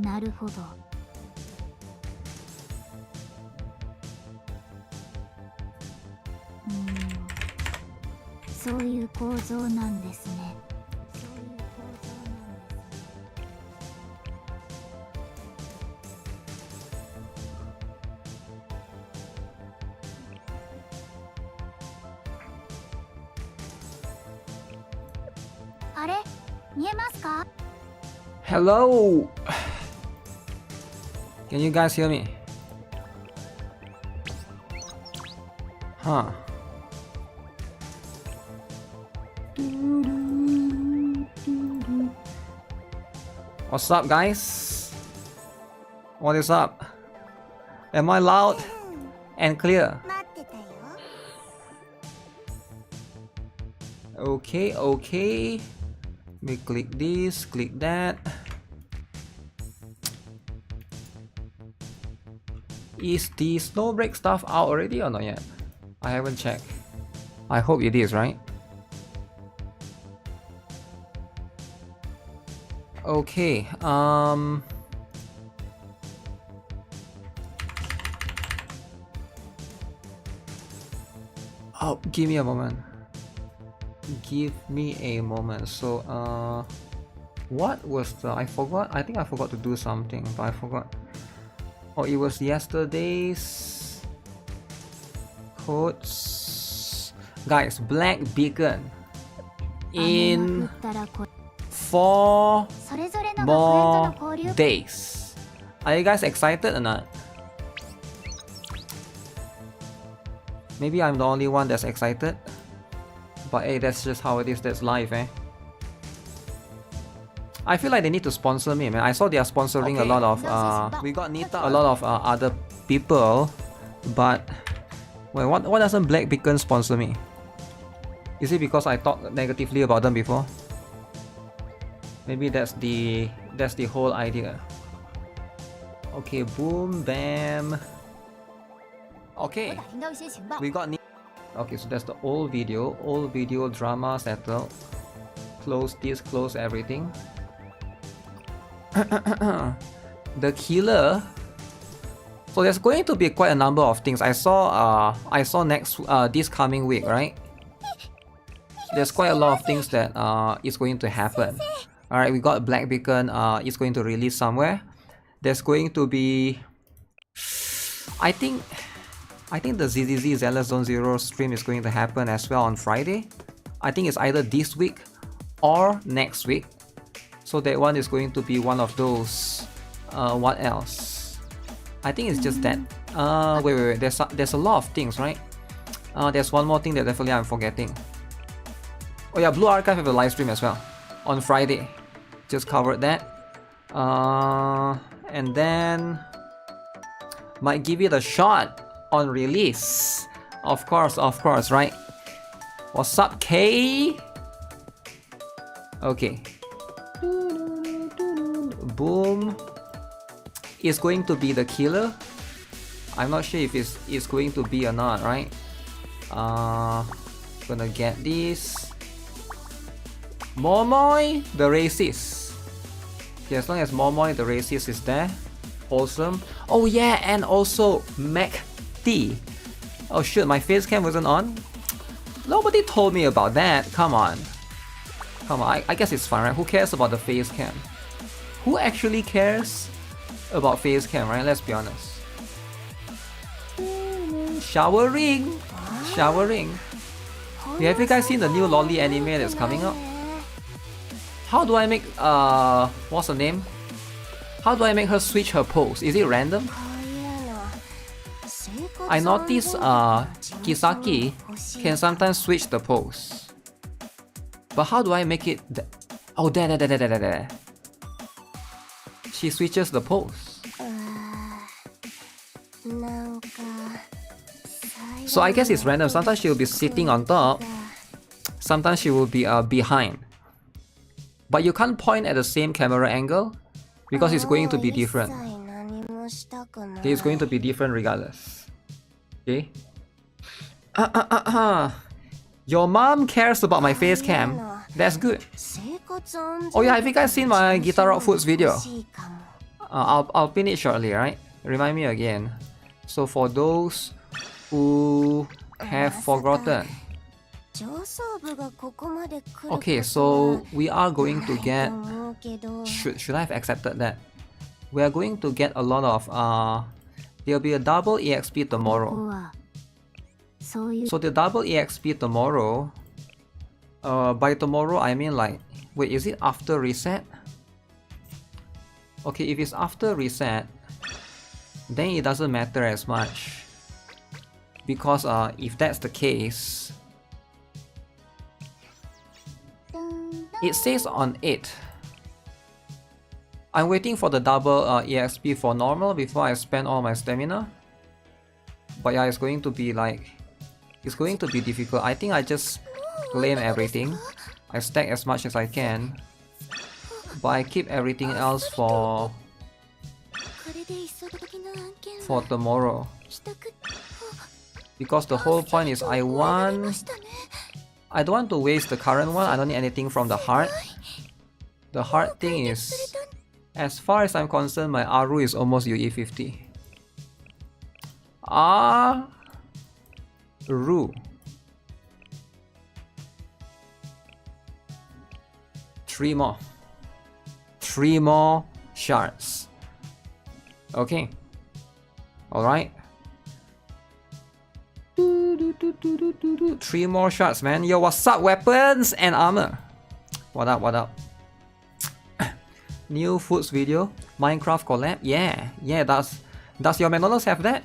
なるほど。そういう構造なんですね。あれ、見えますか？ Hello. Can you guys hear me? Huh. What's up, guys? What is up? Am I loud and clear? Okay, okay. Let me click this, click that. Is the snowbreak stuff out already or not yet? I haven't checked. I hope it is, right? Okay, oh, give me a moment. Give me a moment. So, what was the... I forgot. I think I forgot to do something, but I forgot. Oh, it was yesterday's codes. Guys, Black Beacon in 4 more days. Are you guys excited or not? Maybe I'm the only one that's excited. But hey, that's just how it is. That's life, eh? I feel like they need to sponsor me, man. I saw they are sponsoring a lot of we got Nita, a lot of other people, but wait, what doesn't Black Beacon sponsor me? Is it because I talked negatively about them before? Maybe that's the whole idea. Okay, boom, bam. Okay, we got Nita. Okay, so that's the old video drama settled. Close this, close everything. The killer. So there's going to be quite a number of things. I saw next this coming week, right? There's quite a lot of things that is going to happen. All right, we got Black Beacon. Is going to release somewhere. There's going to be, I think the ZZZ Zenless Zone 0 stream is going to happen as well on Friday. I think it's either this week or next week. So that one is going to be one of those. What else? I think it's just that. Wait. There's a lot of things, right? There's one more thing that definitely I'm forgetting. Oh yeah, Blue Archive have a live stream as well on Friday. Just covered that. And then might give it a shot on release. Of course, right? What's up, K? Okay. Boom. Is going to be the killer. I'm not sure if it's going to be or not, right? Gonna get this. Momoy the racist. Okay, as long as Momoy the racist is there. Awesome. Oh yeah, and also Mac T. Oh shoot, my face cam wasn't on. Nobody told me about that. Come on. I guess it's fine, right? Who cares about the face cam? Who actually cares about face cam, right? Let's be honest. Showering. Yeah, have you guys seen the new Lolly anime that's coming up? How do I make what's her name? How do I make her switch her pose? Is it random? I noticed Kisaki can sometimes switch the pose. But how do I make it? Oh, there. She switches the pose. So I guess it's random. Sometimes she'll be sitting on top. Sometimes she will be behind. But you can't point at the same camera angle because it's going to be different. Okay, it's going to be different regardless. Okay. Your mom cares about my face cam. That's good. Oh yeah, have you guys seen my GuitarRock Foods video? I'll pin it shortly, right? Remind me again. So for those who have forgotten. Okay, so we are going to get... Should I have accepted that? We are going to get a lot of... there'll be a double EXP tomorrow. So the double EXP tomorrow... by tomorrow I mean like... Wait, is it after reset? Okay, if it's after reset, then it doesn't matter as much. Because if that's the case... It says on it. I'm waiting for the double EXP for normal before I spend all my stamina. But yeah, it's going to be like... It's going to be difficult. I think I just claim everything. I stack as much as I can. But I keep everything else for tomorrow. Because the whole point is I don't want to waste the current one. I don't need anything from the heart. The heart thing is, as far as I'm concerned, my Aru is almost UE50. Ru. 3 more. 3 more shards. Okay. Alright. 3 more shards, man. Yo, what's up, weapons and armor? What up, what up? New foods video. Minecraft collab. Yeah, does your McDonald's have that?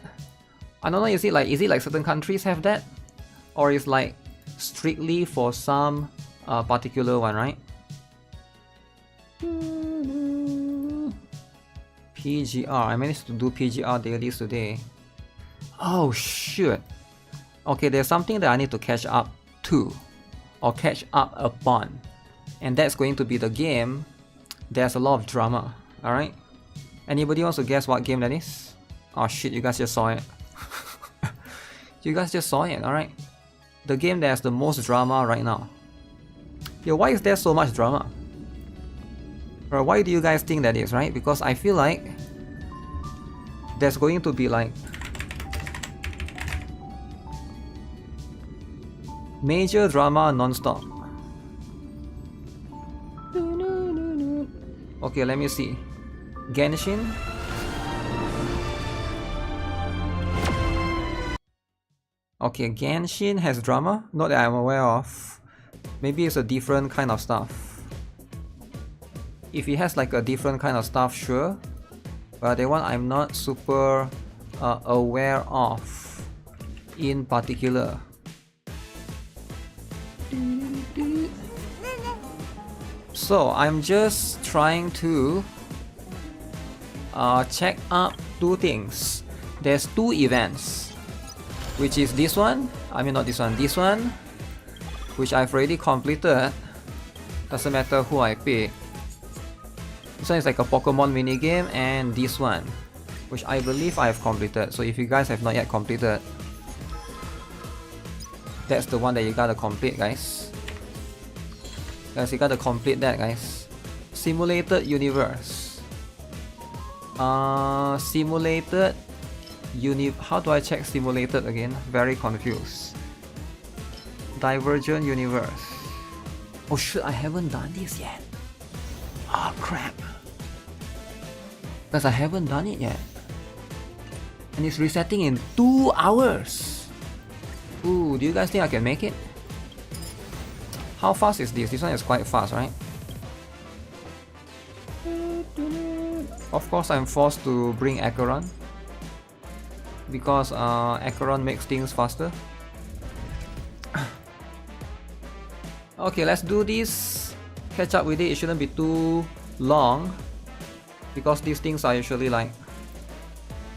I don't know, is it like certain countries have that? Or is like strictly for some particular one, right? PGR. I managed to do PGR dailies today. Oh shoot. Okay, there's something that I need to catch up to, or catch up upon, and that's going to be the game. There's a lot of drama. Alright? Anybody wants to guess what game that is? Oh shit, you guys just saw it. You guys just saw it, alright? The game that has the most drama right now. Yo, why is there so much drama? Or why do you guys think that is, right? Because I feel like there's going to be like major drama non-stop. Okay, let me see. Genshin. Okay, Genshin has drama? Not that I'm aware of. Maybe it's a different kind of stuff. If it has like a different kind of stuff, sure. But the one I'm not super aware of in particular. So I'm just trying to check up 2 things. There's 2 events, which is this one, I mean not this one, which I've already completed. Doesn't matter who I pick. This one is like a Pokemon minigame, and this one, which I believe I have completed. So if you guys have not yet completed, that's the one that you gotta complete, guys. Guys, you gotta complete that, guys. Simulated universe. Simulated how do I check simulated again? Very confused. Divergent universe. Oh shit, I haven't done this yet. Oh crap. Because I haven't done it yet. And it's resetting in 2 hours. Ooh, do you guys think I can make it? How fast is this? This one is quite fast, right? Of course, I'm forced to bring Acheron, because Acheron makes things faster. Okay, let's do this. Catch up with it. It shouldn't be too long, because these things are usually like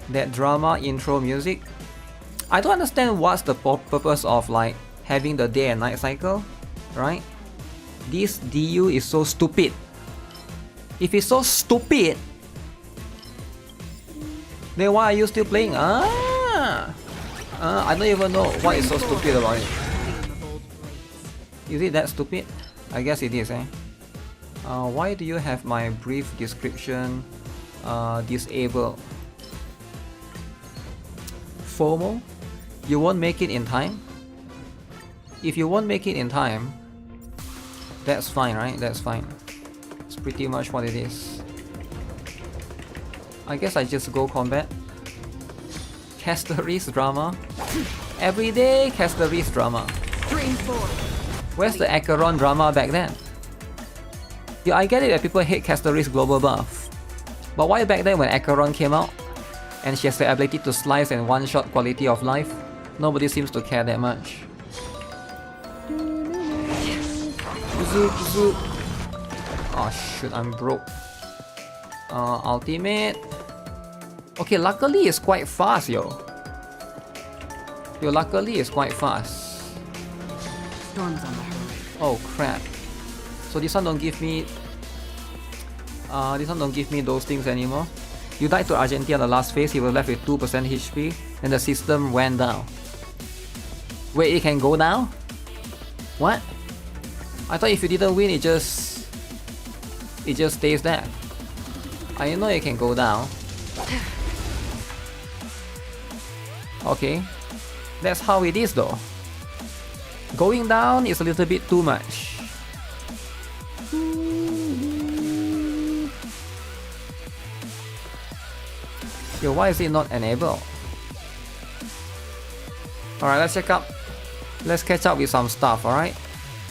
that drama intro music. I don't understand what's the purpose of like having the day and night cycle, right? This DU is so stupid. If it's so stupid, then why are you still playing? I don't even know what is so stupid about it. Is it that stupid? I guess it is, eh? Why do you have my brief description disable. FOMO, you won't make it in time. If you won't make it in time, that's fine, right? That's fine. It's pretty much what it is. I guess I just go combat. Casteries drama. Everyday Casteries drama. Where's the Acheron drama back then? Yeah, I get it that people hate Casteries global buff. But why back then when Acheron came out and she has the ability to slice and one-shot quality of life, nobody seems to care that much. Zoop, zoop. Oh shoot, I'm broke. Ultimate. Okay, luckily it's quite fast, yo. Yo, luckily it's quite fast. Storms on the horizon. Oh crap. So this one don't give me those things anymore. You died to Argentina on the last phase, he was left with 2% HP, and the system went down. Wait, it can go down? What? I thought if you didn't win, it just stays there. I didn't know it can go down. Okay, that's how it is though. Going down is a little bit too much. Yo, why is it not enabled? Alright, let's check up. Let's catch up with some stuff, alright?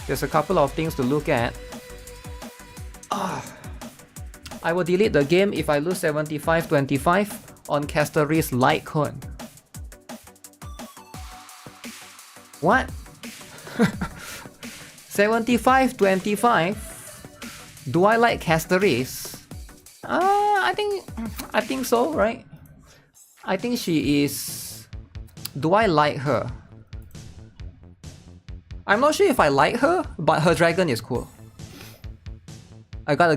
There's a couple of things to look at. I will delete the game if I lose 75-25 on Casteries Light Cone. What? 75-25? Do I like Casteries? I think so, right? I think she is... Do I like her? I'm not sure if I like her, but her dragon is cool. You gotta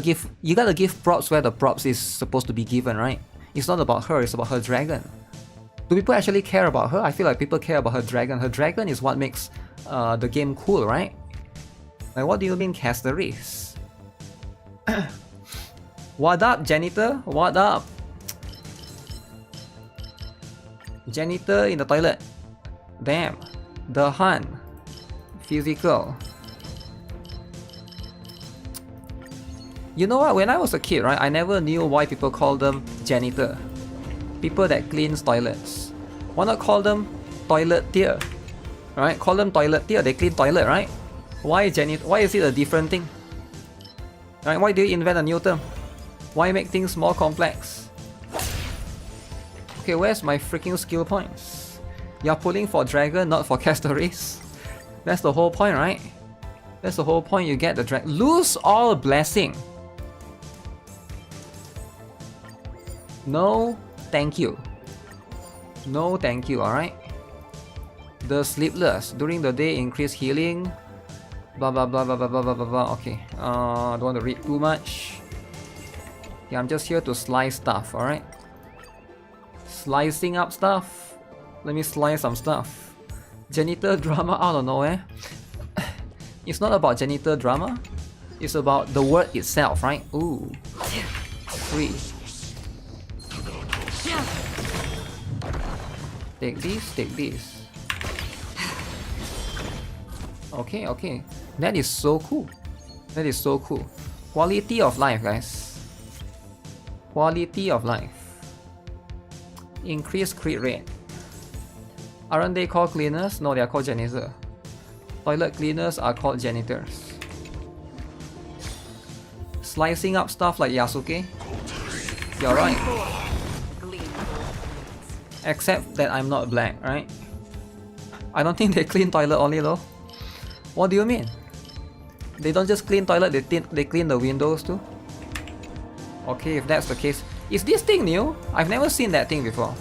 give props where the props is supposed to be given, right? It's not about her, it's about her dragon. Do people actually care about her? I feel like people care about her dragon. Her dragon is what makes the game cool, right? Like, what do you mean Casteries? What up, janitor? What up? Janitor in the toilet. Damn. The Hun. Physical. You know what? When I was a kid, right, I never knew why people call them janitor. People that cleans toilets. Why not call them toiletier? Right? Call them toiletier. They clean toilet, right? Why janitor? Why is it a different thing? Right? Why do you invent a new term? Why make things more complex? Okay, where's my freaking skill points? You're pulling for dragon, not for Casteries. That's the whole point, right? That's the whole point, you get the dragon. Lose all blessing. No, thank you. No, thank you, alright? The sleepless. During the day, increase healing. Blah blah blah blah blah blah blah blah. Okay, don't want to read too much. Yeah, I'm just here to slice stuff, alright? Slicing up stuff. Let me slice some stuff. Janitor drama out of nowhere. It's not about janitor drama. It's about the word itself, right? Ooh. Free. Take this, take this. Okay, okay. That is so cool. That is so cool. Quality of life, guys. Quality of life. Increase crit rate. Aren't they called cleaners? No, they are called janitor. Toilet cleaners are called janitors. Slicing up stuff like Yasuke. You're right. Except that I'm not black, right? I don't think they clean toilet only though. What do you mean? They don't just clean toilet, they clean the windows too? Okay, if that's the case. Is this thing new? I've never seen that thing before.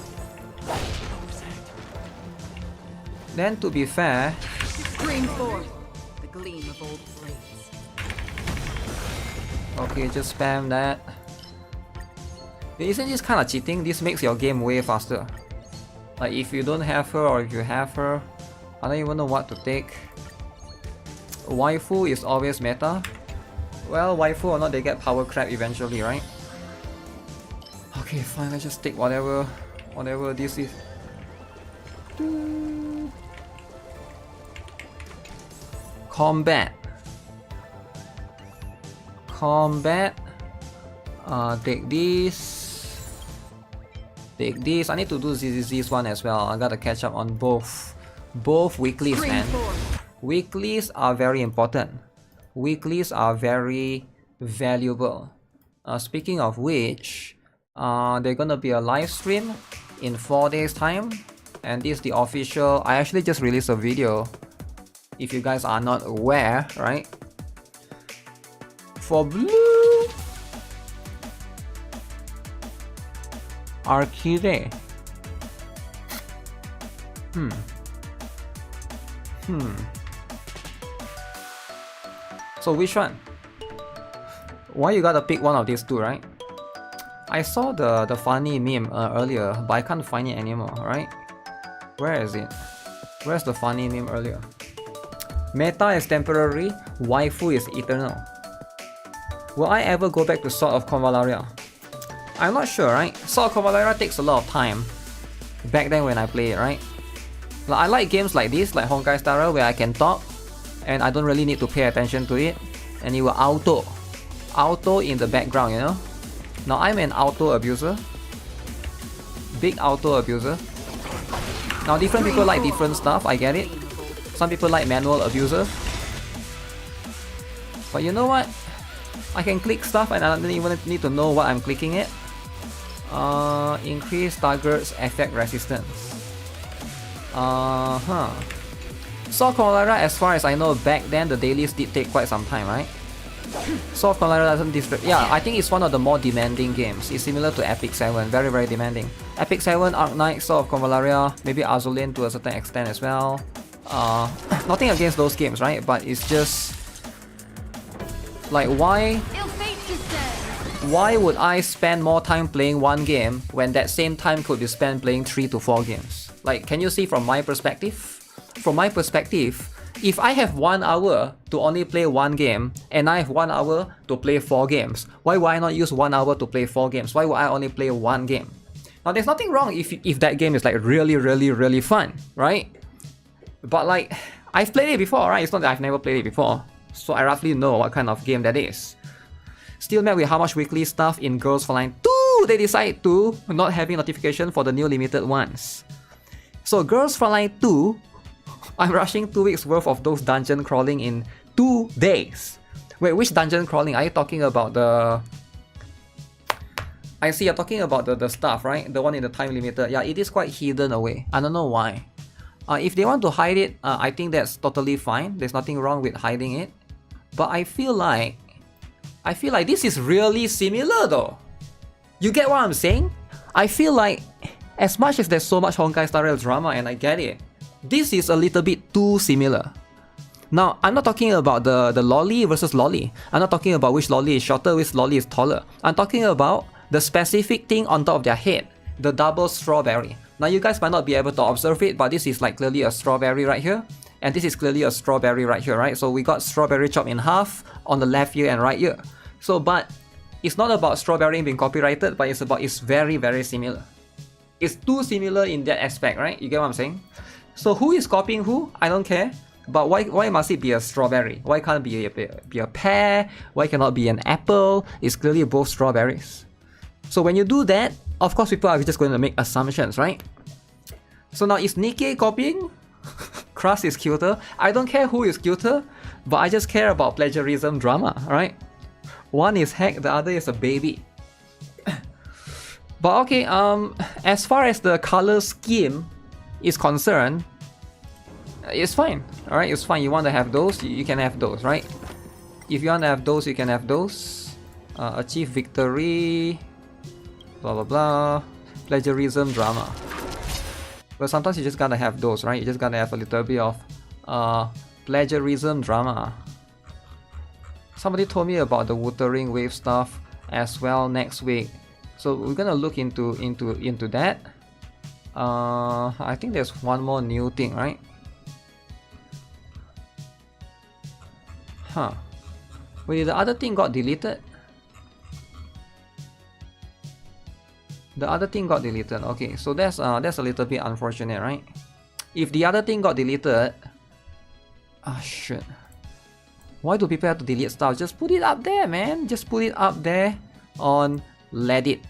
Then to be fair... Scream forth the gleam of old blades. Okay, just spam that. Isn't this kind of cheating? This makes your game way faster. Like if you don't have her or if you have her, I don't even know what to take. Waifu is always meta. Well, waifu or not, they get power crap eventually, right? Okay, fine, let's just take whatever this is. Combat. Take this. Take this. I need to do ZZZ's one as well. I gotta catch up on both weeklies, man. Weeklies are very important. Weeklies are very valuable. Speaking of which, there's gonna be a live stream in 4 days time, and this is the official. I actually just released a video, if you guys are not aware, right? For blue Arcade. So which one? Why you gotta pick one of these two, right? I saw the funny meme earlier, but I can't find it anymore, right? Where is it? Where's the funny meme earlier? Meta is temporary, waifu is eternal. Will I ever go back to Sword of Convalaria? I'm not sure, right? Sword of Convalaria takes a lot of time back then when I play it, right? I like games like this, like Honkai Star Rail, where I can talk and I don't really need to pay attention to it, and it will auto in the background, you know? Now I'm an auto abuser, big auto abuser. Now different people like different stuff, I get it. Some people like manual abuser, but you know what? I can click stuff and I don't even need to know what I'm clicking it. Increase target's effect resistance. Sword of Convalaria, as far as I know, back then the dailies did take quite some time, right? Sword of Convalaria doesn't distract. Yeah, I think it's one of the more demanding games. It's similar to Epic 7, very very demanding. Epic 7, Arc Knight, Sword of Convalaria, maybe Azulin to a certain extent as well. Nothing against those games, right? But it's just like, why would I spend more time playing one game when that same time could be spent playing 3 to 4 games? Like, can you see from my perspective? From my perspective, if I have 1 hour to only play one game and I have 1 hour to play 4 games, why would I not use 1 hour to play 4 games? Why would I only play one game? Now, there's nothing wrong if that game is like really fun, right? But like, I've played it before, right? It's not that I've never played it before, so I roughly know what kind of game that is. Still met with how much weekly stuff in Girls Frontline 2 they decide to not having notification for the new limited ones. So Girls Frontline 2, I'm rushing 2 weeks worth of those dungeon crawling in 2 days. Wait, which dungeon crawling? Are you talking about the... I see you're talking about the stuff, right? The one in the time limited. Yeah, it is quite hidden away. I don't know why. If they want to hide it, I think that's totally fine. There's nothing wrong with hiding it. But I feel like this is really similar though. You get what I'm saying? I feel like, as much as there's so much Honkai Star Rail drama, and I get it, this is a little bit too similar. Now, I'm not talking about the lolly versus lolly. I'm not talking about which lolly is shorter, which lolly is taller. I'm talking about the specific thing on top of their head, the double strawberry. Now, you guys might not be able to observe it, but this is like clearly a strawberry right here, and this is clearly a strawberry right here, right? So we got strawberry chopped in half on the left ear and right ear. So, but it's not about strawberry being copyrighted, but it's very, very similar. It's too similar in that aspect, right? You get what I'm saying? So who is copying who? I don't care. But why must it be a strawberry? Why can't it be a pear? Why cannot be an apple? It's clearly both strawberries. So when you do that, of course people are just going to make assumptions, right? So now, is Nikke copying? Crust is cuter. I don't care who is cuter, but I just care about plagiarism drama, right? One is hack, the other is a baby. But okay, as far as the color scheme is concerned, it's fine. Alright, it's fine. You want to have those, you can have those, right? If you want to have those, you can have those. Achieve victory, blah blah blah. Plagiarism drama. But sometimes you just gotta have those, right? You just gotta have a little bit of plagiarism drama. Somebody told me about the Wuthering Waves stuff as well next week, so we're gonna look into that. I think there's one more new thing, right? Huh? Wait, the other thing got deleted? The other thing got deleted. Okay, so that's a little bit unfortunate, right? If the other thing got deleted, ah shit. Why do people have to delete stuff? Just put it up there, man. Just put it up there on Reddit.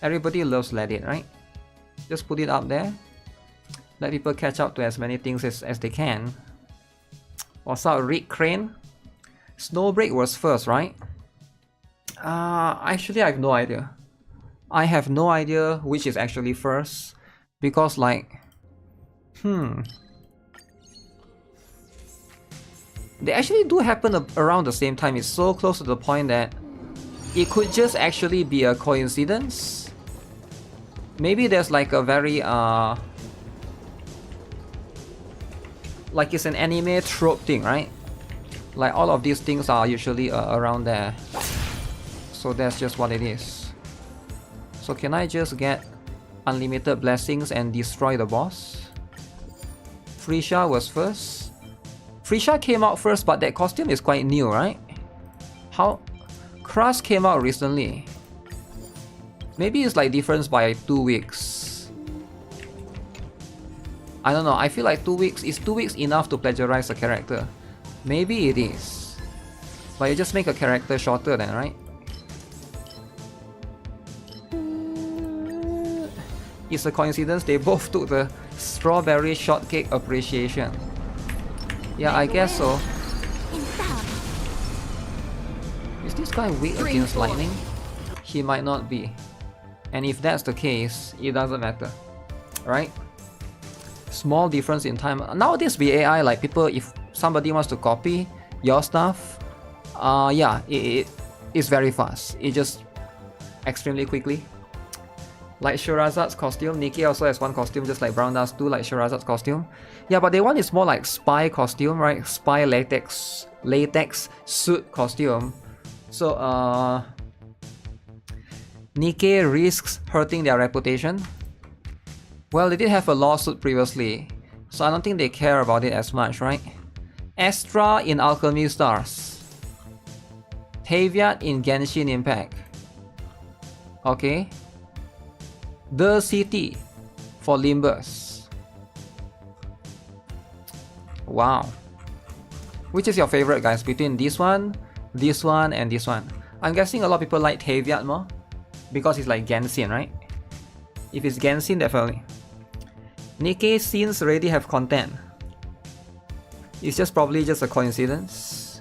Everybody loves Reddit, right? Just put it up there. Let people catch up to as many things as they can. What's up, Rick Crane? Snowbreak was first, right? Actually, I have no idea. I have no idea which is actually first. Because like... They actually do happen around the same time. It's so close to the point that it could just actually be a coincidence. Maybe there's like a very like it's an anime trope thing, right? Like all of these things are usually around there. So that's just what it is. So can I just get unlimited blessings and destroy the boss? Frisha was first. Frisha came out first, but that costume is quite new, right? How? Kras came out recently. Maybe it's like difference by 2 weeks. I don't know, I feel like 2 weeks, is 2 weeks enough to plagiarize a character? Maybe it is. But you just make a character shorter then, right? It's a coincidence they both took the strawberry shortcake appreciation. Yeah, I guess so. Is this guy weak against lightning? He might not be. And if that's the case, it doesn't matter. Right? Small difference in time. Nowadays with AI, like people, if somebody wants to copy your stuff, yeah, it's very fast. It just extremely quickly. Like Shirazad's costume, Nikke also has one costume just like Brown does too, like Shirazad's costume. Yeah, but the one is more like spy costume, right? Spy latex suit costume. So Nikke risks hurting their reputation. Well, they did have a lawsuit previously, so I don't think they care about it as much, right? Astra in Alchemy Stars. Taviat in Genshin Impact. Okay. The City for Limbus. Wow. Which is your favorite, guys, between this one, and this one? I'm guessing a lot of people like Taviat more because it's like Genshin, right? If it's Genshin, definitely. Nikke scenes already have content. It's just probably just a coincidence.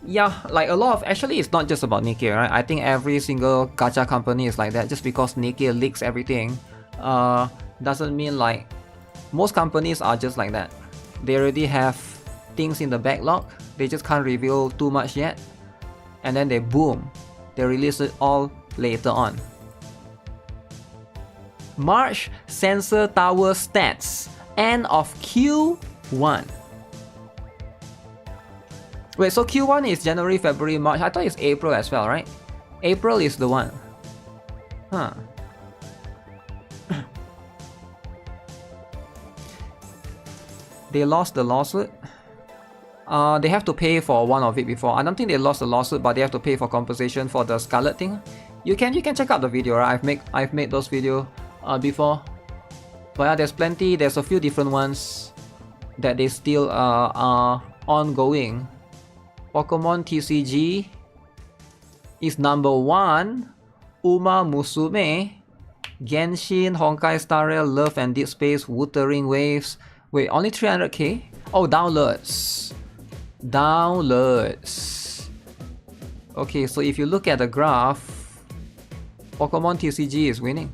Yeah, like a lot of, actually it's not just about Nikke, right? I think every single gacha company is like that. Just because Nikke leaks everything doesn't mean like most companies are just like that. They already have things in the backlog, they just can't reveal too much yet, and then they boom, they release it all later on. March Sensor Tower stats, end of Q1. Wait, so Q1 is January, February, March. I thought it's April as well, right? April is the one. Huh. They lost the lawsuit. They have to pay for one of it before. I don't think they lost the lawsuit, but they have to pay for compensation for the Scarlet thing. You can check out the video, right? I've made those videos before. But yeah, there's plenty. There's a few different ones that they still are ongoing. Pokemon TCG is number 1. Uma Musume, Genshin, Honkai Star Rail, Love and Deep Space, Wuthering Waves. Wait, only 300k? Oh, downloads. Downloads. Okay, so if you look at the graph, Pokemon TCG is winning.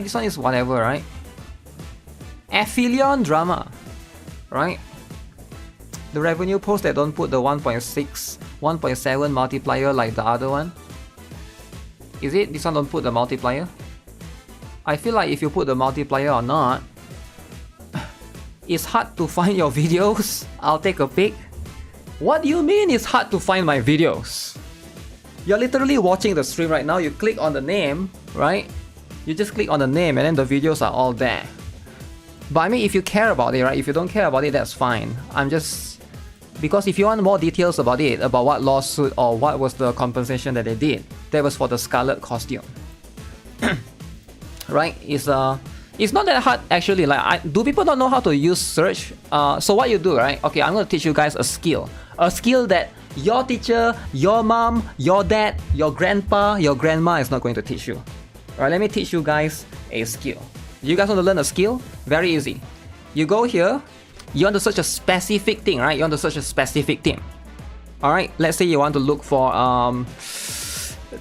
This one is whatever, right? Aphelion Drama, right? The revenue post that don't put the 1.6, 1.7 multiplier like the other one. Is it? This one don't put the multiplier? I feel like if you put the multiplier or not, it's hard to find your videos. I'll take a pic. What do you mean it's hard to find my videos? You're literally watching the stream right now. You click on the name, right? You just click on the name and then the videos are all there. But I mean, if you care about it, right? If you don't care about it, that's fine. I'm just Because if you want more details about it, about what lawsuit or what was the compensation that they did, that was for the Scarlet costume. Right? It's not that hard actually. Like, do people not know how to use search? So what you do, right? Okay, I'm gonna teach you guys a skill that your teacher, your mom, your dad, your grandpa, your grandma is not going to teach you. Alright, let me teach you guys a skill. You guys want to learn a skill? Very easy. You go here, you want to search a specific thing, right? You want to search a specific thing. Alright, let's say you want to look for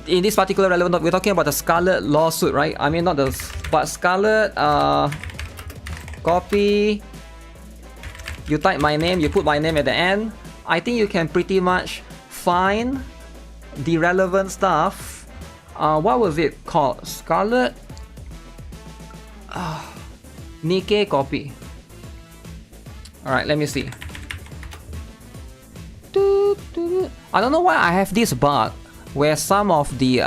in this particular relevant, we're talking about the Scarlet lawsuit, right? I mean, not the, but Scarlet, copy, you type my name, you put my name at the end. I think you can pretty much find the relevant stuff. What was it called? Scarlet, Nikke copy. Alright, let me see. I don't know why I have this bug where some of the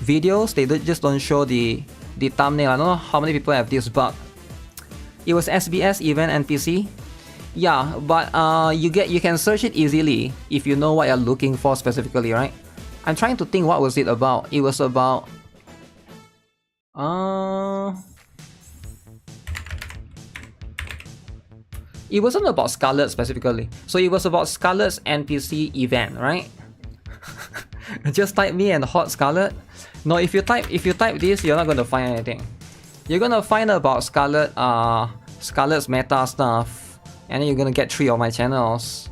videos they just don't show the thumbnail. I don't know how many people have this bug. It was SBS event NPC. Yeah, but you can search it easily if you know what you're looking for specifically, right? I'm trying to think what was it about. It was about it wasn't about Scarlet specifically. So it was about Scarlet's NPC event, right? Just type me and hot Scarlet. No, if you type this, you're not gonna find anything. You're gonna find about Scarlet, Scarlet's meta stuff, and then you're gonna get 3 of my channels.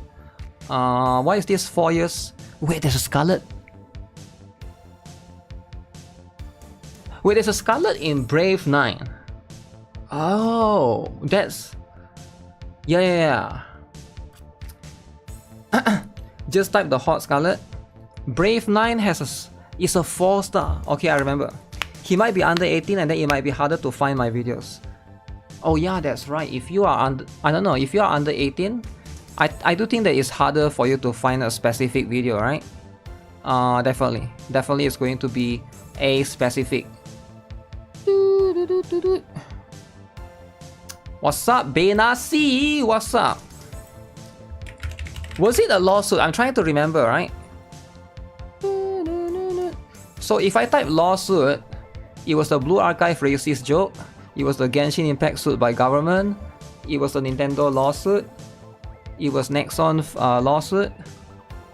Why is this 4 years? Wait, there's a Scarlet. Wait, there's a Scarlet in Brave 9. Oh, that's... Yeah. Just type the hot Scarlet. Brave 9 is a 4-star. Okay, I remember. He might be under 18 and then it might be harder to find my videos. Oh yeah, that's right. If you are under, I don't know, if you are under 18, I do think that it's harder for you to find a specific video, right? Definitely it's going to be a specific. What's up, Benasi? What's up? Was it a lawsuit? I'm trying to remember, right? So if I type lawsuit, it was the Blue Archive racist joke. It was the Genshin Impact suit by government. It was the Nintendo lawsuit. It was Nexon lawsuit.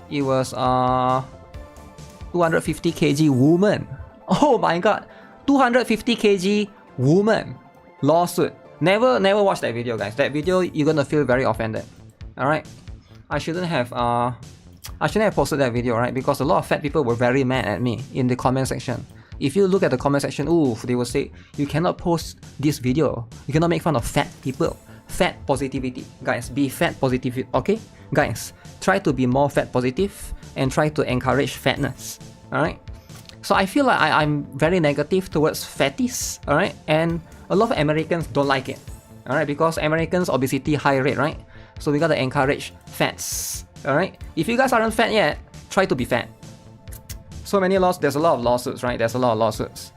It was 250 kg woman. Oh my god, 250 kg woman lawsuit. Never watch that video, guys. That video you're gonna feel very offended. Alright, I shouldn't have posted that video, right? Because a lot of fat people were very mad at me in the comment section. If you look at the comment section, oof, they will say you cannot post this video. You cannot make fun of fat people. Fat positivity, guys. Be fat positive, okay? Guys, try to be more fat positive and try to encourage fatness. Alright. So I feel like I'm very negative towards fatties. Alright, and a lot of Americans don't like it. Alright, because Americans obesity high rate, right? So we gotta encourage fats. Alright, if you guys aren't fat yet, try to be fat. So many there's a lot of lawsuits, right? There's a lot of lawsuits.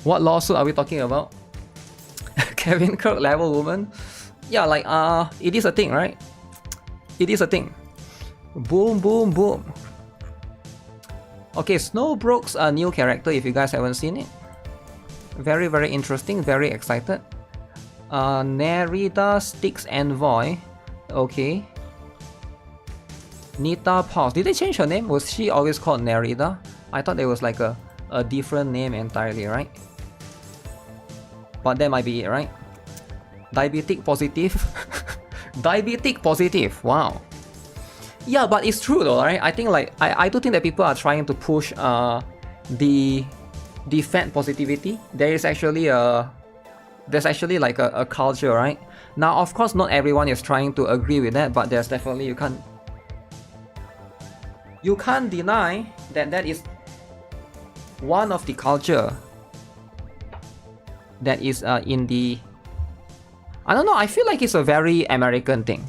What lawsuit are we talking about? Kevin Kirk level woman? Yeah, like it is a thing, right? It is a thing. Boom, boom, boom. Okay, Snowbrook's a new character if you guys haven't seen it. Very, very interesting, very excited. Nerida Styx Envoy. Okay. Nita Pause. Did they change her name? Was she always called Nerida? I thought there was like a different name entirely, right? But that might be it, right? Diabetic positive. Diabetic positive. Wow. Yeah, but it's true though, right? I think like I do think that people are trying to push the fat positivity. There's actually like a culture, right? Now, of course, not everyone is trying to agree with that, but there's definitely you can't deny that is one of the culture that is in the... I don't know, I feel like it's a very American thing,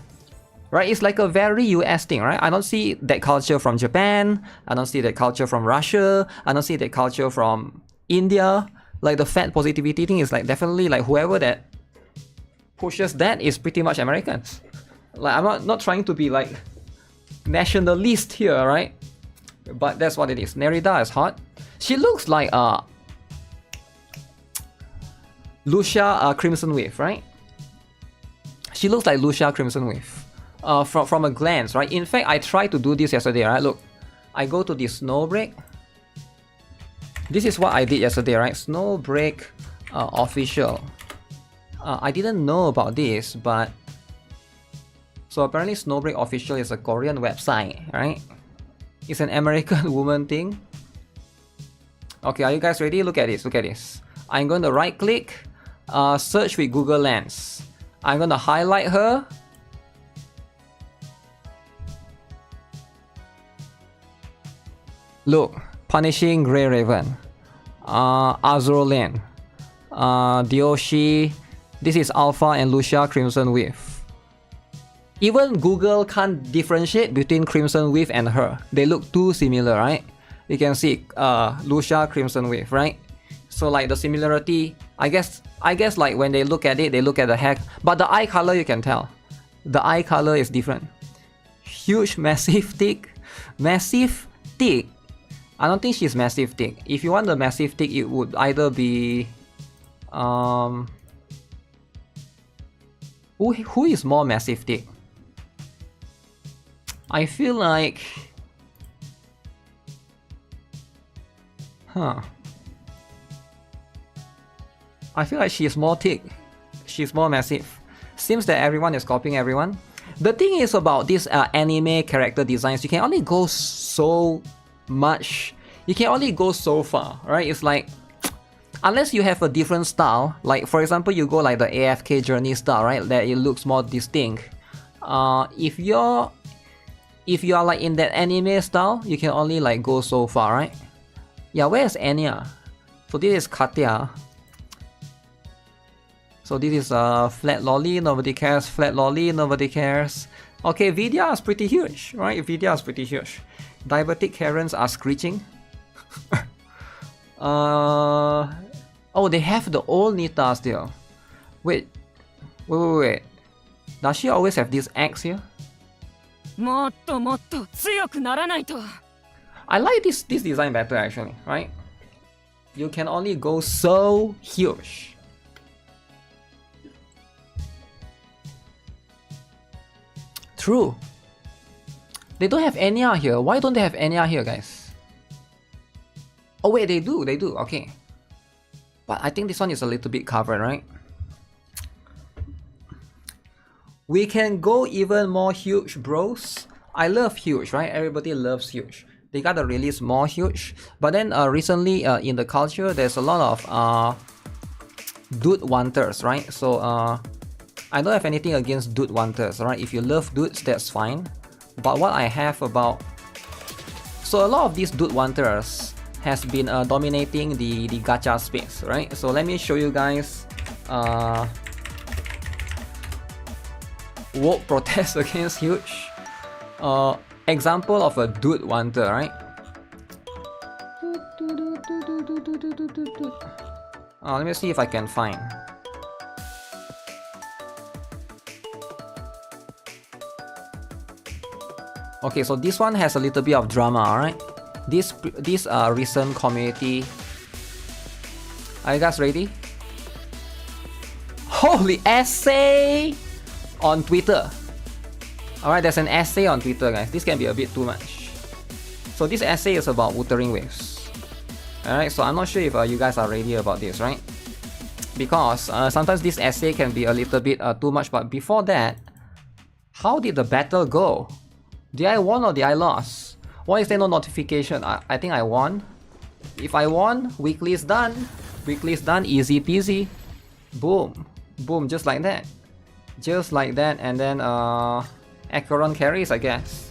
right? It's like a very US thing, right? I don't see that culture from Japan, I don't see that culture from Russia, I don't see that culture from India. Like the fat positivity thing is like definitely like whoever that pushes that is pretty much Americans. Like, I'm not trying to be like nationalist here, right? But that's what it is. Nerida is hot. She looks like Lucia Crimson Wave, right? She looks like Lucia Crimson Wave. From a glance, right? In fact, I tried to do this yesterday, right? Look, I go to the Snowbreak. This is what I did yesterday, right? Snowbreak official. I didn't know about this, but so apparently Snowbreak official is a Korean website, right? It's an American woman thing. Okay, are you guys ready? Look at this, look at this. I'm going to right click, search with Google Lens. I'm going to highlight her. Look, Punishing Grey Raven, Azur Lane, Dioshi. This is Alpha and Lucia Crimson Wave. Even Google can't differentiate between Crimson Wave and her. They look too similar, right? You can see Lucia Crimson Wave, right? So like the similarity, I guess like when they look at it, they look at the hair, but the eye color you can tell. The eye color is different. Huge, massive, thick. Massive, thick. I don't think she's massive thick. If you want the massive thick, it would either be who is more massive thick? I feel like I feel like she's more thick. She's more massive. Seems that everyone is copying everyone. The thing is about these anime character designs, you can only go so much. You can only go so far, right? It's like, unless you have a different style, like for example, you go like the AFK journey style, right? That it looks more distinct. If you're like in that anime style, you can only like go so far, right? Yeah, where's Anya? So this is Katya. So this is flat lolly, nobody cares. Flat lolly, nobody cares. Okay, Vidya is pretty huge, right? Vidya is pretty huge. Diabetic Karens are screeching. Oh, they have the old Nita still. Wait. Does she always have this axe here? I like this design better actually, right? You can only go so huge. True. They don't have Enya here. Why don't they have Enya here, guys? Oh wait, they do, okay. But I think this one is a little bit covered, right? We can go even more huge, bros. I love huge, right? Everybody loves huge. They gotta release more huge. But then recently in the culture, there's a lot of dude wanters, right? So I don't have anything against dude wanters, right? If you love dudes, that's fine. But what I have about... So a lot of these dude wanters has been dominating the gacha space, right? So let me show you guys woke protest against huge. Example of a dude wanter, right? Let me see if I can find. Okay, so this one has a little bit of drama, alright? This recent community. Are you guys ready? Holy essay on Twitter. Alright, there's an essay on Twitter, guys. This can be a bit too much. So this essay is about Wuthering Waves. Alright, so I'm not sure if you guys are ready about this, right? Because sometimes this essay can be a little bit too much. But before that, how did the battle go? Did I won or did I lose? Why is there no notification? I think I won. If I won, weekly is done. Weekly is done, easy peasy. Boom. Boom, just like that. Just like that, and then Acheron carries, I guess.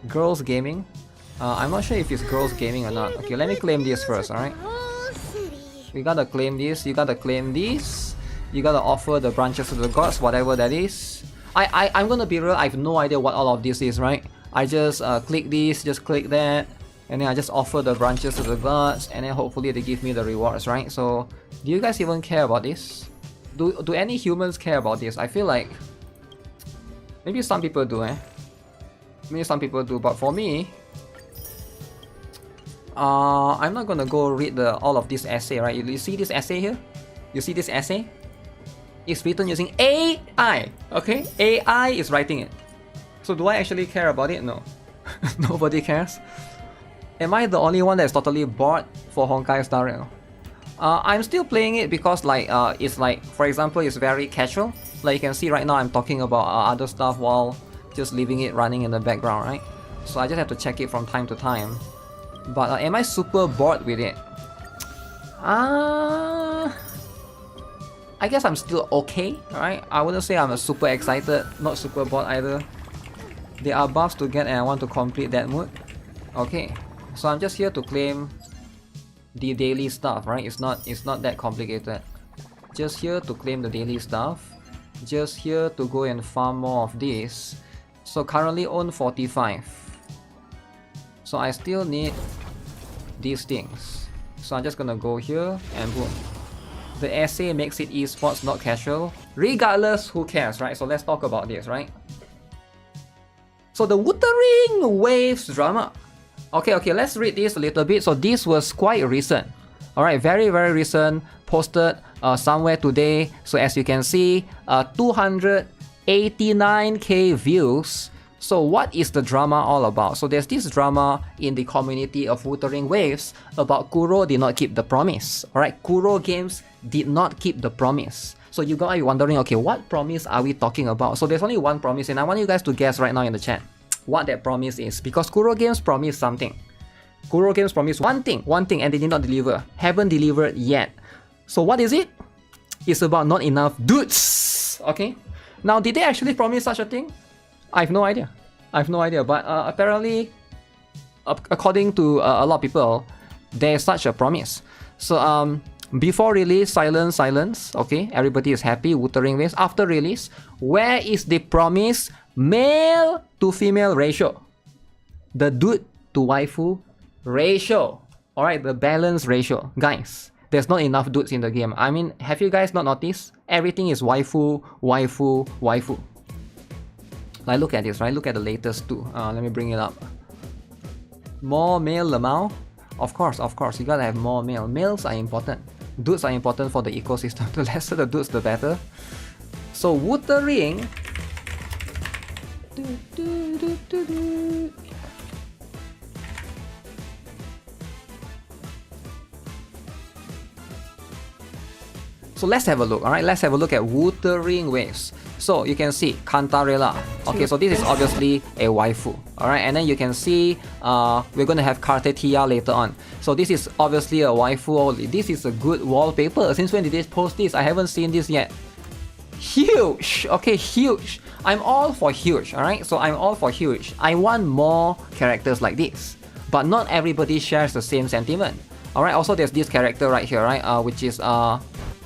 Girls gaming. I'm not sure if it's girls gaming or not. Okay, let me claim this first, alright? We gotta claim this, you gotta claim this. You gotta offer the branches to the gods, whatever that is. I'm gonna be real, I have no idea what all of this is, right? I just click this, just click that, and then I just offer the branches to the gods, and then hopefully they give me the rewards, right? So, do you guys even care about this? Do any humans care about this? I feel like Maybe some people do, Maybe some people do, but for me, I'm not gonna go read all of this essay, right? You see this essay here? You see this essay? It's written using AI, okay? AI is writing it. So do I actually care about it? No. Nobody cares. Am I the only one that's totally bored for Honkai Star Rail? I'm still playing it because it's like, for example, it's very casual. Like you can see right now I'm talking about other stuff while just leaving it running in the background, right? So I just have to check it from time to time. But am I super bored with it? I guess I'm still okay, right? I wouldn't say I'm super excited, not super bored either. There are buffs to get and I want to complete that mood. Okay, so I'm just here to claim the daily stuff, right? It's not that complicated. Just here to claim the daily stuff. Just here to go and farm more of this. So currently own 45. So I still need these things. So I'm just gonna go here and boom. The essay makes it esports, not casual. Regardless, who cares, right? So let's talk about this, right? So the Wuthering Waves drama. Okay, let's read this a little bit. So this was quite recent. Alright, very recent. Posted somewhere today. So as you can see, 289k views. So what is the drama all about? So there's this drama in the community of Wuthering Waves about Kuro did not keep the promise. Alright, Kuro Games did not keep the promise. So you guys are wondering, okay, what promise are we talking about? So there's only one promise and I want you guys to guess right now in the chat what that promise is. Because Kuro Games promised something. Kuro Games promised one thing and they did not deliver. Haven't delivered yet. So what is it? It's about not enough dudes. Okay? Now, did they actually promise such a thing? I have no idea. But apparently, according to a lot of people, there's such a promise. So before release, silence. Okay, everybody is happy. Wuthering Waves. After release, where is the promise male to female ratio? The dude to waifu ratio. Alright, the balance ratio. Guys, there's not enough dudes in the game. I mean, have you guys not noticed? Everything is waifu. Like, look at this, right? Look at the latest two. Let me bring it up. More male Lamau. Of course. You gotta have more male. Males are important. Dudes are important for the ecosystem. The lesser the dudes, the better. So Wuthering. So let's have a look, alright? Let's have a look at Wuthering Waves. So you can see Cantarella. Okay, so this is obviously a waifu. Alright, and then you can see we're gonna have Cartetia later on. So this is obviously a waifu only. This is a good wallpaper. Since when did they post this? I haven't seen this yet. Huge! Okay, huge. I'm all for huge, alright? So I'm all for huge. I want more characters like this. But not everybody shares the same sentiment. Alright, also there's this character right here, right? Which is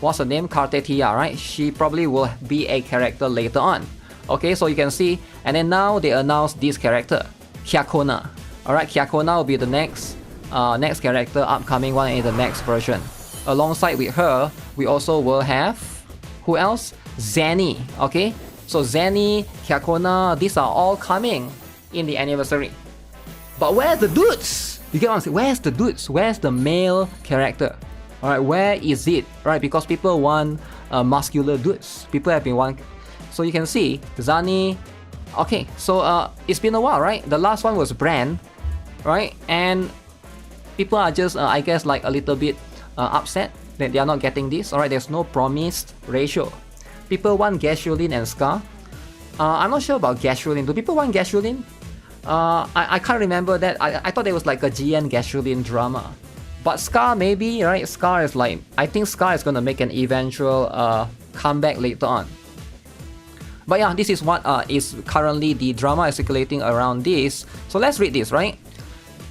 what's her name? Cartetia, right? She probably will be a character later on. Okay, so you can see, and then now they announced this character, Hyakona. Alright, Hyakona will be the next character, upcoming one in the next version. Alongside with her, we also will have, who else? Zenny, okay? So Zenny, Hyakona, these are all coming in the anniversary. But where's the dudes? You get what I'm saying? Where's the dudes? Where's the male character? Alright, where is it? Right, because people want muscular dudes. People have been wanting. So you can see, Zani. Okay, so it's been a while, right? The last one was Brand, right? And people are just, I guess, like a little bit upset that they are not getting this. Alright, there's no promised ratio. People want Gasolin and Scar. I'm not sure about Gasolin. Do people want Gasolin? I can't remember that. I thought there was like a GN Gasolin drama. But Scar maybe, right? Scar is like, I think Scar is gonna make an eventual comeback later on. But yeah, this is what is currently the drama circulating around this. So let's read this, right?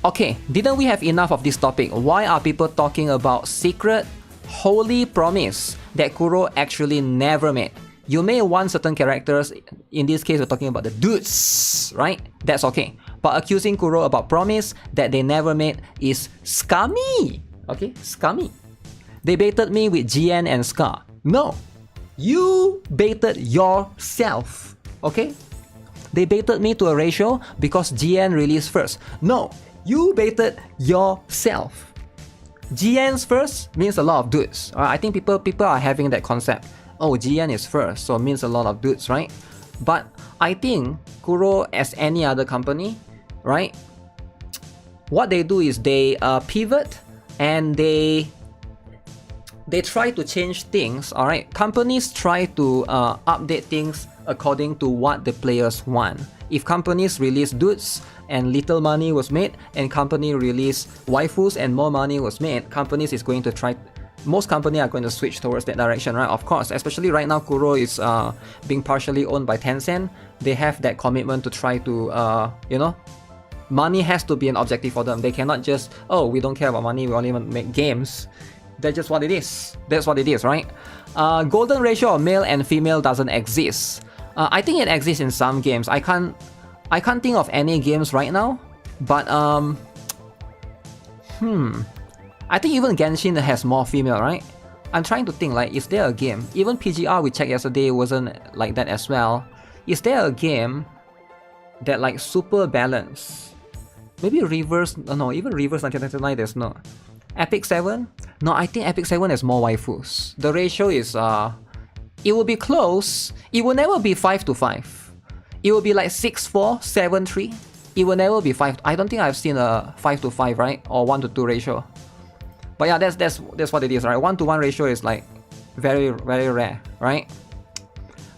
Okay, didn't we have enough of this topic? Why are people talking about secret, holy promise that Kuro actually never made? You may want certain characters, in this case we're talking about the dudes, right? That's okay. But accusing Kuro about promise that they never made is scummy. Okay, scummy. They baited me with GN and Scar. No, you baited yourself. Okay, They baited me to a ratio because GN released first. No, you baited yourself. GN's first means a lot of dudes. I think people are having that concept. Oh, GN is first, so it means a lot of dudes, right? But I think Kuro, as any other company, right? What they do is they pivot and they try to change things, alright? Companies try to update things according to what the players want. If companies release dudes and little money was made, and company release waifus and more money was made, companies is going to try. Most companies are going to switch towards that direction, right? Of course, especially right now, Kuro is being partially owned by Tencent. They have that commitment to try to, you know, money has to be an objective for them. They cannot just, oh, we don't care about money, we only want to make games. That's just what it is. That's what it is, right? Golden ratio of male and female doesn't exist. I think it exists in some games. I can't think of any games right now, but I think even Genshin has more female, right? I'm trying to think, like, is there a game? Even PGR we checked yesterday wasn't like that as well. Is there a game that like super balanced? Maybe reverse, no, even reverse 1999 there's no. Epic 7? No, I think Epic 7 has more waifus. The ratio is, it will be close. It will never be 5-5. It will be like 6-4, 7-3. It will never be 5. I don't think I've seen a 5-5, right? Or 1-2 ratio. But yeah, that's what it is, right? 1-1 ratio is like very, very rare, right?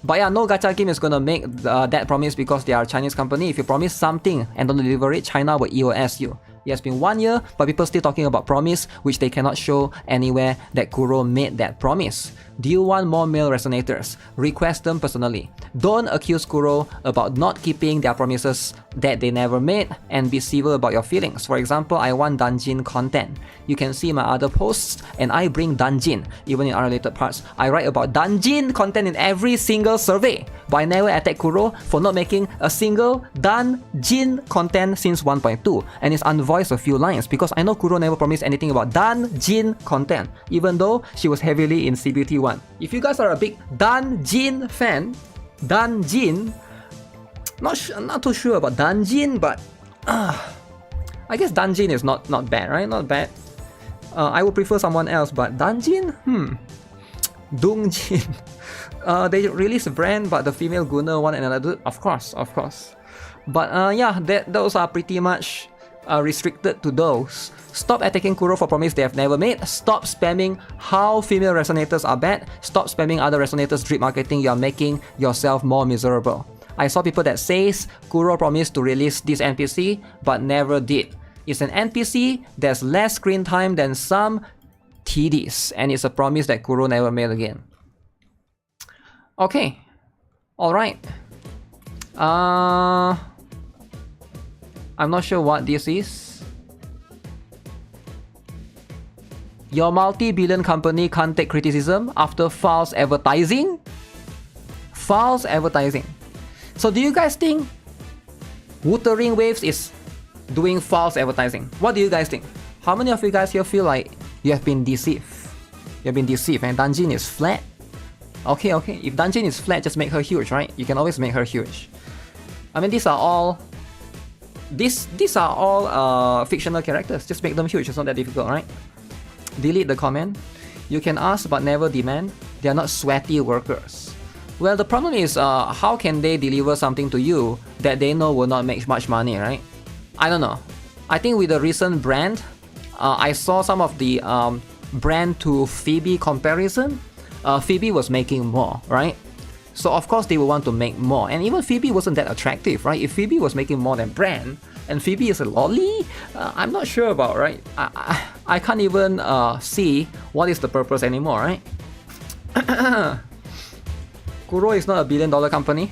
But yeah, no gacha game is gonna make that promise because they are a Chinese company. If you promise something and don't deliver it, China will EOS you. It has been 1 year, but people still talking about promise, which they cannot show anywhere that Kuro made that promise. Do you want more male resonators? Request them personally. Don't accuse Kuro about not keeping their promises that they never made, and be civil about your feelings. For example, I want dungeon content. You can see my other posts, and I bring dungeon, even in unrelated parts. I write about dungeon content in every single survey, but I never attack Kuro for not making a single dungeon content since 1.2, and it's unvoiced a few lines because I know Kuro never promised anything about dungeon content, even though she was heavily in CBT1. If you guys are a big dungeon fan, dungeon, not too sure about dungeon, but I guess dungeon is not bad, right? Not bad. I would prefer someone else, but dungeon, Dungjin. They released a brand, but the female Gunner one and another, of course. But yeah, those are pretty much restricted to those. Stop attacking Kuro for promise they have never made. Stop spamming how female resonators are bad. Stop spamming other resonators drip marketing. You are making yourself more miserable. I saw people that says Kuro promised to release this NPC but never did. It's an NPC that's less screen time than some TDs, and it's a promise that Kuro never made again. Okay, alright. I'm not sure what this is. Your multi-billion company can't take criticism after false advertising? False advertising. So do you guys think Wuthering Waves is doing false advertising? What do you guys think? How many of you guys here feel like you have been deceived? You have been deceived and Dungeon is flat? Okay. If Dungeon is flat, just make her huge, right? You can always make her huge. I mean, these are all fictional characters. Just make them huge. It's not that difficult, right? Delete the comment. You can ask but never demand. They are not sweaty workers. Well, the problem is how can they deliver something to you that they know will not make much money, right? I don't know. I think with the recent brand, I saw some of the brand to Phoebe comparison. Phoebe was making more, right? So of course they will want to make more. And even Phoebe wasn't that attractive, right? If Phoebe was making more than brand, and Phoebe is a lolly, I'm not sure about, right? I can't even see what is the purpose anymore, right? Kuro is not a billion-dollar company.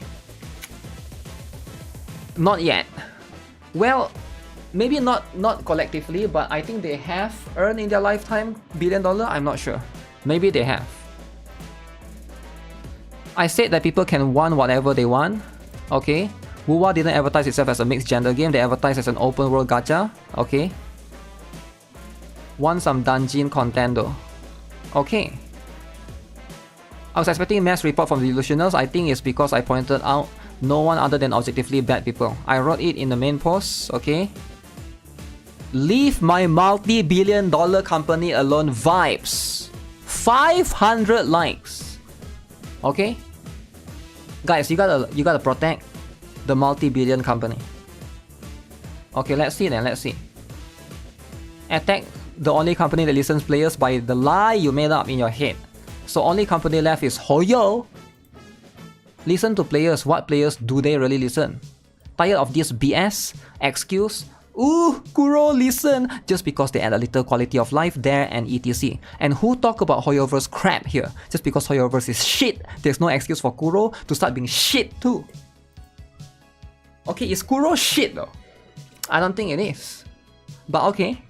Not yet. Well, maybe not collectively, but I think they have earned in their lifetime $1 billion. I'm not sure. Maybe they have. I said that people can want whatever they want. Okay. Wuwa didn't advertise itself as a mixed gender game. They advertised as an open world gacha. Okay. Want some dungeon content though. Okay. I was expecting a mass report from the Delusionals. I think it's because I pointed out No one other than objectively bad people. I wrote it in the main post, okay? Leave my multi-billion-dollar company alone vibes. 500 likes. Okay? Guys, you gotta protect the multi-billion company. Okay, let's see then, let's see. Attack the only company that listens players by the lie you made up in your head. So only company left is Hoyo. Listen to players. What players do they really listen? Tired of this BS? Excuse? Ooh, Kuro listen! Just because they add a little quality of life there and etc. And who talk about Hoyoverse crap here? Just because Hoyoverse is shit, there's no excuse for Kuro to start being shit too. Okay, is Kuro shit though? I don't think it is. But okay.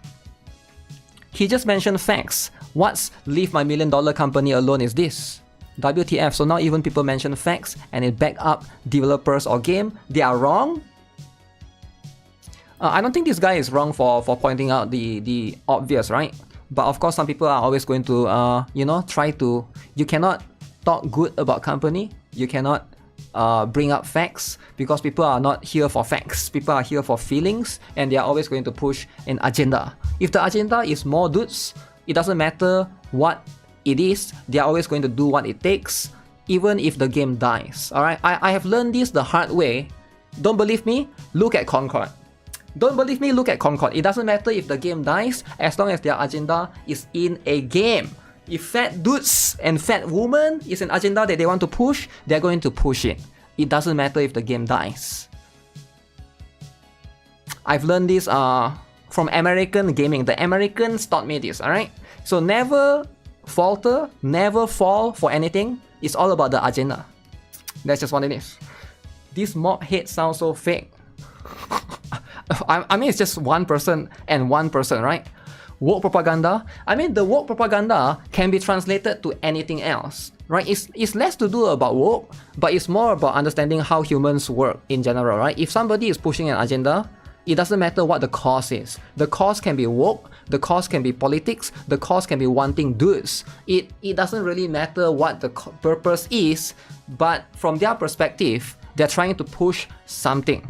He just mentioned facts. What's leave my $1 million company alone is this? WTF, so now even people mention facts and it back up developers or game, they are wrong? I don't think this guy is wrong for pointing out the obvious, right? But of course some people are always going to, you know, try to... You cannot talk good about company, you cannot bring up facts, because people are not here for facts, people are here for feelings, and they are always going to push an agenda. If the agenda is more dudes, it doesn't matter what it is, they are always going to do what it takes, even if the game dies. Alright, I have learned this the hard way. Don't believe me? Look at Concord. Don't believe me? Look at Concord. It doesn't matter if the game dies, as long as their agenda is in a game. If fat dudes and fat women is an agenda that they want to push, they're going to push it. It doesn't matter if the game dies. I've learned this from American gaming. The Americans taught me this, alright? So never falter, never fall for anything. It's all about the agenda. That's just what it is. This mob hate sounds so fake. I mean, it's just one person and one person, right? Woke propaganda. I mean, the woke propaganda can be translated to anything else, right? It's less to do about woke, but it's more about understanding how humans work in general, right? If somebody is pushing an agenda, it doesn't matter what the cause is. The cause can be woke, the cause can be politics, the cause can be wanting dudes. It doesn't really matter what the purpose is, but from their perspective, they're trying to push something.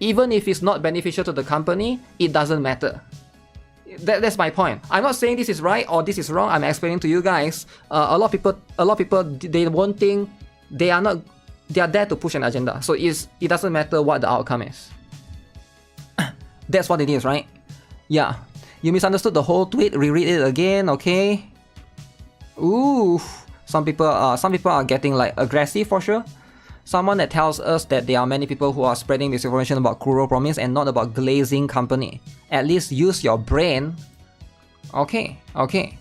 Even if it's not beneficial to the company, it doesn't matter. That's my point. I'm not saying this is right or this is wrong. I'm explaining to you guys. A lot of people, they won't think they are there to push an agenda. So it doesn't matter what the outcome is. That's what it is, right? Yeah. You misunderstood the whole tweet. Reread it again, okay? Ooh. Some people are getting like aggressive for sure. Someone that tells us that there are many people who are spreading misinformation about Kuro Promise and not about glazing company. At least use your brain. Okay, okay.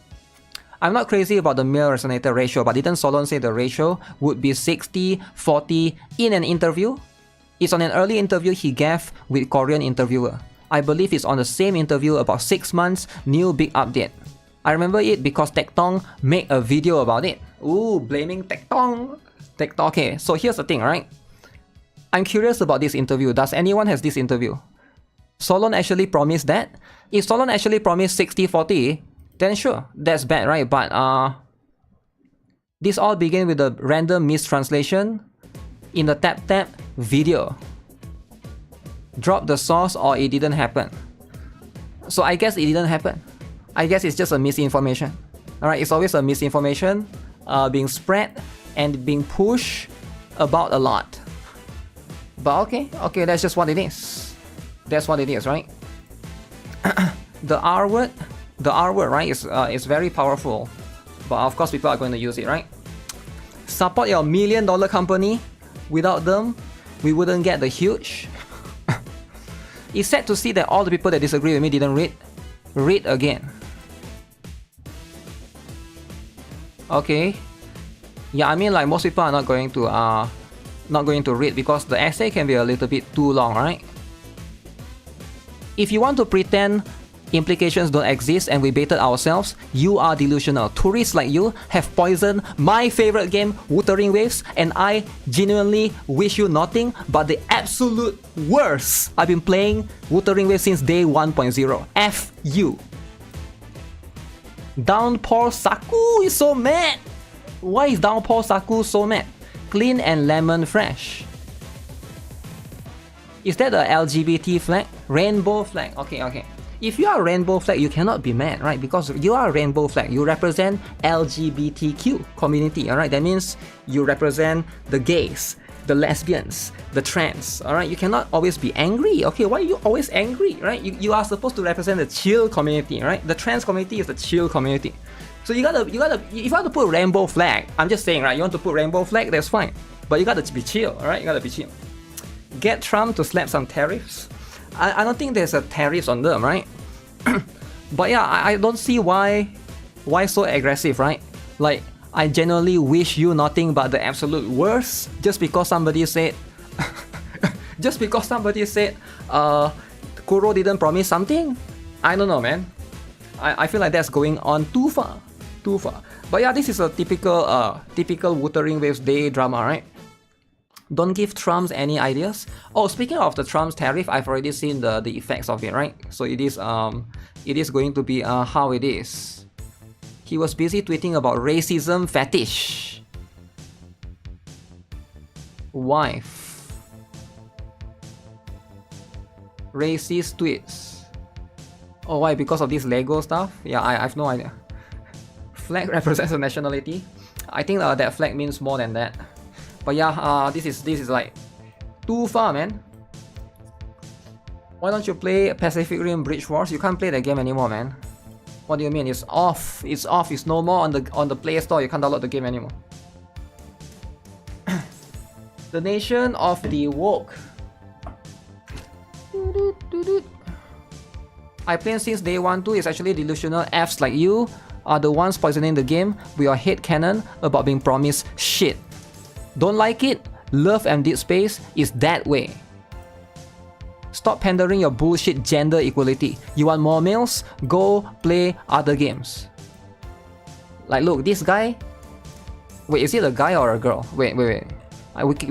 I'm not crazy about the male resonator ratio, but didn't Solon say the ratio would be 60-40 in an interview? It's on an early interview he gave with Korean interviewer. I believe it's on the same interview about 6 months, new big update. I remember it because Tectong made a video about it. Ooh, blaming Tectong. Okay, so here's the thing, right? I'm curious about this interview. Does anyone has this interview? Solon actually promised that? If Solon actually promised 60-40, then sure, that's bad, right? But this all began with a random mistranslation in the tap video. Drop the source or it didn't happen. So I guess it didn't happen. I guess it's just a misinformation. Alright, it's always a misinformation being spread and being pushed about a lot. But okay, that's just what it is. That's what it is, right? The R word, right, is very powerful. But of course people are going to use it, right? Support your $1 million company. Without them, we wouldn't get the huge. It's sad to see that all the people that disagree with me didn't read. Read again. Okay. Yeah, I mean, like, most people are not going to read because the essay can be a little bit too long, right? If you want to pretend implications don't exist and we baited ourselves, you are delusional. Tourists like you have poisoned my favorite game, Wuthering Waves, and I genuinely wish you nothing but the absolute worst. I've been playing Wuthering Waves since day 1.0. F you. Downpour Saku is so mad. Why is Downpour Saku so mad? Clean and lemon fresh. Is that a LGBT flag? Rainbow flag. Okay, okay. If you are a rainbow flag, you cannot be mad, right? Because you are a rainbow flag. You represent LGBTQ community, alright? That means you represent the gays, the lesbians, the trans, alright? You cannot always be angry. Okay, why are you always angry, right? You are supposed to represent the chill community, right? The trans community is the chill community. So if you want to put rainbow flag, I'm just saying, right? You want to put rainbow flag, that's fine. But you gotta be chill, alright? You gotta be chill. Get Trump to slap some tariffs. I don't think there's a tariffs on them, right? But yeah, I don't see why so aggressive, right? Like, I genuinely wish you nothing but the absolute worst just because somebody said Kuro didn't promise something. I don't know, man. I feel like that's going on too far. But yeah, this is a typical Wuthering Waves day drama, right? Don't give Trumps any ideas. Oh, speaking of the Trump's tariff, I've already seen the effects of it, right? So it is going to be how it is. He was busy tweeting about racism fetish. Wife. Racist tweets. Oh, why? Because of this Lego stuff? Yeah, I have no idea. Flag represents a nationality. I think that flag means more than that. But yeah, this is like too far, man. Why don't you play Pacific Rim Bridge Wars? You can't play the game anymore, man. What do you mean? It's off. It's off. It's no more on the Play Store. You can't download the game anymore. The nation of the woke. I played since day 1 too. It's actually delusional. Fs like you are the ones poisoning the game with your head canon about being promised shit. Don't like it? Love and Dead Space is that way. Stop pandering your bullshit gender equality. You want more males? Go play other games. Like, look, this guy. Wait, is it a guy or a girl? Wait. We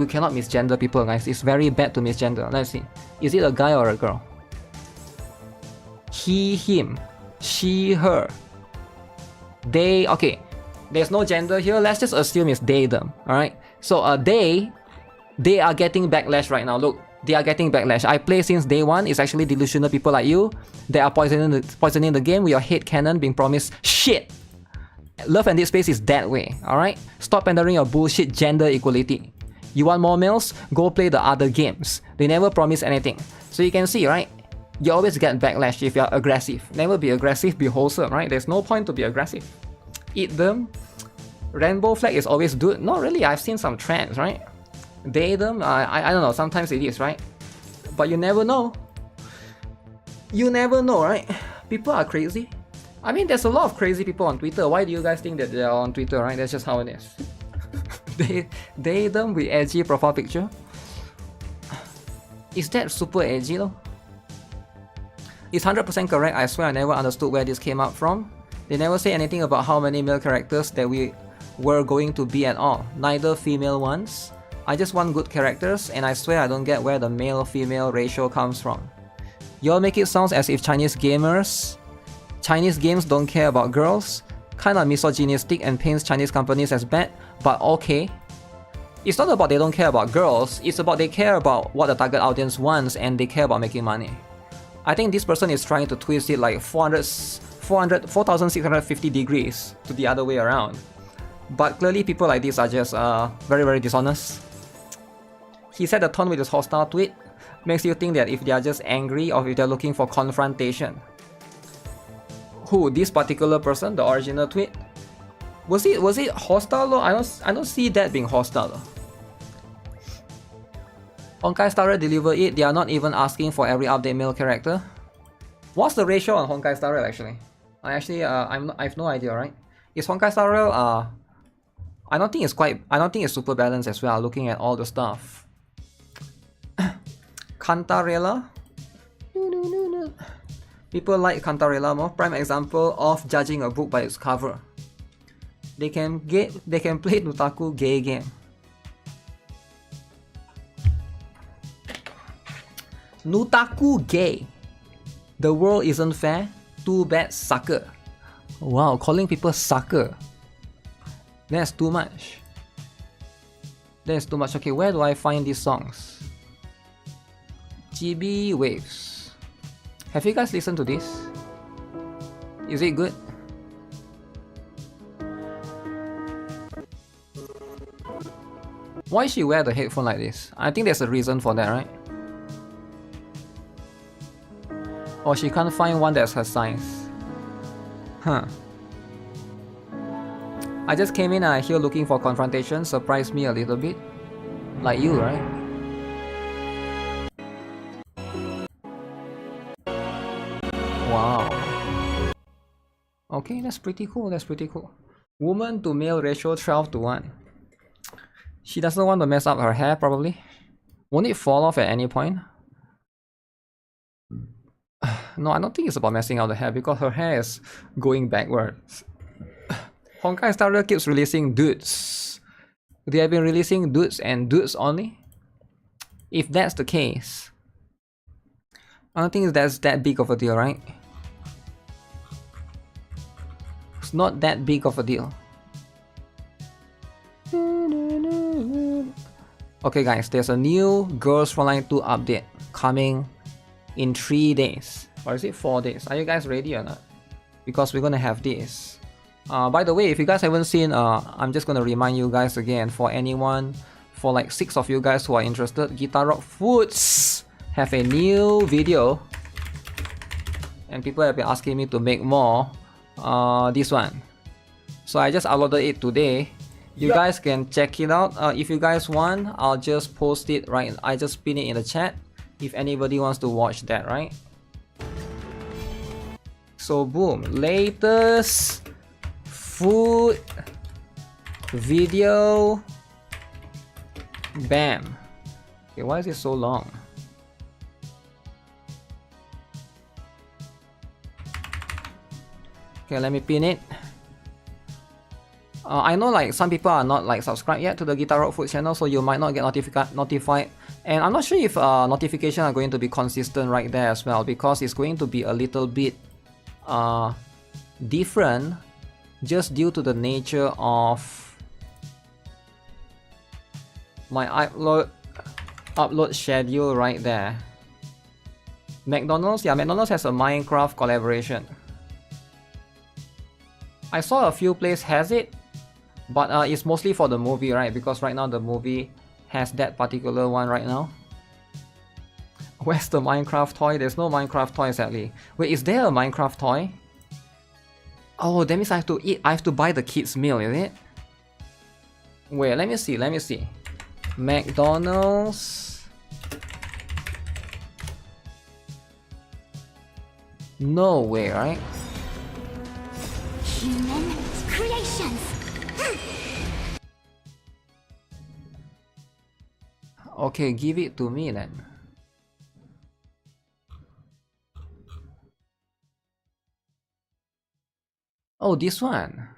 cannot misgender people, guys. It's very bad to misgender. Let's see. Is it a guy or a girl? He, him. She, her. They. Okay. There's no gender here. Let's just assume it's they, them. Alright? So they are getting backlash right now. Look, they are getting backlash. I play since day 1. It's actually delusional people like you. They are poisoning the game with your hate canon being promised shit. Love and Dead Space is that way. Alright? Stop pandering your bullshit gender equality. You want more males? Go play the other games. They never promise anything. So you can see, right? You always get backlash if you're aggressive. Never be aggressive, be wholesome, right? There's no point to be aggressive. Eat them. Rainbow flag is always good. Not really, I've seen some trends, right? They, them, I don't know, sometimes it is, right? But you never know. You never know, right? People are crazy. I mean, there's a lot of crazy people on Twitter. Why do you guys think that they are on Twitter, right? That's just how it is. they, them with edgy profile picture. Is that super edgy though? It's 100% correct. I swear I never understood where this came up from. They never say anything about how many male characters that we were going to be at all. Neither female ones. I just want good characters, and I swear I don't get where the male-female ratio comes from. Y'all make it sound as if Chinese games don't care about girls. Kinda misogynistic and paints Chinese companies as bad, but okay. It's not about they don't care about girls, it's about they care about what the target audience wants and they care about making money. I think this person is trying to twist it like 4,650 degrees to the other way around. But clearly people like this are just very, very dishonest. He set the tone with his hostile tweet. Makes you think that if they are just angry or if they're looking for confrontation. Who? This particular person? The original tweet? Was it hostile though? I don't see that being hostile though. Honkai Star Rail deliver it. They are not even asking for every update male character. What's the ratio on Honkai Star Rail actually? I have no idea, right? Is Honkai Star Rail I don't think it's super balanced as well, looking at all the stuff. Cantarella? People like Cantarella more. Prime example of judging a book by its cover. They can play Nutaku gay game. Nutaku gay. The world isn't fair. Too bad, sucker. Wow, calling people sucker. That's too much. That's too much. Okay, where do I find these songs? GB Waves. Have you guys listened to this? Is it good? Why she wear the headphone like this? I think there's a reason for that, right? Or she can't find one that's her size. Huh. I just came in here looking for confrontation, surprised me a little bit. Like you, right? Wow. Okay, that's pretty cool, that's pretty cool. Woman to male ratio 12:1. She doesn't want to mess up her hair, probably. Won't it fall off at any point? No, I don't think it's about messing up the hair because her hair is going backwards. Honkai Star Rail keeps releasing dudes. They have been releasing dudes and dudes only? If that's the case, I don't think that's that big of a deal, right? It's not that big of a deal. Okay guys, there's a new Girls Frontline 2 update coming in 3 days. Or is it 4 days? Are you guys ready or not? Because we're gonna have this. By the way, if you guys haven't seen, I'm just gonna remind you guys again, for anyone, for like 6 of you guys who are interested, GuitarRock Foods have a new video. And people have been asking me to make more. This one. So I just uploaded it today. You guys can check it out. If you guys want, I'll just post it right. I just pin it in the chat if anybody wants to watch that, right? So boom, latest food video. Bam. Okay, why is it so long? Okay, let me pin it. I know like some people are not like subscribed yet to the GuitarRock Food channel, so you might not get notified. And I'm not sure if notifications are going to be consistent right there as well, because it's going to be a little bit different just due to the nature of my upload schedule right there. McDonald's, yeah, McDonald's has a Minecraft collaboration. I saw a few places has it, but it's mostly for the movie, right? Because right now the movie has that particular one right now. Where's the Minecraft toy? There's no Minecraft toy, sadly. Wait, is there a Minecraft toy? Oh, that means I have to eat. I have to buy the kids' meal, is it? Wait, let me see. Let me see. McDonald's. No way, right? Human creations. Okay, give it to me then. Oh, this one.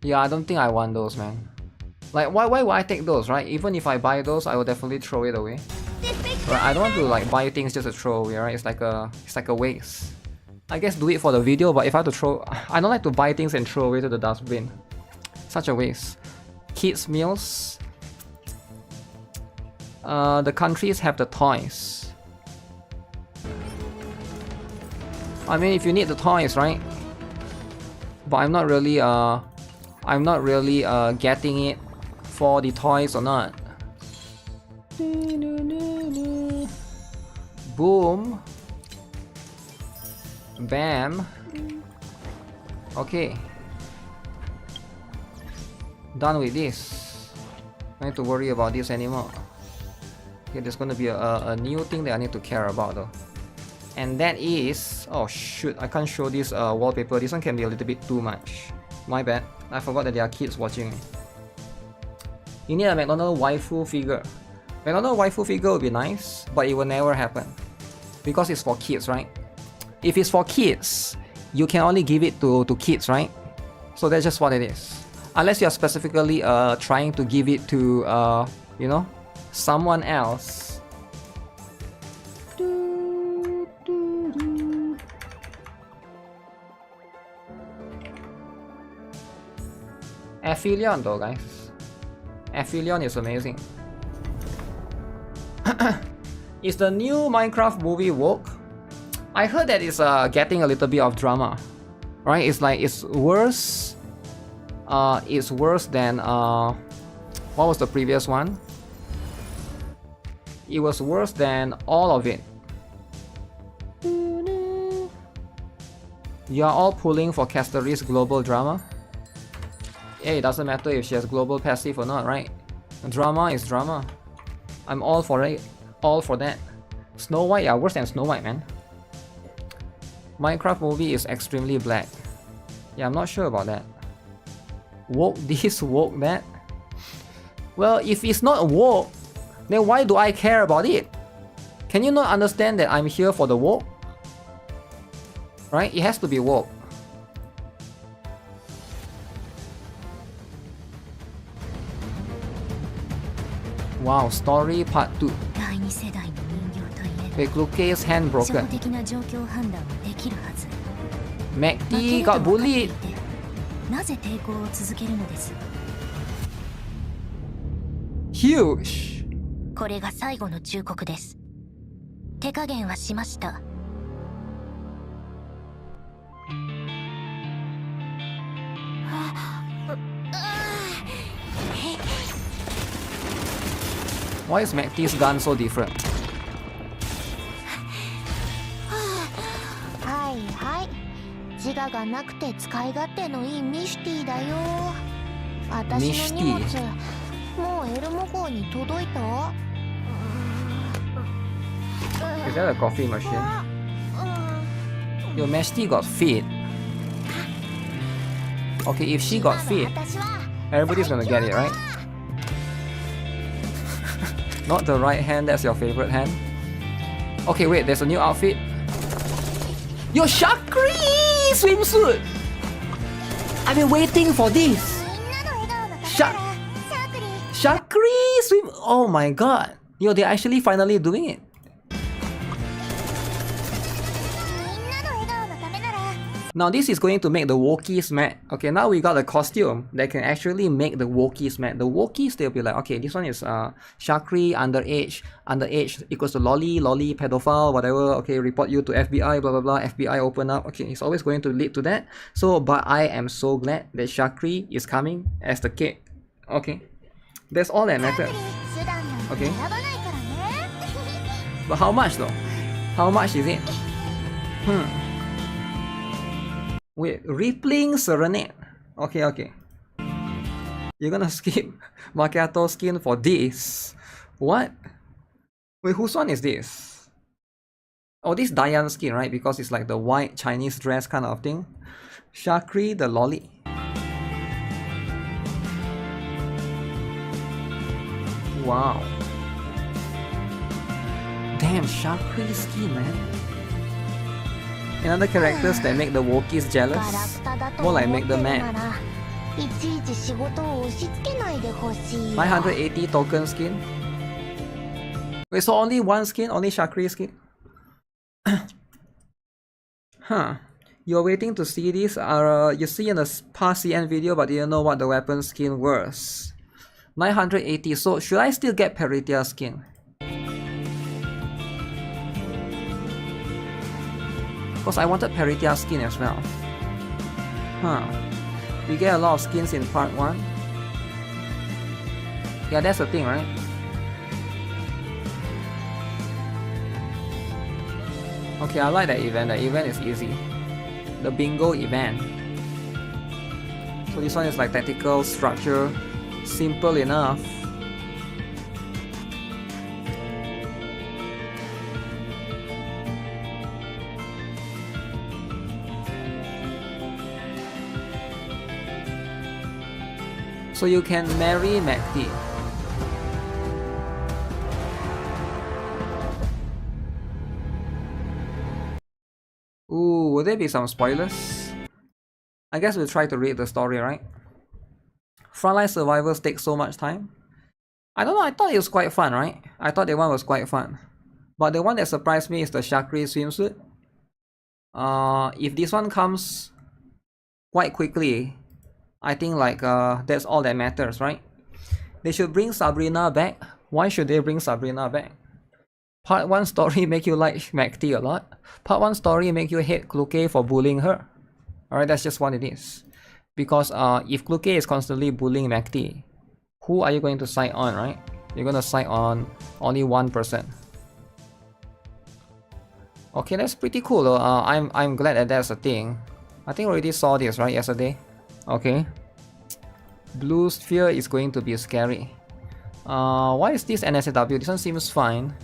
Yeah, I don't think I want those, man. Like, why would I take those, right? Even if I buy those, I will definitely throw it away. Right, I don't want to like buy things just to throw away, right? It's like a waste. I guess do it for the video, but if I have to throw, I don't like to buy things and throw away to the dustbin. Such a waste. Kids meals. The countries have the toys. I mean, if you need the toys, right? But I'm not really getting it for the toys or not. Boom. Bam. Okay. Done with this. I don't need to worry about this anymore. Okay, there's gonna be a new thing that I need to care about though. And that is... oh shoot, I can't show this wallpaper. This one can be a little bit too much. My bad. I forgot that there are kids watching me. You need a McDonald's waifu figure. McDonald's waifu figure would be nice, but it will never happen. Because it's for kids, right? If it's for kids, you can only give it to kids, right? So that's just what it is. Unless you are specifically trying to give it to, you know, someone else. Aphelion though, guys. Aphelion is amazing. Is the new Minecraft movie woke? I heard that it's getting a little bit of drama, right? It's like it's worse. It's worse than what was the previous one? It was worse than all of it. You are all pulling for Castori's global drama. Yeah, it doesn't matter if she has global passive or not, right? Drama is drama. I'm all for it. All for that. Snow White, yeah, worse than Snow White, man. Minecraft movie is extremely black. Yeah, I'm not sure about that. Woke this, woke that. Well, if it's not woke, then why do I care about it? Can you not understand that I'm here for the woke? Right? It has to be woke. Wow, story part 2. Wait, Luke's hand broken. MacD got bullied. Huge. これが最後の忠告です。手加減はしました。Why is MacD's gun so different? はいはい。自我がなくて使い勝手のいいミシティだよ。私の荷物、もうエルモ号に届いた？ Is that a coffee machine? Yo, Mashti got feed. Okay, if she got feed, everybody's gonna get it, right? Not the right hand, that's your favorite hand. Okay, wait, there's a new outfit. Yo, Shakri swimsuit! I've been waiting for this! Shakri swim... Oh my god! Yo, they're actually finally doing it. Now this is going to make the Wokies mad. Okay, now we got a costume that can actually make the Wokies mad. The Wokies, they'll be like, okay, this one is Shakri, underage equals to lolly, pedophile, whatever. Okay, report you to FBI, blah blah blah. FBI open up. Okay, it's always going to lead to that. So, but I am so glad that Shakri is coming as the kid. Okay, that's all that matters. Okay, but how much though? How much is it? Wait, Rippling Serenade. Okay. You're gonna skip Macchiato skin for this? What? Wait, whose one is this? Oh, this Diane skin, right? Because it's like the white Chinese dress kind of thing. Shakri the lolly. Wow. Damn, Shakri skin, man. Another characters that make the Wokies jealous, more like make them mad. 980 token skin. Wait, so only one skin? Only Shakri skin? Huh. You're waiting to see this? You see in the past CN video but didn't know what the weapon skin was. 980, so should I still get Peritia skin? Because I wanted Peritia skin as well. Huh. We get a lot of skins in part 1. Yeah, that's the thing, right? Okay, I like that event. The event is easy. The bingo event. So this one is like tactical structure. Simple enough. So you can marry MacD. Ooh, will there be some spoilers? I guess we'll try to read the story, right? Frontline survivors take so much time. I don't know, I thought it was quite fun, right? I thought the one was quite fun. But the one that surprised me is the Shakri swimsuit. If this one comes quite quickly, I think like that's all that matters, right? They should bring Sabrina back. Why should they bring Sabrina back? Part 1 story make you like Macti a lot. Part 1 story make you hate Kluke for bullying her. Alright, that's just what it is. Because if Kluke is constantly bullying Macti, who are you going to side on, right? You're going to side on only one person. Okay, that's pretty cool. I'm glad that that's a thing. I think I already saw this, right, yesterday? Okay. Blue sphere is going to be scary. Why is this NSAW? This one seems fine.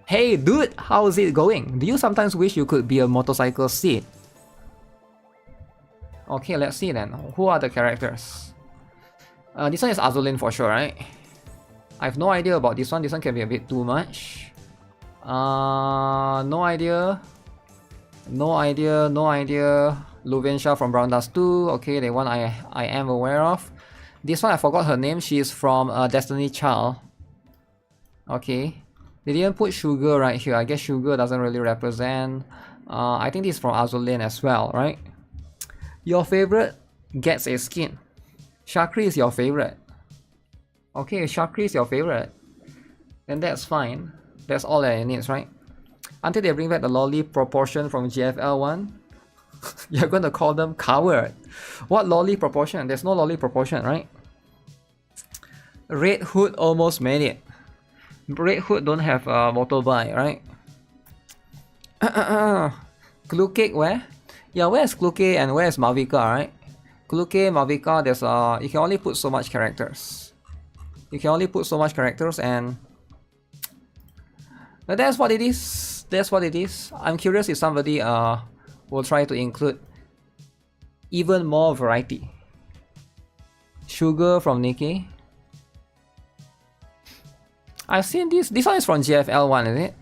Hey dude, how's it going? Do you sometimes wish you could be a motorcycle seat? Okay, let's see then. Who are the characters? This one is Azulin for sure, right? I have no idea about this one. This one can be a bit too much. No idea. No idea. Luvinsha from Brown Dust 2. Okay, the one I am aware of. This one I forgot her name. She is from Destiny Child. Okay. They didn't put Sugar right here. I guess Sugar doesn't really represent. I think this is from Azulin as well, right? Your favorite gets a skin. Shakri is your favorite. Okay, Shakri is your favorite. Then that's fine. That's all that it needs, right? Until they bring back the lolly proportion from GFL1. You're gonna call them coward. What lolly proportion? There's no lolly proportion, right? Red Hood almost made it. Red Hood don't have a motorbike, right? Kluke where? Yeah, where's Kluke and where's Mavika, right? Kluke, Mavika, there's you can only put so much characters. You can only put so much characters, and that's what it is. That's what it is. I'm curious if somebody will try to include even more variety. Sugar from Nikke. I've seen this. This one is from GFL1, is it?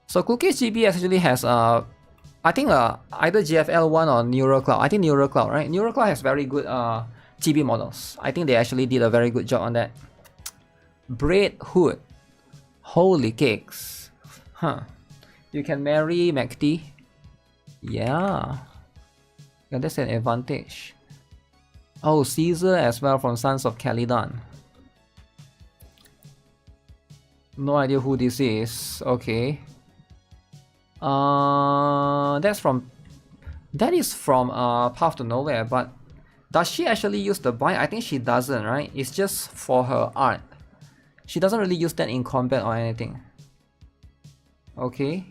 So Cookies GB actually has I think either GFL1 or Neural Cloud. I think Neural Cloud, right? Neural Cloud has very good GB models. I think they actually did a very good job on that. Braid Hood. Holy cakes. Huh. You can marry MacD. Yeah. Yeah, that's an advantage. Oh, Caesar as well from Sons of Calydon. No idea who this is. Okay. That is from Path to Nowhere, but does she actually use the bind? I think she doesn't, right? It's just for her art. She doesn't really use that in combat or anything. Okay.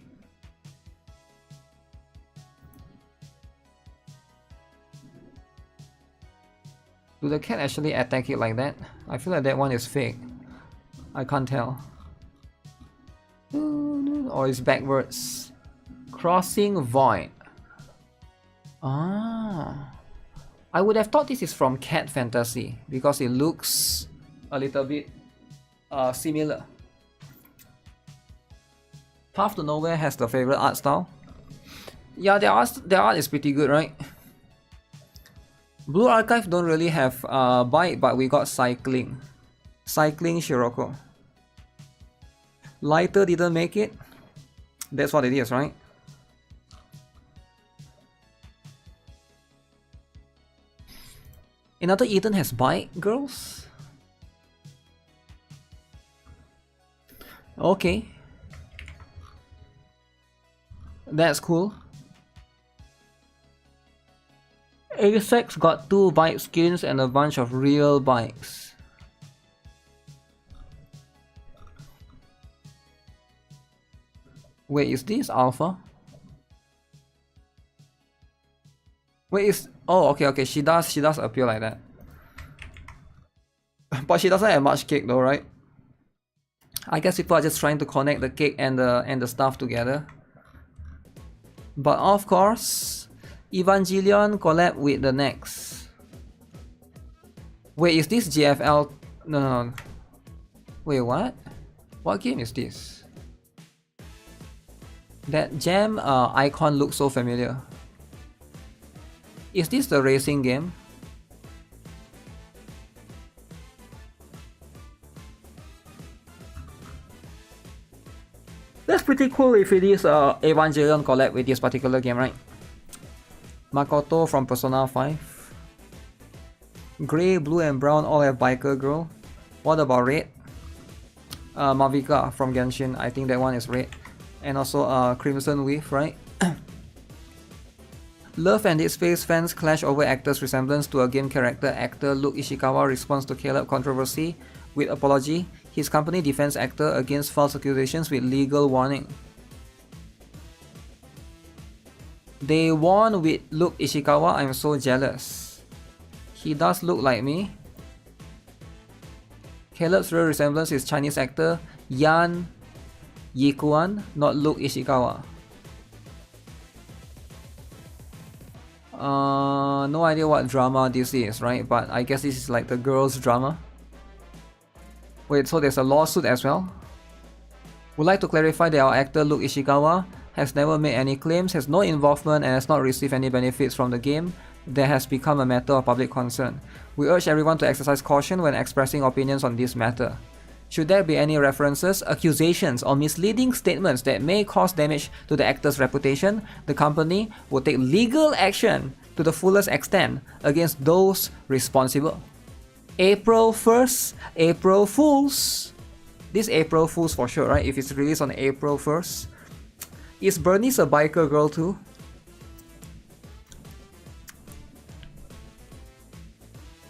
Do the cat actually attack it like that? I feel like that one is fake. I can't tell. Or it's backwards. Crossing Void. Ah. I would have thought this is from Cat Fantasy because it looks a little bit similar. Path to Nowhere has the favorite art style. Yeah, their art is pretty good, right? Blue Archive don't really have bike, but we got cycling. Cycling Shiroko. Lighter didn't make it. That's what it is, right? Another Eden has bike, girls? Okay. That's cool. Asex got 2 bike skins and a bunch of real bikes. Wait, is this alpha? Wait, is oh okay, she does appear like that. But she doesn't have much cake though, right? I guess people are just trying to connect the cake and the stuff together. But of course, Evangelion collab with the next. Wait, is this GFL? No. Wait, what? What game is this? That gem icon looks so familiar. Is this the racing game? That's pretty cool if it is Evangelion collab with this particular game, right? Makoto from Persona 5. Grey, blue, and brown all have biker girl. What about red? Mavika from Genshin. I think that one is red. And also Crimson Wave, right? Love and Dead Space fans clash over actor's resemblance to a game character. Actor Luke Ishikawa responds to Caleb controversy with apology. His company defends actor against false accusations with legal warning. They won with Luke Ishikawa. I'm so jealous. He does look like me. Caleb's real resemblance is Chinese actor Yan Yikuan, not Luke Ishikawa. No idea what drama this is, right? But I guess this is like the girls' drama. Wait, so there's a lawsuit as well? Would like to clarify that our actor Luke Ishikawa has never made any claims, has no involvement, and has not received any benefits from the game that has become a matter of public concern. We urge everyone to exercise caution when expressing opinions on this matter. Should there be any references, accusations, or misleading statements that may cause damage to the actor's reputation, the company will take legal action to the fullest extent against those responsible. April 1st, April Fools. This April Fools for sure, right? If it's released on April 1st. Is Bernice a biker girl too?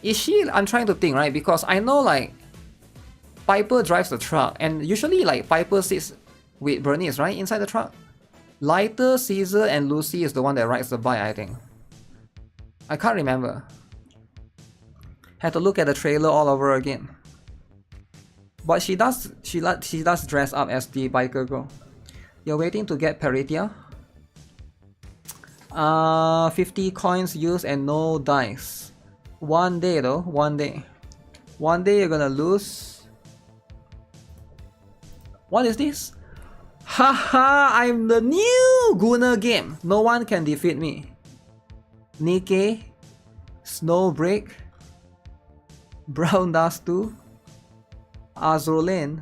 Is she? I'm trying to think, right? Because I know like Piper drives the truck, and usually like Piper sits with Bernice, right? Inside the truck. Lighter, Caesar, and Lucy is the one that rides the bike, I think. I can't remember. Had to look at the trailer all over again. But she does dress up as the biker girl. You're waiting to get Peritia? 50 coins used and no dice. One day though, one day. One day you're gonna lose. What is this? Haha, I'm the new Gunner game. No one can defeat me. Nikke, Snowbreak, Brown Dust 2, Azulin,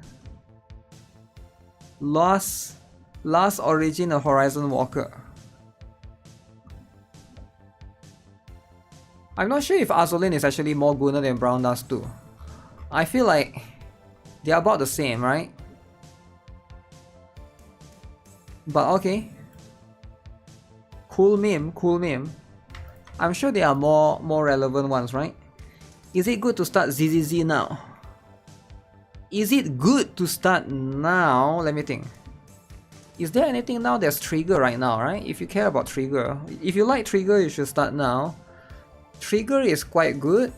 Last Origin of Horizon Walker. I'm not sure if Azulin is actually more Gunner than Brown Dust 2. I feel like they're about the same, right? But okay. Cool meme, cool meme. I'm sure there are more relevant ones, right? Is it good to start ZZZ now? Is it good to start now? Let me think. Is there anything now that's Trigger right now, right? If you care about Trigger. If you like Trigger, you should start now. Trigger is quite good.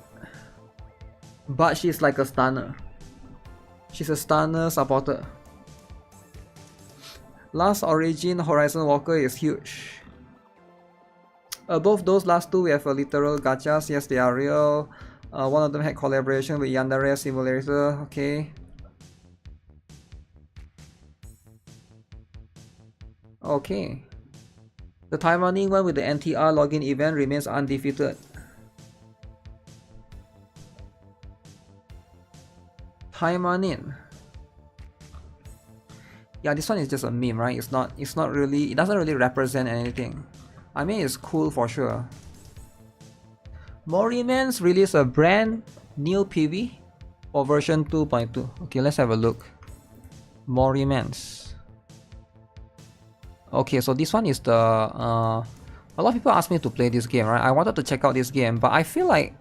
But she's like a stunner. She's a stunner supporter. Last Origin Horizon Walker is huge. Above those last two, we have a literal gachas. Yes, they are real. One of them had collaboration with Yandere Simulator. Okay. Okay. The time running one with the NTR login event remains undefeated. Time running. Yeah, this one is just a meme, right? It's not really, it doesn't really represent anything. I mean, it's cool for sure. Morimans released a brand new PV for version 2.2. Okay, let's have a look. Morimans. Okay, so this one is the a lot of people asked me to play this game, right? I wanted to check out this game, but I feel like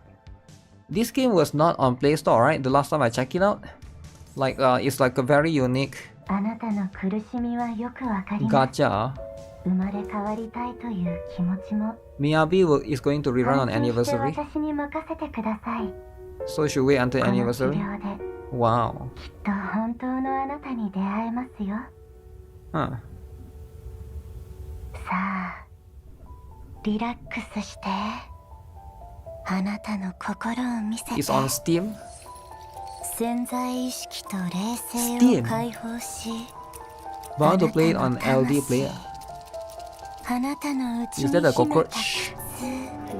this game was not on Play Store, right? The last time I checked it out. Like it's like a very unique gacha. Miyabi is going to rerun on anniversary. So should wait until anniversary? Wow. Huh. It's on Steam? Steam? Bound to play it on LD player. Is that a cockroach?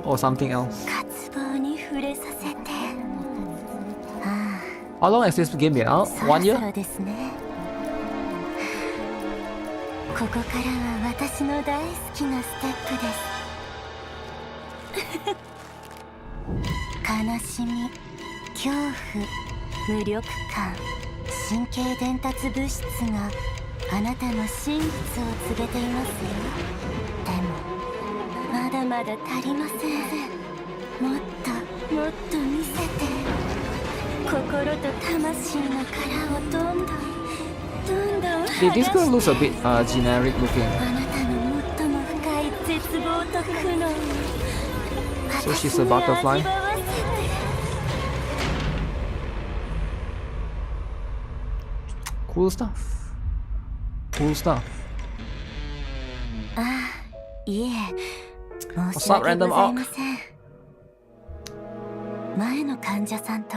Or something else? How long has this game been out? 1 year? 悲しみ、恐怖、無力感、神経伝達物質があなたの真実を告げていますよ。でもまだまだ足りません。もっともっと見せて。心と魂の殻をどんどんどんどん This girl looks a bit generic looking. あなたの最も深い絶望と苦悩を So she's a butterfly. Cool stuff. Cool stuff. ああ、いえ、申し What's up, 訳ご random ざいません。前の患者さんと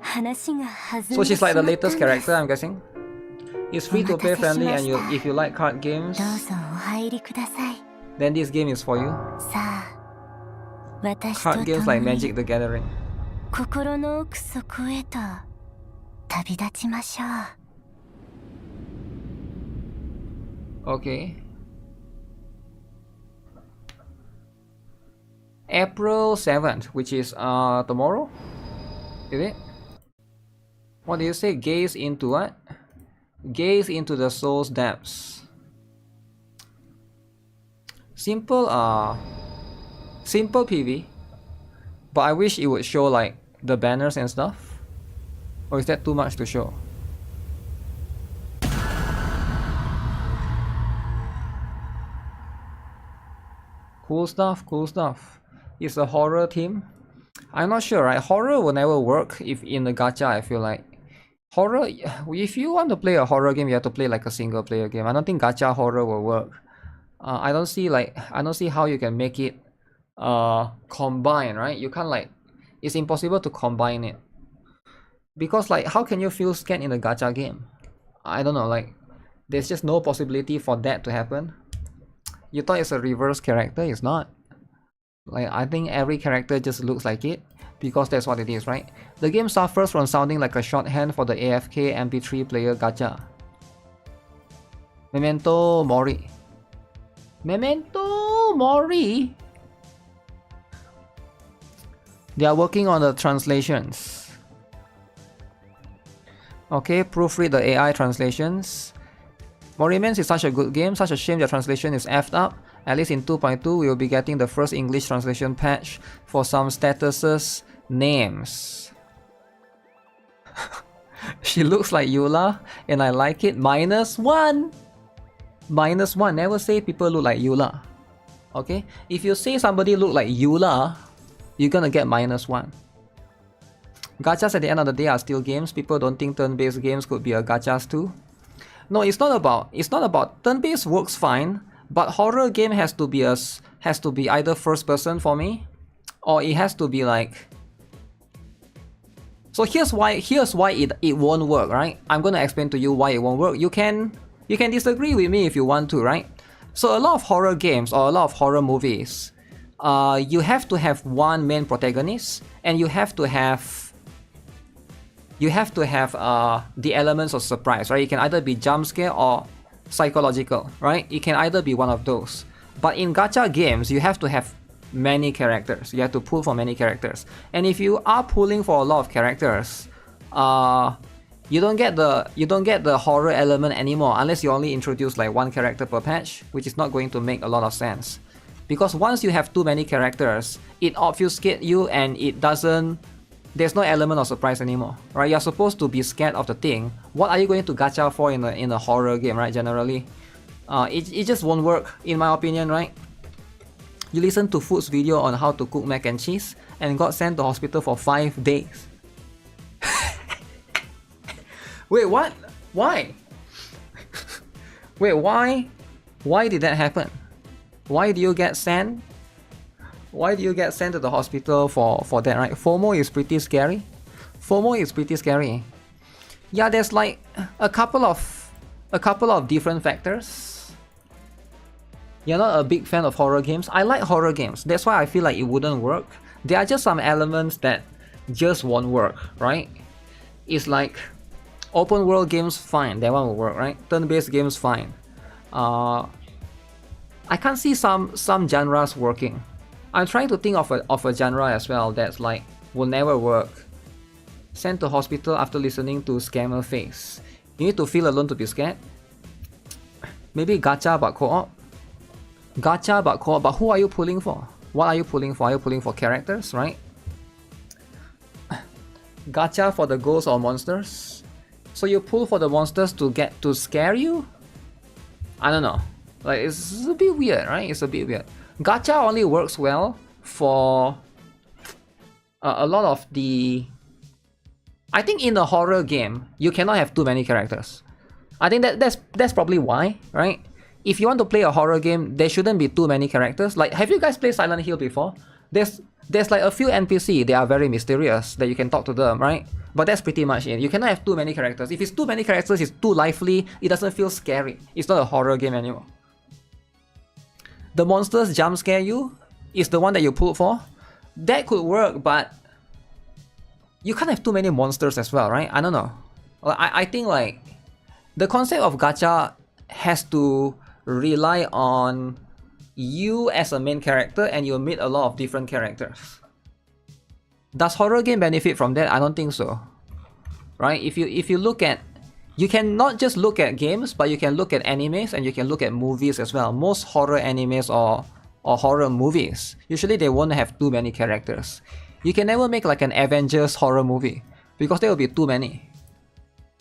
話が弾んで So she's like the しまったん latest です character, I'm guessing. It's free to play friendly, and if you like card games, どうぞお入りください。 then this game is for you. さあ、私と Card 共 games like に Magic the Gathering. 心の奥底へと旅立ちましょう。 Okay. April 7th, which is tomorrow? Is it? What do you say? Gaze into what? Gaze into the soul's depths. Simple simple PV. But I wish it would show like the banners and stuff. Or is that too much to show? Cool stuff, cool stuff. It's a horror theme. I'm not sure, right? Horror will never work if in the gacha, I feel like. Horror, if you want to play a horror game, you have to play like a single player game. I don't think gacha horror will work. I don't see how you can make it combine, right? You can't like, it's impossible to combine it. Because like, how can you feel scared in a gacha game? I don't know, like, there's just no possibility for that to happen. You thought it's a reverse character, it's not. Like, I think every character just looks like it, because that's what it is, right? The game suffers from sounding like a shorthand for the AFK MP3 player gacha. Memento Mori. Memento Mori? They are working on the translations. Okay, proofread the AI translations. Morimans is such a good game, such a shame their translation is effed up. At least in 2.2, we will be getting the first English translation patch for some statuses names. She looks like Eula, and I like it. -1! -1. Never say people look like Eula. Okay? If you say somebody look like Eula, you're gonna get -1. Gachas at the end of the day are still games. People don't think turn-based games could be a gachas too. No, it's not about turn-based works fine, but horror game has to be either first person for me, or it has to be like. So here's why it won't work, right? I'm gonna explain to you why it won't work. You can disagree with me if you want to, right? So a lot of horror games or a lot of horror movies, you have to have one main protagonist, and you have to have the elements of surprise, right? It can either be jump scare or psychological, right? It can either be one of those. But in gacha games, you have to have many characters. You have to pull for many characters. And if you are pulling for a lot of characters, you don't get the horror element anymore unless you only introduce like one character per patch, which is not going to make a lot of sense. Because once you have too many characters, it obfuscates you and there's no element of surprise anymore, right? You're supposed to be scared of the thing. What are you going to gacha for in a horror game, right? Generally, it just won't work, in my opinion, right? You listen to Food's video on how to cook mac and cheese and got sent to hospital for 5 days. Wait, what? Why? Wait, why? Why did that happen? Why do you get sent? Why do you get sent to the hospital for that, right? FOMO is pretty scary. FOMO is pretty scary. Yeah, there's like a couple of different factors. You're not a big fan of horror games. I like horror games. That's why I feel like it wouldn't work. There are just some elements that just won't work, right? It's like open world games, fine, that one will work, right? Turn-based games, fine. I can't see some genres working. I'm trying to think of a genre as well that's like will never work. Sent to hospital after listening to scammer face. You need to feel alone to be scared. Maybe gacha but co-op. Gacha but co-op, but who are you pulling for? What are you pulling for? Are you pulling for characters, right? Gacha for the ghosts or monsters. So you pull for the monsters to get to scare you? I don't know. Like, it's a bit weird, right? It's a bit weird. Gacha only works well for a lot of the... I think in a horror game, you cannot have too many characters. I think that's probably why, right? If you want to play a horror game, there shouldn't be too many characters. Like, have you guys played Silent Hill before? There's like a few NPC, they are very mysterious, that you can talk to them, right? But that's pretty much it. You cannot have too many characters. If it's too many characters, it's too lively, it doesn't feel scary. It's not a horror game anymore. The monsters jump scare you is the one that you pull for. That could work, but you can't have too many monsters as well, right? I don't know. I think like the concept of gacha has to rely on you as a main character and you meet a lot of different characters. Does horror game benefit from that? I don't think so. Right? If you look at, you can not just look at games, but you can look at animes and you can look at movies as well. Most horror animes or horror movies, usually they won't have too many characters. You can never make like an Avengers horror movie because there will be too many.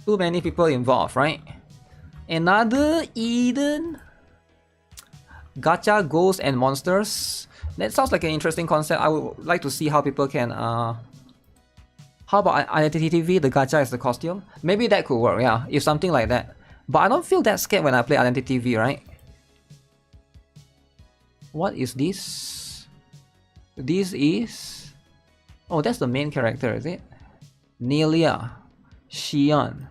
Too many people involved, right? Another Eden? Gacha, ghosts and monsters. That sounds like an interesting concept. I would like to see how people can... How about Identity TV, the gacha is the costume? Maybe that could work, yeah, if something like that. But I don't feel that scared when I play Identity TV, right? What is this? This is... Oh, that's the main character, is it? Nelia. Xian.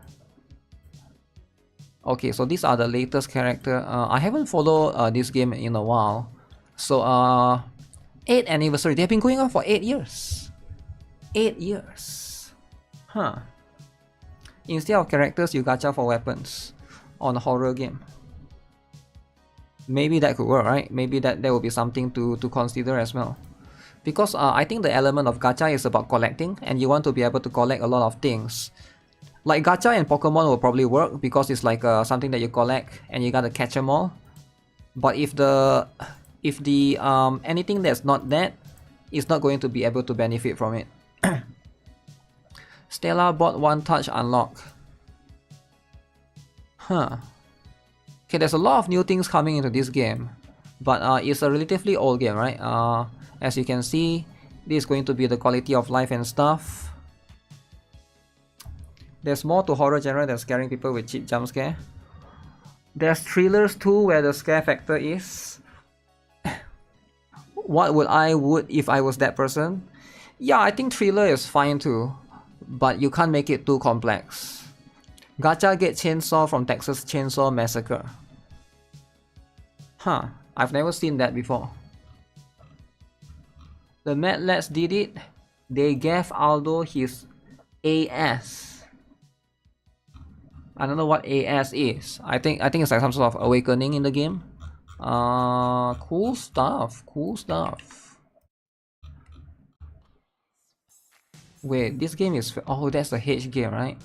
Okay, so these are the latest character. I haven't followed this game in a while. So, 8th anniversary. They've been going on for 8 years. 8 years. Huh. Instead of characters, you gacha for weapons on a horror game. Maybe that could work, right? Maybe that will be something to consider as well. Because I think the element of gacha is about collecting, and you want to be able to collect a lot of things. Like gacha and Pokemon will probably work because it's like something that you collect and you gotta catch them all. But if the anything that's not that, is not going to be able to benefit from it. Stella bought one touch unlock. Huh. Okay, there's a lot of new things coming into this game, but it's a relatively old game, right? As you can see, this is going to be the quality of life and stuff. There's more to horror genre than scaring people with cheap jump scare. There's thrillers too, where the scare factor is... What would I if I was that person? Yeah, I think thriller is fine too, but you can't make it too complex. Gacha get chainsaw from Texas Chainsaw Massacre. Huh, I've never seen that before. The Mad Lads did it. They gave Aldo his AS. I don't know what AS is. I think it's like some sort of awakening in the game. Cool stuff. Cool stuff. Wait, this game is... Oh, that's the H game, right?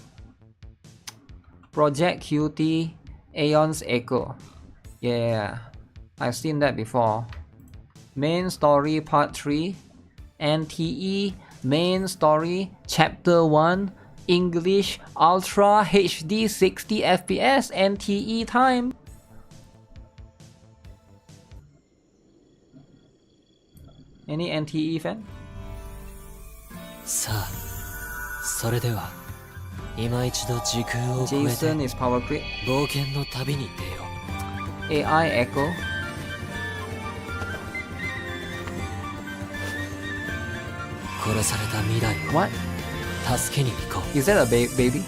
Project QT Aeon's Echo. Yeah, I've seen that before. Main Story Part 3. NTE Main Story Chapter 1. English Ultra HD 60 FPS NTE time. Any NTE fan? Jason is power creep. AI Echo. What? Is that a baby?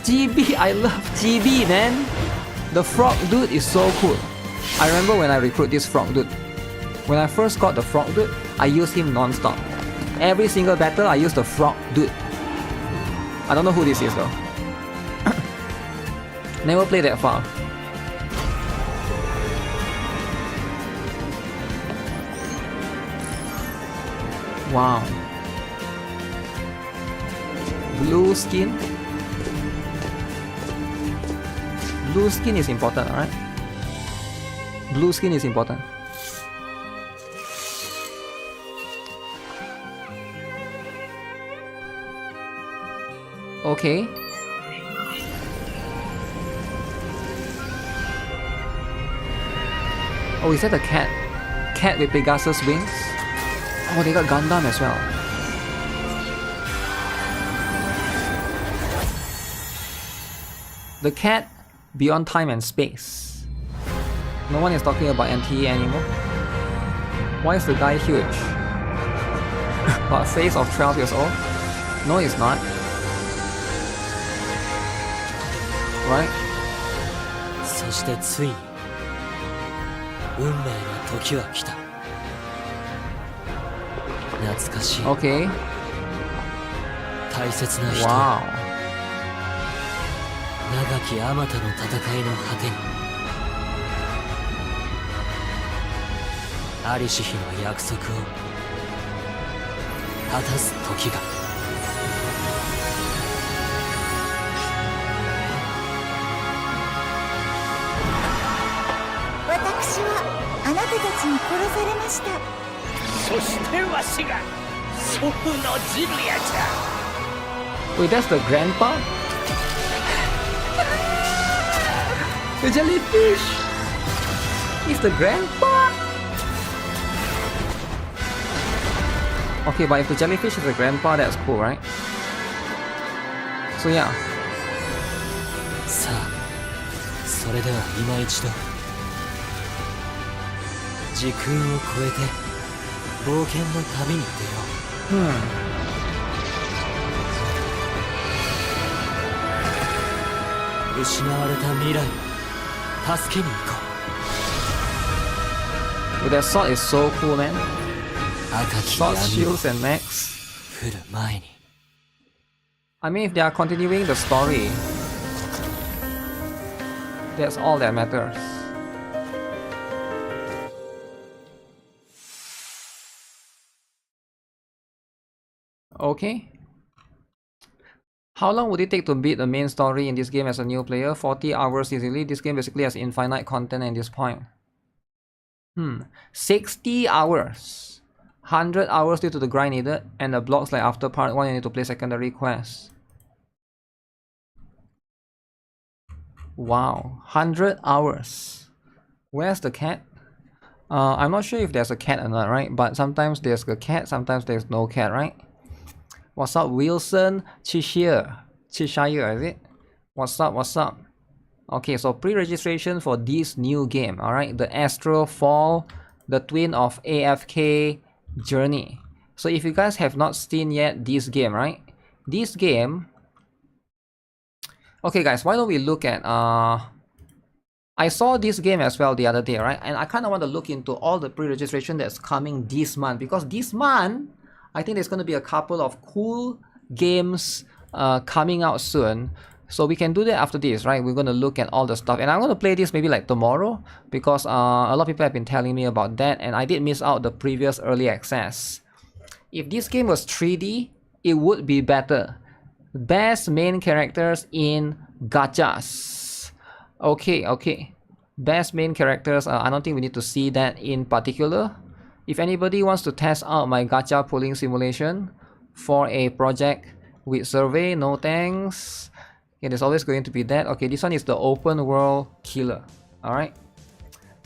GB, I love GB, man. The frog dude is so cool. I remember when I recruit this frog dude. When I first got the frog dude, I used him non-stop. Every single battle, I use the frog dude. I don't know who this is though. Never played that far. Wow. Blue skin. Blue skin is important, alright? Blue skin is important. Okay. Oh, is that a cat? Cat with Pegasus wings? Oh, they got Gundam as well. The cat beyond time and space. No one is talking about NTA anymore. Why is the guy huge? What, face of 12 years old? No, it's not. Right? そしてついに運命の時は来た。懐かしい。 Okay. 大切な人。 Wow. 長きあまたの戦いの果てに。ありし日の約束を果たす時が。私はあなたたちに殺されました。そしてわしが祖父のジルヤじゃ。 Wait, that's the grandpa? The jellyfish! It's the grandpa? Okay, but if the jellyfish is the grandpa, that's cool, right? So yeah. さあ、それでは今一度時空を超えて冒険の旅に出よう。失われた未来を助けに行こ But that sword is so cool, man. う。赤き Sword, 闇を shields, and max. 降る前に。 I mean, if they are continuing the story, that's all that matters. Okay. How long would it take to beat the main story in this game as a new player? 40 hours easily. This game basically has infinite content at this point. 60 hours. 100 hours due to the grind needed, and the blocks like after part 1 you need to play secondary quests. Wow, 100 hours. Where's the cat? I'm not sure if there's a cat or not, right? But sometimes there's a cat, sometimes there's no cat, right? What's up, Wilson Cheshire, is it? What's up, what's up? Okay, so pre-registration for this new game, alright? The Astral Fall, the twin of AFK Journey. So if you guys have not seen yet this game, right? This game... Okay guys, why don't we look at... I saw this game as well the other day, right? And I kind of want to look into all the pre-registration that's coming this month. Because this month, I think there's going to be a couple of cool games coming out soon. So we can do that after this, right? We're going to look at all the stuff. And I'm going to play this maybe like tomorrow. Because a lot of people have been telling me about that. And I did miss out the previous early access. If this game was 3D, it would be better. Best main characters in gachas. Okay, okay. Best main characters, I don't think we need to see that in particular. If anybody wants to test out my gacha pulling simulation for a project with survey, no thanks. Okay, there's always going to be that. Okay, this one is the open world killer. Alright.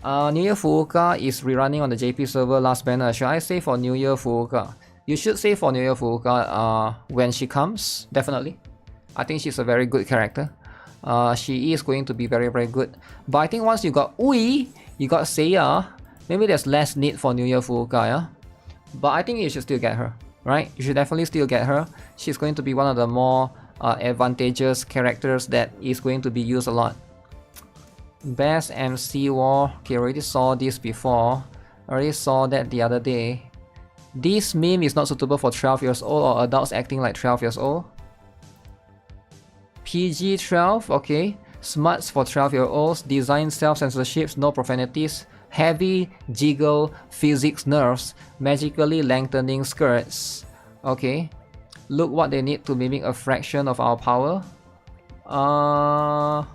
New Year Fuuka is rerunning on the JP server last banner. Should I say for New Year Fuuka? You should say for New Year Fuuka when she comes, definitely. I think she's a very good character. She is going to be very, very good. But I think once you got Ui, you got Seiya, maybe there's less need for New Year Fuuka, yeah? But I think you should still get her, right? You should definitely still get her. She's going to be one of the more advantageous characters that is going to be used a lot. Best MC War. Okay, already saw this before. Already saw that the other day. This meme is not suitable for 12 years old or adults acting like 12 years old. PG 12, okay. Smarts for 12-year-olds. Design self-censorships, no profanities. Heavy jiggle physics nerfs. Magically lengthening skirts. Okay. Look what they need to mimic a fraction of our power. I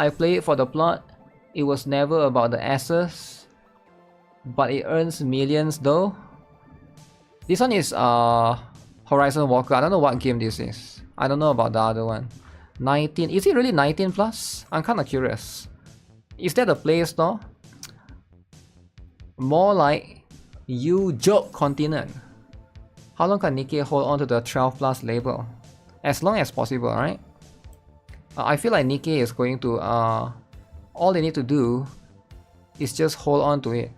play it for the plot. It was never about the asses. But it earns millions though. This one is Horizon Walker. I don't know what game this is. I don't know about the other one. 19. Is it really 19 plus? I'm kinda curious. Is that the Play Store? More like you joke continent. How long can Nikke hold on to the 12 plus label? As long as possible, right? I feel like Nikke is going to all they need to do is just hold on to it.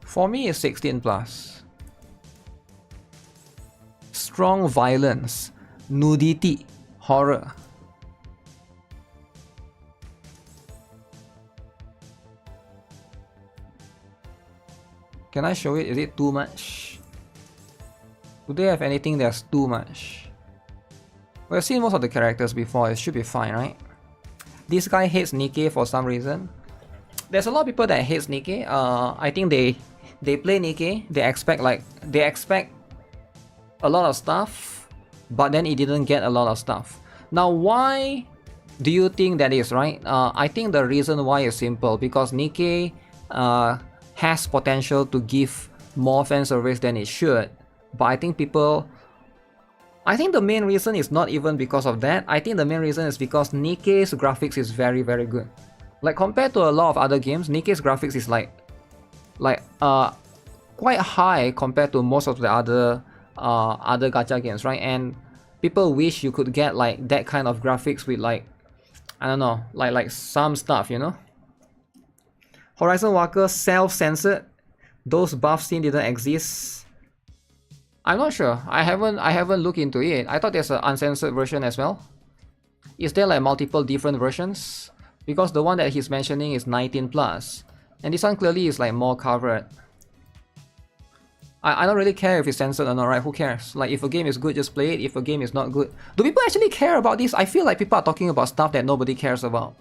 For me, it's 16 plus. Strong violence, nudity, horror. Can I show it? Is it too much? Do they have anything that's too much? We've seen most of the characters before, it should be fine, right? This guy hates Nikke for some reason. There's a lot of people that hates Nikke. I think they play Nikke, they expect a lot of stuff, but then it didn't get a lot of stuff. Now why do you think that is, right? I think the reason why is simple, because Nikke has potential to give more fan service than it should, but I think the main reason is not even because of that. I think the main reason is because Nikke's graphics is very good. Like compared to a lot of other games, Nikke's graphics is like quite high compared to most of the other gacha games, right? And people wish you could get like that kind of graphics with like, I don't know, like some stuff, you know? Horizon Walker self-censored. Those buff scenes didn't exist. I'm not sure. I haven't looked into it. I thought there's an uncensored version as well. Is there like multiple different versions? Because the one that he's mentioning is 19 plus, and this one clearly is like more covered. I don't really care if it's censored or not, right? Who cares? Like if a game is good, just play it. If a game is not good, do people actually care about this? I feel like people are talking about stuff that nobody cares about,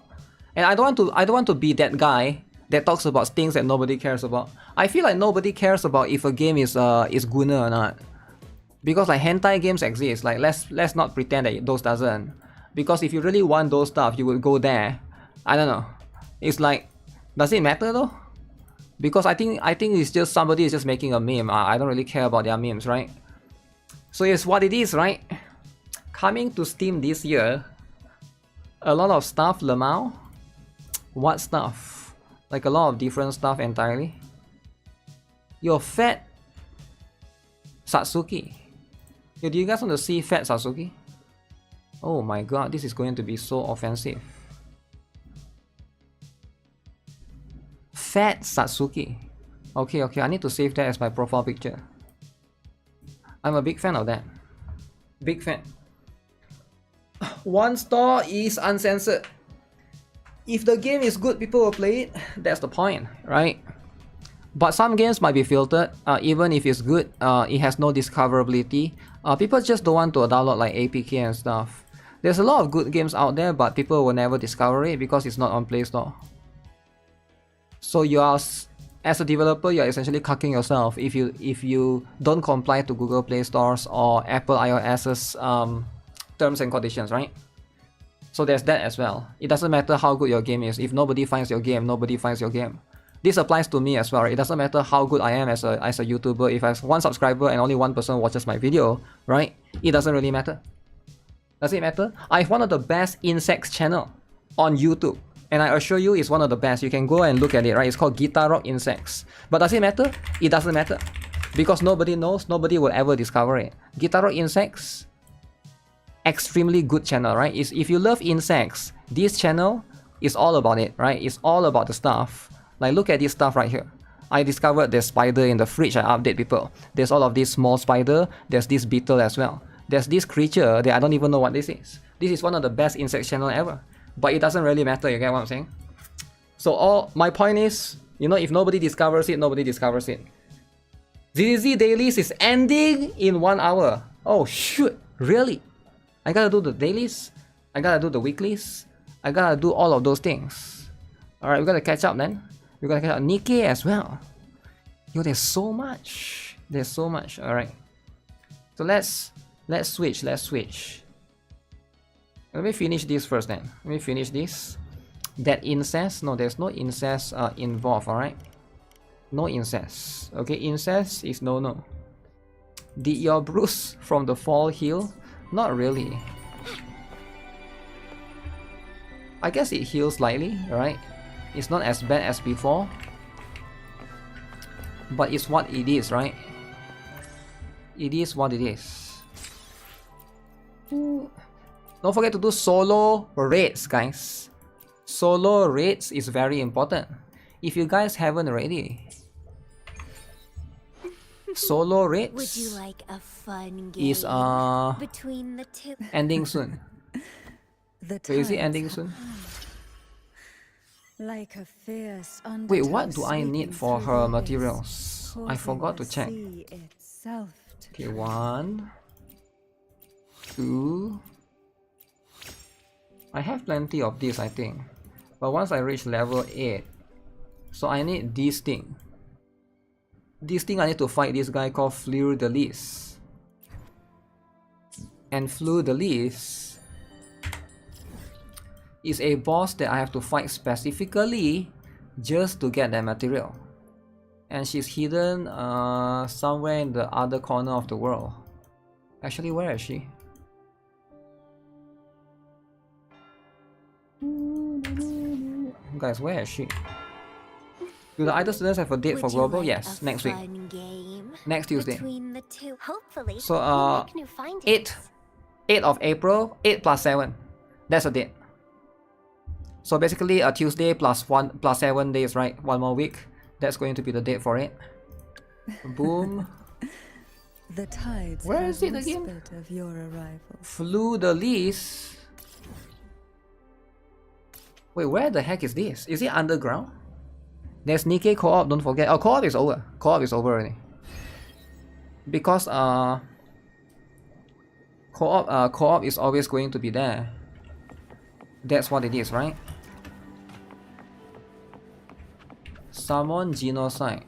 and I don't want to be that guy that talks about things that nobody cares about. I feel like nobody cares about if a game is guna or not, because like hentai games exist. Like let's not pretend that those doesn't, because if you really want those stuff, you would go there. I don't know. It's like, does it matter though? Because I think it's just somebody is just making a meme. I don't really care about their memes, right? So it's what it is, right? Coming to Steam this year, a lot of stuff, Lemao. What stuff? Like a lot of different stuff entirely. Yo, fat Satsuki. Yo, do you guys want to see fat Satsuki? Oh my god, this is going to be so offensive. Fat Satsuki. Okay, I need to save that as my profile picture. I'm a big fan of that. Big fan. One store is uncensored. If the game is good, people will play it. That's the point, right? But some games might be filtered. Even if it's good, it has no discoverability. People just don't want to download like APK and stuff. There's a lot of good games out there, but people will never discover it because it's not on Play Store. So you are, as a developer, you are essentially cucking yourself if you don't comply to Google Play Stores or Apple iOS's terms and conditions, right? So there's that as well. It doesn't matter how good your game is. If nobody finds your game, nobody finds your game. This applies to me as well, right? It doesn't matter how good I am as a YouTuber. If I have one subscriber and only one person watches my video, right? It doesn't really matter. Does it matter? I have one of the best insects channel on YouTube. And I assure you it's one of the best. You can go and look at it, right? It's called GuitarRock Insects. But does it matter? It doesn't matter. Because nobody knows, nobody will ever discover it. GuitarRock Insects, extremely good channel, right? If you love insects, this channel is all about it, right? It's all about the stuff. Like look at this stuff right here. I discovered there's spider in the fridge. I update people. There's all of this small spider. There's this beetle as well. There's this creature that I don't even know what this is. This is one of the best insect channel ever. But it doesn't really matter, you get what I'm saying? So my point is, You know, if nobody discovers it, nobody discovers it. ZZZ dailies is ending in 1 hour. Oh shoot, really? I gotta do the dailies, I gotta do the weeklies, I gotta do all of those things. Alright, we gotta catch up then. We gotta catch up Nikke as well. Yo, there's so much. There's so much. Alright. So let's switch. Let me finish this first then. Let me finish this. That incest? No, there's no incest involved, alright? No incest. Okay, incest is no. Did your bruise from the fall heal? Not really. I guess it heals slightly, right? It's not as bad as before. But it's what it is, right? It is what it is. Don't forget to do solo raids, guys. Solo raids is very important. If you guys haven't already. Solo raids Would you like a fun game is between the two? ending soon. Wait, is it ending soon? Like a fierce Wait, what do I need for her materials? I forgot to check. Okay, 1, 2. I have plenty of this, I think. But once I reach level 8, so I need this thing. This thing I need to fight this guy called Fleur de Lis. And Fleur de Lis is a boss that I have to fight specifically just to get that material. And she's hidden somewhere in the other corner of the world. Actually, where is she? Guys, where is she? Do the idol students have a date for global? Yes, next week. Next Tuesday. So 8 of April, 8 plus 7. That's a date. So basically a Tuesday plus 7 days, right? 1 more week. That's going to be the date for it. Boom. The tides Where is it again? of your arrival. Fleur de Lis. Wait, where the heck is this? Is it underground? There's Nikke co-op, don't forget. Oh, co-op is over. Co-op is over already. Because co-op is always going to be there. That's what it is, right? Summon genocide.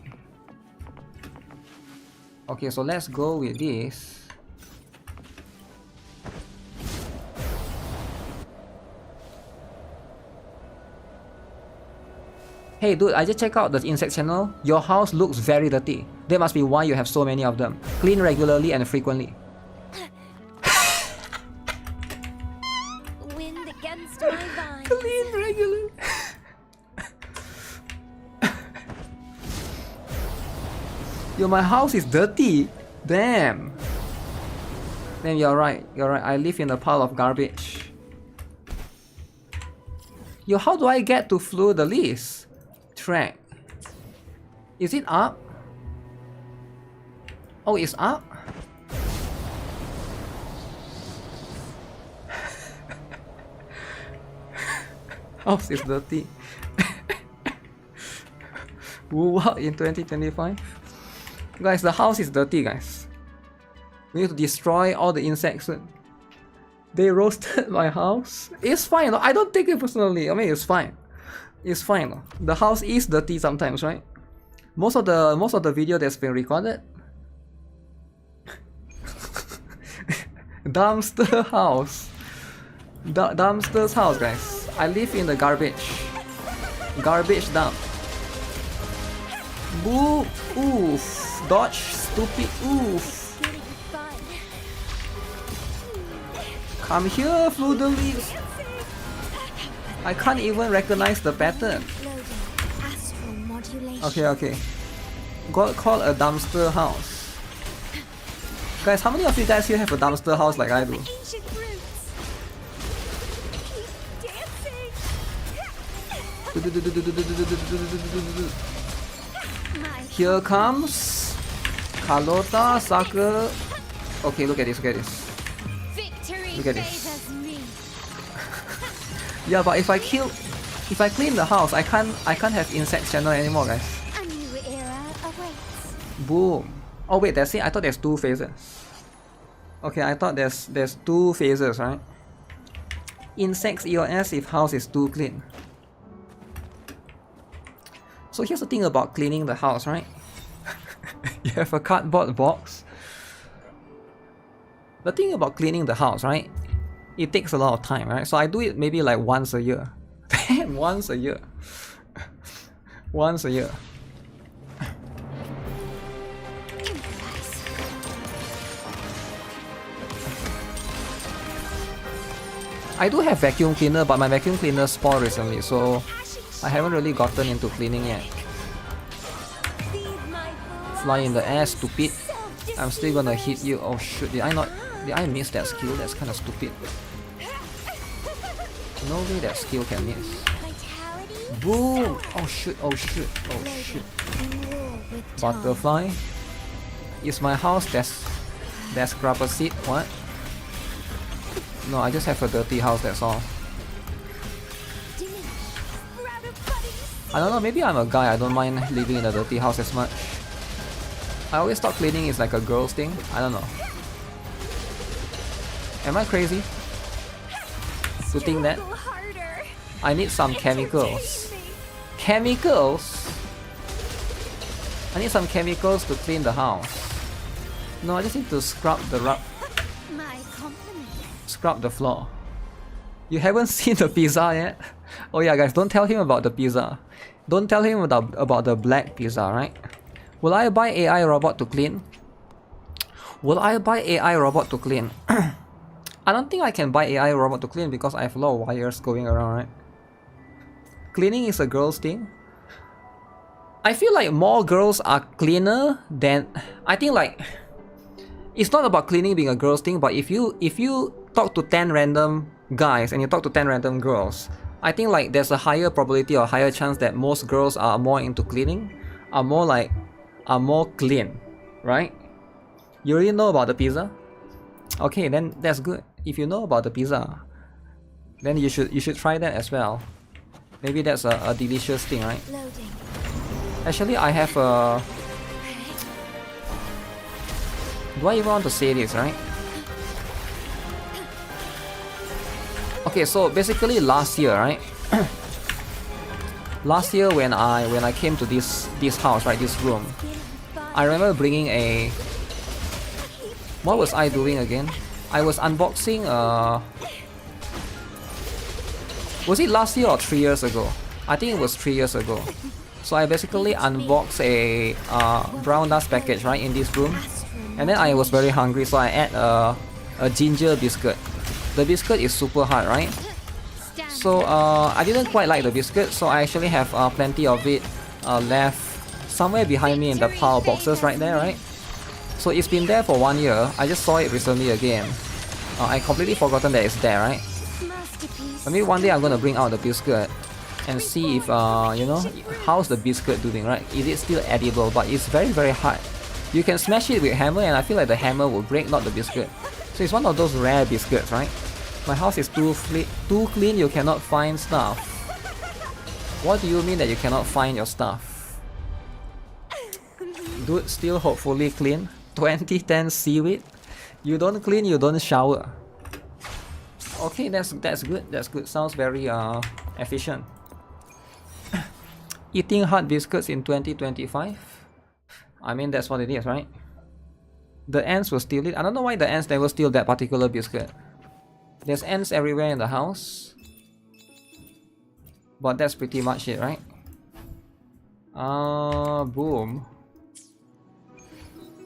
Okay, so let's go with this. Hey dude, I just checked out the insect channel. Your house looks very dirty. That must be why you have so many of them. Clean regularly and frequently. Wind against my vines. Clean regularly. Yo, my house is dirty. Damn. Then you're right. You're right. I live in a pile of garbage. Yo, how do I get to Fleur de Lis? Track. Is it up? Oh, it's up? House is dirty. What in 2025? Guys, the house is dirty, guys. We need to destroy all the insects. They roasted my house. It's fine. I don't take it personally. I mean, it's fine. It's fine. The house is dirty sometimes, right? Most of the video that's been recorded. Dumpster house. Dumpster's house, guys. I live in the garbage. Garbage dump. Boo! Oof! Dodge! Stupid! Oof! Come here, Fleur de Lis. I can't even recognize the pattern. Okay. Got called a dumpster house. Guys, how many of you guys here have a dumpster house like I do? Here comes Carlota, Saka. Okay, look at this, look at this. Look at this. Yeah, but if I kill If I clean the house, I can't have insect channel anymore, guys. A new era awaits. Boom. Oh wait, that's it. I thought there's 2 phases. Okay, I thought there's 2 phases, right? Insects EOS if house is too clean. So here's the thing about cleaning the house, right? You have a cardboard box. The thing about cleaning the house, right? It takes a lot of time, right? So I do it maybe like once a year. Once a year. Once a year. I do have vacuum cleaner, but my vacuum cleaner spoiled recently, so I haven't really gotten into cleaning yet. Fly in the air, stupid. I'm still gonna hit you. Oh shoot, did I miss that skill? That's kinda stupid. No way that skill can miss. Boom! Oh shoot, oh shoot, oh shoot. Butterfly? Is my house that's grubber seed? What? No, I just have a dirty house, that's all. I don't know, maybe I'm a guy, I don't mind living in a dirty house as much. I always thought cleaning is like a girl's thing. I don't know. Am I crazy to think that? I need some chemicals. Chemicals? I need some chemicals to clean the house. No, I just need to scrub the floor. You haven't seen the pizza yet? Oh yeah guys, don't tell him about the pizza. Don't tell him about the black pizza, right? Will I buy AI robot to clean? Will I buy AI robot to clean? I don't think I can buy AI robot to clean because I have a lot of wires going around, right? Cleaning is a girl's thing. I feel like more girls are cleaner than... I think like... It's not about cleaning being a girl's thing, but if you talk to 10 random guys and you talk to 10 random girls, I think like there's a higher probability or higher chance that most girls are more into cleaning, are more clean, right? You already know about the pizza? Okay, then that's good. If you know about the pizza, then you should try that as well. Maybe that's a delicious thing, right? Actually, I have a... Do I even want to say this, right? Okay, so basically last year, right? Last year when I came to this house, right, this room, I remember bringing a... What was I doing again? I was unboxing was it last year or 3 years ago? I think it was 3 years ago. So I basically unboxed a brown dust package, right, in this room. And then I was very hungry, so I ate a ginger biscuit. The biscuit is super hard, right? So I didn't quite like the biscuit, so I actually have plenty of it left somewhere behind me in the pile of boxes right there, right? So it's been there for 1 year. I just saw it recently again. I completely forgotten that it's there, right? Maybe one day I'm gonna bring out the biscuit and see if, you know, how's the biscuit doing, right? Is it still edible? But it's very, very hard. You can smash it with a hammer and I feel like the hammer will break, not the biscuit. So it's one of those rare biscuits, right? My house is too clean, you cannot find stuff. What do you mean that you cannot find your stuff? Dude, still hopefully clean. 2010 seaweed. You don't clean, you don't shower. Okay, that's good. That's good. Sounds very efficient. Eating hard biscuits in 2025. I mean, that's what it is, right? The ants will steal it. I don't know why the ants never steal that particular biscuit. There's ants everywhere in the house. But that's pretty much it, right? Boom.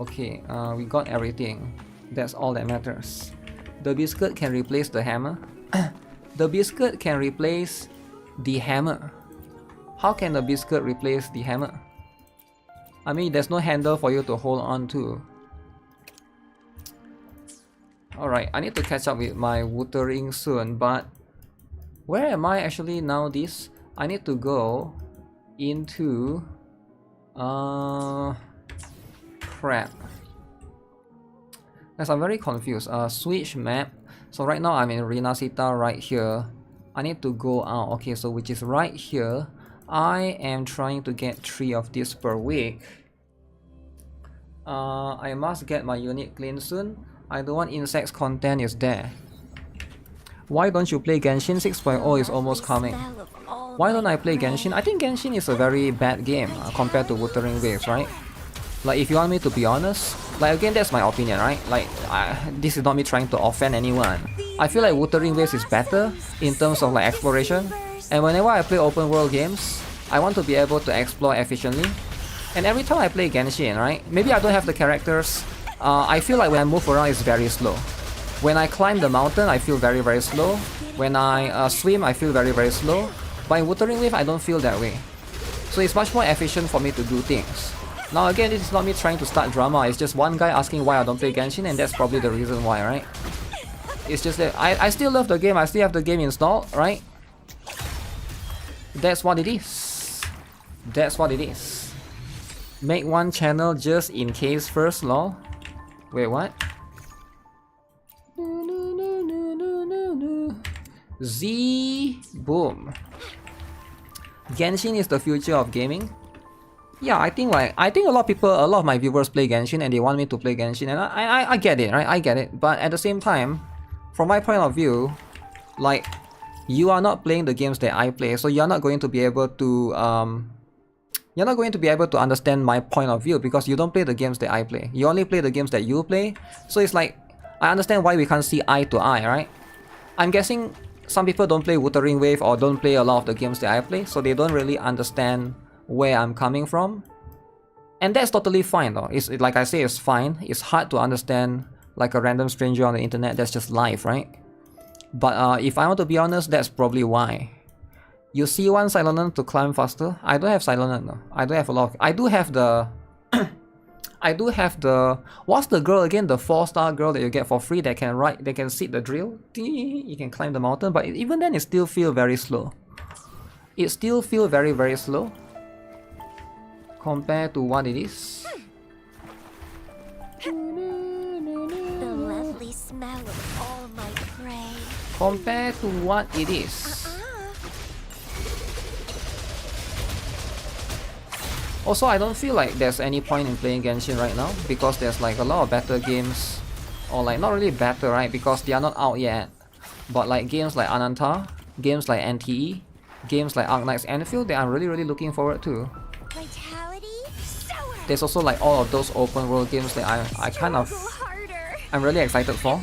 Okay, we got everything. That's all that matters. The biscuit can replace the hammer. The biscuit can replace the hammer. How can the biscuit replace the hammer? I mean, there's no handle for you to hold on to. Alright, I need to catch up with my Wuthering soon, but where am I actually now this? I need to go into crap. Yes, I'm very confused. Switch map. So right now I'm in Rinasita right here. I need to go out. Okay, so which is right here. I am trying to get 3 of this per week. I must get my unit clean soon. I don't want insects content is there. Why don't you play Genshin? 6.0 is almost coming. Why don't I play Genshin? I think Genshin is a very bad game compared to Wuthering Waves, right? Like, if you want me to be honest, like, again, that's my opinion, right? Like, this is not me trying to offend anyone. I feel like Wuthering Waves is better in terms of like exploration. And whenever I play open world games, I want to be able to explore efficiently. And every time I play Genshin, right? Maybe I don't have the characters. I feel like when I move around, it's very slow. When I climb the mountain, I feel very, very slow. When I swim, I feel very, very slow. But in Wuthering Wave, I don't feel that way. So it's much more efficient for me to do things. Now again, this is not me trying to start drama. It's just one guy asking why I don't play Genshin, and that's probably the reason why, right? It's just that I still love the game. I still have the game installed, right? That's what it is. That's what it is. Make one channel just in case first, lol. Wait, what? Z boom. Genshin is the future of gaming. Yeah, I think a lot of my viewers play Genshin and they want me to play Genshin, and I get it, right? I get it. But at the same time, from my point of view, like, you are not playing the games that I play, so you're not going to be able to understand my point of view because you don't play the games that I play. You only play the games that you play. So it's like, I understand why we can't see eye to eye, right? I'm guessing some people don't play Wuthering Wave or don't play a lot of the games that I play, so they don't really understand where I'm coming from. And that's totally fine though. Like I say, it's fine. It's hard to understand like a random stranger on the internet. That's just life, right? But if I want to be honest, that's probably why. You see one Silonen to climb faster? I don't have Silonen though. I don't have a lot of... I do have the... I do have the... What's the girl again? The 4-star girl that you get for free that can ride... They can seat the drill. You can climb the mountain. But even then, it still feels very slow. It still feels very, very slow. Compared to what it is. The lovely smell of all my prey. Compared to what it is. Also, I don't feel like there's any point in playing Genshin right now because there's like a lot of better games, or like not really better, right? Because they are not out yet. But like games like Ananta, games like NTE, games like Arknight's Enfield that I'm really looking forward to. There's also like all of those open world games that I'm really excited for.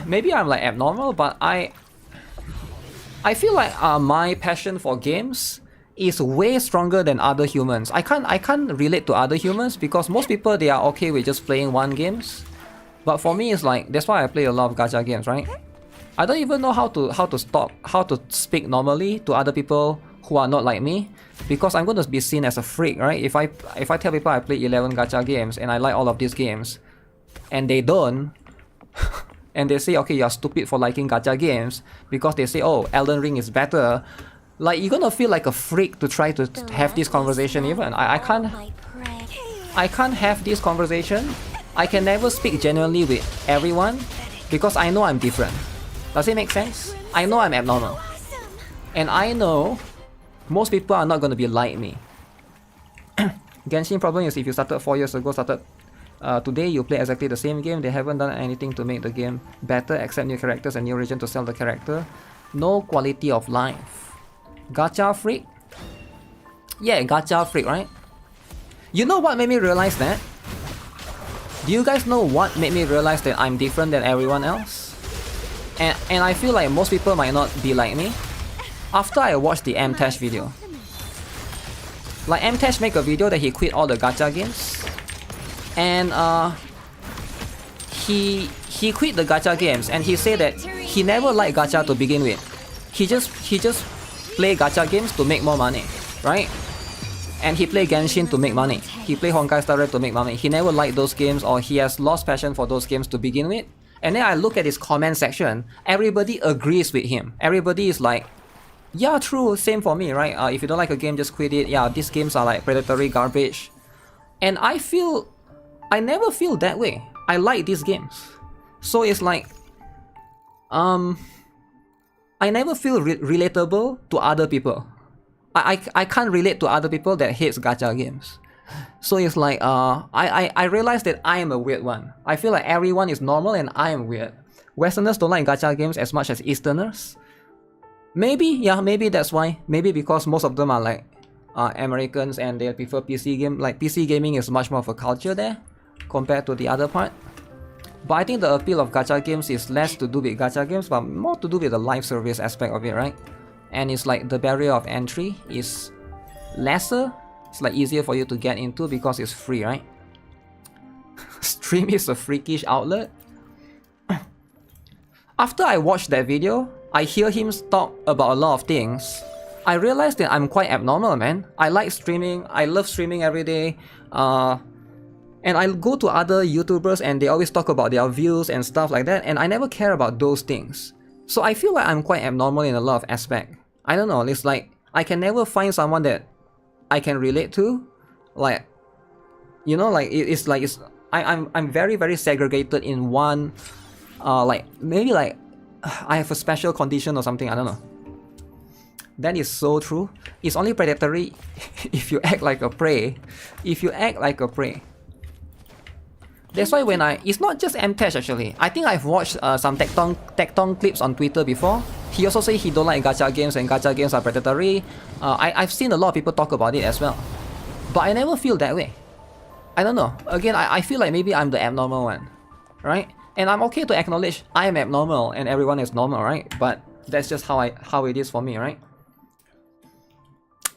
Maybe I'm like abnormal, but I feel like my passion for games is way stronger than other humans. I can't relate to other humans because most people, they are okay with just playing one games. But for me, it's like, that's why I play a lot of gacha games, right? I don't even know how to speak normally to other people who are not like me, because I'm going to be seen as a freak, right? If I tell people I play 11 gacha games and I like all of these games, and they don't, and they say, okay, you're stupid for liking gacha games, because they say, oh, Elden Ring is better. Like, you're gonna feel like a freak to try to have this conversation even. I can't have this conversation. I can never speak genuinely with everyone because I know I'm different. Does it make sense? I know I'm abnormal. And I know most people are not gonna be like me. Genshin problem is if you started 4 years ago, today you play exactly the same game, they haven't done anything to make the game better except new characters and new region to sell the character. No quality of life. Gacha freak? Yeah, gacha freak, right? You know what made me realize that? Do you guys know what made me realize that I'm different than everyone else? And I feel like most people might not be like me. After I watched the MTash video. Like, MTash make a video that he quit all the gacha games. And he quit the gacha games and he said that he never liked gacha to begin with. He just play gacha games to make more money, right? And he play Genshin to make money. He play Honkai Star Rail to make money. He never liked those games, or he has lost passion for those games to begin with. And then I look at his comment section. Everybody agrees with him. Everybody is like, yeah, true, same for me, right? If you don't like a game, just quit it. Yeah, these games are like predatory garbage. And I never feel that way. I like these games. So it's like, I never feel relatable to other people. I can't relate to other people that hates gacha games. So it's like I realized that I am a weird one. I feel like everyone is normal and I am weird. Westerners don't like gacha games as much as Easterners. Maybe, yeah, maybe that's why. Maybe because most of them are like Americans and they prefer PC game. Like PC gaming is much more of a culture there compared to the other part. But I think the appeal of gacha games is less to do with gacha games, but more to do with the live service aspect of it, right? And it's like the barrier of entry is lesser. It's like easier for you to get into because it's free, right? Stream is a freakish outlet. After I watched that video, I hear him talk about a lot of things. I realized that I'm quite abnormal, man. I like streaming. I love streaming every day. And I go to other YouTubers and they always talk about their views and stuff like that, and I never care about those things. So I feel like I'm quite abnormal in a lot of aspects. I don't know, it's like I can never find someone that I can relate to. Like, you know, like I'm very, very segregated in one, like maybe like I have a special condition or something, I don't know. That is so true. It's only predatory if you act like a prey. If you act like a prey. That's why when it's not just MTech actually. I think I've watched some Tecton clips on Twitter before. He also say he don't like gacha games and gacha games are predatory. I've seen a lot of people talk about it as well. But I never feel that way. I don't know. Again, I feel like maybe I'm the abnormal one. Right? And I'm okay to acknowledge I am abnormal and everyone is normal, right? But that's just how it is for me, right?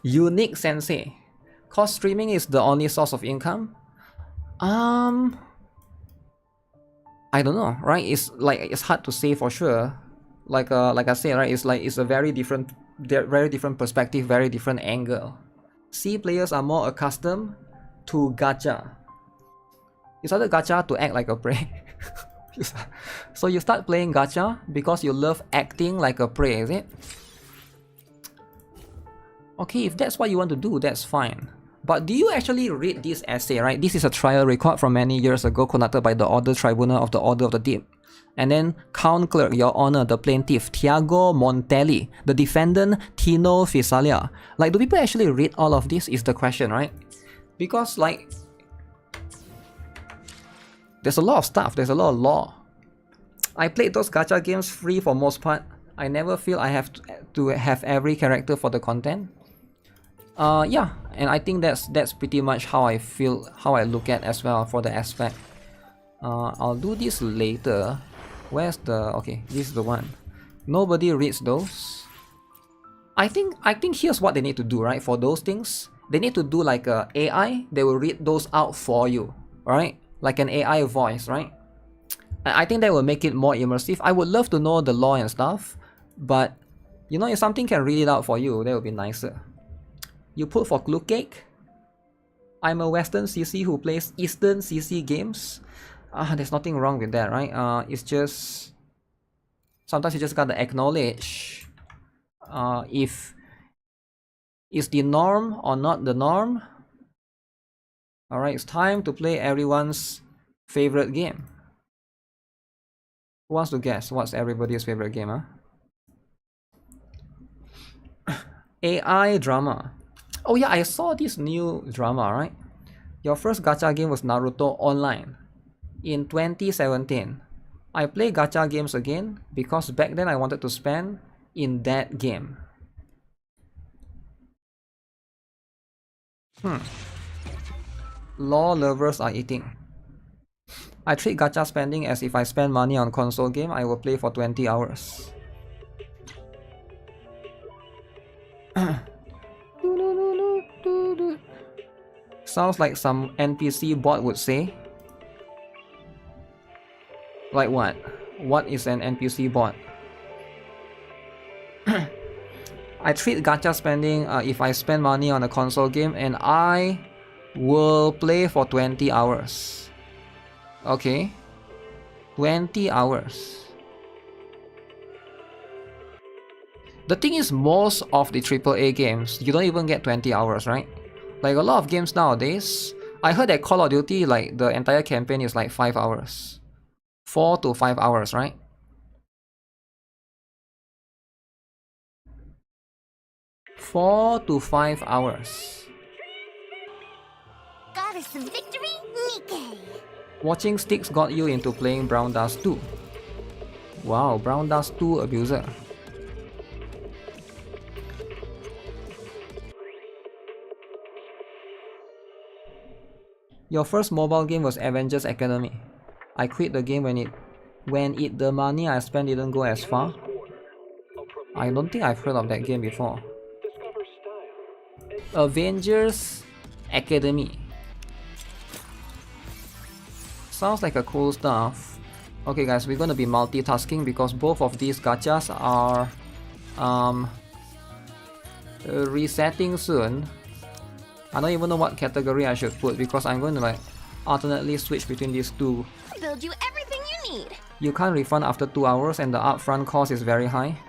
Unique Sensei. Cause streaming is the only source of income? I don't know, right? It's like it's hard to say for sure. Like I say, right? It's like it's a very different perspective, very different angle. C players are more accustomed to gacha. You started gacha to act like a prey. So you start playing gacha because you love acting like a prey, is it? Okay, if that's what you want to do, that's fine. But do you actually read this essay, right? This is a trial record from many years ago conducted by the Order Tribunal of the Order of the Deep. And then Crown Clerk, Your Honor, the plaintiff, Tiago Montelli, the defendant, Tino Fisalia. Like, do people actually read all of this is the question, right? Because, like, there's a lot of stuff, there's a lot of law. I played those gacha games free for most part. I never feel I have to have every character for the content. Yeah, and I think that's pretty much how I feel, how I look at as well for the aspect. I'll do this later. Where's the... okay, this is the one. Nobody reads those. I think here's what they need to do, right? For those things, they need to do like a AI. They will read those out for you, right? Like an AI voice, right? I think that will make it more immersive. I would love to know the law and stuff, but you know, if something can read it out for you, that would be nicer. You put for Clue Cake. I'm a Western CC who plays Eastern CC games. There's nothing wrong with that, right? It's just sometimes you just gotta acknowledge if it's the norm or not the norm. Alright, it's time to play everyone's favorite game. Who wants to guess what's everybody's favorite game, huh? AI drama. Oh yeah, I saw this new drama, right? Your first gacha game was Naruto Online in 2017. I play gacha games again because back then I wanted to spend in that game. Law lovers are eating. I treat gacha spending as if I spend money on console game, I will play for 20 hours. Sounds like some NPC bot would say. Like what? What is an NPC bot? I treat gacha spending if I spend money on a console game and I will play for 20 hours. Okay. 20 hours. The thing is, most of the AAA games, you don't even get 20 hours, right? Like a lot of games nowadays, I heard that Call of Duty, like the entire campaign is like 5 hours. 4 to 5 hours, right? 4 to 5 hours. Goddess of victory, Nikke. Watching sticks got you into playing Brown Dust 2. Wow, Brown Dust 2 abuser. Your first mobile game was Avengers Academy. I quit the game when the money I spent didn't go as far. I don't think I've heard of that game before. Avengers Academy. Sounds like a cool stuff. Okay guys, we're gonna be multitasking because both of these gachas are resetting soon. I don't even know what category I should put because I'm going to like alternately switch between these two. Build you everything you need. You can't refund after 2 hours and the upfront cost is very high.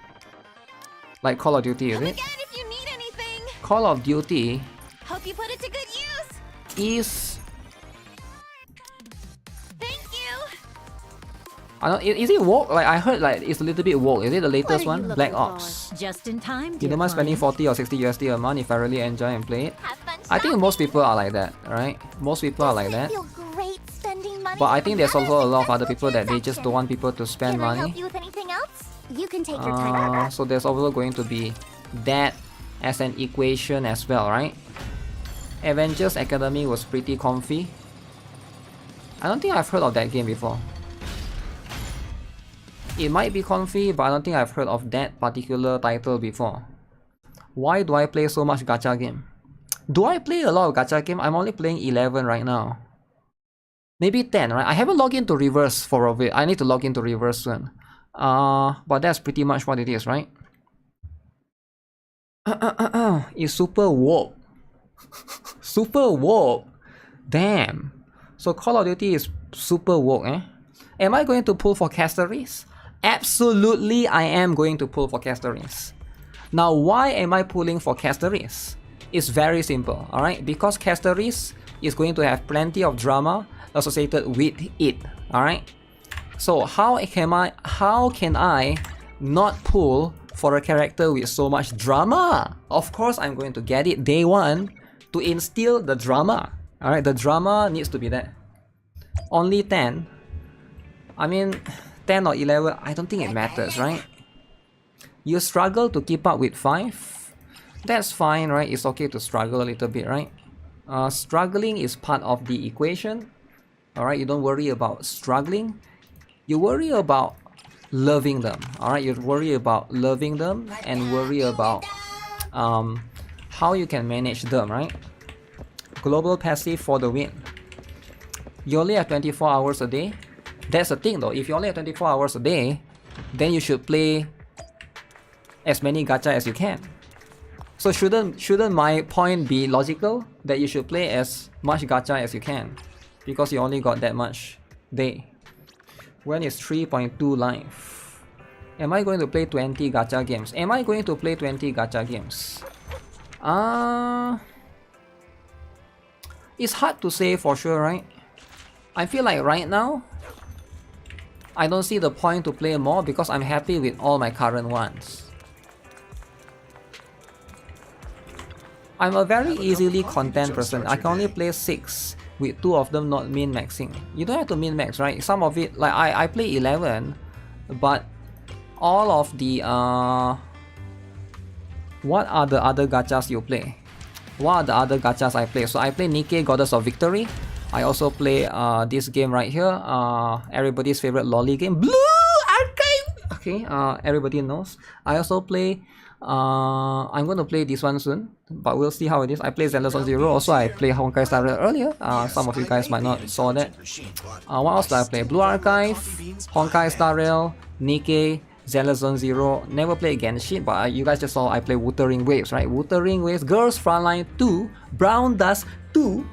Like Call of Duty, is it? Again, if you need anything. Call of Duty Hope you put it to good use. is... Thank you. I don't... Is it woke? Like I heard like it's a little bit woke. Is it the latest What are you one? Black looking Ops. Just in time, You dear don't mind spending client. 40 or 60 USD a month if I really enjoy and play it? Have fun I think shopping. most people are like that, right? Most people are like that. Feel great spending money. But I think there's also a lot of other people that they just transaction. don't want people to spend Can I money. help you with anything else? You can take your time. So there's also going to be that as an equation as well, right? Avengers Academy was pretty comfy. I don't think I've heard of that game before. It might be comfy, but I don't think I've heard of that particular title before. Why do I play so much gacha game? Do I play a lot of gacha game? I'm only playing 11 right now. Maybe 10, right? I haven't logged into Reverse for a bit. I need to log into Reverse soon. But that's pretty much what it is, right? It's super woke. Super woke. Damn. So Call of Duty is super woke, eh? Am I going to pull for Casteries? Absolutely, I am going to pull for Casteries. Now, why am I pulling for Casteries? It's very simple, alright? Because Casteries is going to have plenty of drama associated with it, alright? So how can I not pull for a character with so much drama? Of course I'm going to get it day one to instill the drama. Alright, the drama needs to be there. Only 10. I mean, 10 or 11, I don't think it matters, right? You struggle to keep up with 5. That's fine, right? It's okay to struggle a little bit, right? Struggling is part of the equation. Alright, you don't worry about struggling. You worry about loving them. Alright, you worry about loving them and worry about how you can manage them, right? Global passive for the win. You only have 24 hours a day. That's the thing though, if you only have 24 hours a day, then you should play as many gacha as you can. So shouldn't my point be logical? That you should play as much gacha as you can, because you only got that much day. When is 3.2 live? Am I going to play 20 gacha games? Am I going to play 20 gacha games? It's hard to say for sure, right? I feel like right now, I don't see the point to play more because I'm happy with all my current ones. I'm a very easily content person. I can only play 6 with 2 of them not min-maxing. You don't have to min-max, right? Some of it, like I play 11, but all of the what are the other gachas you play? What are the other gachas I play? So I play Nikke, Goddess of Victory. I also play this game right here, everybody's favorite lolly game, Blue Archive. Okay, everybody knows. I also play. I'm going to play this one soon, but we'll see how it is. I play Zenless on Zero. Also, I play Honkai Star Rail earlier. Some of you guys might not saw that. What else did I play? Blue Archive, Honkai Star Rail, Nikke, Zenless on Zero. Never played Genshin, but you guys just saw I play Wuthering Waves, right? Wuthering Waves, Girls Frontline 2, Brown Dust 2.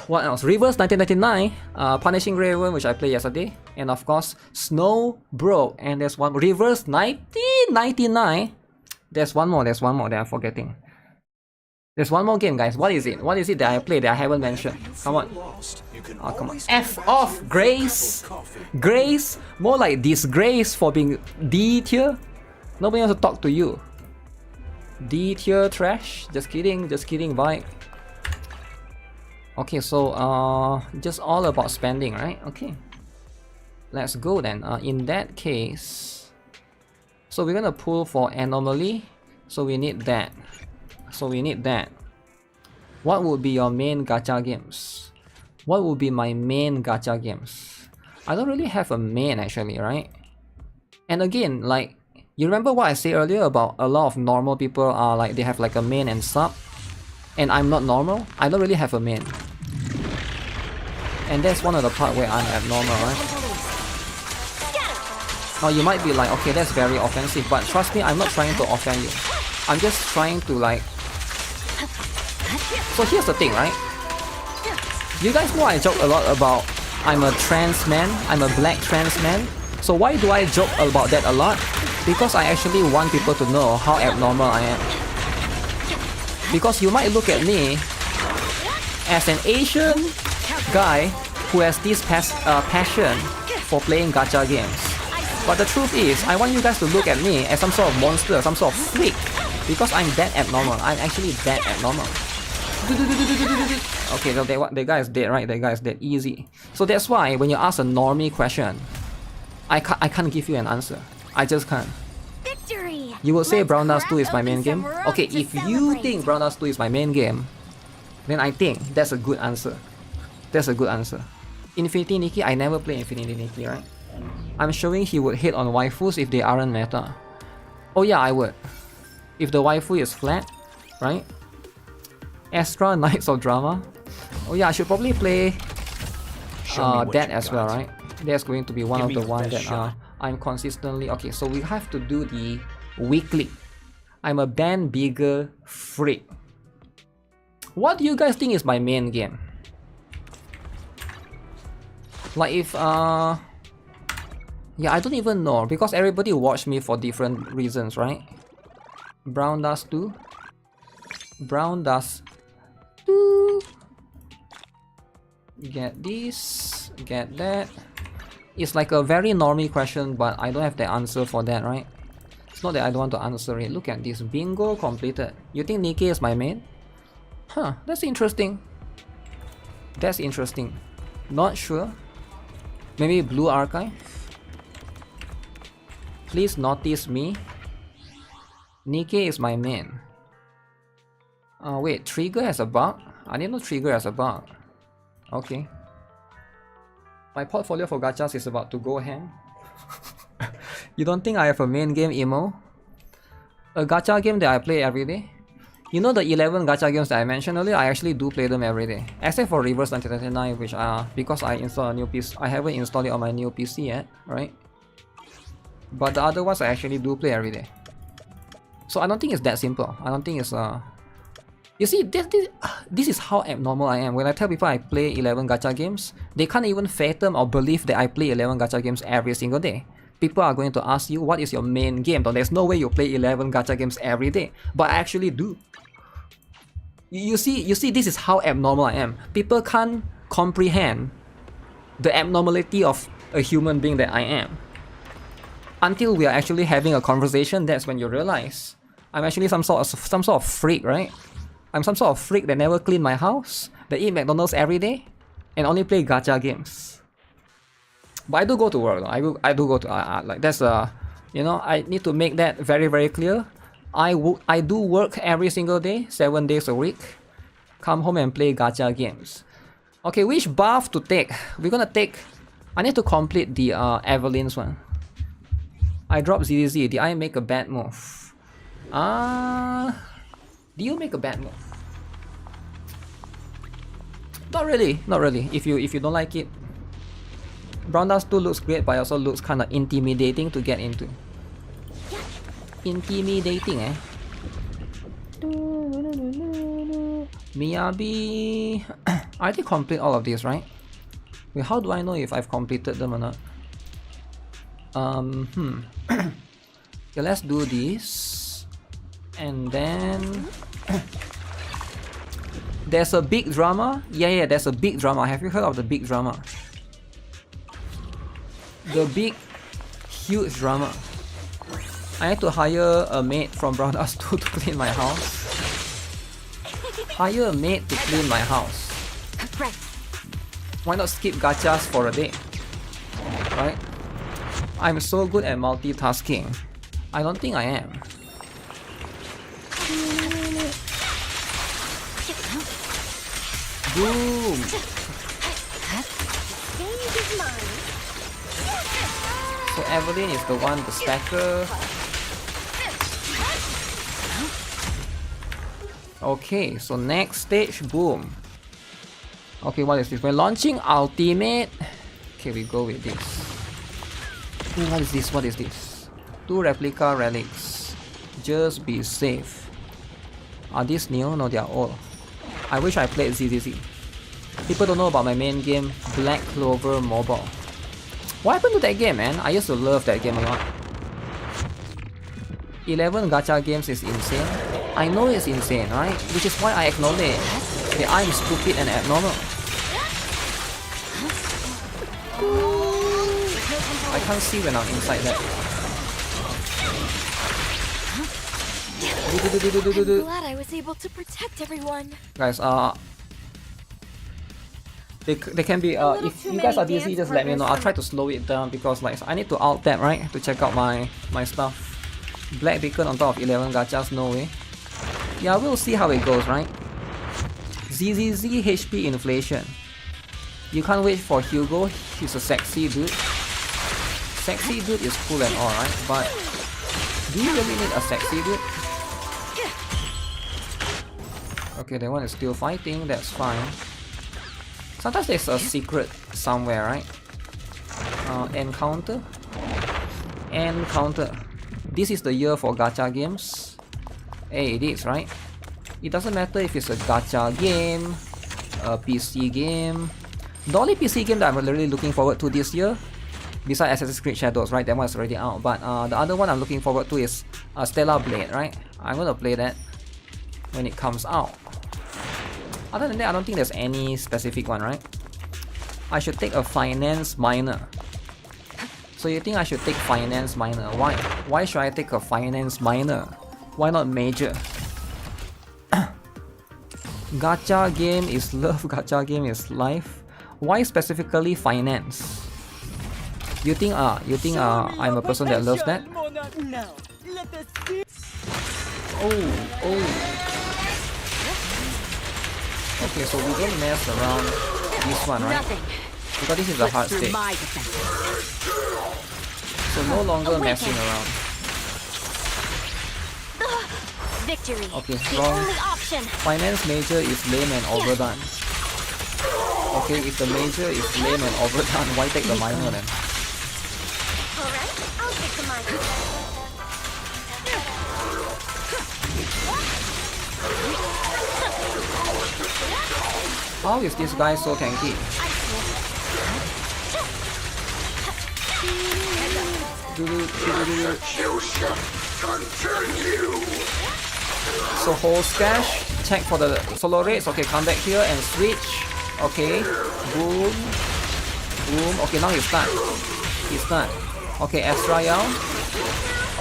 What else? Reverse 1999, Punishing Raven, which I played yesterday, and of course Snow Broke. And there's one Reverse 1999. There's one more that I'm forgetting. There's one more game, guys. What is it? What is it that I played that I haven't mentioned? Come on. Oh, come on. F off, Grace. Grace, more like disgrace for being D tier. Nobody wants to talk to you. D tier trash. Just kidding, vibe. Okay, so just all about spending, right? Okay. Let's go then. In that case, so we're gonna pull for anomaly. So we need that. What would be your main gacha games? What would be my main gacha games? I don't really have a main actually, right? And again, like, you remember what I said earlier about a lot of normal people are like, they have like a main and sub, and I'm not normal. I don't really have a main. And that's one of the part where I'm abnormal, right? Now you might be like, okay, that's very offensive, but trust me, I'm not trying to offend you. I'm just trying to like... So here's the thing, right? You guys know I joke a lot about I'm a trans man, I'm a black trans man. So why do I joke about that a lot? Because I actually want people to know how abnormal I am. Because you might look at me as an Asian guy who has this passion for playing gacha games. But the truth is, I want you guys to look at me as some sort of monster, some sort of freak. Because I'm that abnormal. I'm actually that abnormal. Okay, so the guy is dead, right? The guy is dead. Easy. So that's why when you ask a normie question, I can't give you an answer. I just can't. Victory! You will say Brown Dust 2 is my main game? Okay, if you think Brown Dust 2 is my main game, then I think that's a good answer. That's a good answer. Infinity Nikke, I never play Infinity Nikke, right? I'm showing he would hate on waifus if they aren't meta. Oh yeah, I would. If the waifu is flat, right? Astra Knights of Drama. Oh yeah, I should probably play that as well, right? That's going to be one of the ones that I'm consistently... Okay, so we have to do the weekly. I'm a band bigger freak. What do you guys think is my main game? Like if yeah, I don't even know because everybody watch me for different reasons, right? Brown Dust 2. Brown Dust 2. Get this, get that. It's like a very normie question, but I don't have the answer for that, right? It's not that I don't want to answer it. Look at this. Bingo completed. You think Nikke is my main? Huh, that's interesting. That's interesting. Not sure. Maybe Blue Archive? Please notice me. Nikke is my main. Wait, Trigger has a bug? I didn't know Trigger has a bug. Okay. My portfolio for gachas is about to go ham. You don't think I have a main game, Emo? A gacha game that I play every day? You know the 11 gacha games that I mentioned earlier? I actually do play them every day. Except for Reverse 1999, which because I installed a new PC, I haven't installed it on my new PC yet, right? But the other ones I actually do play every day. So I don't think it's that simple. I don't think it's You see, this is how abnormal I am. When I tell people I play 11 gacha games, they can't even fathom or believe that I play 11 gacha games every single day. People are going to ask you, what is your main game? So there's no way you play 11 gacha games every day. But I actually do. You see, this is how abnormal I am. People can't comprehend the abnormality of a human being that I am. Until we are actually having a conversation, that's when you realize I'm actually some sort of freak, right? I'm some sort of freak that never clean my house, that eat McDonald's every day, and only play gacha games. But I do go to work. I do go to like that's you know, I need to make that very, very clear. I do work every single day, 7 days a week. Come home and play gacha games. Okay, which buff to take? We're gonna take... I need to complete the Evelyn's one. I dropped ZZZ. Did I make a bad move? Do you make a bad move? Not really, not really. If you don't like it. Brown Dust 2 looks great, but also looks kind of intimidating to get into. Intimidating, eh? Miyabi... I already complete all of these, right? Wait, how do I know if I've completed them or not? Okay, let's do this. And then... There's a big drama? Yeah, there's a big drama. Have you heard of the big drama? The big, huge drama. I need to hire a maid from Brown House 2 to clean my house. Hire a maid to clean my house. Right. Why not skip gachas for a day? Right? I'm so good at multitasking. I don't think I am. Boom! So Evelyn is the one, the stacker. Okay, so next stage, boom. Okay, what is this? We're launching ultimate. Okay, we go with this. Ooh, what is this? What is this? 2 replica relics. Just be safe. Are these new? No, they are old. I wish I played ZZZ. People don't know about my main game, Black Clover Mobile. What happened to that game, man? I used to love that game a lot. 11 gacha games is insane. I know it's insane, right? Which is why I acknowledge that I'm stupid and abnormal. I can't see when I'm inside that. I'm glad I was able to protect everyone. Guys, they can be if you guys are busy, just let me know. I'll try to slow it down because like I need to alt tab, right, to check out my stuff. Black beacon on top of 11 gachas, no way. Yeah, we'll see how it goes, right? ZZZ HP inflation. You can't wait for Hugo. He's a sexy dude. Sexy dude is cool and all, right? But do you really need a sexy dude? Okay, that one is still fighting. That's fine. Sometimes there's a secret somewhere, right? Encounter. Encounter. This is the year for gacha games. Hey, it is, right? It doesn't matter if it's a gacha game, a PC game. The only PC game that I'm really looking forward to this year, besides Assassin's Creed Shadows, right? That one is already out. But the other one I'm looking forward to is Stellar Blade, right? I'm gonna play that when it comes out. Other than that, I don't think there's any specific one, right? I should take a finance minor. So you think I should take finance minor? Why? Why should I take a finance minor? Why not major? Gacha game is love, gacha game is life. Why specifically finance? You think I'm a person that loves that? Oh. Okay, so we don't mess around this one, right? Because this is a hard stage. So no longer messing around. Victory. Okay, wrong. Finance major is lame and overdone. Okay, if the major is lame and overdone, why take the minor then? Alright, I'll take the minor. How is this guy so tanky? So hold stash, check for the solo rates. Okay, come back here and switch. Okay, boom, boom. Okay, now he's done. He's done. Okay, Astra Yao.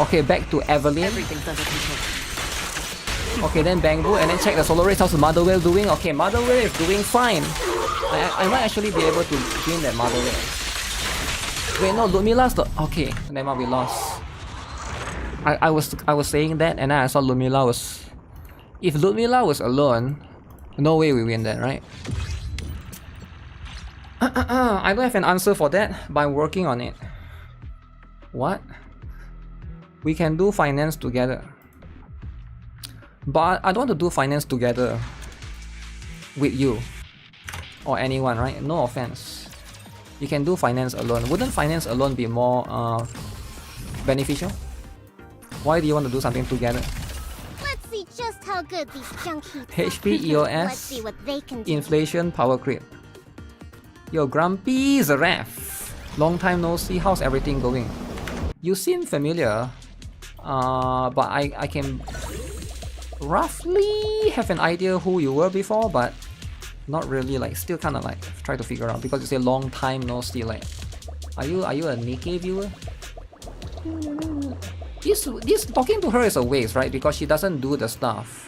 Okay, back to Evelyn. Everything's under control. Okay, then Bangbu, and then check the solo rates. How's Motherwell doing? Okay, Motherwell is doing fine. I might actually be able to win that Motherwell. Wait, no, Lumila's the... Okay, then we lost. I was saying that, and then I saw Lumila was... If Lumila was alone, no way we win that, right? I don't have an answer for that, but I'm working on it. What? We can do finance together. But I don't want to do finance together with you or anyone, right? No offense. You can do finance alone. Wouldn't finance alone be more beneficial? Why do you want to do something together? Let's see just how good these junk heaps HP, Let's EOS, see what they can do. inflation, power creep. Yo, Grumpy Zaref. Long time no see. How's everything going? You seem familiar, but I can roughly have an idea who you were before, but not really, like, still kind of like try to figure out, because you say long time no see. Like, are you a Nikke viewer? This talking to her is a waste, right? Because she doesn't do the stuff.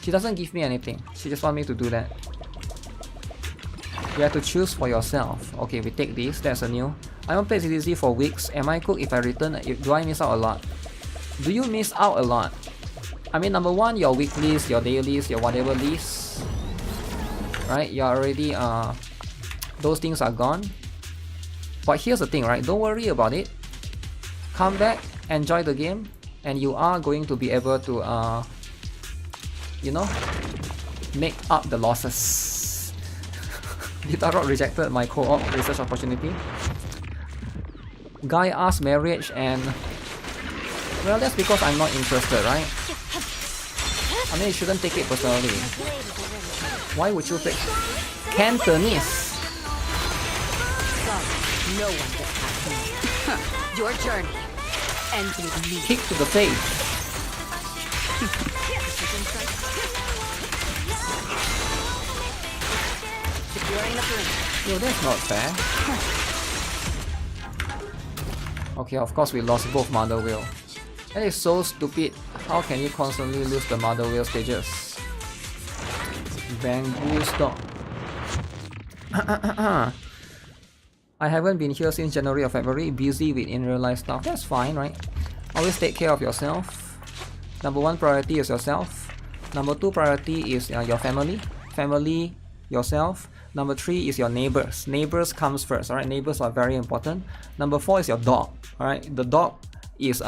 She doesn't give me anything. She just want me to do that. You have to choose for yourself. Okay, we take this. That's a new. I haven't played ZZZ for weeks. Am I cooked if I return? Do I miss out a lot? Do you miss out a lot? I mean, number one, your weeklies, your dailies, your whatever lists, right? You're already those things are gone. But here's the thing, right? Don't worry about it. Come back, enjoy the game, and you are going to be able to you know, make up the losses. GuitarRock rejected my co-op research opportunity. Guy asked marriage, and well, that's because I'm not interested, right? I mean, you shouldn't take it personally. Why would you pick Cantonese? No one gets past me. Your journey ends with me. Kick to the face. Securing the room. Yo, that's not fair. Okay, of course we lost both Mother Wheel. That is so stupid. How can you constantly lose the Mother Wheel stages? Bamboo stop. I haven't been here since January or February, busy with in real life stuff. That's fine, right? Always take care of yourself. Number one priority is yourself. Number two priority is your family. Family, yourself. Number three is your neighbors. Neighbors comes first, alright? Neighbors are very important. Number four is your dog, alright? The dog is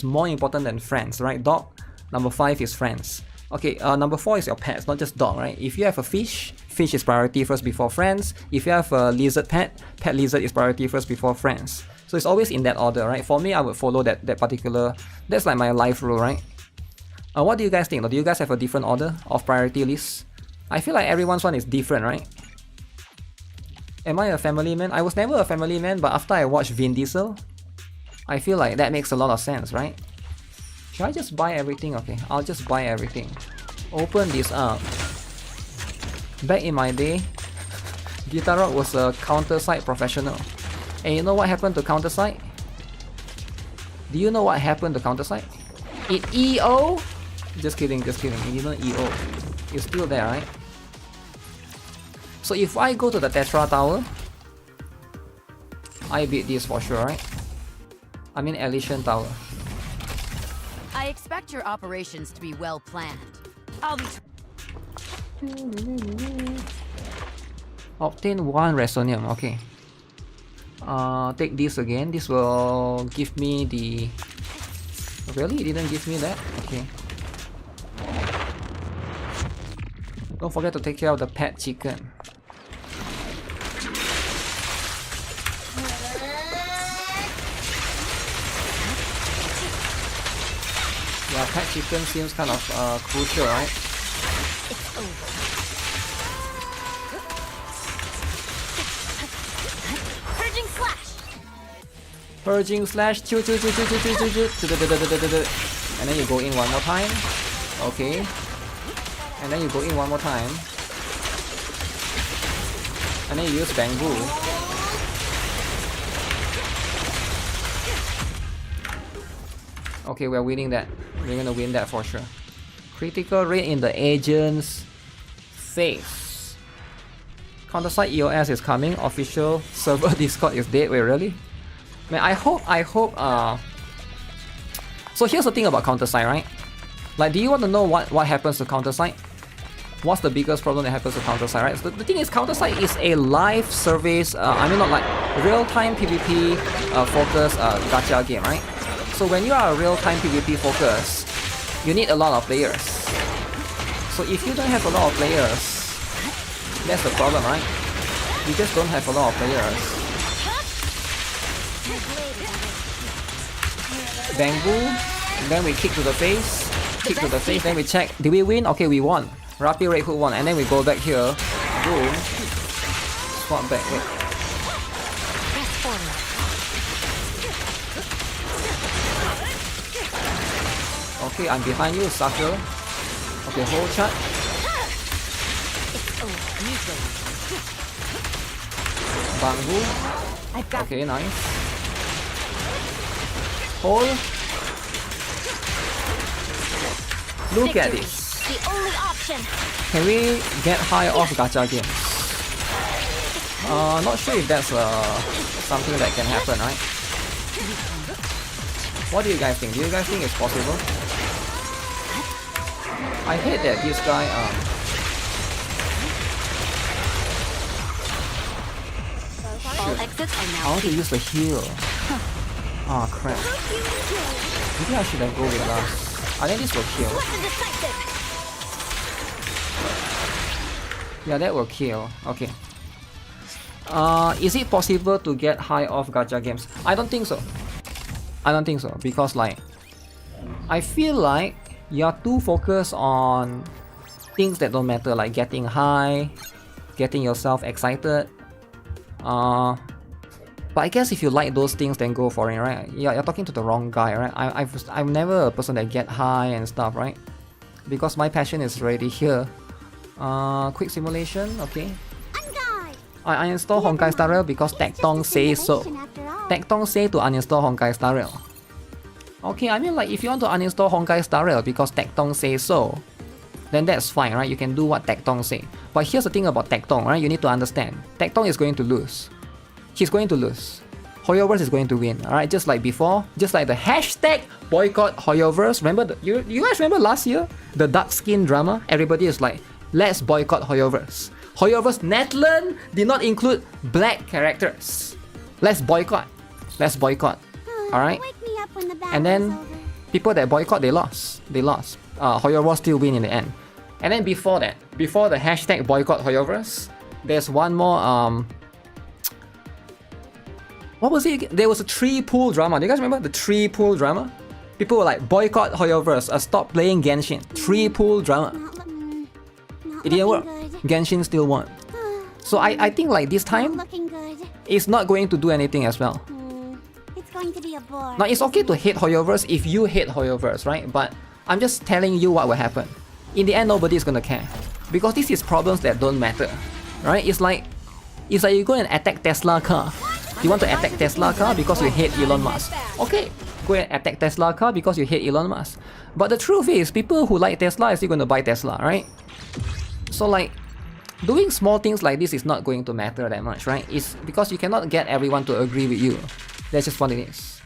more important than friends, right? Dog. Number five is friends. Okay, number four is your pets, not just dog, right? If you have a fish, fish is priority first before friends. If you have a lizard pet, pet lizard is priority first before friends. So it's always in that order, right? For me, I would follow that particular, that's like my life rule, right? What do you guys think? Do you guys have a different order of priority lists? I feel like everyone's one is different, right? Am I a family man? I was never a family man, but after I watched Vin Diesel, I feel like that makes a lot of sense, right? Should I just buy everything? Okay, I'll just buy everything. Open this up. Back in my day, GuitarRock was a counter-site professional. And you know what happened to counter-site? Do you know what happened to counter-site? It EO? Just kidding, just kidding. It didn't EO. It's still there, right? So if I go to the Tetra Tower, I beat this for sure, right? I mean Elysian Tower. I expect your operations to be well planned. I'll be. Obtain 1 Resonium, okay. Take this again. This will give me the... Really? It didn't give me that? Okay. Don't forget to take care of the pet chicken. Yeah, pet chicken seems kind of crucial, right? It's over. Purging slash. Purging slash. Choo choo choo choo choo choo choo choo. And then you go in one more time. Okay. And then you go in one more time. And then you use bamboo. Okay, we're winning that. We're gonna win that for sure. Critical rate in the agent's face. Counter-Strike EOS is coming. Official server Discord is dead. Wait, really? Man, I hope so here's the thing about Counter-Strike, right? Like, do you want to know what happens to Counter-Strike? What's the biggest problem that happens to Counter-Strike, right? So the thing is, Counter-Strike is a live service, I mean not like real-time PvP focused gacha game, right? So when you are a real-time PvP focus, you need a lot of players. So if you don't have a lot of players, that's the problem, right? You just don't have a lot of players. Bamboo, and then we kick to the face, then we check, did we win? Okay, we won. Rapid Red Hook won, and then we go back here, boom, swap back, wait. Okay, I'm behind you, sucker. Okay, hold chat. Bamboo. Okay, nice. Hold. Look at Victory, this. the only option. Can we get high off gacha games? Not sure if that's something that can happen, right? What do you guys think? Do you guys think it's possible? I hate that this guy All exits are I now want to clear. use the heal. Oh crap. Maybe I should have go with last. I think this will kill. Swift and decisive. Yeah, that will kill. Okay. Is it possible to get high off gacha games? I don't think so. I don't think so because like I feel like you're too focused on things that don't matter, like getting high, getting yourself excited. But I guess if you like those things, then go for it, right? Yeah, you're talking to the wrong guy, right? I'm never a person that get high and stuff, right? Because my passion is already here. Quick simulation, okay. I uninstall Honkai Star Rail because Tectong says so. Tectong say to uninstall Honkai Star Rail. Okay, I mean like if you want to uninstall Honkai Star Rail because Tectong says so, then that's fine, right? You can do what Tectong say. But here's the thing about Tectong, right? You need to understand. Tectong is going to lose. He's going to lose. Hoyoverse is going to win, alright? Just like before, just like the hashtag boycott Hoyoverse. Remember, you guys remember last year? The dark skin drama? Everybody is like, let's boycott Hoyoverse. Hoyoverse Netland did not include black characters. Let's boycott. Let's boycott. Alright? And then people that boycott, they lost. They lost. Hoyoverse still win in the end. And then before that, before the hashtag boycott Hoyoverse, there's one more what was it again? There was a tree pool drama. Do you guys remember the tree pool drama? People were like, boycott Hoyoverse, stop playing Genshin. Tree pool drama. It didn't work. Genshin still won. So I think like this time, it's not going to do anything as well. It's going to be a bore. Now it's okay to hate Hoyoverse if you hate Hoyoverse, right? But I'm just telling you what will happen. In the end, nobody is gonna care. Because this is problems that don't matter. Right? It's like you go and attack Tesla car. You want to attack Tesla car because you hate Elon Musk. Okay, go and attack Tesla car because you hate Elon Musk. But the truth is, people who like Tesla are still going to buy Tesla, right? So like, doing small things like this is not going to matter that much, right? It's because you cannot get everyone to agree with you. That's just what it is.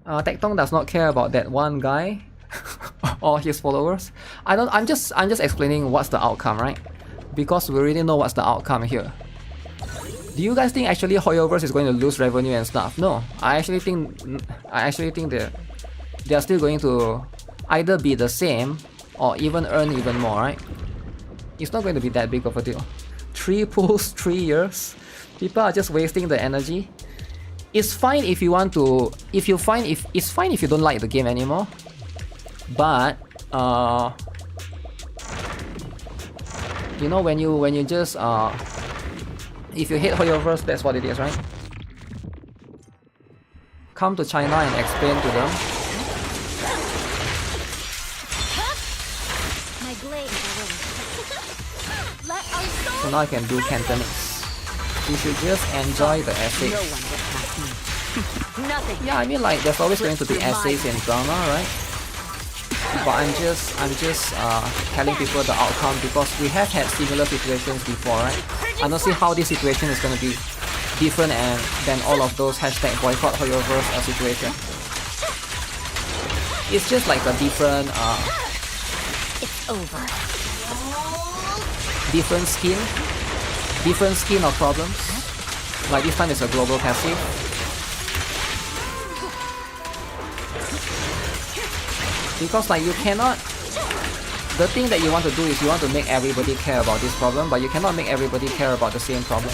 Tectong does not care about that one guy or his followers. I'm just explaining what's the outcome, right? Because we already know what's the outcome here. Do you guys think actually Hoyoverse is going to lose revenue and stuff? No, I actually think they are still going to either be the same or even earn even more, right? It's not going to be that big of a deal. 3 pools, 3 years. People are just wasting the energy. It's fine if you want to. It's fine if you don't like the game anymore. But you know, when you just if you hate Hoyoverse, that's what it is, right? Come to China and explain to them. My blade is ready. Let our soul. So now I can do Cantonese. You should just enjoy the No essays. one will pass me. Nothing. Yeah, I mean like there's always going to be essays in drama, right? But I'm just telling people the outcome because we have had similar situations before, right? I don't see how this situation is going to be different than all of those hashtag boycott Hoyoverse situation. It's just like a different It's over. different skin of problems. Like this time it's a global passive. Because like you cannot, the thing that you want to do is you want to make everybody care about this problem, but you cannot make everybody care about the same problem.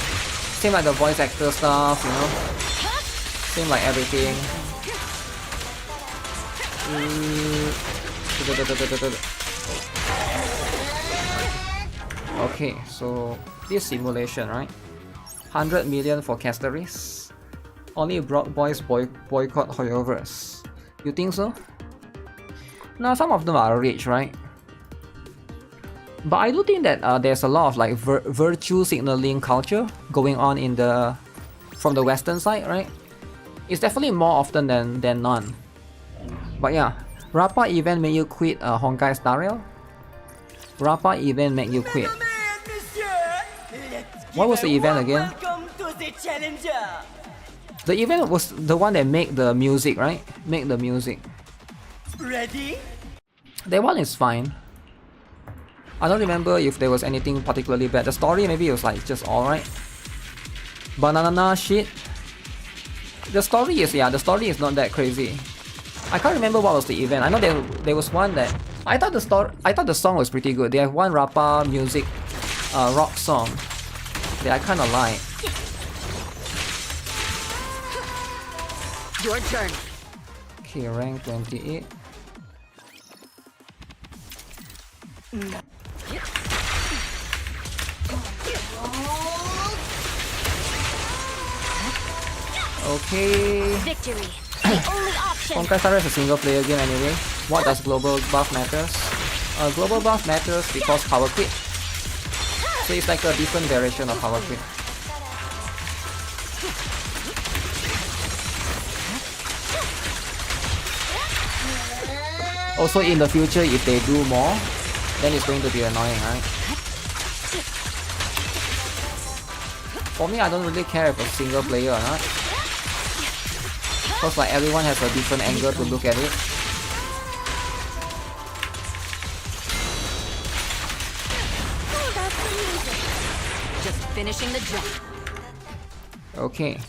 Same like the voice actor stuff, you know. Same like everything. Okay, so this simulation, right? 100 million for Casteris. Only Broad Boys boycott Hoyoverse. You think so? Now some of them are rich, right? But I do think that there's a lot of like virtue signaling culture going on in from the Western side, right? It's definitely more often than none. But yeah, Rappa event make you quit Honkai Star Rail? Rappa event make you quit. What was the event again? Welcome to the challenger. The event was the one that make the music, right? Make the music. Ready? That one is fine. I don't remember if there was anything particularly bad. The story maybe it was like just alright. Banana shit. The story is not that crazy. I can't remember what was the event. I know there was one that I thought the song was pretty good. They have one Rappa music rock song that I kinda like. Your turn. Okay, rank 28. Okay. Victory, the only option. Honkai Star Rail is a single player game anyway. What does global buff matters? Global buff matters because power quit. So it's like a different variation of power quit. Also in the future, if they do more, then it's going to be annoying, right? For me, I don't really care if it's single player or not. Because like everyone has a different angle to look at it. Just finishing the job. Okay.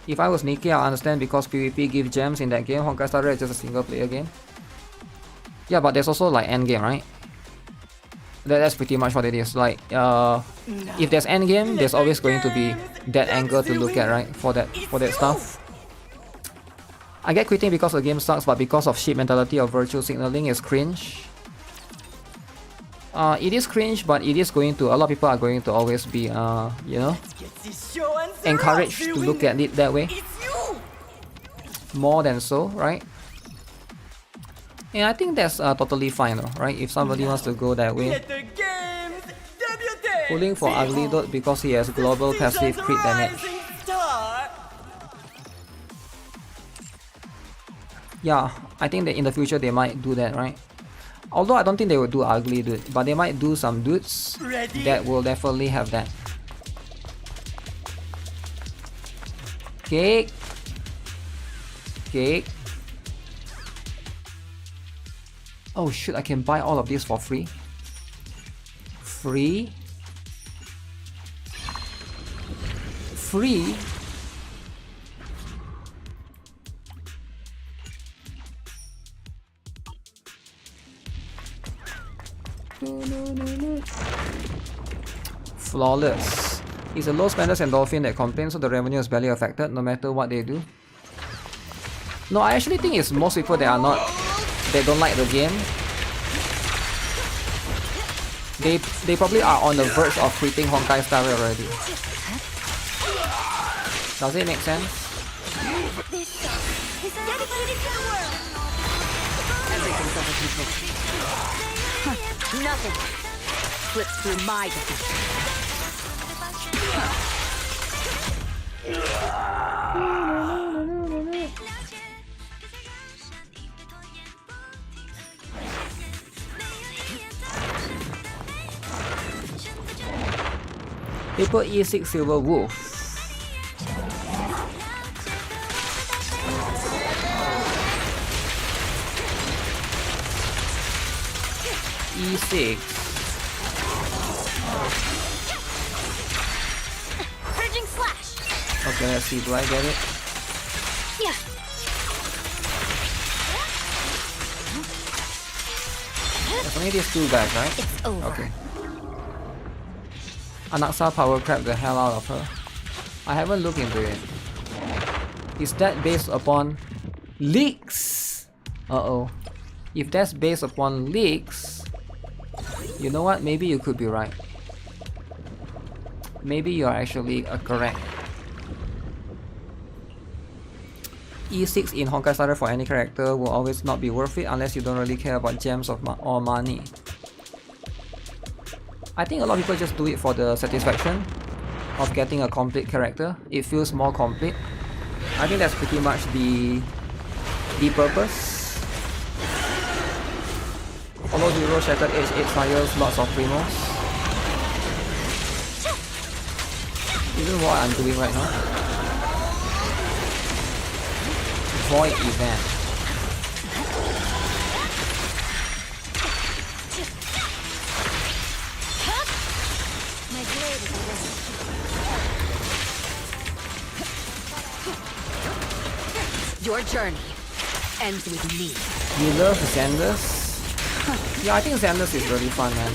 If I was Nikke, I understand because PvP give gems in that game. Honkai Star Rail is just a single player game. Yeah, but there's also like end game, right? That's pretty much what it is. Like, if there's end game, there's always going to be that angle to look at, right? For that stuff. I get quitting because the game sucks, but because of shit mentality of virtue signaling is cringe. It is cringe, but it is going to, a lot of people are going to always be, you know, encouraged to look at it that way. More than so, right? And I think that's totally fine though, right? If somebody wants to go that way. Pulling for Ugly Dot because he has global passive crit damage. Yeah, I think that in the future they might do that, right? Although I don't think they will do Ugly Dude, but they might do some dudes that will definitely have that. Cake. Cake. Oh shoot, I can buy all of this for free. Free? Free? Flawless. It's a low spenders endorphin that complains so the revenue is barely affected no matter what they do. No, I actually think it's most people that are not, they don't like the game. They probably are on the verge of quitting Honkai Star Rail already. Does it make sense? Everything's under control. Nothing slips through my defense. Paper E6 Silver Wolf. E6. Purging slash. Okay, let's see. Do I get it? Yeah. There's only these two guys, right? It's over. Okay. Anaxa power crab the hell out of her. I haven't looked into it. Is that based upon leaks? Uh-oh. If that's based upon leaks, you know what? Maybe you could be right. Maybe you're actually correct. E6 in Honkai Star Rail for any character will always not be worth it unless you don't really care about gems or money. I think a lot of people just do it for the satisfaction of getting a complete character. It feels more complete. I think that's pretty much the purpose. Follow Hero, Shattered Edge, 8 Fires, lots of Primos. Even what I'm doing right now. Void Event. My blade is ready. Your journey ends with me. You love Zenless? Yeah, I think Zenless is really fun, man.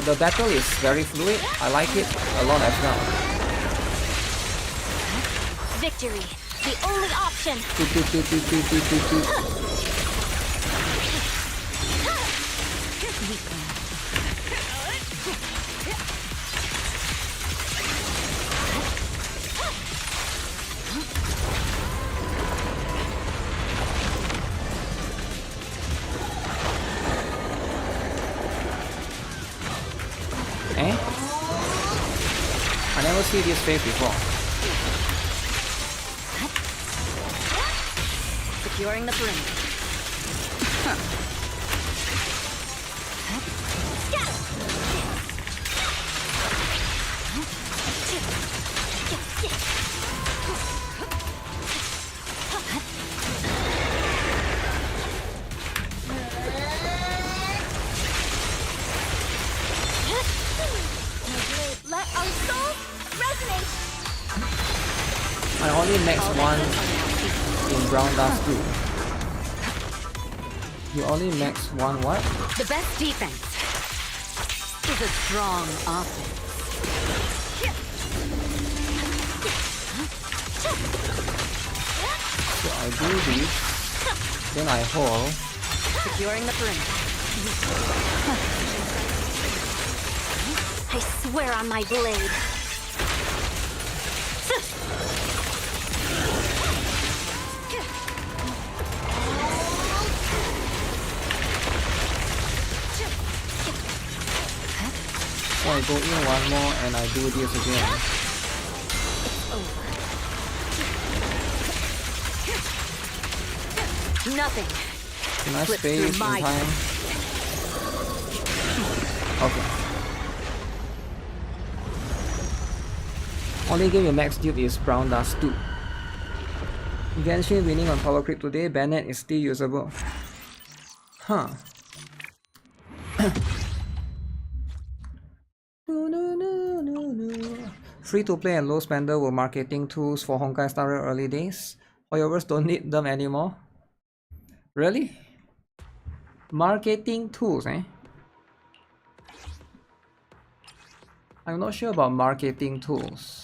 The battle is very fluid. I like it a lot as well. Victory, the only option. Toot, toot, toot, toot, toot, toot, toot, toot. Eh? I never see this face before. Securing the perimeter. Let our souls resonate. I only max one in Brown Dust 2. You only max one what? The best defense is a strong offense. So I do this, then I hold. Securing the perimeter. I swear on my blade. So I go in one more and I do this again. Nothing. Can I Slip space in through my- time? Okay. Only game you max dupe is Brown Dust 2. Genshin winning on power creep today, Bennett is still usable. Huh. Free to play and low spender were marketing tools for Honkai Star Rail early days. However, don't need them anymore. Really? Marketing tools, eh? I'm not sure about marketing tools.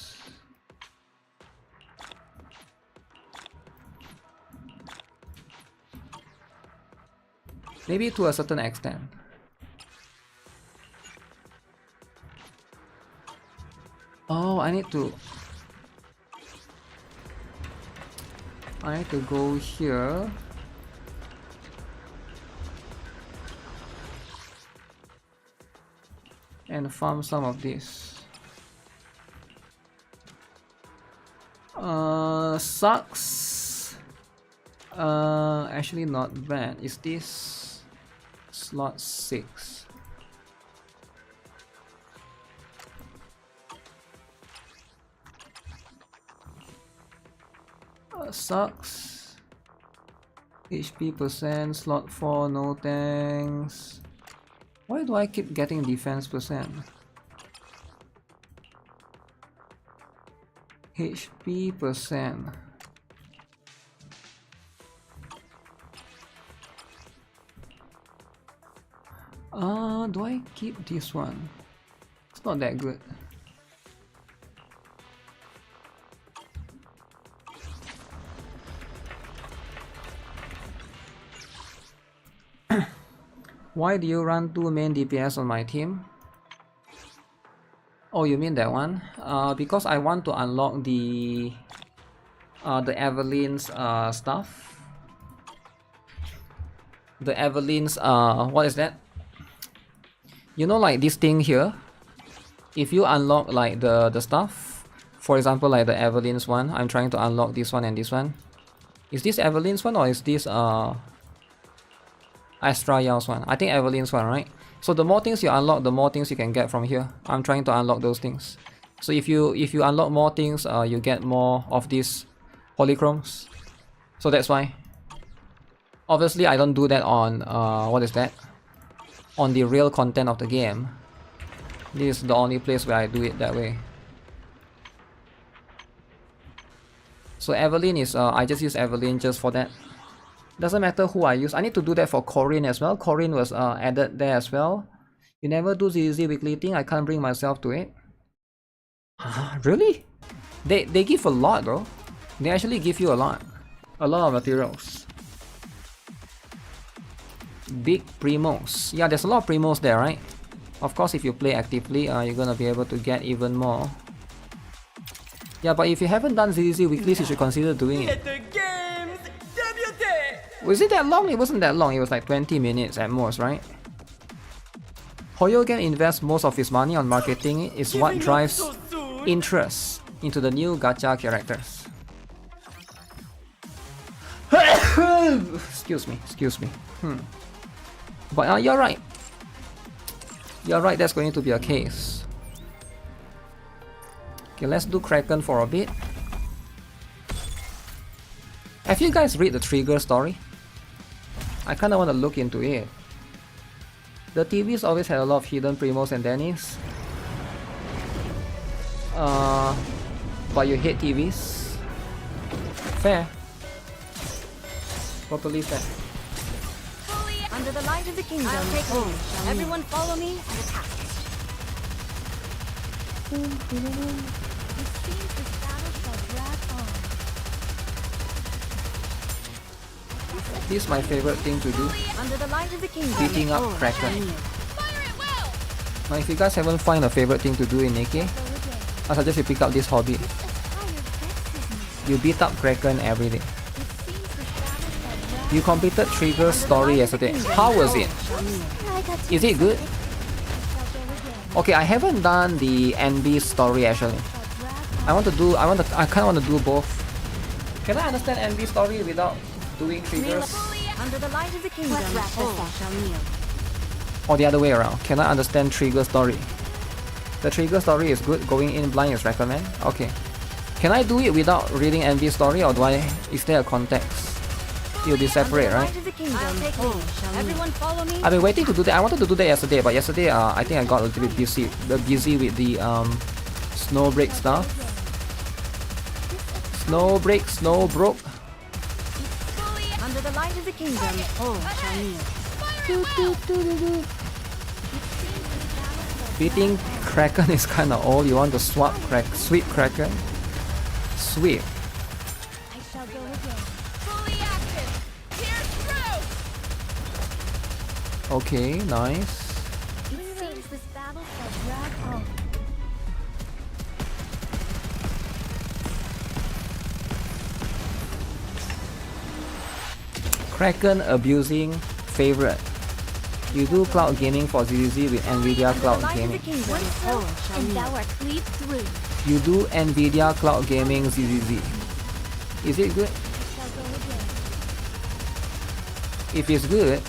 Maybe to a certain extent. Oh, I need to go here. And farm some of this. Sucks. Actually not bad. Is this slot 6? Sucks. HP percent, slot 4, no thanks. Why do I keep getting defense percent? HP percent. Do I keep this one? It's not that good. Why do you run 2 main DPS on my team? Oh, you mean that one? Because I want to unlock the Evelyn's stuff. The Evelyn's what is that? You know, like this thing here. If you unlock like the stuff, for example, like the Evelyn's one, I'm trying to unlock this one and this one. Is this Evelyn's one or is this I Astra Yao's one. I think Evelyn's one, right? So the more things you unlock, the more things you can get from here. I'm trying to unlock those things. So if you unlock more things, you get more of these polychromes. So that's why. Obviously, I don't do that on what is that? On the real content of the game. This is the only place where I do it that way. So Evelyn is I just use Evelyn just for that. Doesn't matter who I use. I need to do that for Corinne as well. Corinne was added there as well. You never do ZZZ weekly thing. I can't bring myself to it. Really? They give a lot though. They actually give you a lot of materials. Big primos. Yeah, there's a lot of primos there, right? Of course, if you play actively, you're gonna be able to get even more. Yeah, but if you haven't done ZZZ weeklies, you should consider doing it. Was it that long? It wasn't that long. It was like 20 minutes at most, right? Hoyogen invests most of his money on marketing. Is what drives interest into the new gacha characters. Excuse me. But you're right. You're right, that's going to be a case. Okay, let's do Kraken for a bit. Have you guys read the Trigger story? I kinda wanna look into it. The TVs always had a lot of hidden primos and Dennis. But you hate TVs? Fair. Totally fair. Under the light of the kingdom. I'll take hold. Everyone follow me and attack. This is my favorite thing to do. Under the light of the kingdom. Beating up Kraken. Now if you guys haven't found a favorite thing to do in Nikke, I suggest you pick up this hobby. You beat up Kraken every day. You completed Trigger's story yesterday. How was it? Is it good? Okay, I haven't done the NB story actually. I kinda want to do both. Can I understand NB story without doing Triggers? Under the light of the kingdom. Or the other way around. Can I understand Trigger story? The Trigger story is good. Going in blind is recommend. Okay. Can I do it without reading NB story, or is there a context? It'll be separate, right? Everyone follow me. I've been waiting to do that. I wanted to do that yesterday, but yesterday I think I got a little bit busy with the Snowbreak stuff. Snow broke. Under the light of the kingdom. Beating Kraken is kinda old. You want to sweep Kraken? Sweep. Okay, nice. Kraken abusing favorite. You do cloud gaming for ZZZ with Nvidia Cloud Gaming. You do Nvidia Cloud Gaming ZZZ. Is it good? If it's good,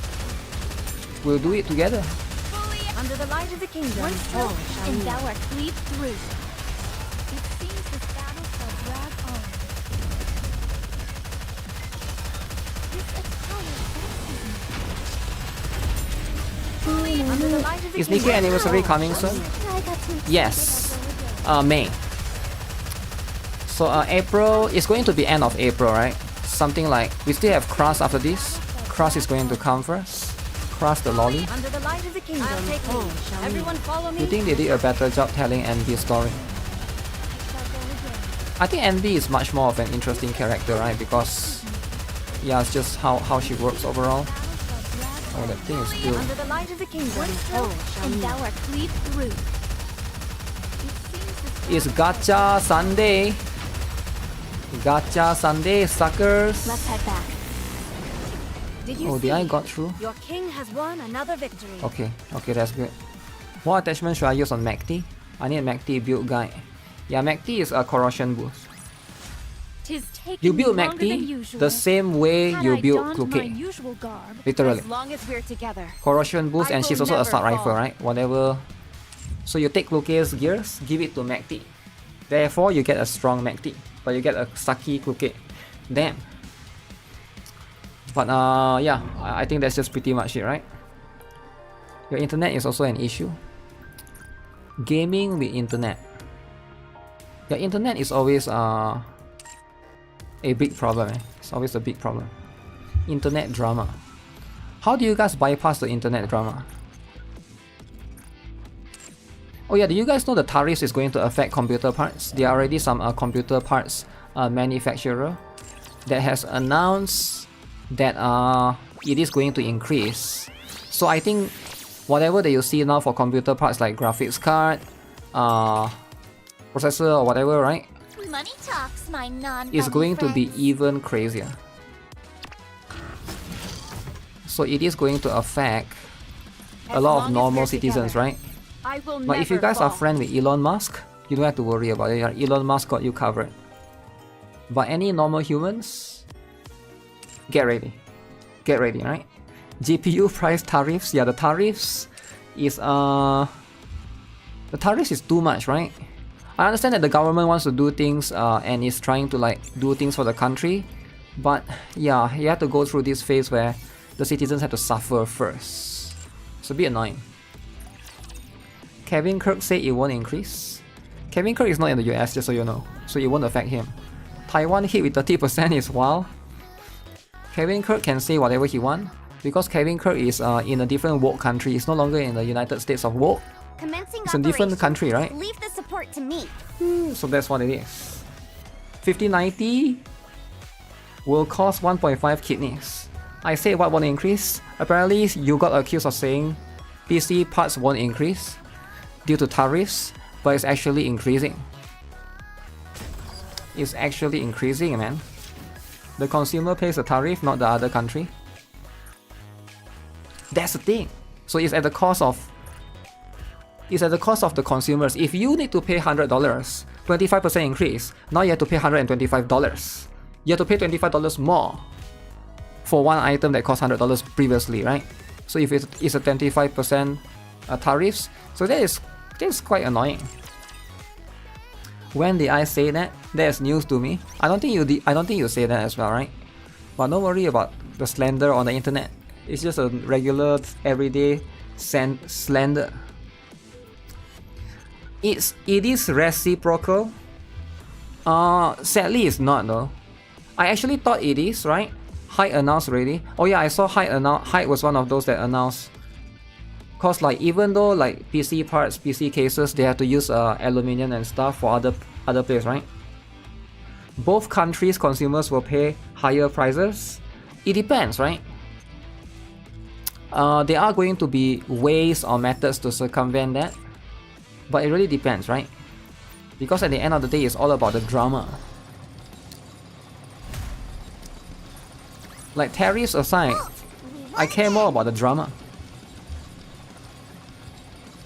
we'll do it together. Under the light of the kingdom. And thou art cleaved through. It seems this battle shall drag on. Under the light of the Is Nikke anniversary coming soon? Yes. May. So April is going to be end of April, right? Something like, we still have Cross after this. Cross is going to come first. Cross the lolly. Under the light of the kingdom. Everyone follow me. You think they did a better job telling NB's story? I think NB is much more of an interesting character, right? Because yeah, it's just how she works overall. Oh, that thing is still. Under the light of the kingdom. And thou art cleaved through. It's Gacha Sunday. Gacha Sunday, suckers. Let's head back. Did I got through? Your king has won another victory. Okay, that's good. What attachment should I use on MACD? I need a MACD build guide. Yeah, MACD is a corrosion boost. 'Tis taking You build longer than MACD usual. the same way Had you I build donned my Cloquet. usual garb, Literally. as long as we're together. Corrosion boost, I and she's will also never assault rifle, fall. right? Whatever. So you take Cloquet's gears, give it to MACD. Therefore, you get a strong MACD, but you get a sucky Cloquet. Damn. But yeah, I think that's just pretty much it, right? Your internet is also an issue. Gaming with internet. Your internet is always a big problem. It's always a big problem. Internet drama. How do you guys bypass the internet drama? Oh yeah, do you guys know the tariffs is going to affect computer parts? There are already some computer parts manufacturer that has announced that it is going to increase. So I think whatever that you see now for computer parts like graphics card, processor or whatever, right? Money talks, my Is going to be even crazier. So it is going to affect a lot of normal citizens, right? I will But if you never guys are fall. friends with Elon Musk, you don't have to worry about it. Elon Musk got you covered. But any normal humans, get ready. Get ready, right? GPU price tariffs. Yeah, the tariffs is too much, right? I understand that the government wants to do things and is trying to like do things for the country, but yeah, you have to go through this phase where the citizens have to suffer first. It's a bit annoying. Kevin Kirk said it won't increase. Kevin Kirk is not in the US, just so you know, so it won't affect him. Taiwan hit with 30% is wild. Kevin Kirk can say whatever he wants because Kevin Kirk is in a different woke country. He's no longer in the United States of woke. Commencing It's a different operations. country, right? Leave the support to me. So that's what it is. 5090 will cost 1.5 kidneys. I said what won't increase. Apparently you got accused of saying PC parts won't increase due to tariffs, but it's actually increasing. It's actually increasing, man. The consumer pays the tariff, not the other country. That's the thing. So it's at the cost of the consumers. If you need to pay $100, 25% increase, now you have to pay $125. You have to pay $25 more for one item that cost $100 previously, right? So if it's a 25% tariffs, so that is quite annoying. When did I say that? That's news to me. I don't think you say that as well, right? But don't worry about the slander on the internet. It's just a regular, everyday slander. It is reciprocal. Sadly, it's not though. I actually thought it is, right? Hyde announced already. Oh yeah, I saw Hyde was one of those that announced. Cause like even though like PC parts, PC cases, they have to use aluminium and stuff for other players, right? Both countries' consumers will pay higher prices. It depends, right? There are going to be ways or methods to circumvent that, but it really depends, right? Because at the end of the day, it's all about the drama. Like tariffs aside, I care more about the drama.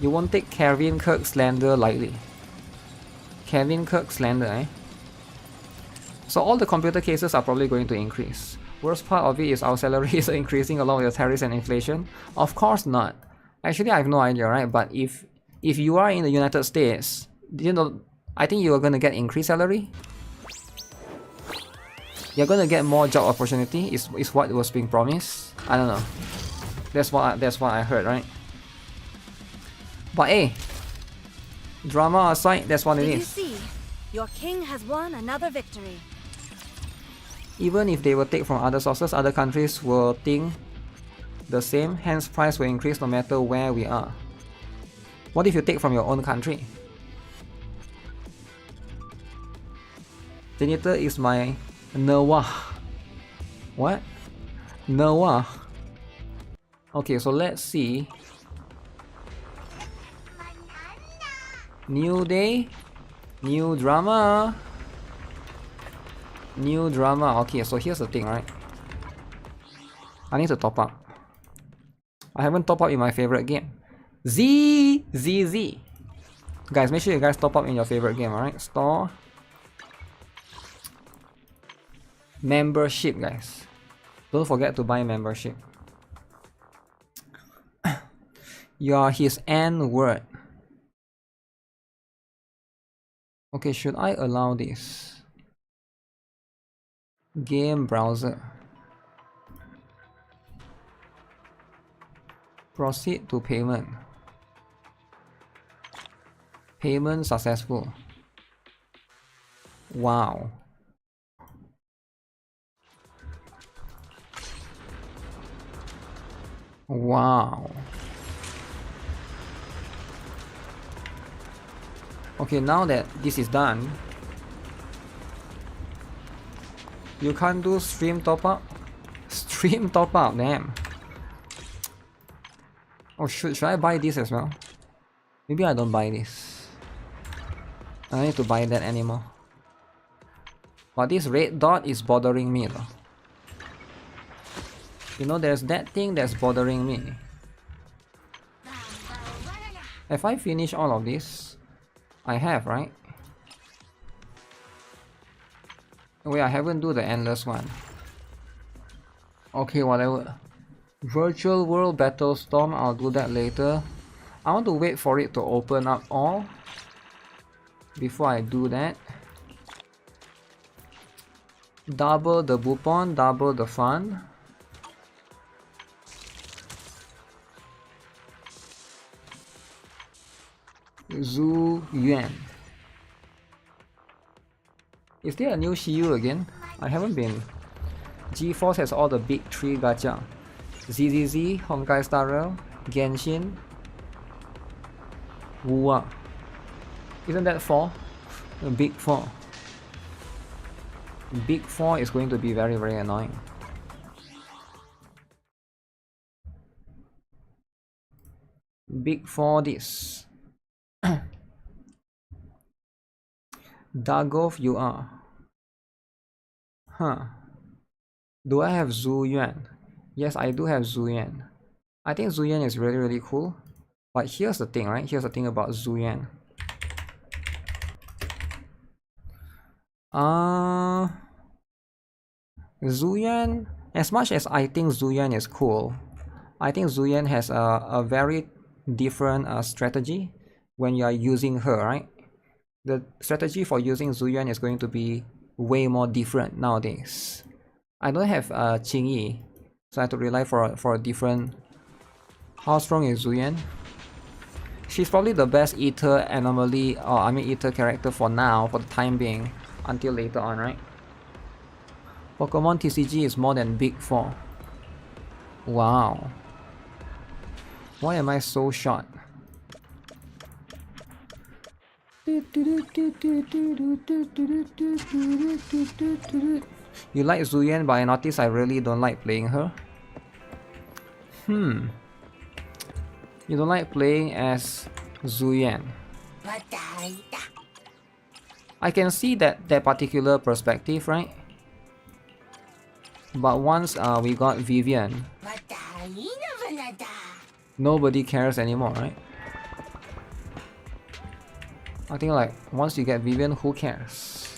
You won't take Kevin Kirk slander lightly. Kevin Kirk slander, eh? So all the computer cases are probably going to increase. Worst part of it is our salary is increasing along with the tariffs and inflation. Of course not. Actually, I have no idea, right? But if you are in the United States, you know, I think you are gonna get increased salary. You're gonna get more job opportunity. Is what was being promised. I don't know. That's what I heard, right? But hey, drama aside, that's what it Did you is. see? Your king has won another victory. Even if they will take from other sources, other countries will think the same, hence price will increase no matter where we are. What if you take from your own country? Janitor is my Noah. What? Noah. Okay, so let's see. New day, new drama. New drama. Okay, so here's the thing, right? I need to top up. I haven't top up in my favorite game. ZZZ. Guys, make sure you guys top up in your favorite game, alright? Store. Membership, guys. Don't forget to buy membership. You are his N-word. Okay, should I allow this? Game browser. Proceed to payment. Payment successful. Wow. Wow. Okay, now that this is done, you can't do stream top up? Stream top up, damn. Oh, should I buy this as well? Maybe I don't buy this. I don't need to buy that anymore. But this red dot is bothering me though. You know, there's that thing that's bothering me. Have I finished all of this? I have, right? Wait, I haven't do the endless one. Okay, whatever. Virtual World Battlestorm, I'll do that later. I want to wait for it to open up all before I do that. Double the Bupon, double the fun. Zhu Yuan. Is there a new Shiyu again? I haven't been. GeForce has all the big 3 gacha. ZZZ, Honkai Star Rail, Genshin, Wuwa. Isn't that 4? A big 4. Big 4 is going to be very, very annoying. Big 4 this. Dagov you are. Huh. Do I have Zhu Yuan? Yes, I do have Zhu Yuan. I think Zhu Yuan is really, really cool. But here's the thing, right? Here's the thing about Zhu Yuan. Zhu Yuan, as much as I think Zhu Yuan is cool, I think Zhu Yuan has a very different strategy when you are using her, right? The strategy for using Zhu Yuan is going to be way more different nowadays. I don't have Qingyi, so I have to rely for a different. How strong is Zhu Yuan? She's probably the best Ether anomaly, or I mean Ether character for now, for the time being, until later on, right? Pokemon TCG is more than Big 4. Wow. Why am I so short? You like Zhu Yuan, but I notice I really don't like playing her. You don't like playing as Zhu Yuan. I can see that particular perspective, right? But once we got Vivian, nobody cares anymore, right? I think like once you get Vivian, who cares?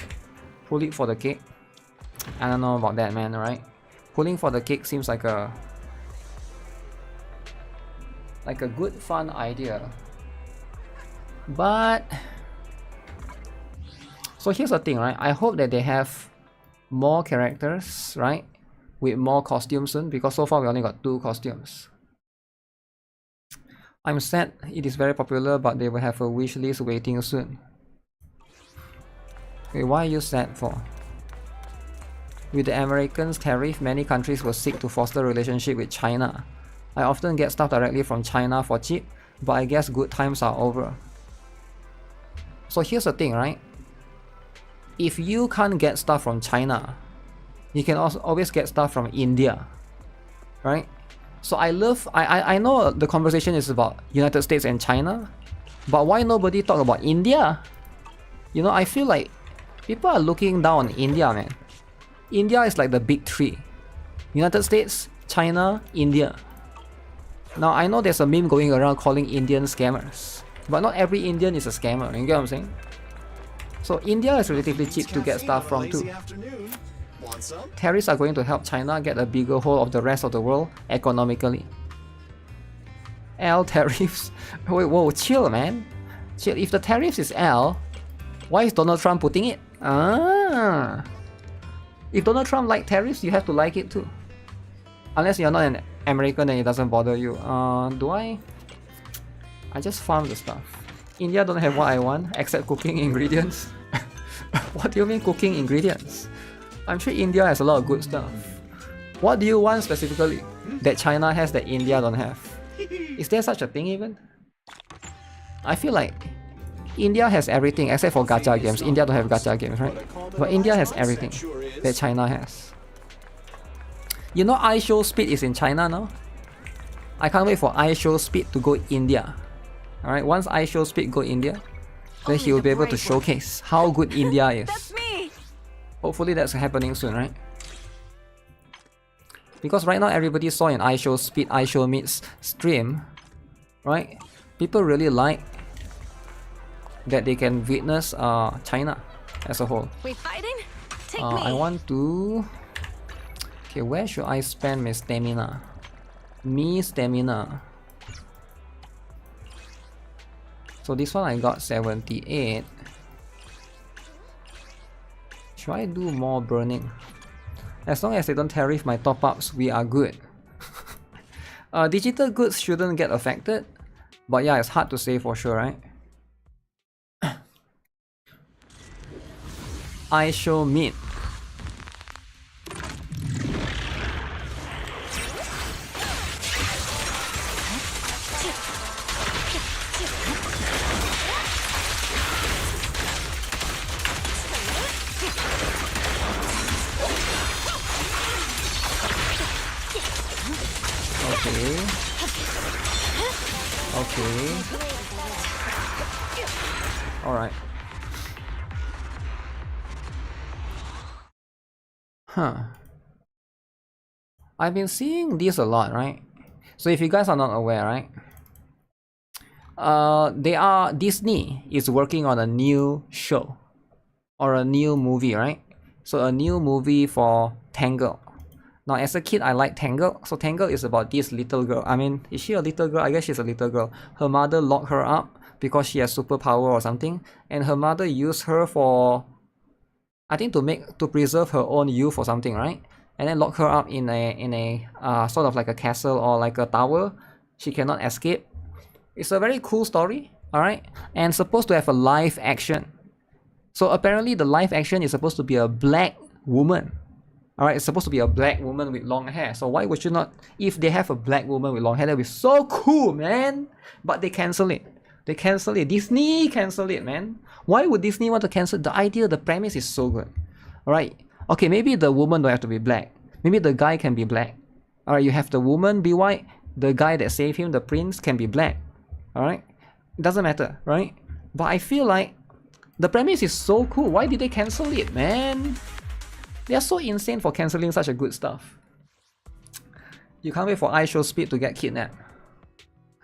Pull it for the cake. I don't know about that, man, right? Pulling for the cake seems like a good fun idea. But so here's the thing, right? I hope that they have more characters, right? With more costumes soon, because so far we only got 2 costumes. I'm sad it is very popular, but they will have a wish list waiting soon. Wait, why are you sad for? With the Americans' tariff, many countries will seek to foster relationship with China. I often get stuff directly from China for cheap, but I guess good times are over. So here's the thing, right? If you can't get stuff from China, you can also always get stuff from India, right? So I know the conversation is about United States and China, but why nobody talk about India? You know, I feel like people are looking down on India, man. India is like the big 3. United States, China, India. Now I know there's a meme going around calling Indian scammers, but not every Indian is a scammer, you get what I'm saying? So India is relatively cheap to get stuff from too. Tariffs are going to help China get a bigger hold of the rest of the world economically. L tariffs. Wait, whoa, chill, man. Chill. If the tariffs is L, why is Donald Trump putting it? Ah. If Donald Trump like tariffs, you have to like it too. Unless you're not an American and it doesn't bother you. Do I just farm the stuff. India don't have what I want, except cooking ingredients. What do you mean cooking ingredients? I'm sure India has a lot of good stuff. What do you want specifically that China has that India don't have? Is there such a thing even? I feel like India has everything except for gacha games. India don't have gacha games, right? But India has everything that China has. You know iShow Speed is in China now? I can't wait for iShow Speed to go India. Alright, once iShow Speed go India, then he will be able to showcase how good India is. That's me. Hopefully that's happening soon, right? Because right now everybody saw in iShow Speed, iShow Meets stream, right? People really like that they can witness China as a whole. We fighting? Take me. I want to... Okay, where should I spend my stamina? Stamina. So this one I got 78. Should I do more burning? As long as they don't tariff my top-ups, we are good. Digital goods shouldn't get affected. But yeah, it's hard to say for sure, right? iShow Meet. Okay. Alright. Huh. I've been seeing this a lot, right? So if you guys are not aware, right? Disney is working on a new show or a new movie, right? So a new movie for Tangle. Now as a kid I like Tangle. So Tangle is about this little girl. I mean, is she a little girl? I guess she's a little girl. Her mother locked her up because she has superpower or something, and her mother used her for, I think, to preserve her own youth or something, right? And then lock her up in a sort of like a castle or like a tower. She cannot escape. It's a very cool story, alright? And supposed to have a live action. So apparently the live action is supposed to be a black woman. Alright, it's supposed to be a black woman with long hair. So why would you not, if they have a black woman with long hair, that would be so cool, man. But they cancel it. They cancel it. Disney cancel it, man. Why would Disney want to cancel? The idea, the premise is so good. Alright, okay, maybe the woman don't have to be black. Maybe the guy can be black. Alright, you have the woman be white. The guy that saved him, the prince, can be black. Alright, it doesn't matter, right? But I feel like the premise is so cool. Why did they cancel it, man? They are so insane for cancelling such a good stuff. You can't wait for iShow Speed to get kidnapped.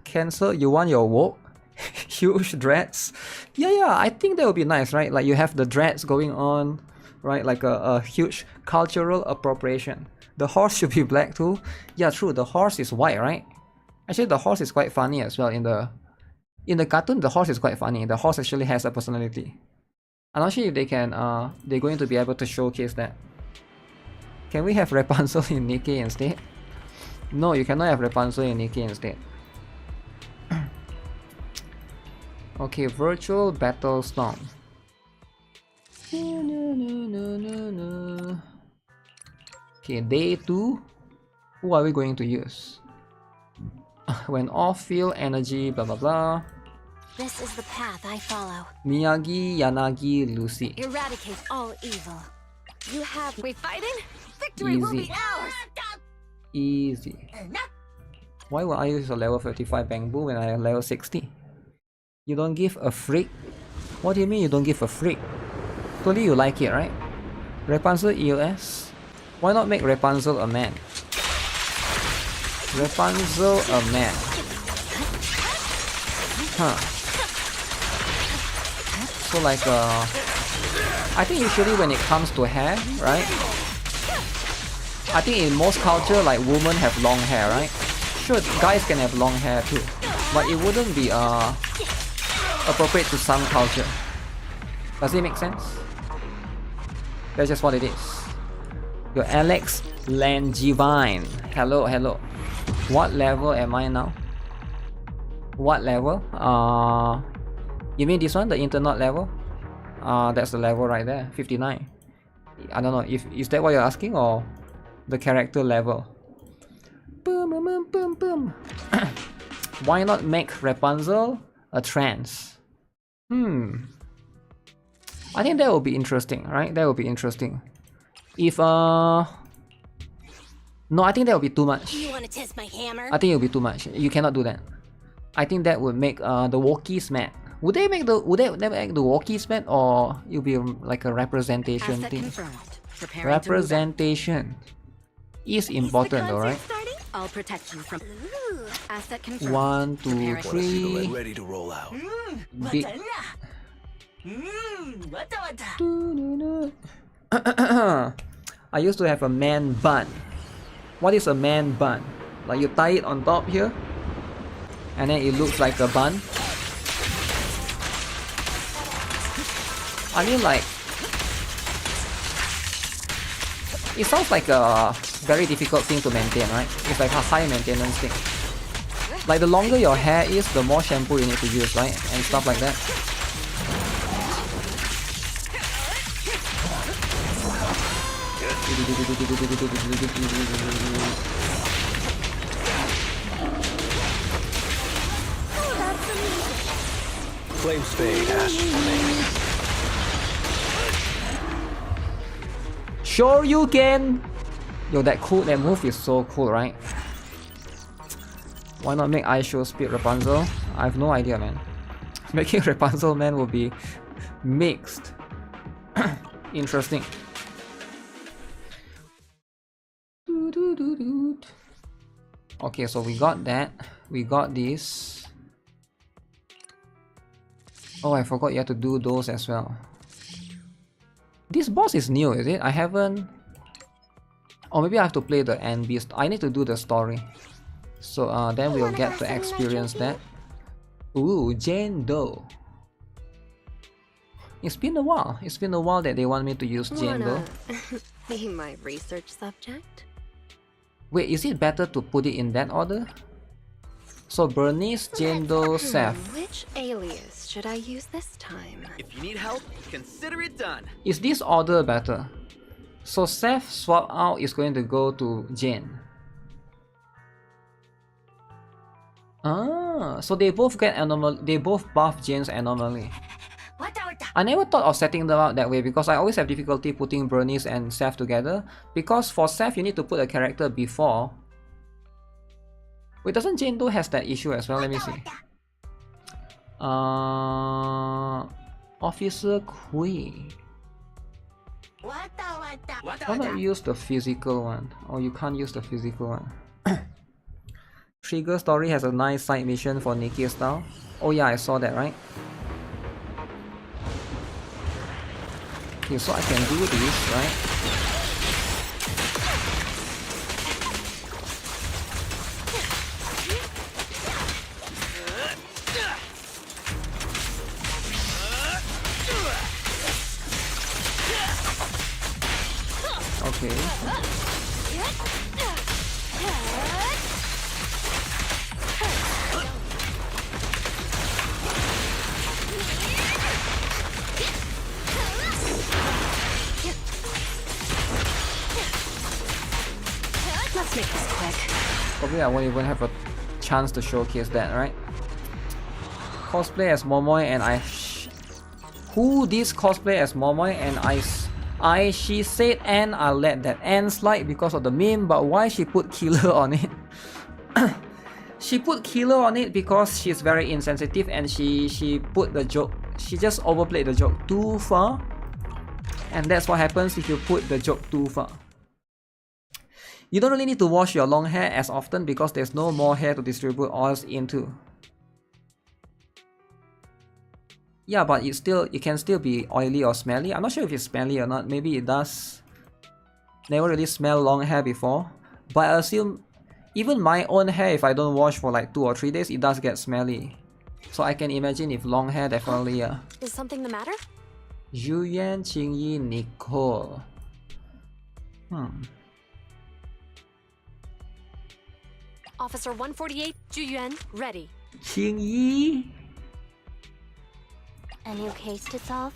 Cancel? You want your woke? Huge dreads? Yeah, I think that would be nice, right? Like you have the dreads going on, right? Like a huge cultural appropriation. The horse should be black too. Yeah, true. The horse is white, right? Actually, the horse is quite funny as well. In the cartoon, the horse is quite funny. The horse actually has a personality. I'm not sure if they can, they're going to be able to showcase that. Can we have Rapunzel in Nikke instead? No, you cannot have Rapunzel in Nikke instead. Okay, Virtual Battle Storm. Okay, day 2. Who are we going to use? When off-field energy, blah blah blah. This is the path I follow. Miyagi, Yanagi, Lucy. Eradicate all evil. You have... We fighting? Victory will be ours! Easy. Why would I use a level 55 Bangbu when I have level 60? You don't give a freak? What do you mean you don't give a freak? Totally you like it, right? Rapunzel EOS? Why not make Rapunzel a man? Rapunzel a man. Huh. So like I think usually when it comes to hair, right? I think in most culture, like women have long hair, right? Sure, guys can have long hair too, but it wouldn't be appropriate to some culture. Does it make sense? That's just what it is. Your Alex Langevine. Hello, hello. What level am I now? What level? You mean this one, the internet level? That's the level right there, 59. I don't know if is that what you're asking or the character level. Boom, boom, boom, boom, boom. Why not make Rapunzel a trans? I think that would be interesting, right? That would be interesting. If no, I think that would be too much. You want to test my hammer? I think it would be too much. You cannot do that. I think that would make the walkies mad. Would they make the walkies mad, or it'll be like a representation Asset thing? confirmed. Preparing to move out. Representation is important though, right? I'll protect you from. Asset confirmed. 1, 2, 3. Ready to roll out. Big. I used to have a man bun. What is a man bun? Like you tie it on top here, and then it looks like a bun. I mean, like, it sounds like a very difficult thing to maintain, right? It's like a high maintenance thing. Like the longer your hair is, the more shampoo you need to use, right? And stuff like that. Flames fade, ashes remain. Sure you can! Yo, that move is so cool, right? Why not make I Show Speed Rapunzel? I have no idea, man. Making Rapunzel man will be mixed. Interesting. Okay, so we got that. We got this. Oh, I forgot you have to do those as well. This boss is new, is it? I haven't... Or maybe I have to play the end beast. I need to do the story. So then we'll get to experience that. Ooh, Jane Doe. It's been a while. It's been a while that they want me to use Jane Doe. Be my research subject. Wait, is it better to put it in that order? So Bernice, Jane Doe, Seth. Which alias should I use this time? If you need help, consider it done. Is this order better? So Seth swap out is going to go to Jane. Ah, so they both get anomaly. They both buff Jane's anomaly. I never thought of setting them out that way because I always have difficulty putting Bernice and Seth together. Because for Seth, you need to put a character before. Wait, doesn't Jane Doe has that issue as well? Let me see. Officer Kui. Why not use the physical one? Oh, you can't use the physical one. Trigger Story has a nice side mission for Nikke style. Oh yeah, I saw that, right? Okay, so I can do this, right? Okay. Let's make this quick. Probably I won't even have a chance to showcase that, right? Cosplay as Momoy and who this cosplay as Momoy and she said and I'll let that end slide because of the meme, but why she put killer on it? She put killer on it because she's very insensitive and she put the joke, she just overplayed the joke too far. And that's what happens if you put the joke too far. You don't really need to wash your long hair as often because there's no more hair to distribute oils into. Yeah, but it can still be oily or smelly. I'm not sure if it's smelly or not. Maybe it does. Never really smelled long hair before, but I assume even my own hair, if I don't wash for like 2 or 3 days, it does get smelly. So I can imagine if long hair, definitely. Is something the matter? Yuyan, Qingyi, Nicole. Officer 148, Juyuan, ready. Qingyi? A new case to solve?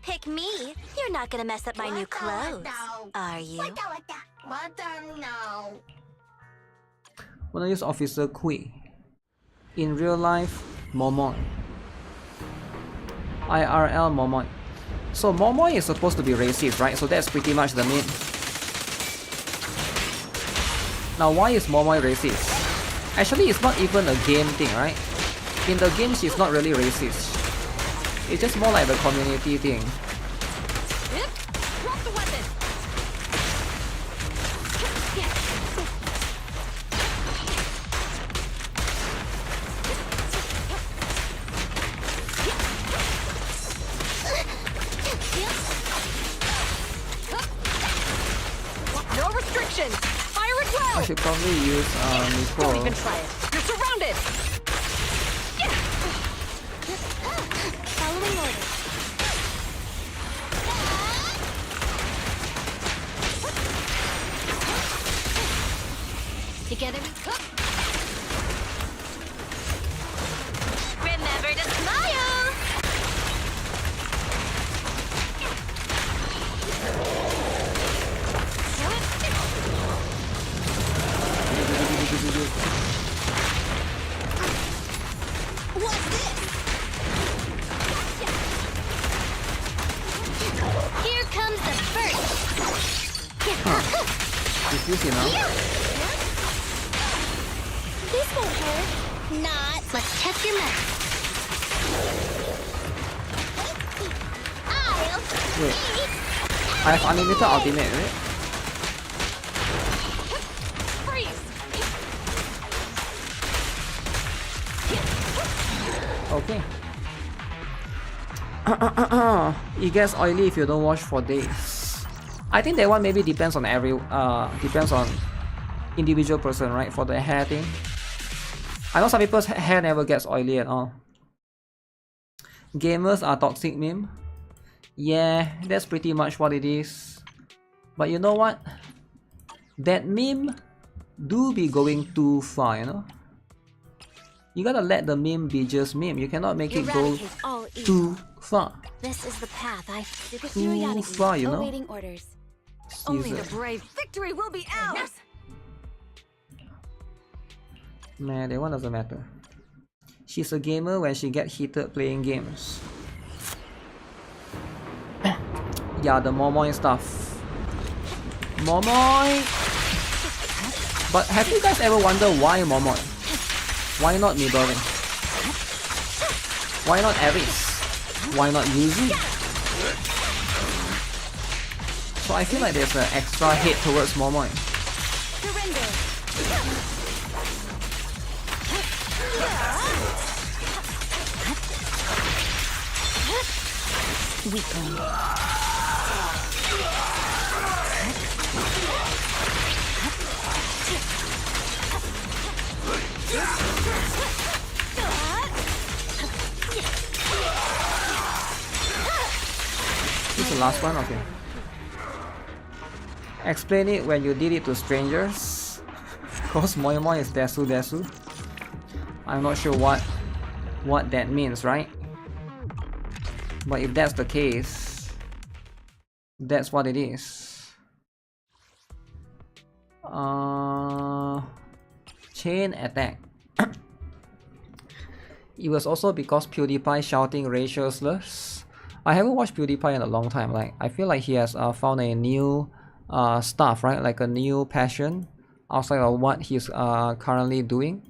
Pick me. You're not gonna mess up my new clothes, are you? Wanna use Officer Kui. In real life, Momoi. IRL Momoi. So Momoi is supposed to be racist, right? So that's pretty much the meme. Now why is Momoi racist? Actually, it's not even a game thing, right? In the game, she's not really racist. It's just more like the community thing. Drop the weapon! No restrictions! Fire at will! I should probably use Don't Nicole. even try it. You're surrounded! Following orders. Together we Remember to smile! What's this? Here comes the first. Diffuse enough. This won't hurt. Not. Let's test your math. I'll Wait. I have unlimited ultimate, right? Freeze! Okay. It gets oily if you don't wash for days. I think that one maybe depends on depends on individual person, right? For the hair thing. I know some people's hair never gets oily at all. Gamers are toxic meme. Yeah, that's pretty much what it is. But you know what? That meme do be going too far, you know? You gotta let the meme be just meme. You cannot make it go eradicate all evil. too far. This is the path I Too far, you know? awaiting orders. Only the Caesar. brave. Victory will be ours! Nah, that one doesn't matter. She's a gamer when she gets heated playing games. Yeah, the Momoi stuff. Momoi! But have you guys ever wondered why Momoi? Why not Midori? Why not Aris? Why not Yuzu? So I feel like there's an extra hate towards Momoi. Surrender. Weakling. This is the last one? Okay. Explain it when you did it to strangers. Cause Moi Moi is Desu Desu. I'm not sure what that means, right? But if that's the case, that's what it is. Chain attack. It was also because PewDiePie shouting racial slurs. I haven't watched PewDiePie in a long time. Like I feel like he has found a new stuff, right? Like a new passion outside of what he's currently doing,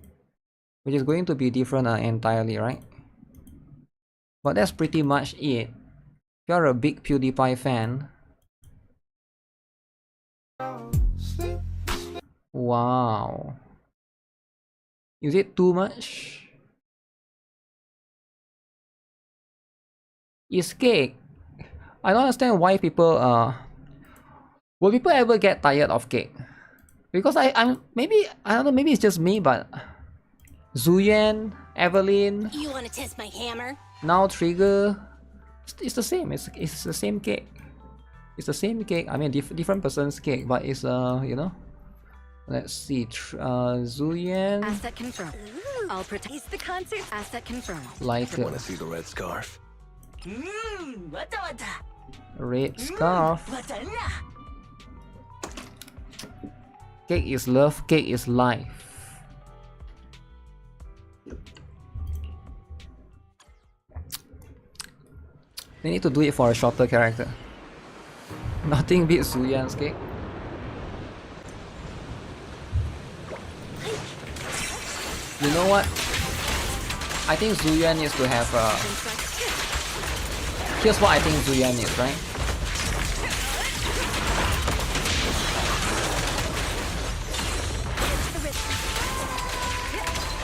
which is going to be different entirely, right? But that's pretty much it. If you're a big PewDiePie fan. Wow. Is it too much? It's cake. I don't understand why people Will people ever get tired of cake? Because I'm maybe I don't know, maybe it's just me, but Zuyen, Evelyn, You want to test my hammer? now Trigger, it's the same. It's the same cake. It's the same cake. I mean, different person's cake, but it's you know. Let's see, Zuyen, Asset confirmed. I'll protect the concert. Asset confirmed. like Want to see the red scarf? red scarf. Cake is love. Cake is life. They need to do it for a shorter character. Nothing beats Zuyan's cake. You know what? I think Zuyan needs to have here's what I think Zuyan needs, right?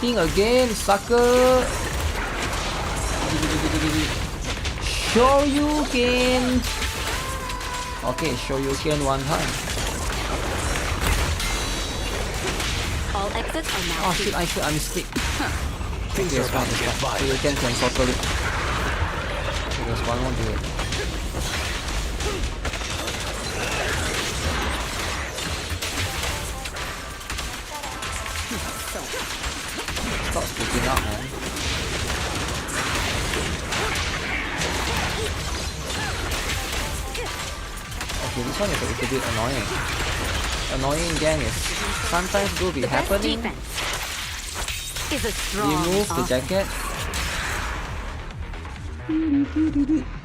King again, sucker! Shoryuken! Okay, Shoryuken one time. All exits are now Oh shit, I mistake. Things are about to get So violent. you can totally. Okay, there's one more do it. Stop sticking up, man. Okay, this one is a little bit annoying. Annoying gang is sometimes do be the best happening. defense is a strong Remove the offense. jacket.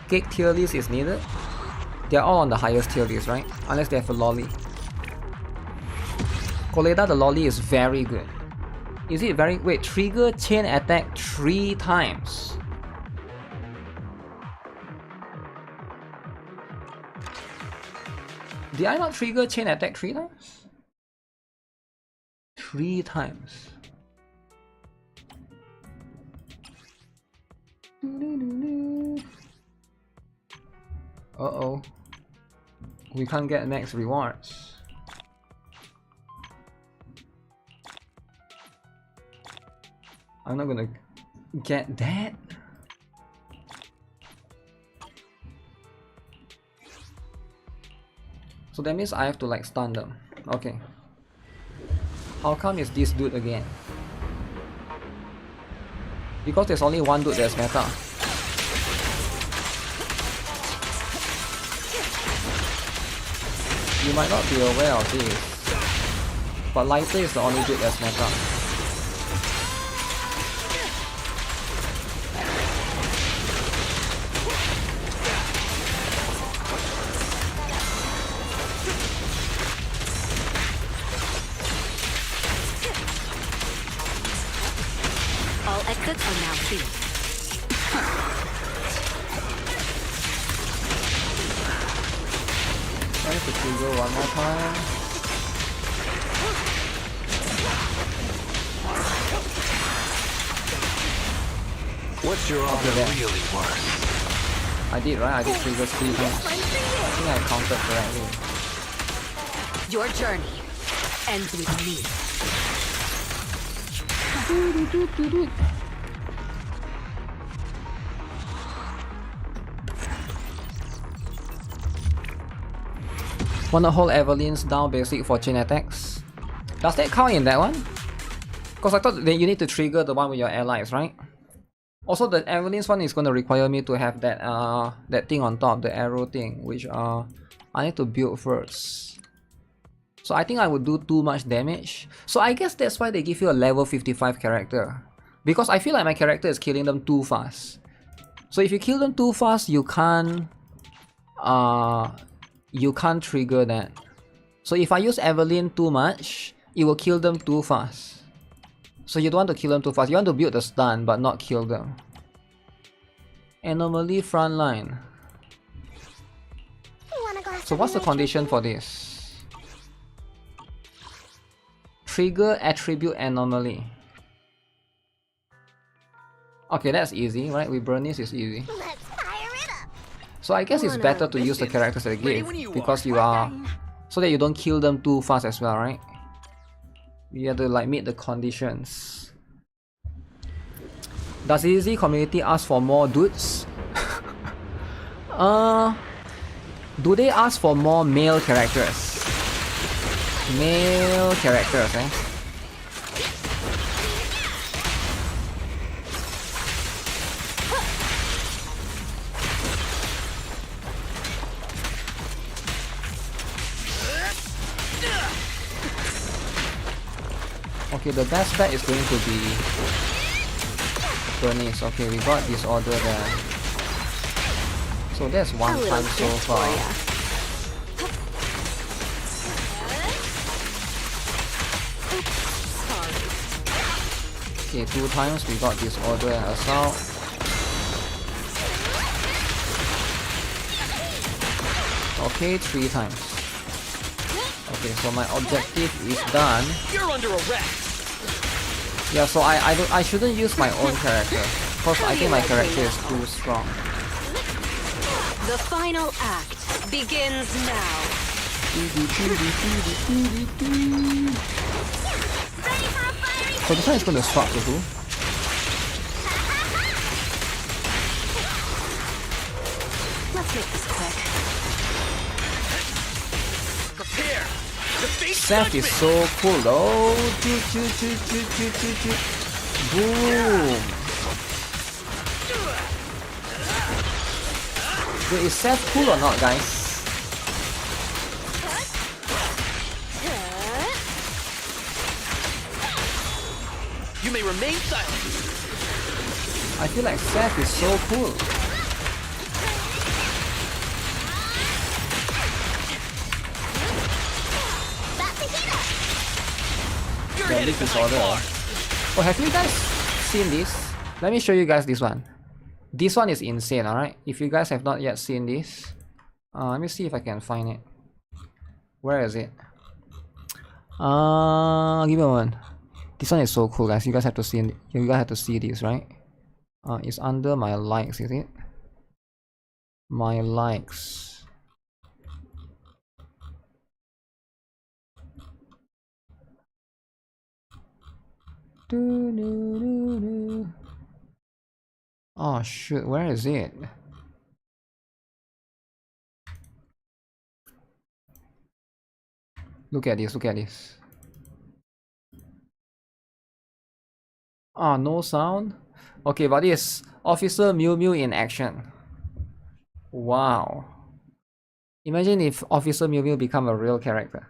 Cake tier list is needed. They're all on the highest tier list, right? Unless they have a lolly. Koleda, the lolly is very good. Is it very... Wait, trigger chain attack 3 times. Did I not trigger chain attack 3 times? 3 times. Uh-oh. We can't get next rewards. I'm not gonna get that. So that means I have to like stun them. Okay. How come it's this dude again? Because there's only one dude that's meta. You might not be aware of this, but Lighter is the only dude that's meta. All exits are now sealed. Try to trigger one more time. What's your honor there. really worth? I did, right? I did trigger 3 times. I think I counted correctly. Your journey ends with me. Wanna hold Evelyn's down basic for chain attacks? Does that count in that one? Because I thought that you need to trigger the one with your allies, right? Also, the Evelyn's one is gonna require me to have that that thing on top, the arrow thing, which I need to build first. So I think I would do too much damage. So I guess that's why they give you a level 55 character. Because I feel like my character is killing them too fast. So if you kill them too fast, you can't trigger that. So if I use Evelyn too much, it will kill them too fast. So you don't want to kill them too fast. You want to build the stun but not kill them. Anomaly Frontline. So what's the condition for this? Trigger attribute anomaly. Okay, that's easy, right? With Bernice is easy. So I guess it's better to use the characters that they give because you are. so that you don't kill them too fast as well, right? You have to like meet the conditions. Does ZZZ community ask for more dudes? Do they ask for more male characters? Male characters, eh? Okay, the best bet is going to be Bernice. Okay, we got disorder there. So that's one time so far. Okay, 2 times we got disorder and assault. Okay, 3 times. Okay, so my objective is done. You're under arrest. Yeah, so I shouldn't use my own character because I think my character is too strong. The final act begins now. So this one is going to swap to who? Let's make this quick. Prepare. Defeat Seth is so cool though. Boom. Wait, is Seth cool or not, guys? You may remain silent. I feel like Seth is so cool. You're Yeah, headed this behind disorder. bars. Oh, have you guys seen this? Let me show you guys this one. This one is insane, alright? If you guys have not yet seen this, let me see if I can find it. Where is it? Give me a moment. This one is so cool, guys. You guys have to see. You guys have to see this, right? It's under my likes, is it? My likes. Oh shoot, where is it? Look at this, look at this. Ah, no sound? Okay, but this Officer Mew Mew in action. Wow. Imagine if Officer Mew Mew become a real character.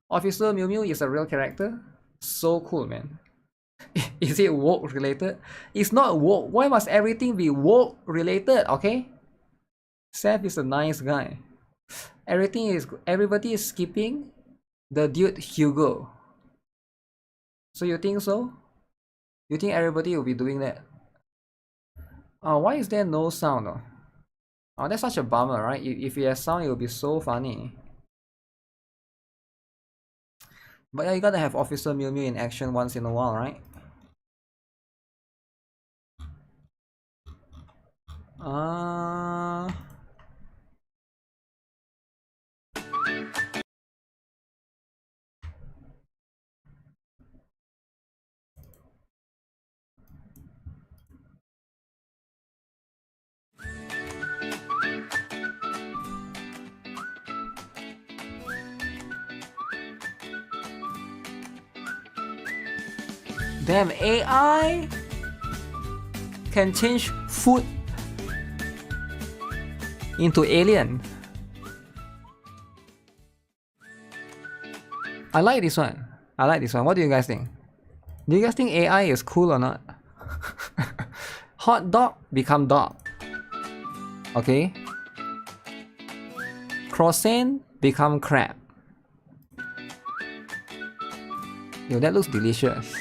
Officer Mew Mew is a real character? So cool, man. Is it woke related? It's not woke. Why must everything be woke related, okay? Seth is a nice guy. Everybody is skipping the dude Hugo. So you think so? You think everybody will be doing that? Why is there no sound? Oh, that's such a bummer, right? If it has sound, it will be so funny. But yeah, you gotta have Officer Mew Mew in action once in a while, right? Damn, AI can change food into alien. I like this one. I like this one. What do you guys think? Do you guys think AI is cool or not? Hot dog become dog. Okay. Croissant become crab. Yo, that looks delicious.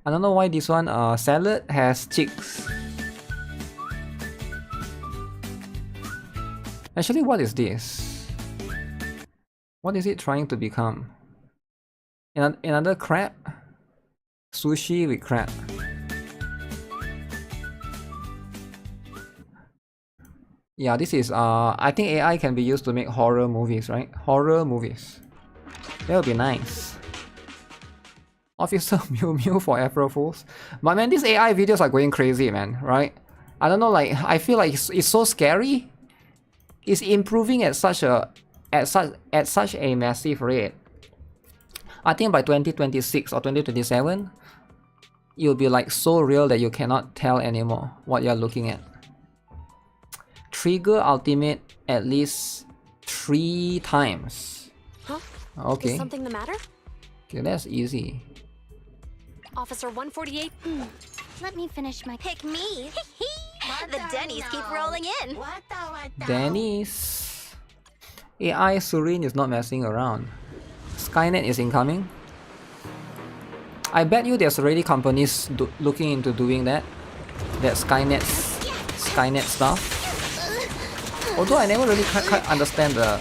I don't know why this one salad has chicks. Actually, what is this? What is it trying to become? Another crab? Sushi with crab. Yeah, this is I think AI can be used to make horror movies, right? Horror movies. That would be nice. Officer Mew Mew for April Fools. But man, these AI videos are going crazy, man, right? I don't know, like I feel like it's so scary. It's improving at such a massive rate. I think by 2026 or 2027, it'll be like so real that you cannot tell anymore what you're looking at. Trigger ultimate at least 3 times. Huh? Okay. Is something the matter? Okay, that's easy. Officer 148? Let me finish my. Pick me. The Denny's keep rolling in. Dennis. AI Surin is not messing around. Skynet is incoming. I bet you there's already companies looking into doing that. That Skynet stuff. Although I never really quite understand the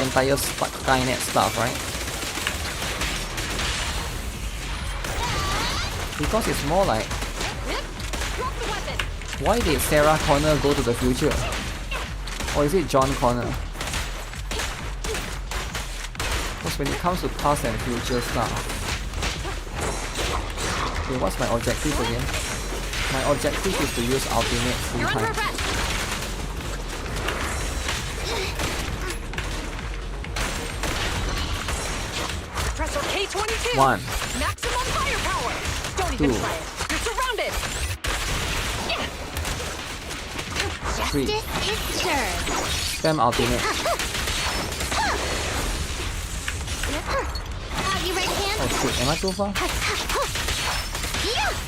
entire Skynet stuff, right? Because it's more like, why did Sarah Connor go to the future? Or is it John Connor? Because when it comes to past and future stuff. Okay, what's my objective again? My objective is to use ultimate 3 times. Pressor K22! 1, Maximum firepower! Don't 2, even try it! You're surrounded! 3. Justice is served. Spam ultimate. Out you right hand. Oh shit, am I too far?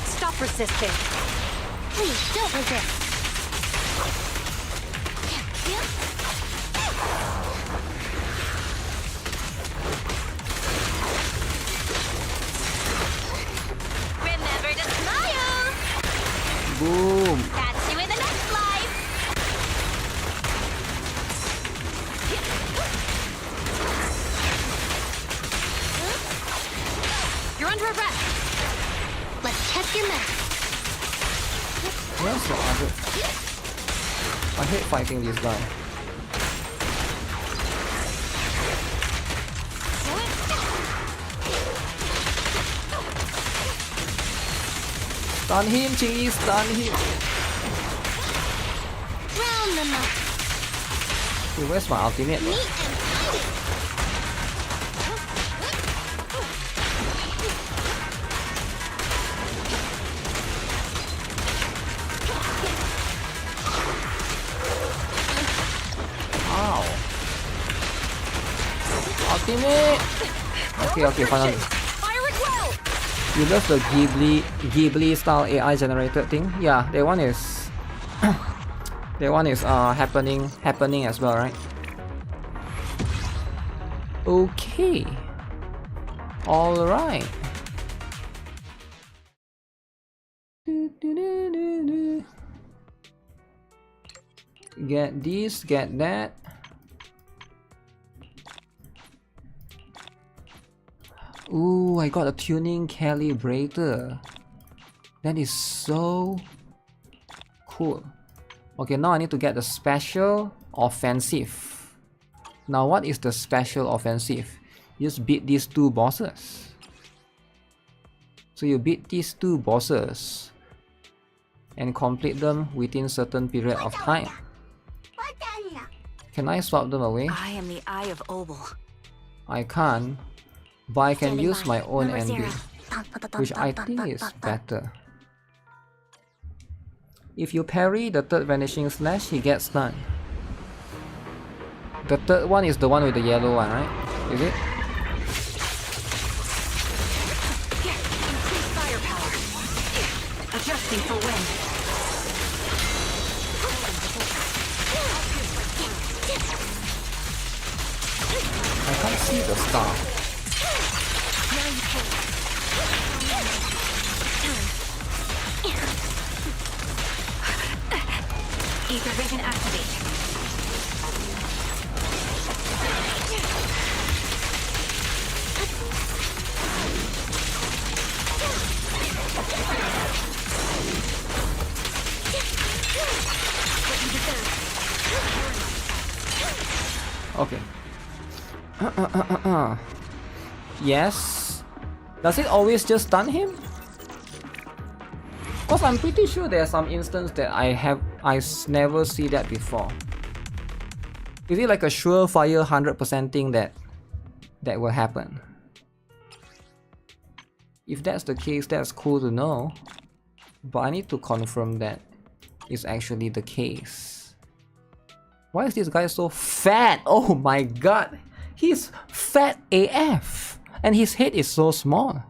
Stop resisting! Please don't resist. Remember to smile. Boom! Catch you in the next life. You're under arrest! Let's check your math. Where's the other? I hate fighting this guy. Stun him, cheese! Stun him! Round them up. Hey, where's my ultimate? Neat and tidy. Ow! Ultimate! Okay, finally. Fire it well! You love the Ghibli style AI generated thing? Yeah, that one is that one is happening as well, right? Okay. Alright. Get this, get that. Ooh, I got a tuning calibrator. That is so cool. Okay, now I need to get the special offensive. Now what is the special offensive? You just beat these 2 bosses. So you beat these 2 bosses and complete them within certain period of time. Can I swap them away? I am the Eye of Obel. I can't, but I can Standing use by. my own Number ending, 0. which I think is better. If you parry the 3rd vanishing slash, he gets stunned. The 3rd one is the one with the yellow one, right? Is it? Increase firepower. Adjusting for wind. I can't see the star. Ether vision activate. What you deserve. Okay. Yes. Does it always just stun him? Cause I'm pretty sure there's some instance that I never see that before. Is it like a surefire 100% thing that will happen? If that's the case, that's cool to know. But I need to confirm that it's actually the case. Why is this guy so fat? Oh my god! He's fat AF! And his head is so small.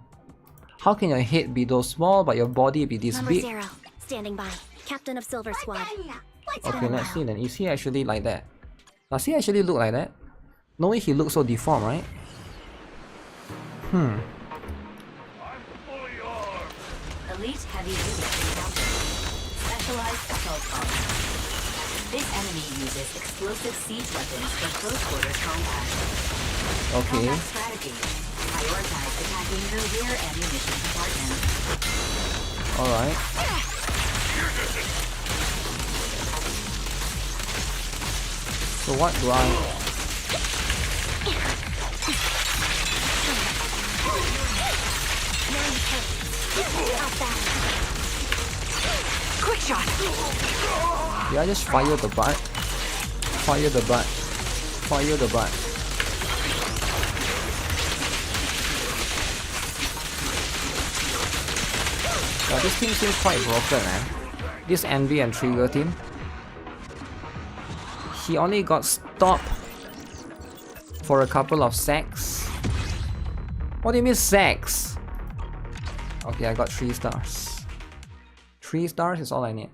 How can your head be so small but your body be this Number big? 0, standing by. Captain of Silver Squad. Okay, let's see then. Is he actually like that? Does he actually look like that? No way he looks so deformed, right? Elite heavy unit encountered. Specialized assault armor. This enemy uses explosive siege weapons for close quarters combat. Okay. Combat strategy. Prioritize attacking the rear ammunition compartment. Alright. So what do I... Quick shot. Did I just fire the butt? Fire the butt. Fire the butt. Yeah, this team seems quite broken, man. This Envy and Trigger team. He only got stopped for a couple of sacks. What do you mean sacks? Okay, I got 3 stars. 3 stars is all I need.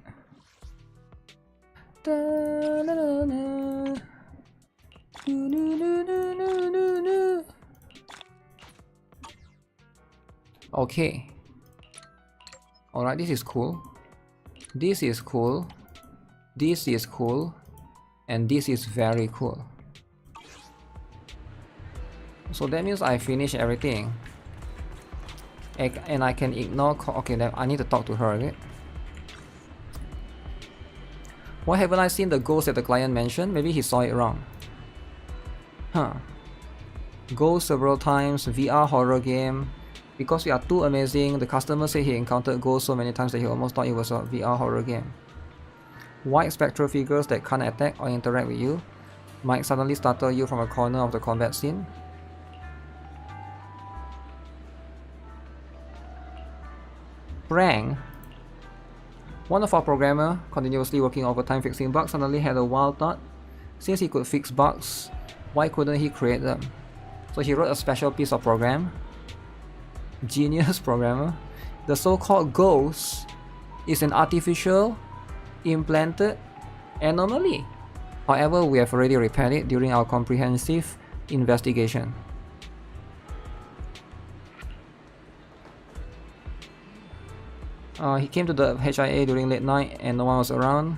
Okay. Alright, this is cool. This is cool. This is cool. And this is very cool. So that means I finished everything. And I can ignore... Okay, then I need to talk to her, right? Why haven't I seen the ghost that the client mentioned? Maybe he saw it wrong. Huh. Ghost several times, VR horror game. Because we are too amazing, the customer said he encountered ghosts so many times that he almost thought it was a VR horror game. White spectral figures that can't attack or interact with you might suddenly startle you from a corner of the combat scene. Prank. One of our programmers, continuously working overtime fixing bugs, suddenly had a wild thought. Since he could fix bugs, why couldn't he create them? So he wrote a special piece of program. Genius programmer. The so-called ghost is an artificial implanted anomaly. However, we have already repaired it during our comprehensive investigation. He came to the HIA during late night and no one was around.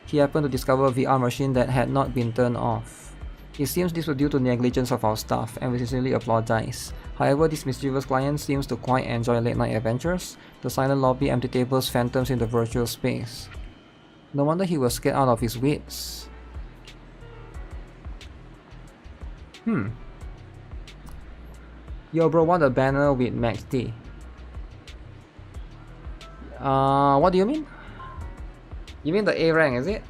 He happened to discover a VR machine that had not been turned off. It seems this was due to negligence of our staff, and we sincerely apologize. However, this mischievous client seems to quite enjoy late night adventures, the silent lobby, empty tables, phantoms in the virtual space. No wonder he was scared out of his wits. Yo bro, want a banner with Max D? What do you mean? You mean the A rank, is it?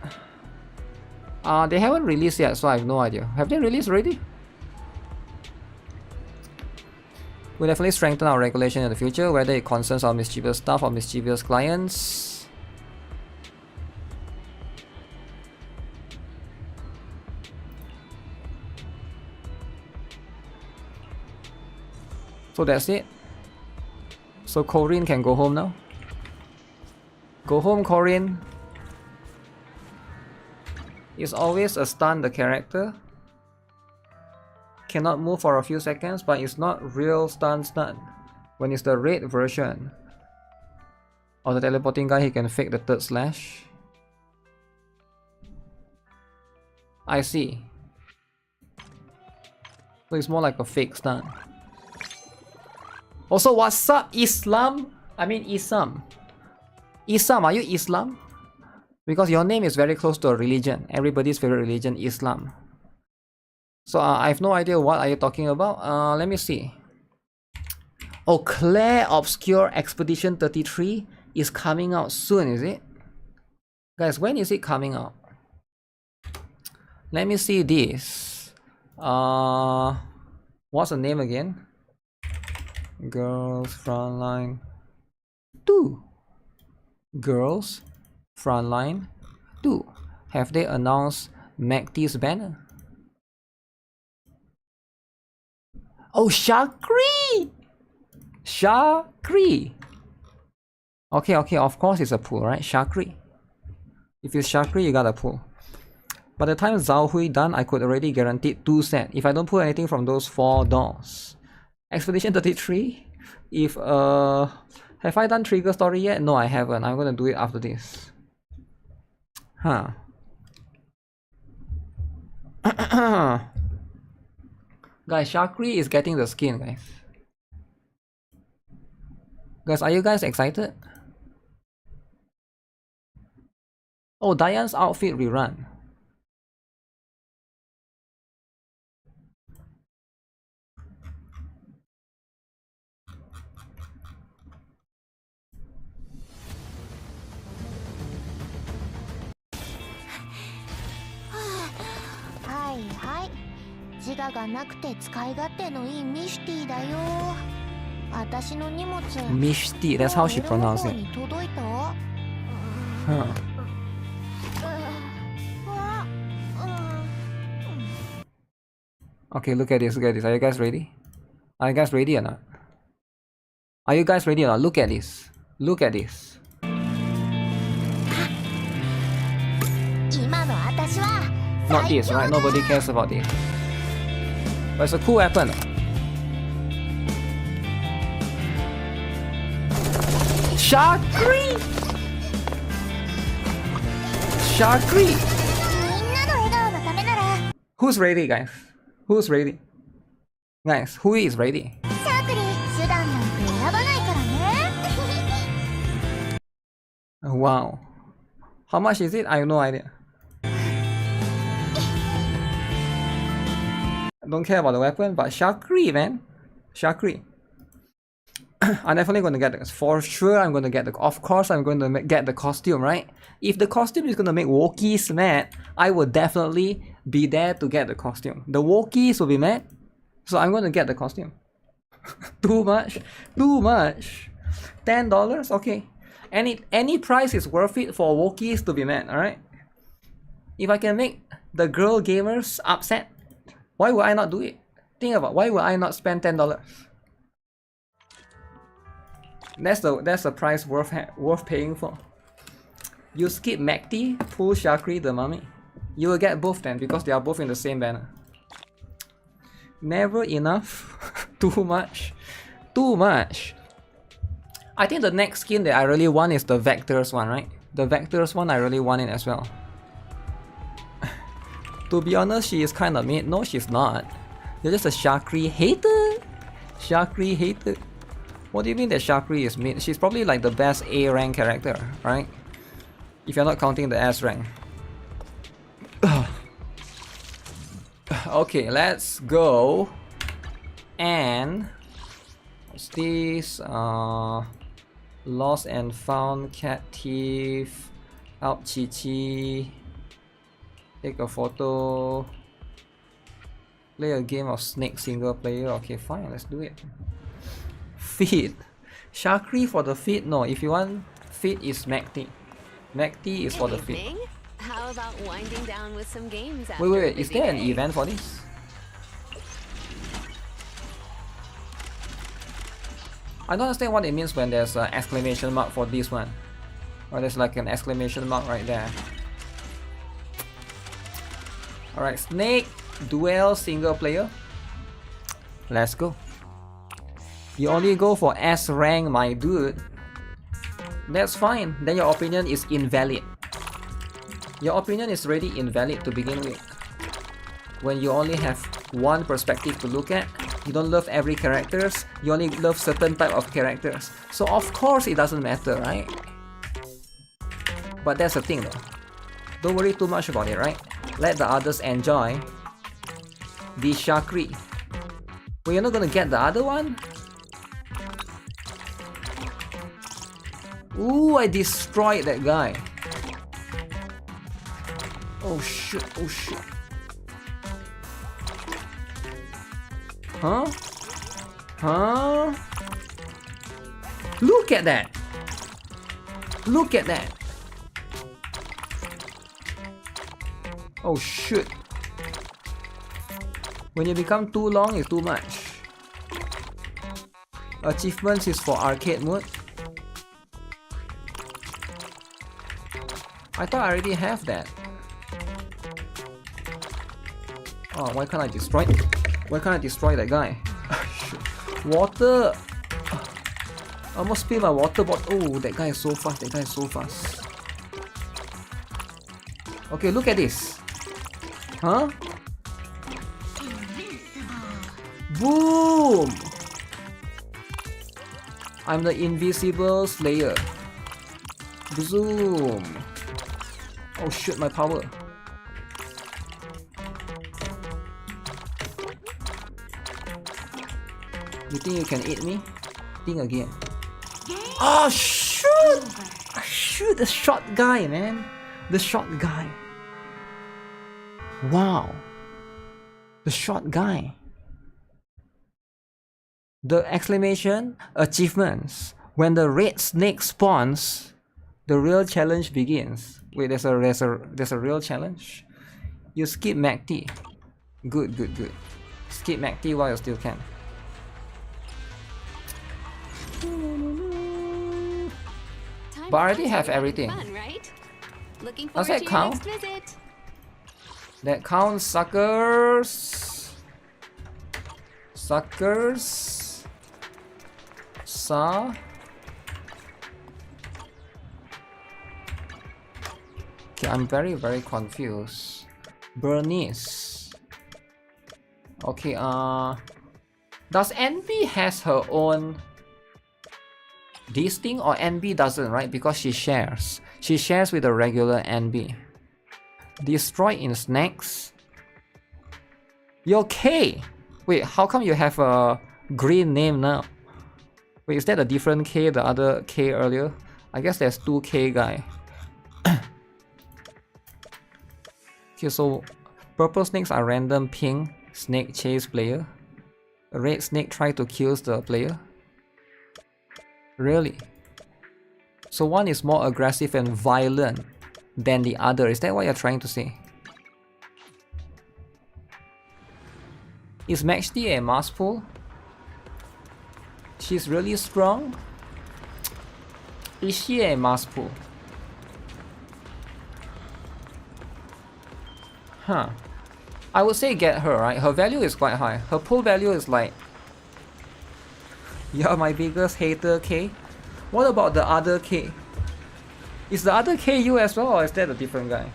They haven't released yet, so I have no idea. Have they released already? We'll definitely strengthen our regulation in the future, whether it concerns our mischievous staff or mischievous clients. So that's it. So Corinne can go home now. Go home, Corinne. It's always a stun, the character. Cannot move for a few seconds, but it's not real stun. When it's the red version of the teleporting guy, he can fake the third slash. I see. So it's more like a fake stun. Also, what's up, Islam? I mean Isam. Isam, are you Islam? Because your name is very close to a religion. Everybody's favorite religion, Islam. So I have no idea what are you talking about. Let me see. Oh, Claire Obscure Expedition 33 is coming out soon, is it? Guys, when is it coming out? Let me see this. What's the name again? Girls Frontline 2. Girls Frontline 2. Have they announced MACD's banner? Oh, Shakri! Shakri! Okay, of course it's a pull, right? Shakri. If it's Shakri, you gotta pull. By the time Zhao Hui done, I could already guarantee 2 sets if I don't pull anything from those 4 dolls. Expedition 33? If have I done Trigger Story yet? No, I haven't. I'm gonna do it after this. Huh. Guys, Shakri is getting the skin, guys. Guys, are you guys excited? Oh, Diane's outfit rerun.はいはい。自我がなくて使い勝手のいいミシティだよ。私の荷物。 Mishti, that's how she pronounced it. 届いた？ Huh. Okay, look at this, look at this. Are you guys ready? Are you guys ready or not? Are you guys ready or not? Look at this. Look at this. 今の私は Not this, right? Nobody cares about this. But it's a cool weapon. Shakri! Shakri! みんなの笑顔のためなら Who's ready, guys? Who's ready? Guys, who is ready? シャークリ手段なんて選ばないからね Wow. How much is it? I have no idea. Don't care about the weapon, but Shakri, man. Shakri. I'm definitely going to get this. For sure, I'm going to get the... Of course, I'm going to get the costume, right? If the costume is going to make Wokies mad, I will definitely be there to get the costume. The Wokies will be mad, so I'm going to get the costume. Too much? Too much. $10? Okay. Any price is worth it for Wokies to be mad, alright? If I can make the girl gamers upset, why would I not do it? Think about why would I not spend $10? That's the price worth paying for. You skip MACD, pull Shakri the mummy. You will get both then because they are both in the same banner. Never enough. Too much. Too much. I think the next skin that I really want is the Vectors one, right? The Vectors one I really want it as well. To be honest, she is kind of mid. No, she's not. You're just a Shakri hater. Shakri hater. What do you mean that Shakri is mid? She's probably like the best A rank character, right? If you're not counting the S rank. Okay, let's go. And what's this? Lost and found cat thief. Help Chi Chi. Take a photo. Play a game of Snake single player. Okay, fine, let's do it. Feed. Shakri for the feed? No, if you want feed is MACD. MACD is for the feed. How about winding down with some games? Wait, is there an event for this? I don't understand what it means when there's an exclamation mark for this one. Or there's like an exclamation mark right there. Alright, Snake Duel single player. Let's go. You only go for S rank, my dude. That's fine. Then your opinion is invalid. Your opinion is already invalid to begin with. When you only have one perspective to look at, you don't love every characters, you only love certain type of characters. So of course it doesn't matter, right? But that's the thing though. Don't worry too much about it, right? Let the others enjoy. The Shakri. Well, you're not gonna get the other one? Ooh, I destroyed that guy. Oh shit, oh shit. Huh? Huh? Look at that! Look at that! Oh shit. When you become too long, it's too much. Achievements is for arcade mode. I thought I already have that. Oh, why can't I destroy? Why can't I destroy that guy? Water! I almost spilled my water bottle. Oh, that guy is so fast. That guy is so fast. Okay, look at this. Huh? Boom! I'm the invisible slayer. Zoom! Oh shit, my power. You think you can eat me? Think again. Oh shoot! Shoot, the short guy, man. The short guy. Wow. The short guy. The exclamation achievements. When the red snake spawns, the real challenge begins. Wait, there's a real challenge? You skip MACD. Good, good, good. Skip MACD while you still can. But I already have everything. Fun, right? Looking Does forward that to count? your next visit. That counts, suckers. Suckers. Sa. Okay, I'm very confused. Bernice. Okay, does NB has her own this thing, or NB doesn't, right? Because she shares. She shares with the regular NB. Destroy in snacks. Your K. Wait, how come you have a green name now? Wait, is that a different K, the other K earlier? I guess there's 2K guy. Okay, so purple snakes are random pink snake chase player. A red snake try to kill the player. Really? So one is more aggressive and violent than the other. Is that what you're trying to say? Is Maxdi a mass pull? She's really strong? Is she a mass pull? Huh. I would say get her, right? Her value is quite high. Her pull value is like... You're my biggest hater, K. What about the other K? Is the other K you as well, or is that a different guy?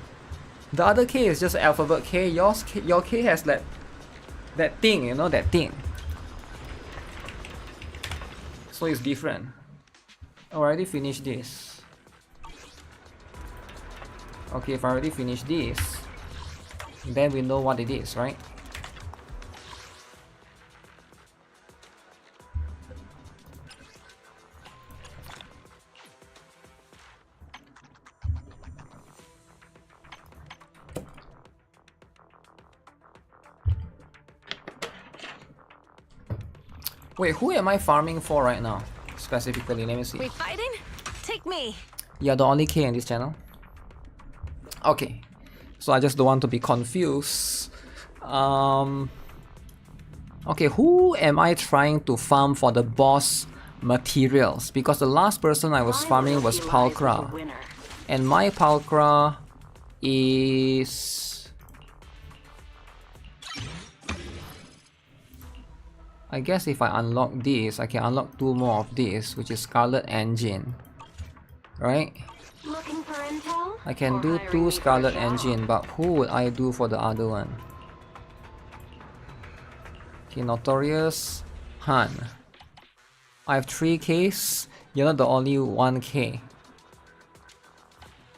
The other K is just alphabet K. Your K has that thing, you know, that thing. So it's different. I already finished this. Okay, if I already finished this, then we know what it is, right? Wait, who am I farming for right now? Specifically, let me see. We fighting? Take me. You're the only K in this channel. Okay, so I just don't want to be confused. Okay, who am I trying to farm for the boss materials? Because the last person I was farming was Palkra, and my Palkra is... I guess if I unlock this, I can unlock 2 more of this, which is Scarlet Engine, right? Looking for intel? I can Or do hiring 2 me for Scarlet a job? Engine, but who would I do for the other one? Okay, Notorious Han. I have 3Ks, you're not the only 1K.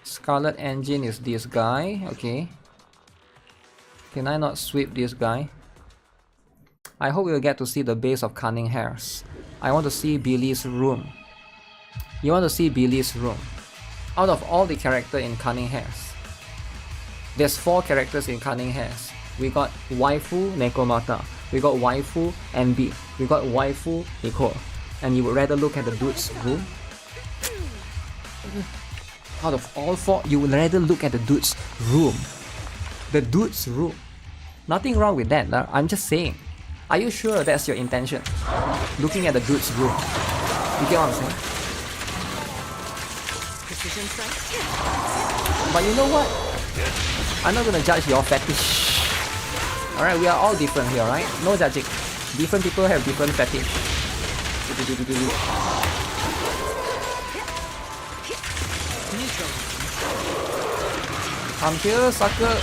Scarlet Engine is this guy, okay. Can I not sweep this guy? I hope we'll get to see the base of Cunning Hairs. I want to see Billy's room. You want to see Billy's room. Out of all the characters in Cunning Hairs, there's 4 characters in Cunning Hairs. We got Waifu Nekomata, we got Waifu NB, we got Waifu Nicole. And you would rather look at the dude's room? Out of all 4, you would rather look at the dude's room. The dude's room. Nothing wrong with that, I'm just saying. Are you sure that's your intention? Looking at the dude's room. You get what I'm saying? Precision strike. But you know what? I'm not gonna judge your fetish. Alright, we are all different here, right? No judging. Different people have different fetish. Come here, sucker.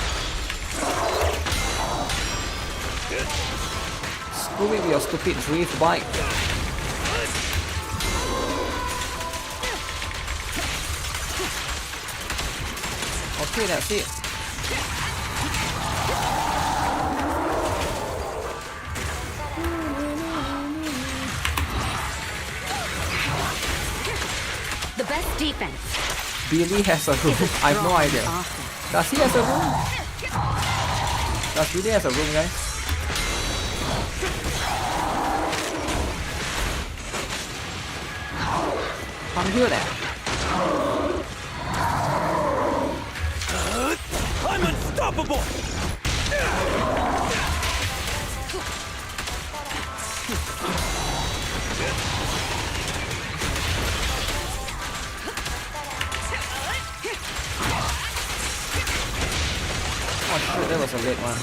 Screw it with your stupid drift bike. Okay, that's it. The best defense. Billy has a room. I have no idea. Does he have a room? Does Billy has a room, guys? Come here then. I'm unstoppable! Oh shit, that was a late one.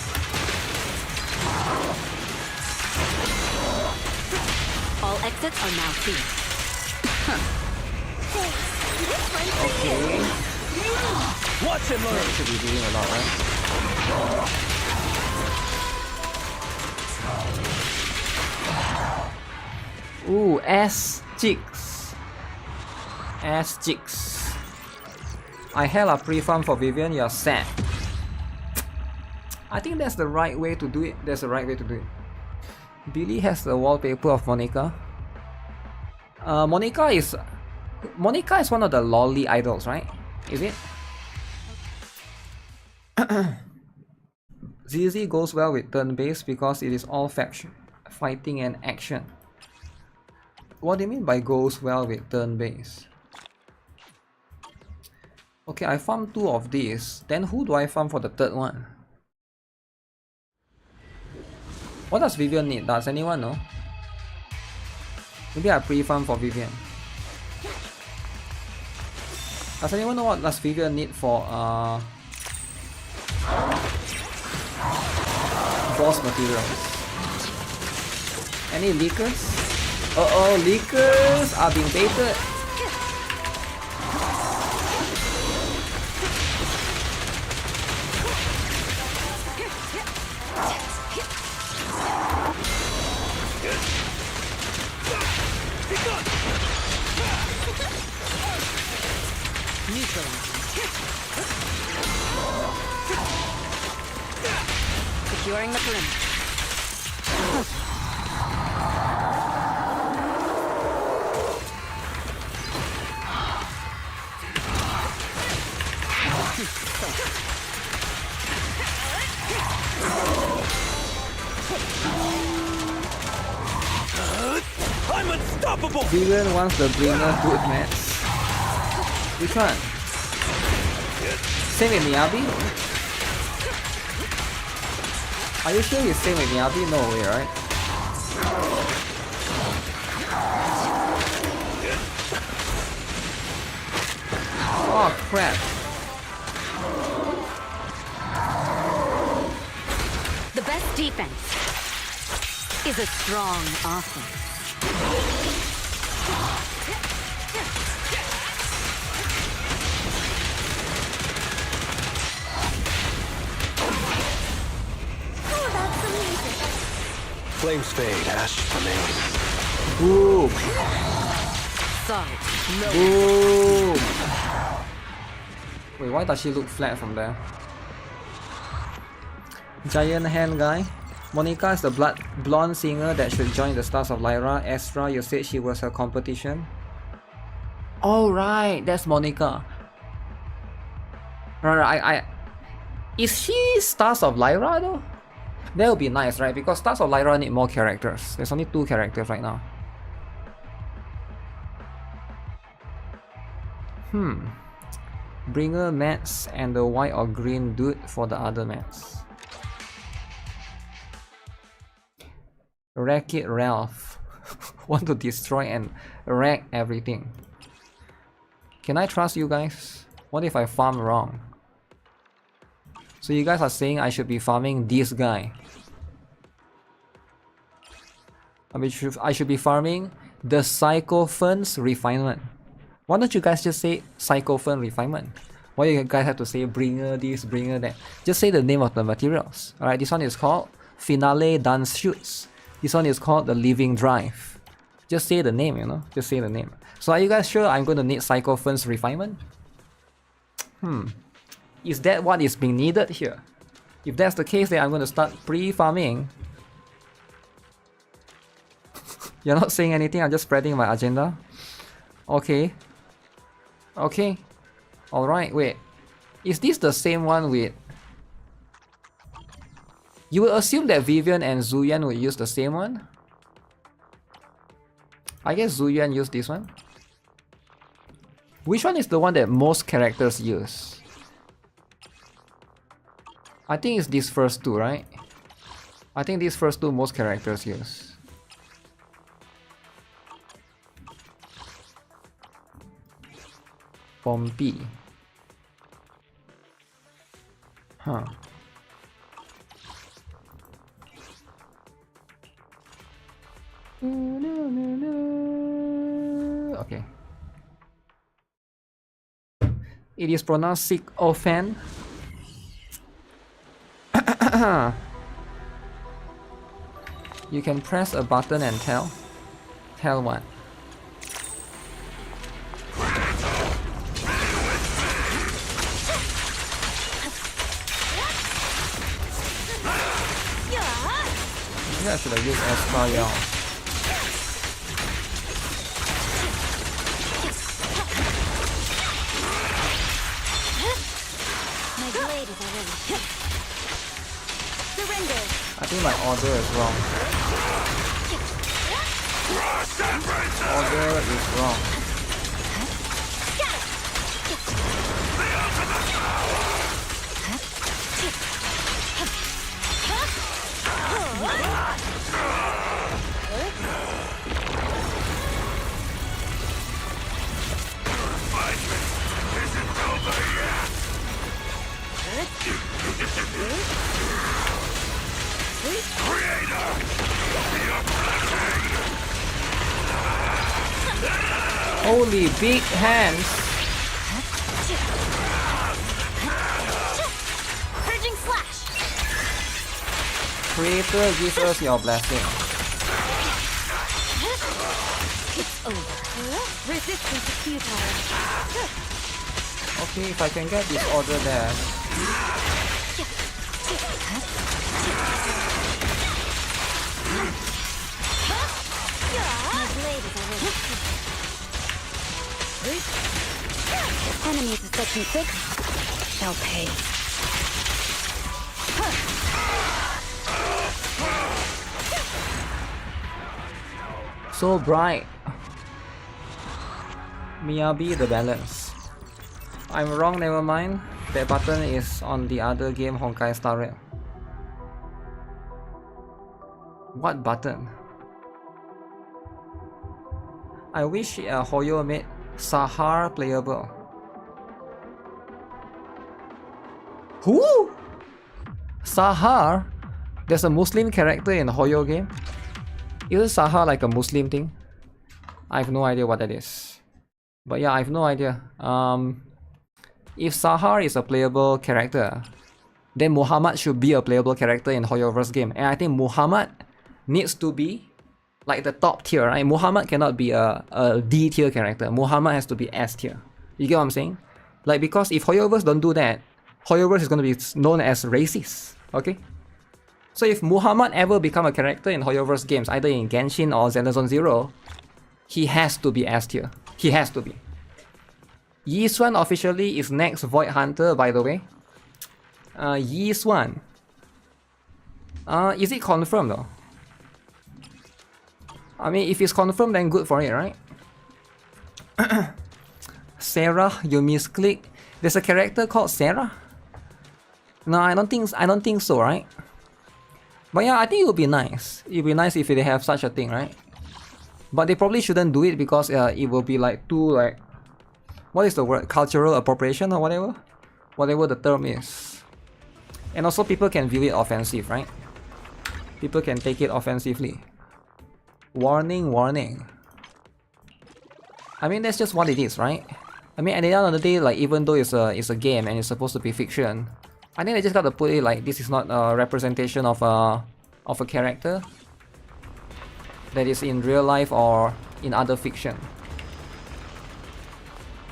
All exits are now sealed. Okay. Watch and learn! Should be doing a lot, right? Ooh, ass cheeks. Ass cheeks. I held a pre-farm for Vivian, you're sad. I think that's the right way to do it. That's the right way to do it. Billy has the wallpaper of Monica. Monica is one of the lolly idols, right? Is it? ZZ goes well with turn-based because it is all faction, fighting and action. What do you mean by goes well with turn-based? Okay, I farmed 2 of these. Then who do I farm for the 3rd one? What does Vivian need? Does anyone know? Maybe I pre-farm for Vivian. Does anyone know what does Vivian need for boss materials? Any leakers? Uh-oh, leakers are being baited. Securing the perimeter. I'm unstoppable! Vivian wants the bringer good match. Which one? Same with Miyabi? Are you sure he's same with Miyabi? No way, right? Oh crap. The best defense is a strong offense. Flames fade, ash remain. Boom! Sorry, no. Boom! Wait, why does she look flat from there? Giant hand guy? Monica is the blonde singer that should join the Stars of Lyra. Astra, you said she was her competition. Oh right, that's Monica. Right, is she Stars of Lyra though? That would be nice, right? Because Stars of Lyra need more characters. There's only 2 characters right now. Bringer mats and the white or green dude for the other mats. Wreck-It Ralph. Want to destroy and wreck everything. Can I trust you guys? What if I farm wrong? So you guys are saying I should be farming this guy. I should be farming the Psychophan's Refinement. Why don't you guys just say Psychophan Refinement? Why do you guys have to say bringer this, bringer that? Just say the name of the materials. Alright, this one is called Finale Dance Shoots. This one is called the Living Drive. Just say the name, you know? Just say the name. So are you guys sure I'm going to need Psychophan's Refinement? Is that what is being needed here? If that's the case, then I'm going to start pre-farming. You're not saying anything, I'm just spreading my agenda. Okay. Okay. Alright, wait. Is this the same one with... You would assume that Vivian and Zuyan would use the same one? I guess Zuyan used this one. Which one is the one that most characters use? I think it's these first 2, right? I think these first 2 most characters use. Pompey. Huh. Okay. It is pronounced Sycophant. You can press a button and tell. Tell what? Maybe I should have used Astra Yell. My blade is already surrender. I think my order is wrong. Order is wrong. Holy big hands! Purging slash. Creator, give us your blessing. It's over. Resistance is futile. Okay, if I can get this order there. My blade is already enemies affecting 6 shall pay. So bright. Miyabi the balance. I'm wrong, never mind. That button is on the other game, Honkai Star Rail. What button? I wish Hoyo made Sahar playable. Who? Sahar? There's a Muslim character in the Hoyo game? Isn't Sahar like a Muslim thing? I have no idea what that is. But yeah, I have no idea. If Sahar is a playable character, then Muhammad should be a playable character in Hoyoverse game. And I think Muhammad needs to be like the top tier, right? Muhammad cannot be a D tier character. Muhammad has to be S tier. You get what I'm saying? Like, because if Hoyoverse don't do that, Hoyoverse is going to be known as racist. Okay? So if Muhammad ever become a character in Hoyoverse games, either in Genshin or Zenless Zero, he has to be S tier. He has to be. Yi Xuan officially is next Void Hunter, by the way. Yi Xuan. Is it confirmed though? I mean, if it's confirmed, then good for it, right? Sarah, you misclick. There's a character called Sarah? No, I don't think so, right? But yeah, I think it would be nice. It would be nice if they have such a thing, right? But they probably shouldn't do it because it will be like too like, what is the word? Cultural appropriation or whatever? Whatever the term is. And also people can view it offensive, right? People can take it offensively. Warning, warning. I mean, that's just what it is, right? I mean, at the end of the day, like, even though it's a game and it's supposed to be fiction, I think they just gotta put it like, this is not a representation of a character that is in real life or in other fiction.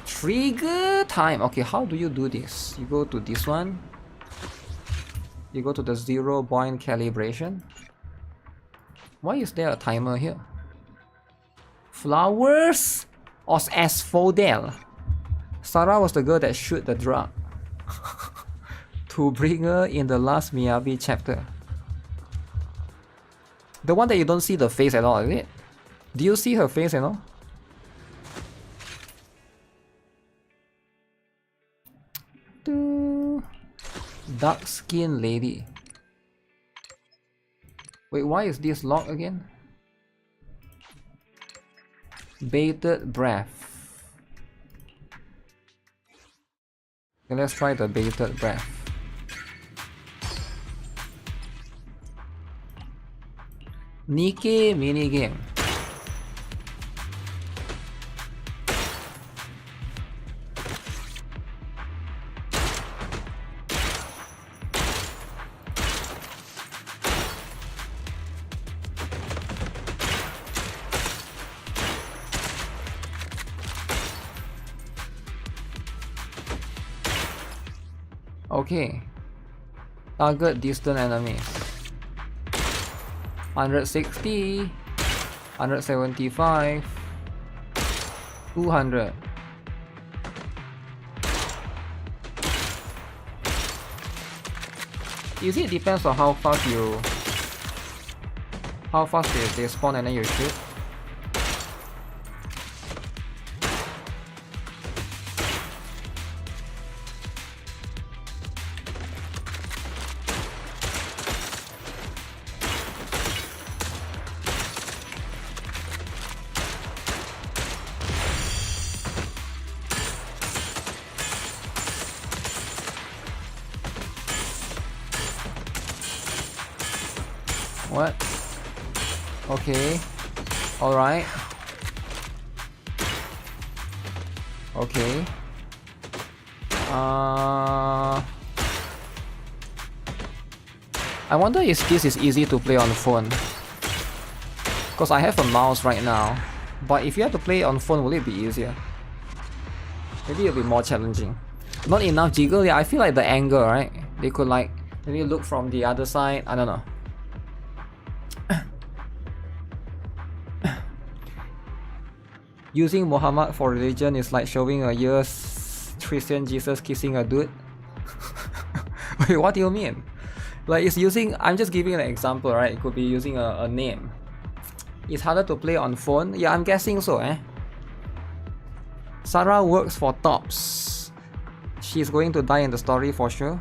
Trigger time. Okay, how do you do this? You go to this one. You go to the 0 point calibration. Why is there a timer here? Flowers or asphodel? Sarah was the girl that shoot the drug to bring her in the last Miyabi chapter. The one that you don't see the face at all, is it? Do you see her face at all? Dark skin lady. Wait, why is this locked again? Bated breath. Okay, let's try the bated breath. Nikke minigame. Okay. Target distant enemies. 160, 175, 200. Usually it depends on how fast they spawn and then you shoot. What? Okay. Alright. Okay. I wonder if this is easy to play on phone. Because I have a mouse right now. But if you have to play on phone, will it be easier? Maybe it'll be more challenging. Not enough jiggle, yeah, I feel like the angle, right? They could like maybe look from the other side, I don't know. Using Muhammad for religion is like showing a year's Christian Jesus kissing a dude. Wait, what do you mean? Like it's using, I'm just giving an example, right? It could be using a name. It's harder to play on phone? Yeah, I'm guessing so, eh? Sarah works for Tops. She's going to die in the story for sure.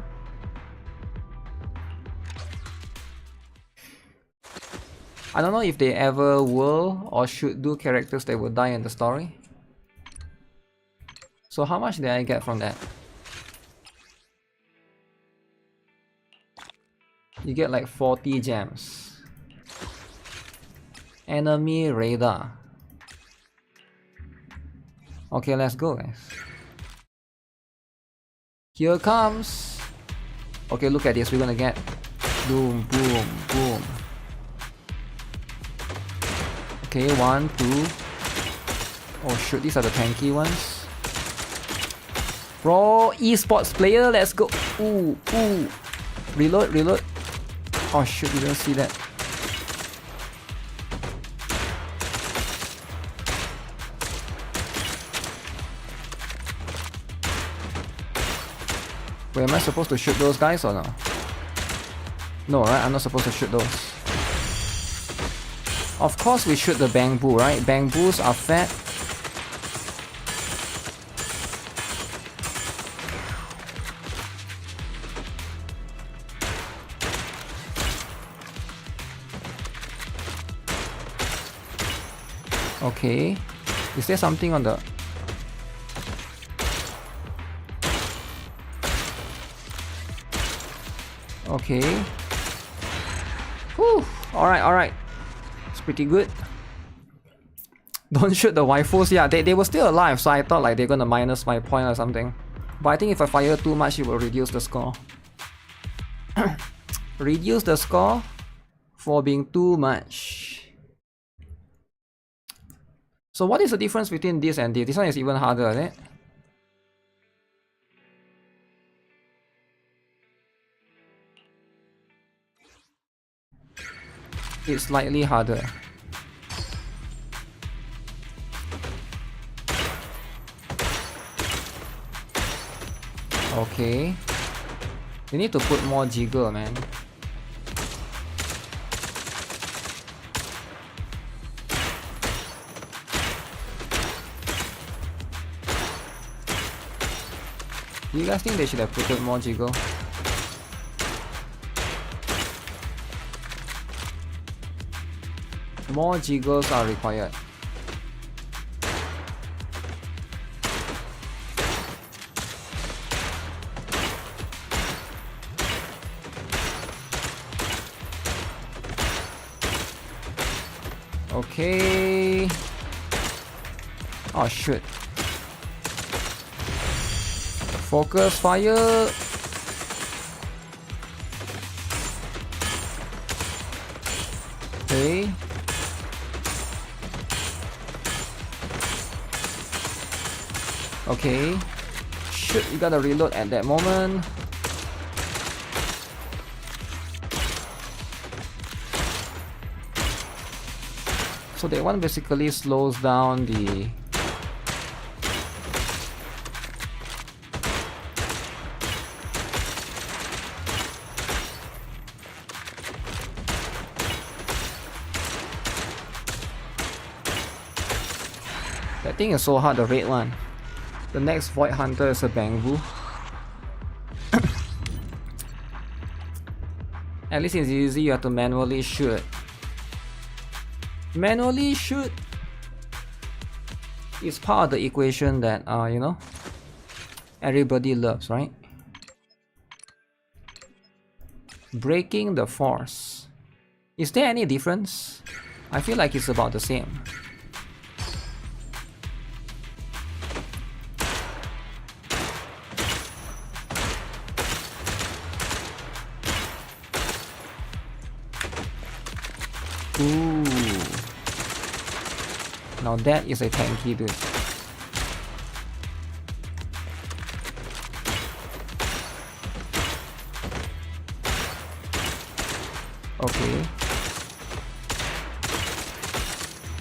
I don't know if they ever will or should do characters that will die in the story. So how much did I get from that? You get like 40 gems. Enemy radar. Okay, let's go guys. Here comes. Okay, look at this, we're gonna get boom, boom, boom. Okay, 1, 2. Oh shoot, these are the tanky ones. Pro esports player, let's go. Ooh, ooh. Reload, reload. Oh shit, you didn't see that. Wait, am I supposed to shoot those guys or no? No, right? I'm not supposed to shoot those. Of course we shoot the bamboo, right? Bamboos are fat. Okay. Is there something on the... Okay. Whew. Alright. It's pretty good. Don't shoot the waifus. Yeah, they were still alive, so I thought like they're gonna minus my point or something. But I think if I fire too much, it will reduce the score. Reduce the score for being too much. So what is the difference between this and this? This one is even harder, isn't it? It's slightly harder. Okay. You need to put more jiggle, man. Do you guys think they should have put more jiggle? More jiggles are required. Okay. Oh shit. Focus fire. Okay. Okay. Shit, you gotta reload at that moment. So that one basically slows down the... That thing is so hard, the red one. The next Void Hunter is a bamboo. At least in ZZZ you have to manually shoot. Manually shoot is part of the equation that you know, everybody loves, right? Breaking the force. Is there any difference? I feel like it's about the same. Ooh. Now that is a tanky dude. Okay.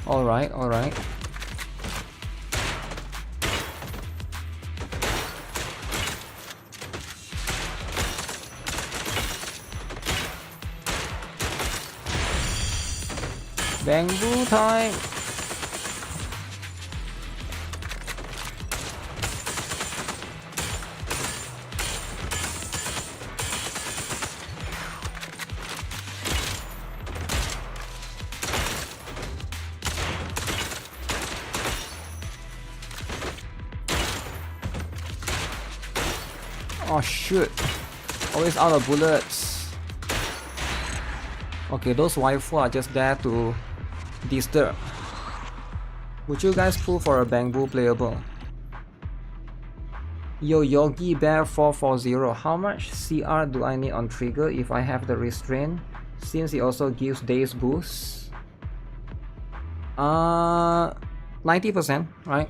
Alright, alright. Bamboo time! Oh shoot! Always out of bullets. Okay, those waifu are just there to disturb. Would you guys pull for a bamboo playable? Yo, Yogi Bear 440. How much CR do I need on trigger if I have the restraint? Since it also gives days boost. 90%, right?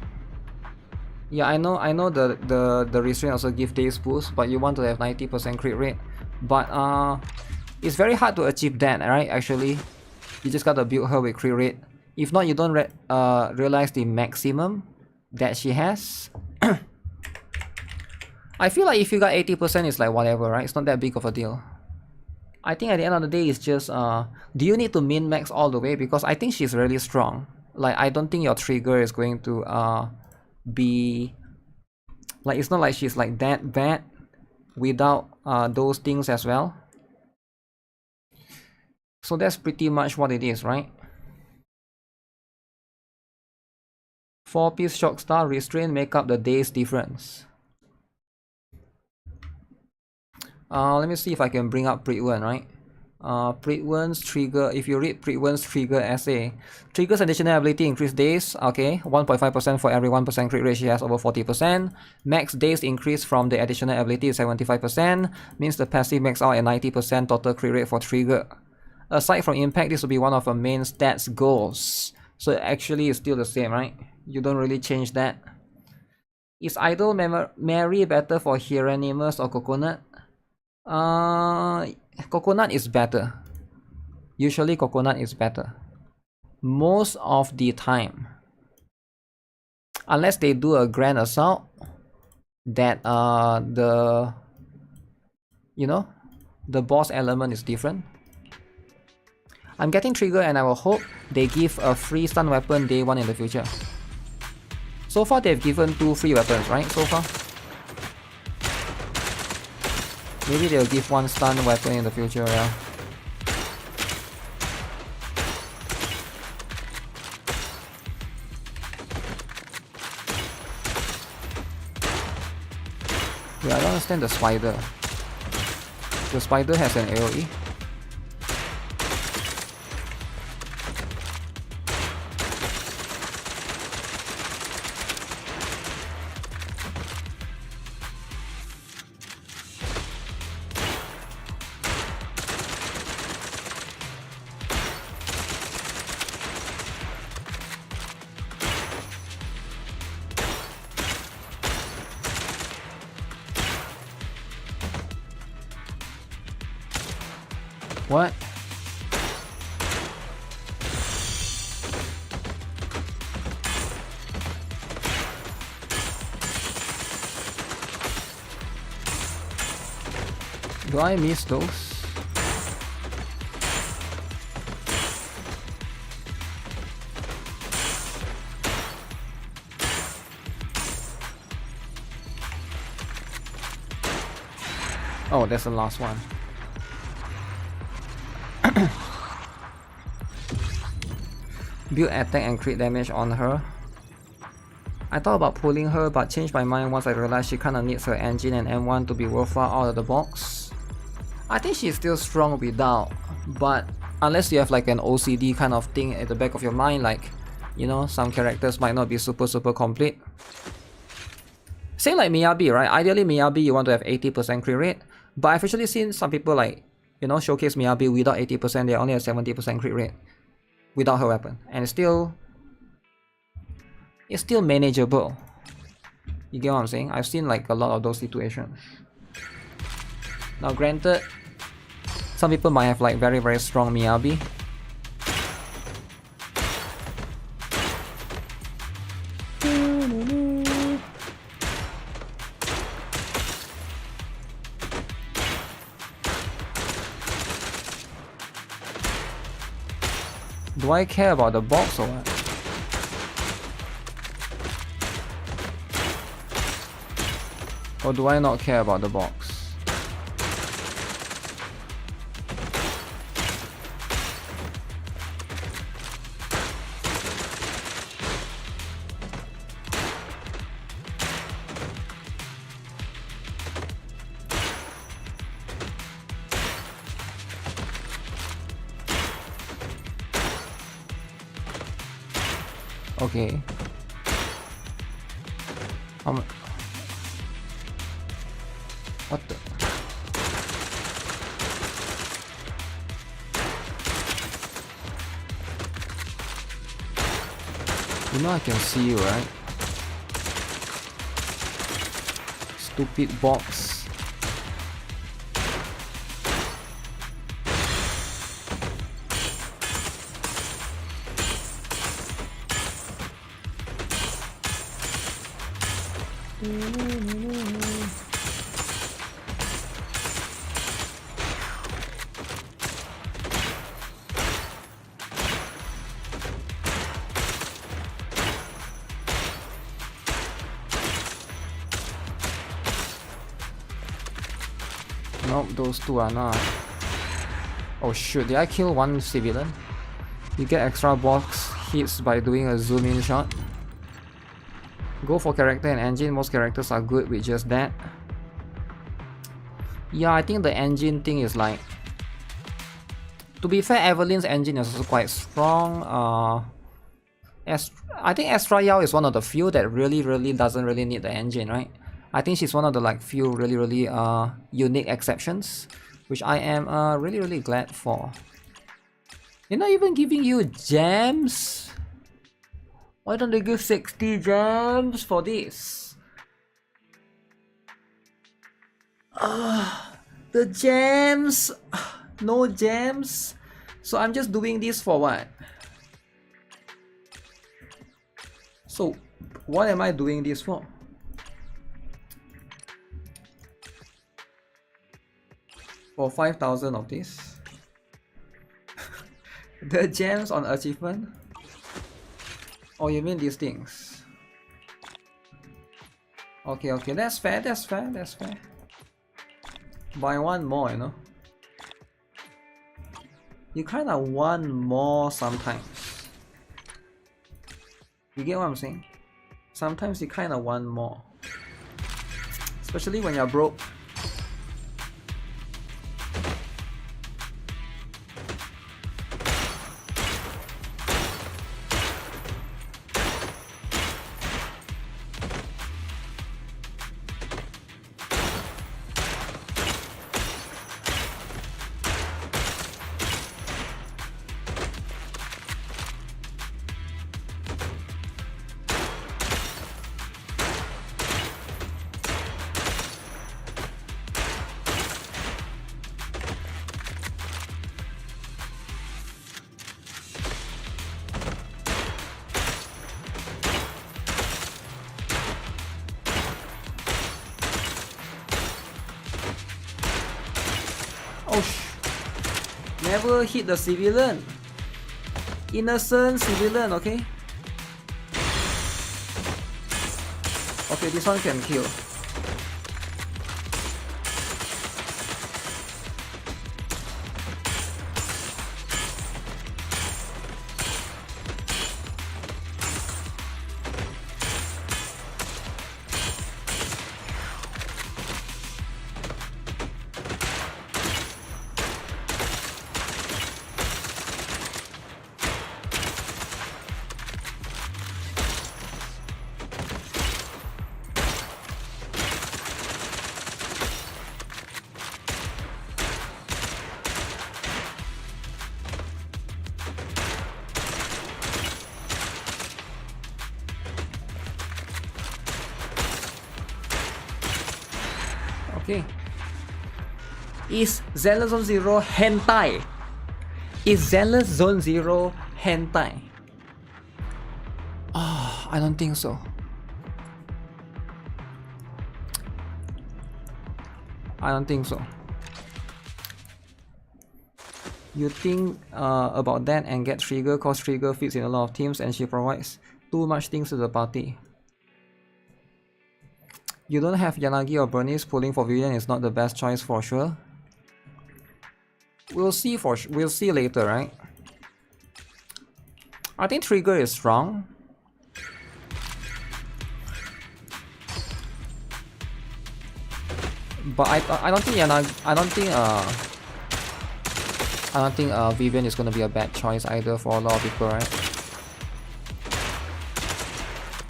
Yeah, I know the restraint also gives days boost, but you want to have 90% crit rate. But It's very hard to achieve that, right? Actually, you just gotta build her with crit rate. If not, you don't realize the maximum that she has. I feel like if you got 80%, it's like whatever, right? It's not that big of a deal. I think at the end of the day, it's just, do you need to min-max all the way? Because I think she's really strong. Like, I don't think your trigger is going to be... Like, it's not like she's like that bad without those things as well. So that's pretty much what it is, right? 4-piece shock star restraint make up the day's difference. Let me see if I can bring up Pritwen, right? Pritwen's trigger, if you read Pritwen's trigger essay, triggers additional ability increase days, okay, 1.5% for every 1% crit rate she has over 40%. Max days increase from the additional ability is 75%, means the passive max out at 90% total crit rate for trigger. Aside from impact, this will be one of her main stats goals. So actually it's still the same, right? You don't really change that. Is Idol Mary better for Hieronymus or Coconut? Coconut is better. Usually Coconut is better. Most of the time. Unless they do a grand assault that the boss element is different. I'm getting trigger and I will hope they give a free stun weapon day 1 in the future. So far they've given 2 free weapons, right? So far. Maybe they'll give 1 stun weapon in the future, yeah. Yeah, I don't understand the spider. The spider has an AoE. What? Do I miss those? Oh, that's the last one. Build attack and crit damage on her. I thought about pulling her but changed my mind once I realized she kinda needs her engine and M1 to be worthwhile out of the box. I think she's still strong without, but unless you have like an OCD kind of thing at the back of your mind, like, you know, some characters might not be super complete. Same like Miyabi, right? Ideally Miyabi you want to have 80% crit rate, but I've actually seen some people like, you know, showcase Miyabi without 80%, they only have 70% crit rate without her weapon, and it's still manageable. You get what I'm saying? I've seen like a lot of those situations. Now granted, some people might have like very strong Miyabi. Do I care about the box or what? Or do I not care about the box? Okay. What the? You know I can see you, right? Stupid box. Nope, those two are not. Oh shoot, did I kill one civilian? You get extra box hits by doing a zoom in shot. Go for character and engine, most characters are good with just that. Yeah, I think the engine thing is like... To be fair, Evelyn's engine is also quite strong. I think Astra Yao is one of the few that really doesn't really need the engine, right? I think she's one of the like few really unique exceptions, which I am really glad for. They're not even giving you gems. Why don't they give 60 gems for this? The gems. No gems. So I'm just doing this for what? So what am I doing this for? For 5,000 of this? The gems on achievement? Oh, you mean these things? Okay, that's fair. Buy one more, you know. You kinda want more sometimes. You get what I'm saying? Sometimes you kinda want more. Especially when you're broke. Never hit the civilian. Innocent civilian, okay? Okay, this one can kill. Okay. Is Zenless Zone Zero hentai? Is Zenless Zone Zero hentai? Oh, I don't think so. I don't think so. You think about that and get Trigger, cause Trigger fits in a lot of teams and she provides too much things to the party. You don't have Yanagi or Bernice, pulling for Vivian is not the best choice for sure. We'll see we'll see later, right? I think Trigger is strong. But I don't think Vivian is gonna be a bad choice either for a lot of people, right?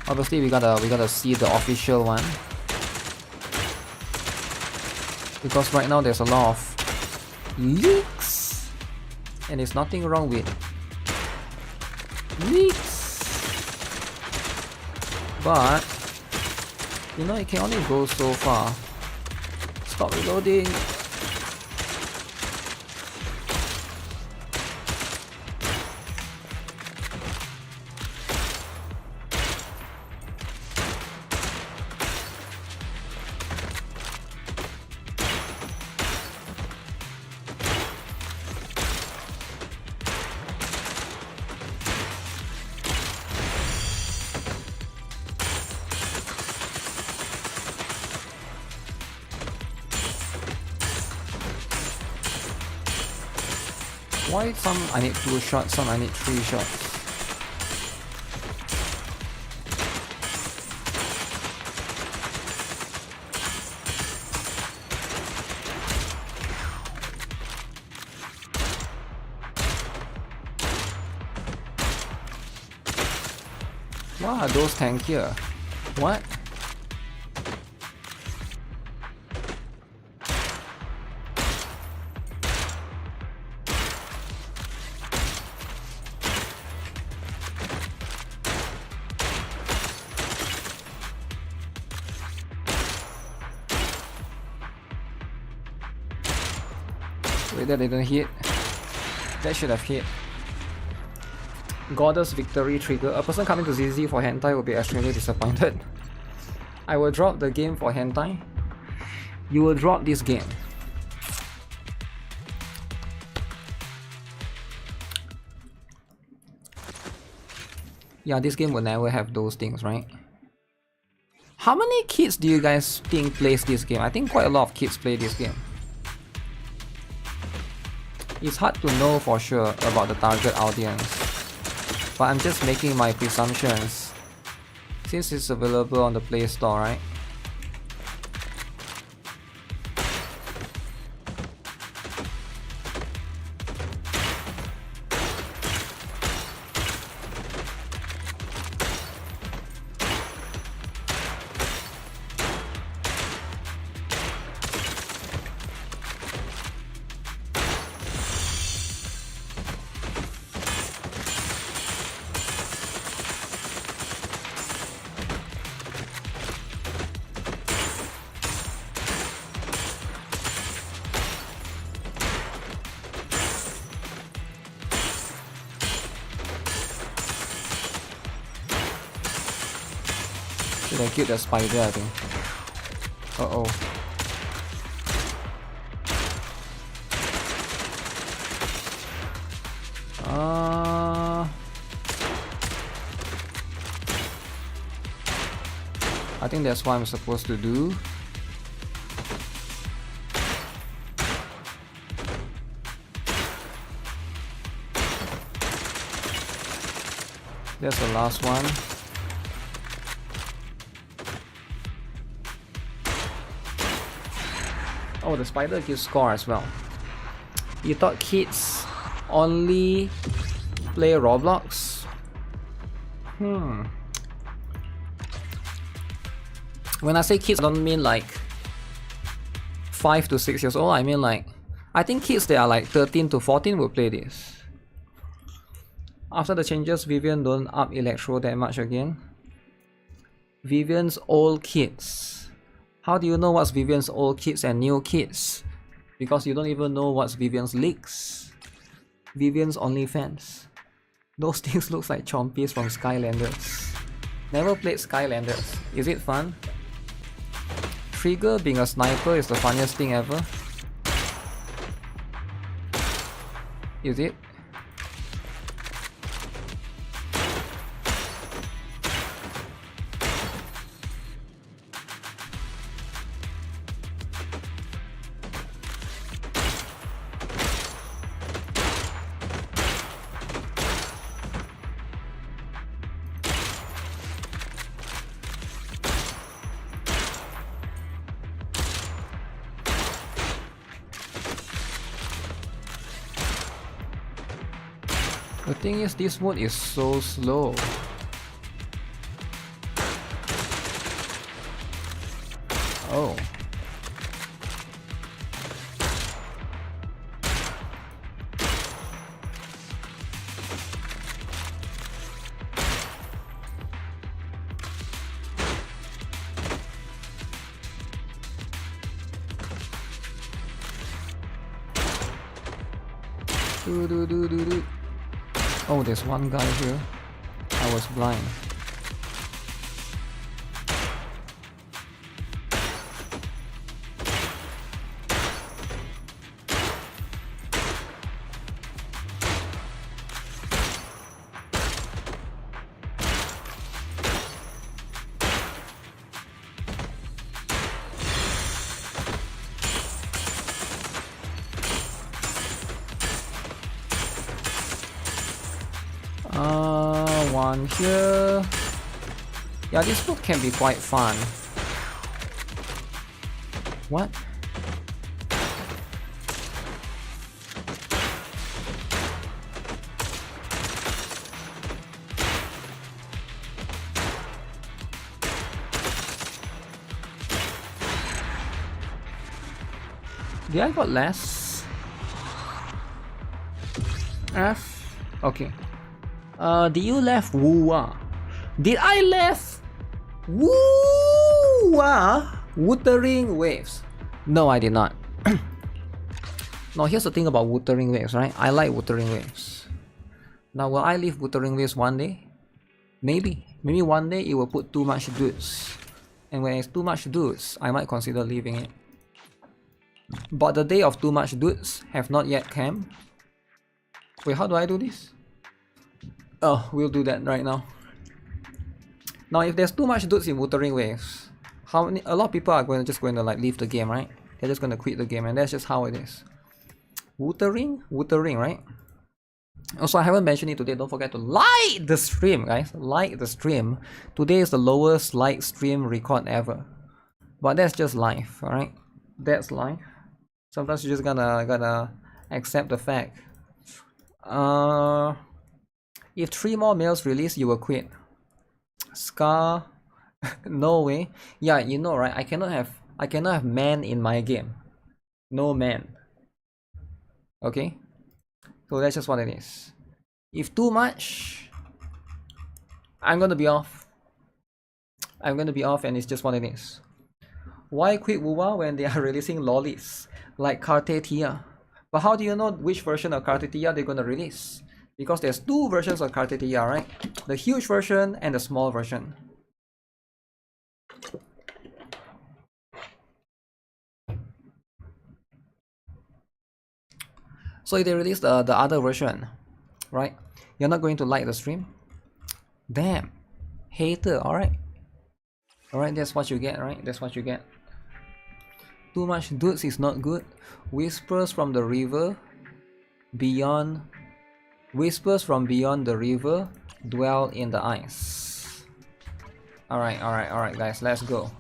Obviously we gotta see the official one. Because right now there's a lot of leaks, and there's nothing wrong with leaks, but you know it can only go so far. Stop reloading. Why some I need 2 shots, some I need 3 shots? Why are those tankier? What? Wait, that didn't hit. That should have hit. Goddess victory trigger. A person coming to ZZ for hentai will be extremely disappointed. I will drop the game for hentai. You will drop this game. Yeah, this game will never have those things, right? How many kids do you guys think plays this game? I think quite a lot of kids play this game. It's hard to know for sure about the target audience, but I'm just making my presumptions since it's available on the Play Store, right? Should I kill the spider, I think. Uh-oh. I think that's what I'm supposed to do. That's the last one. Oh, the spider gives score as well. You thought kids only play Roblox? When I say kids, I don't mean like 5 to 6 years old. I mean like, I think kids that are like 13 to 14 will play this. After the changes, Vivian don't up Electro that much again. Vivian's old kids. How do you know what's Vivian's old kids and new kids? Because you don't even know what's Vivian's leaks. Vivian's OnlyFans. Those things look like chompies from Skylanders. Never played Skylanders. Is it fun? Trigger being a sniper is the funniest thing ever. Is it? The thing is, this mode is so slow. Oh. Do. Oh, there's one guy here. I was blind. one here. Yeah, this book can be quite fun. What? Did I got less? F? Okay. Did you left Wua? Did I left Wua? Wuthering Waves? No, I did not. Now here's the thing about Wuthering Waves, right? I like Wuthering Waves. Now will I leave Wuthering Waves one day? Maybe. Maybe one day it will put too much dudes. And when it's too much dudes, I might consider leaving it. But the day of too much dudes have not yet come. Wait, how do I do this? Oh, we'll do that right now. Now if there's too much dudes in Wuthering Waves, a lot of people are just going to like leave the game, right? They're just going to quit the game, and that's just how it is. Wuthering, right? Also, I haven't mentioned it today. Don't forget to like the stream, guys. Like the stream. Today is the lowest like stream record ever, but that's just life, alright? That's life. Sometimes you just gotta accept the fact. If 3 more males release, you will quit. Scar, no way. Yeah, you know, right? I cannot have man in my game. No man. Okay, so that's just what it is. If too much, I'm gonna be off. I'm gonna be off, and it's just what it is. Why quit WoWa when they are releasing lollies like Carte Tia? But how do you know which version of Carte Tia they're gonna release? Because there's 2 versions of Carte Tia, right? The huge version and the small version. So if they release the other version, right? You're not going to like the stream? Damn. Hater, alright. Alright, that's what you get, right? That's what you get. Too much dudes is not good. Whispers from the river beyond. Whispers from beyond the river dwell in the ice. Alright, guys, let's go.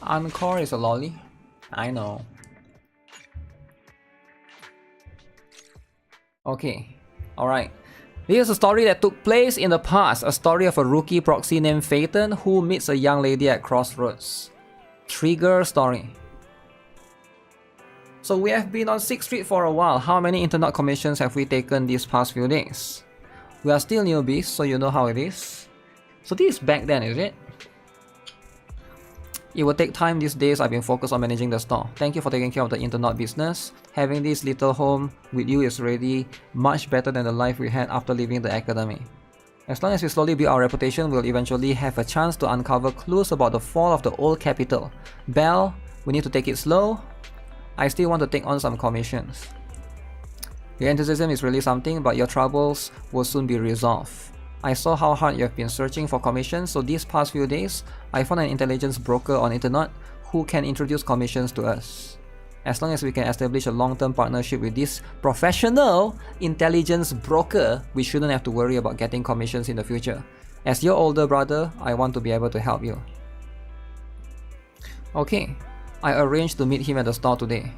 Encore is a lolly. I know. Okay, alright. This is a story that took place in the past. A story of a rookie proxy named Phaeton who meets a young lady at crossroads. Trigger story. So we have been on 6th Street for a while. How many internet commissions have we taken these past few days? We are still newbies, so you know how it is. So this is back then, is it? It will take time. These days I've been focused on managing the store. Thank you for taking care of the internet business. Having this little home with you is already much better than the life we had after leaving the academy. As long as we slowly build our reputation, we'll eventually have a chance to uncover clues about the fall of the old capital. Belle, we need to take it slow. I still want to take on some commissions. Your enthusiasm is really something, but your troubles will soon be resolved. I saw how hard you have been searching for commissions, so these past few days, I found an intelligence broker on internet who can introduce commissions to us. As long as we can establish a long-term partnership with this professional intelligence broker, we shouldn't have to worry about getting commissions in the future. As your older brother, I want to be able to help you. Okay, I arranged to meet him at the store today.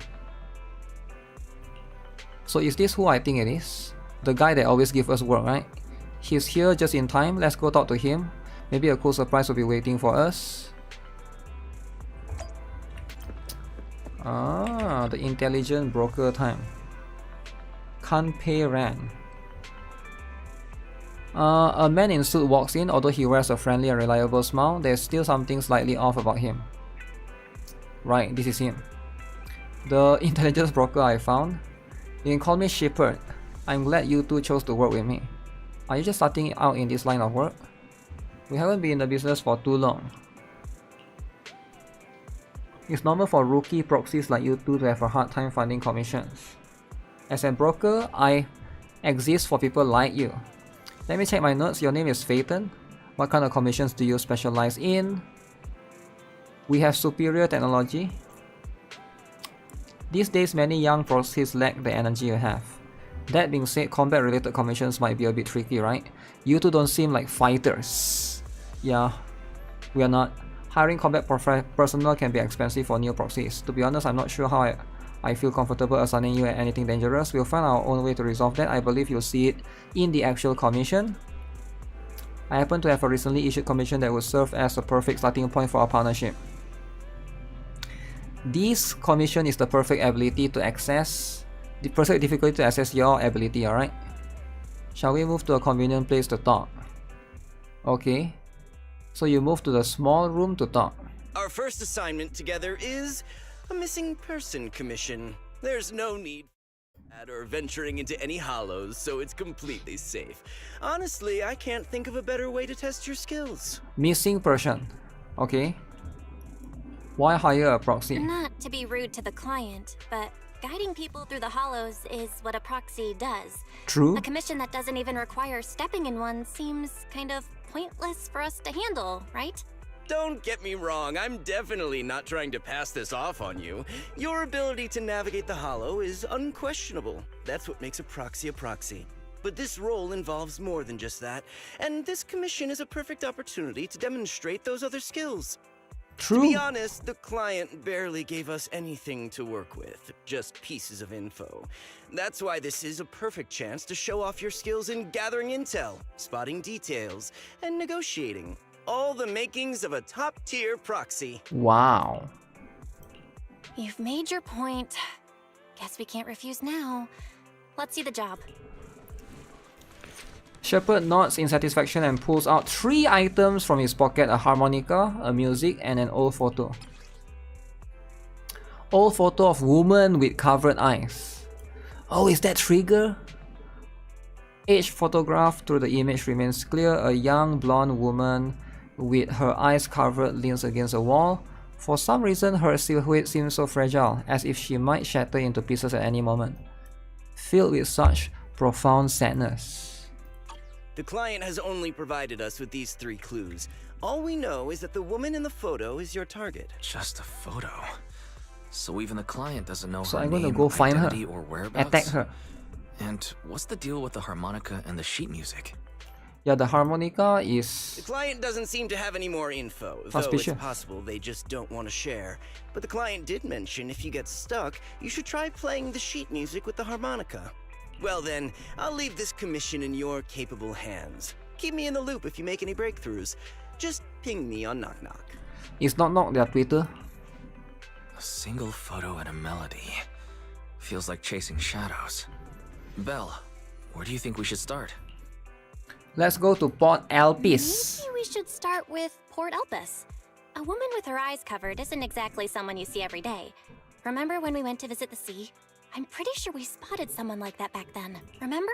So is this who I think it is? The guy that always gives us work, right? He's here just in time. Let's go talk to him. Maybe a cool surprise will be waiting for us. Ah, the intelligent broker time. Can't pay rent. A man in suit walks in. Although he wears a friendly and reliable smile, there's still something slightly off about him. Right, this is him. The intelligence broker I found. You can call me Shepherd. I'm glad you two chose to work with me. Are you just starting out in this line of work? We haven't been in the business for too long. It's normal for rookie proxies like you two to have a hard time finding commissions. As a broker, I exist for people like you. Let me check my notes. Your name is Phaeton. What kind of commissions do you specialize in? We have superior technology. These days, many young proxies lack the energy you have. That being said, combat-related commissions might be a bit tricky, right? You two don't seem like fighters. Yeah, we are not. Hiring combat personnel can be expensive for new proxies. To be honest, I'm not sure how I feel comfortable assigning you at anything dangerous. We'll find our own way to resolve that. I believe you'll see it in the actual commission. I happen to have a recently issued commission that would serve as a perfect starting point for our partnership. This commission is the perfect ability to access, the perfect difficulty to access your ability, alright? Shall we move to a convenient place to talk? Okay. So you move to the small room to talk. Our first assignment together is a missing person commission. There's no need or venturing into any hollows, so it's completely safe. Honestly, I can't think of a better way to test your skills. Missing person. Okay. Why hire a proxy? Not to be rude to the client, but guiding people through the hollows is what a proxy does. True. A commission that doesn't even require stepping in one seems kind of pointless for us to handle, right? Don't get me wrong, I'm definitely not trying to pass this off on you. Your ability to navigate the hollow is unquestionable. That's what makes a proxy a proxy. But this role involves more than just that, and this commission is a perfect opportunity to demonstrate those other skills. True. To be honest, the client barely gave us anything to work with, just pieces of info. That's why this is a perfect chance to show off your skills in gathering intel, spotting details, and negotiating. All the makings of a top-tier proxy. Wow. You've made your point. Guess we can't refuse now. Let's see the job. Shepard nods in satisfaction and pulls out 3 items from his pocket: a harmonica, a music, and an old photo. Old photo of woman with covered eyes. Oh, is that Trigger? Age photograph through the image remains clear. A young blonde woman with her eyes covered leans against a wall. For some reason, her silhouette seems so fragile, as if she might shatter into pieces at any moment. Filled with such profound sadness. The client has only provided us with these 3 clues. All we know is that the woman in the photo is your target. Just a photo. So even the client doesn't know So her I'm going to name, go find her, identity, or whereabouts? attack her. And what's the deal with the harmonica and the sheet music? Yeah, the harmonica The is... client doesn't seem to have any more info, though Suspicious. it's possible they just don't want to share. But the client did mention if you get stuck, you should try playing the sheet music with the harmonica. Well then, I'll leave this commission in your capable hands. Keep me in the loop if you make any breakthroughs. Just ping me on Knock Knock. Is Knock Knock their Twitter? A single photo and a melody. Feels like chasing shadows. Belle, where do you think we should start? Let's go to Port Elpis. Maybe we should start with Port Elpis. A woman with her eyes covered isn't exactly someone you see every day. Remember when we went to visit the sea? I'm pretty sure we spotted someone like that back then. Remember?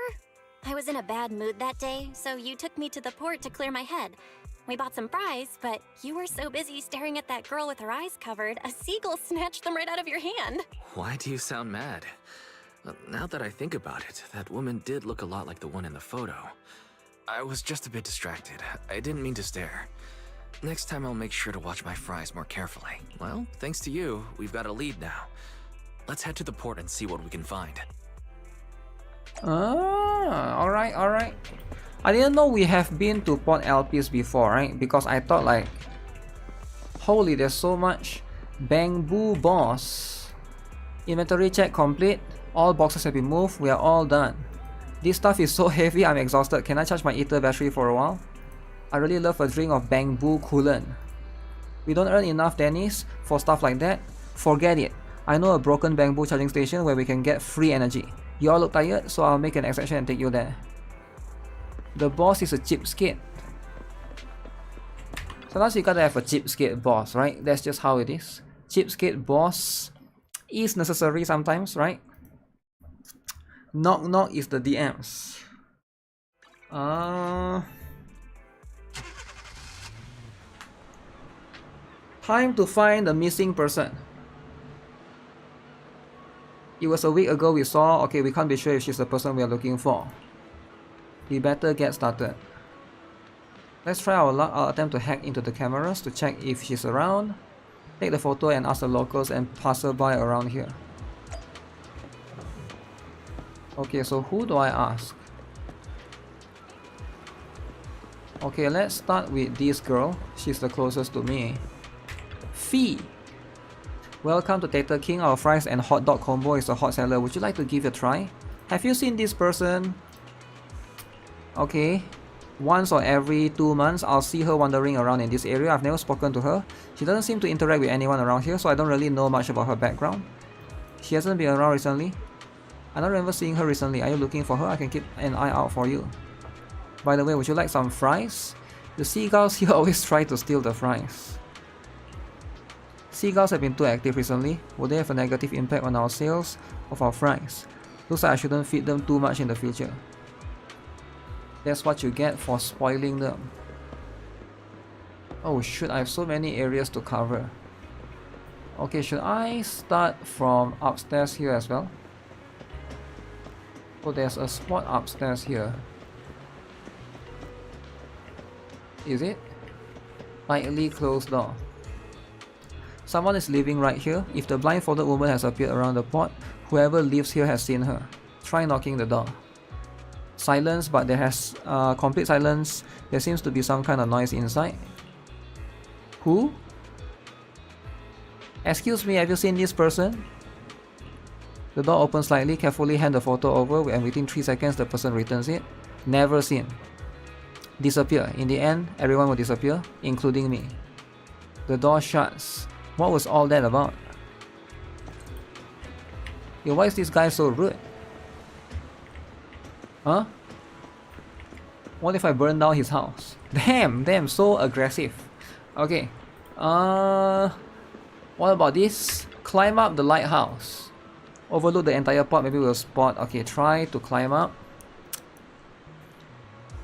I was in a bad mood that day, so you took me to the port to clear my head. We bought some fries, but you were so busy staring at that girl with her eyes covered, a seagull snatched them right out of your hand. Why do you sound mad? Now that I think about it, that woman did look a lot like the one in the photo. I was just a bit distracted. I didn't mean to stare. Next time I'll make sure to watch my fries more carefully. Well, thanks to you, we've got a lead now. Let's head to the port and see what we can find. Ah, alright, alright. I didn't know we have been to Port Elpis before, right? Because I thought like, holy, there's so much. Bamboo boss. Inventory check complete. All boxes have been moved. We are all done. This stuff is so heavy, I'm exhausted. Can I charge my ether battery for a while? I really love a drink of bamboo coolant. We don't earn enough Dennis for stuff like that. Forget it. I know a broken bamboo charging station where we can get free energy. You all look tired, so I'll make an exception and take you there. The boss is a cheapskate. Sometimes you gotta have a cheapskate boss, right? That's just how it is. Cheapskate boss is necessary sometimes, right? Knock Knock is the DMs. Time to find the missing person. It was a week ago we saw. Okay, we can't be sure if she's the person we are looking for. We better get started. Let's try our luck. I'll attempt to hack into the cameras to check if she's around. Take the photo and ask the locals and passerby around here. Okay, so who do I ask? Okay, let's start with this girl. She's the closest to me. Fee! Welcome to Tater King. Our fries and hot dog combo is a hot seller. Would you like to give it a try? Have you seen this person? Okay. Once or every 2 months, I'll see her wandering around in this area. I've never spoken to her. She doesn't seem to interact with anyone around here, so I don't really know much about her background. She hasn't been around recently. I don't remember seeing her recently. Are you looking for her? I can keep an eye out for you. By the way, would you like some fries? The seagulls here always try to steal the fries. Seagulls have been too active recently. Will they have a negative impact on our sales of our fries? Looks like I shouldn't feed them too much in the future. That's what you get for spoiling them. Oh shoot, I have so many areas to cover. Okay, should I start from upstairs here as well? Oh, there's a spot upstairs here. Is it? Tightly closed door. Someone is living right here. If the blindfolded woman has appeared around the pot, whoever lives here has seen her. Try knocking the door. Silence, but there has complete silence. There seems to be some kind of noise inside. Who? Excuse me, have you seen this person? The door opens slightly. Carefully hand the photo over, and within 3 seconds the person returns it. Never seen. Disappear. In the end, everyone will disappear, including me. The door shuts. What was all that about? Yo, why is this guy so rude? Huh? What if I burn down his house? Damn, so aggressive. Okay. What about this? Climb up the lighthouse. Overlook the entire pot, maybe we'll spot. Okay, try to climb up.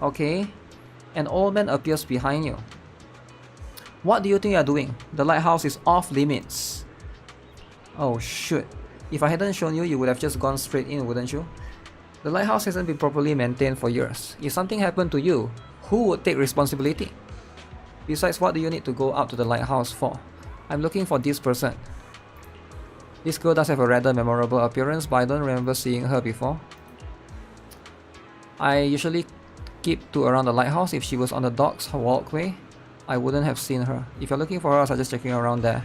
Okay. An old man appears behind you. What do you think you are doing? The lighthouse is off limits. Oh shoot. If I hadn't shown you, you would have just gone straight in, wouldn't you? The lighthouse hasn't been properly maintained for years. If something happened to you, who would take responsibility? Besides, what do you need to go up to the lighthouse for? I'm looking for this person. This girl does have a rather memorable appearance, but I don't remember seeing her before. I usually keep to around the lighthouse. If she was on the docks walkway, I wouldn't have seen her. If you're looking for her, I suggest checking around there.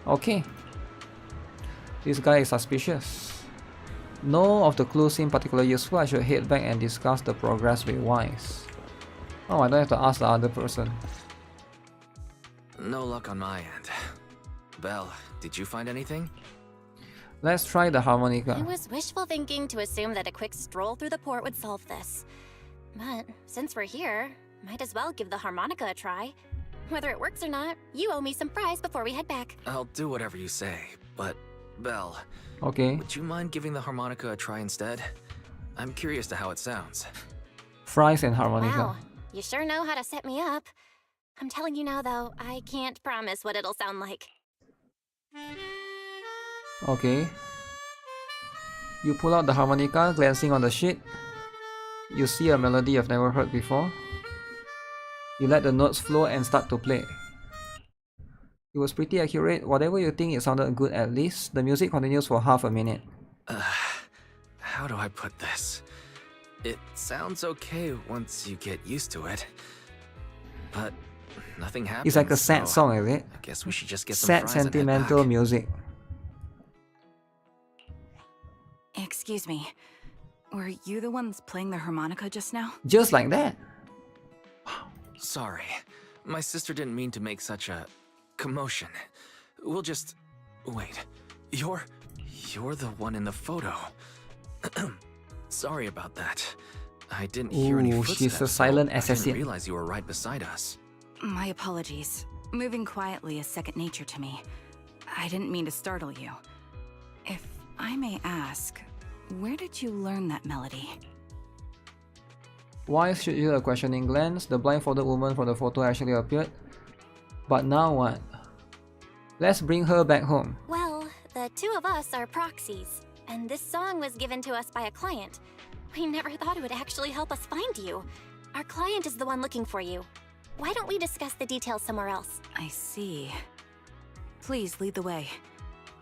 Okay. This guy is suspicious. No of the clues seem particularly useful. I should head back and discuss the progress with Wise. Oh, I don't have to ask the other person. No luck on my end. Belle, did you find anything? Let's try the harmonica. It was wishful thinking to assume that a quick stroll through the port would solve this. But since we're here, might as well give the harmonica a try. Whether it works or not, you owe me some fries before we head back. I'll do whatever you say, but Belle, okay. Would you mind giving the harmonica a try instead? I'm curious to how it sounds. Fries and harmonica. Wow, you sure know how to set me up. I'm telling you now though, I can't promise what it'll sound like. Okay. You pull out the harmonica, glancing on the sheet. You see a melody you've never heard before. You let the notes flow and start to play. It was pretty accurate. Whatever you think, it sounded good at least. The music continues for half a minute. How do I put this? It sounds okay once you get used to it. But nothing happens. It's like a sad song, is it? I guess we should just get some sad, fries and head sentimental back. music. Excuse me. Were you the ones playing the harmonica just now? Just like that. Sorry. My sister didn't mean to make such a commotion. We'll just... Wait. You're the one in the photo. Sorry about that. I didn't hear any footsteps. She's a silent I assassin. didn't realize you were right beside us. My apologies. Moving quietly is second nature to me. I didn't mean to startle you. If I may ask, where did you learn that melody? Wise shoot you a questioning glance. The blindfolded woman from the photo actually appeared. But now what? Let's bring her back home. Well, the two of us are proxies, and this song was given to us by a client. We never thought it would actually help us find you. Our client is the one looking for you. Why don't we discuss the details somewhere else? I see. Please lead the way.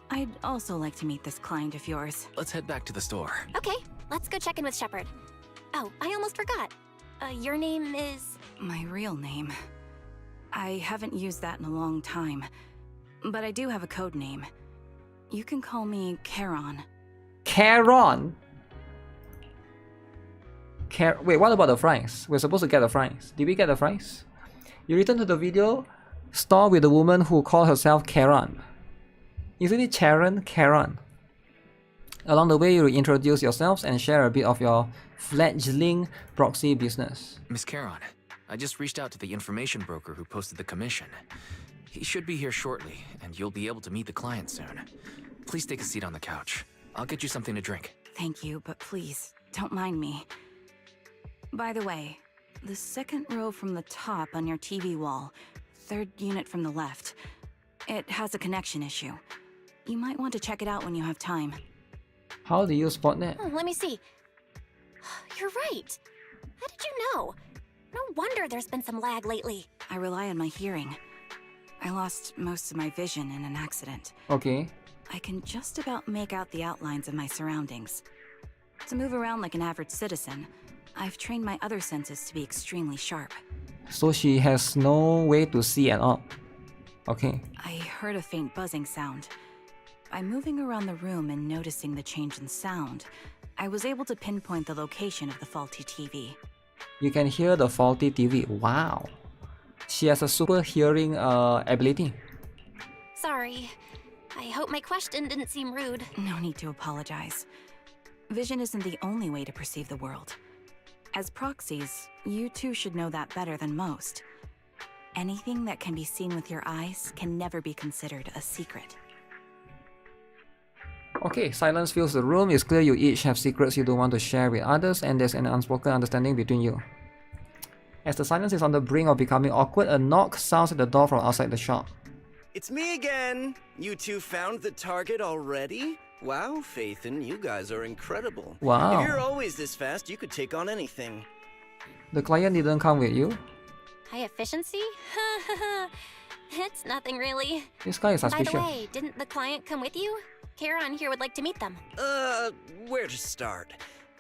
I'd also like to meet this client of yours. Let's head back to the store. Okay, let's go check in with Shepard. Oh, I almost forgot. Your name is... My real name. I haven't used that in a long time. But I do have a code name. You can call me Charon. Charon? Wait, what about the fries? We're supposed to get the fries. Did we get the fries? You return to the video store with the woman who called herself Charon. Isn't it Charon? Charon. Along the way, you introduce yourselves and share a bit of your fledgling proxy business. Miss Charon, I just reached out to the information broker who posted the commission. He should be here shortly, and you'll be able to meet the client soon. Please take a seat on the couch. I'll get you something to drink. Thank you, but please, don't mind me. By the way, the second row from the top on your TV wall, third unit from the left, it has a connection issue. You might want to check it out when you have time. How do you spot that? let me see. You're right. How did you know? No wonder there's been some lag lately. I rely on my hearing. I lost most of my vision in an accident. Okay. I can just about make out the outlines of my surroundings. To move around like an average citizen, I've trained my other senses to be extremely sharp. So she has no way to see at all. Okay. I heard a faint buzzing sound. By moving around the room and noticing the change in sound, I was able to pinpoint the location of the faulty TV. You can hear the faulty TV. Wow. She has a super hearing ability. Sorry. I hope my question didn't seem rude. No need to apologize. Vision isn't the only way to perceive the world. As proxies, you two should know that better than most. Anything that can be seen with your eyes can never be considered a secret. Okay, silence fills the room. It's clear you each have secrets you don't want to share with others, and there's an unspoken understanding between you. As the silence is on the brink of becoming awkward, a knock sounds at the door from outside the shop. It's me again. You two found the target already? Wow, Faithin, you guys are incredible. Wow. If you're always this fast, you could take on anything. The client didn't come with you? High efficiency? It's nothing really. This guy is By the suspicious. way, didn't the client come with you? Charon here would like to meet them. Where to start?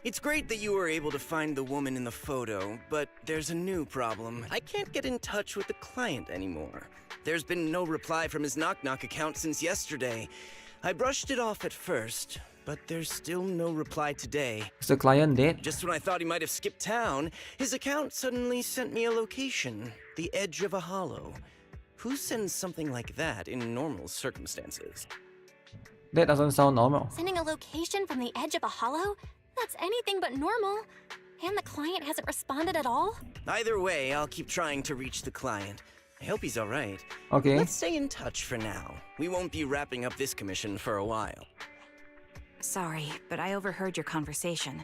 It's great that you were able to find the woman in the photo, but there's a new problem. I can't get in touch with the client anymore. There's been no reply from his Knock Knock account since yesterday. I brushed it off at first, but there's still no reply today. Is the client dead? Just when I thought he might have skipped town, his account suddenly sent me a location, the edge of a hollow. Who sends something like that in normal circumstances? That doesn't sound normal. Sending a location from the edge of a hollow? That's anything but normal. And the client hasn't responded at all? Either way, I'll keep trying to reach the client. I hope he's alright. Okay. Let's stay in touch for now. We won't be wrapping up this commission for a while. Sorry, but I overheard your conversation.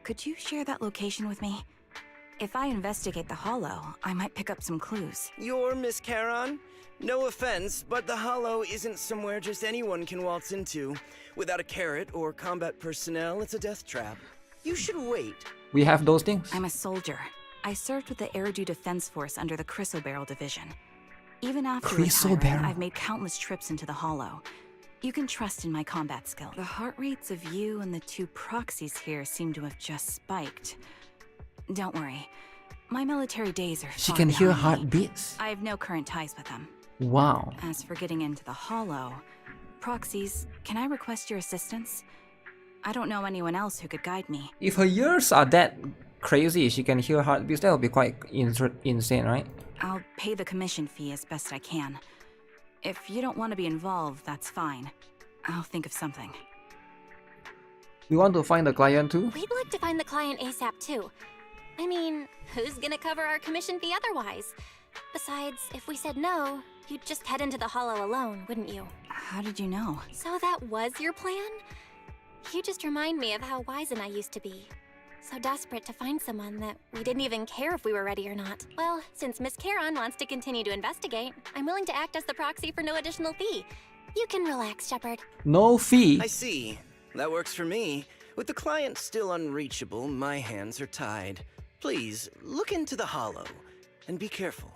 Could you share that location with me? If I investigate the hollow, I might pick up some clues. You're Miss Charon? No offense, but the hollow isn't somewhere just anyone can waltz into. Without a carrot or combat personnel, it's a death trap. You should wait. We have those things? I'm a soldier. I served with the Eridu Defense Force under the Chrysoberyl Division. Even after retiring, I've made countless trips into the hollow. You can trust in my combat skill. The heart rates of you and the two proxies here seem to have just spiked. Don't worry. My military days are She far can hear behind me. heartbeats? I have no current ties with them. Wow. As for getting into the hollow, proxies, can I request your assistance? I don't know anyone else who could guide me. If her ears are that crazy, she can hear heartbeats, that would be quite insane, right? I'll pay the commission fee as best I can. If you don't want to be involved, that's fine. I'll think of something. We want to find the client too? We'd like to find the client ASAP too. I mean, who's gonna cover our commission fee otherwise? Besides, if we said no, you'd just head into the hollow alone, wouldn't you? How did you know? So that was your plan? You just remind me of how wise and I used to be. So desperate to find someone that we didn't even care if we were ready or not. Well, since Miss Charon wants to continue to investigate, I'm willing to act as the proxy for no additional fee. You can relax, Shepard. No fee? I see. That works for me. With the client still unreachable, my hands are tied. Please, look into the hollow, and be careful.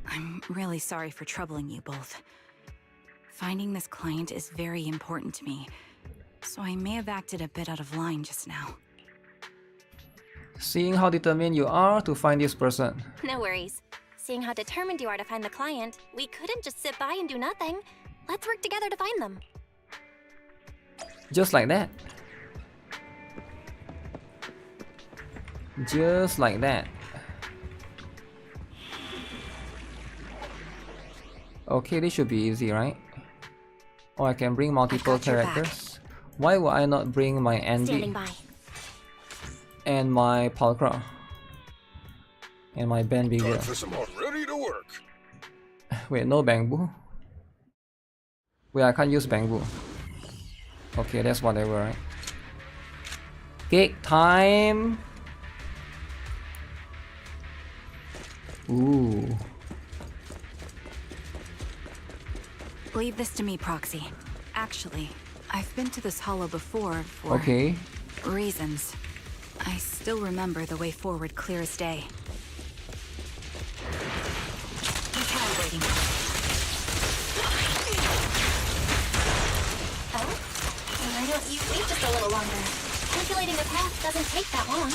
I'm really sorry for troubling you both. Finding this client is very important to me, so I may have acted a bit out of line just now. Seeing how determined you are to find this person. No worries. Seeing how determined you are to find the client, we couldn't just sit by and do nothing. Let's work together to find them. Just like that. Just like that. Okay, this should be easy, right? Or I can bring multiple characters. Why would I not bring my Andy and my Palkra and my Ben Bigger? Ready to work. Wait, no Bangbu. Wait, I can't use Bangbu. Okay, that's whatever, right? Cake time. Ooh. Leave this to me, Proxy. Actually, I've been to this hollow before for reasons. I still remember the way forward clear as day. Recalibrating. Oh? Why don't you wait just a little longer? Calculating the path doesn't take that long.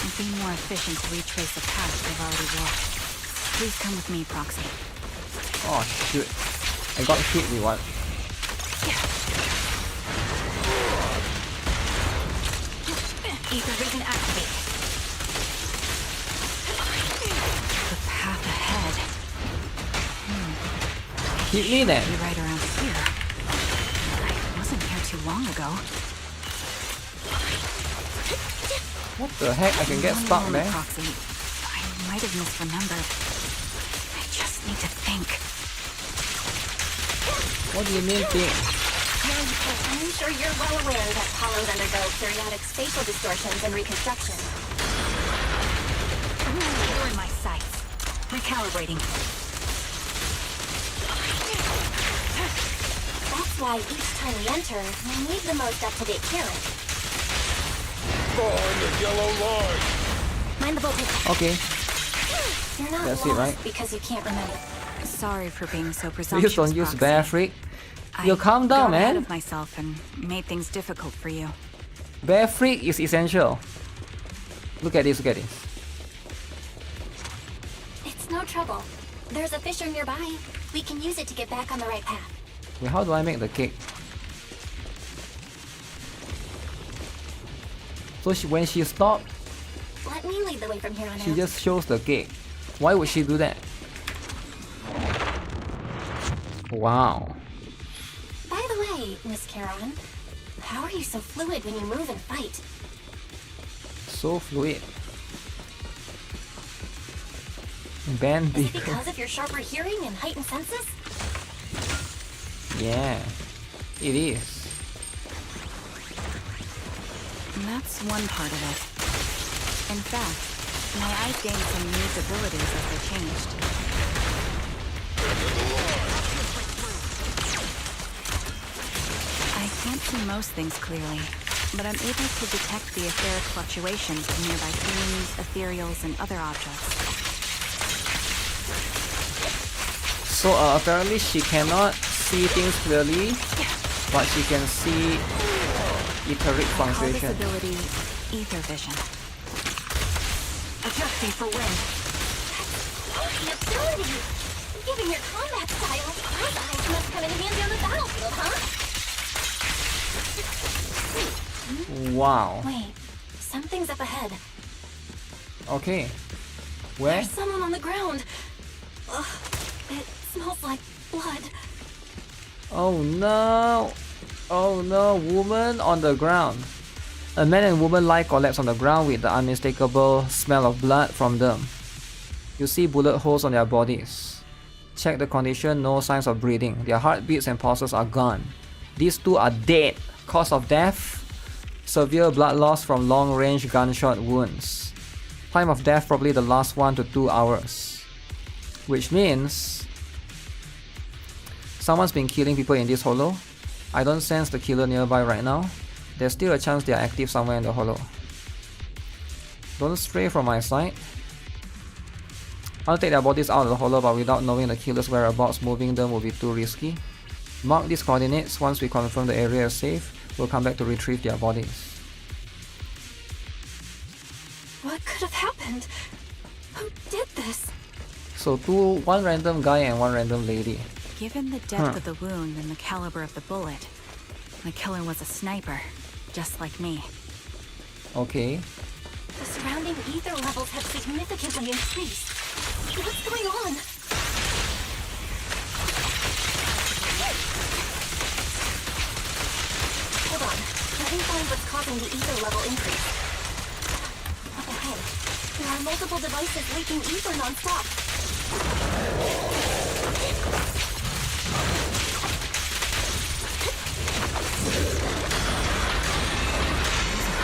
It'd be more efficient to retrace the path they've already walked. Please come with me, Proxy. Oh shoot. I got hit with what? Ether vision activate. The path ahead. Hit me then. Be right around here. I wasn't here too long ago. What the heck? I can get stuck there. Proxy. I might have misremembered. I just need to think. What do you mean think? I'm sure you're well aware that hollows undergo periodic spatial distortions and reconstruction. You're in my sights. Recalibrating. That's why each time we enter, we need the most up-to-date clearance. Find the yellow line. Mind the voltage. Okay. You're not That's it, lost right? because you can't remember. Sorry for being so presumptuous, Please don't use Proxy. Bear Freak. You I calm down, got ahead man. of myself and made things difficult for you. Bear Freak is essential. Look at this, look at this. It's no trouble. There's a fissure nearby. We can use it to get back on the right path. Wait, how do I make the cake? So when she stopped, Let me lead the way from here on she out. just shows the cake. Why would she do that? Wow. By the way, Miss Caron, how are you so fluid when you move and fight? So fluid. Ben Is it Beaker. because of your sharper hearing and heightened senses? Yeah, it is. And that's one part of it. In fact, my eyes gained some unique abilities as they changed. I can't see most things clearly, but I'm able to detect the etheric fluctuations of nearby themes, ethereals, and other objects. So apparently she cannot see things clearly, but she can see etheric I call this fluctuation. ability ether vision. Adjusting for wind. The ability! Given your combat style, those eyes must come in handy on the battlefield, huh? Wow. Wait, something's up ahead. Okay. Where? There's someone on the ground. Ugh, it smells like blood. Oh no! Oh no, woman on the ground. A man and woman lie collapsed on the ground with the unmistakable smell of blood from them. You see bullet holes on their bodies. Check the condition, no signs of breathing. Their heartbeats and pulses are gone. These two are dead. Cause of death? Severe blood loss from long-range gunshot wounds. Time of death probably the last 1 to 2 hours. Which means someone's been killing people in this holo. I don't sense the killer nearby right now. There's still a chance they are active somewhere in the holo. Don't stray from my side. I'll take their bodies out of the holo, but without knowing the killer's whereabouts, moving them will be too risky. Mark these coordinates. Once we confirm the area is safe, we'll come back to retrieve their bodies. What could have happened? Who did this? So one random guy and one random lady. Given the depth of the wound and the caliber of the bullet, the killer was a sniper, just like me. Okay. The surrounding ether levels have significantly increased. What's going on? Hold on. Let me find what's causing the ether level increase. Up ahead, there are multiple devices leaking ether non-stop.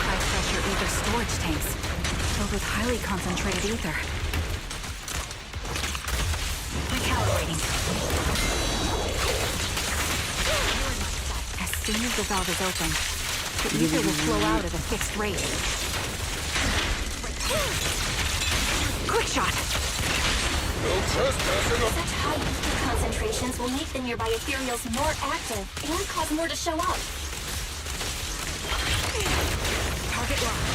High-pressure ether storage tanks, filled with highly concentrated ether. Recalibrating. As soon as the valve is open, the ether will flow out at a fixed rate. Quick shot! No trespassing up. Such high ether concentrations will make the nearby ethereals more active and cause more to show up. Target locked.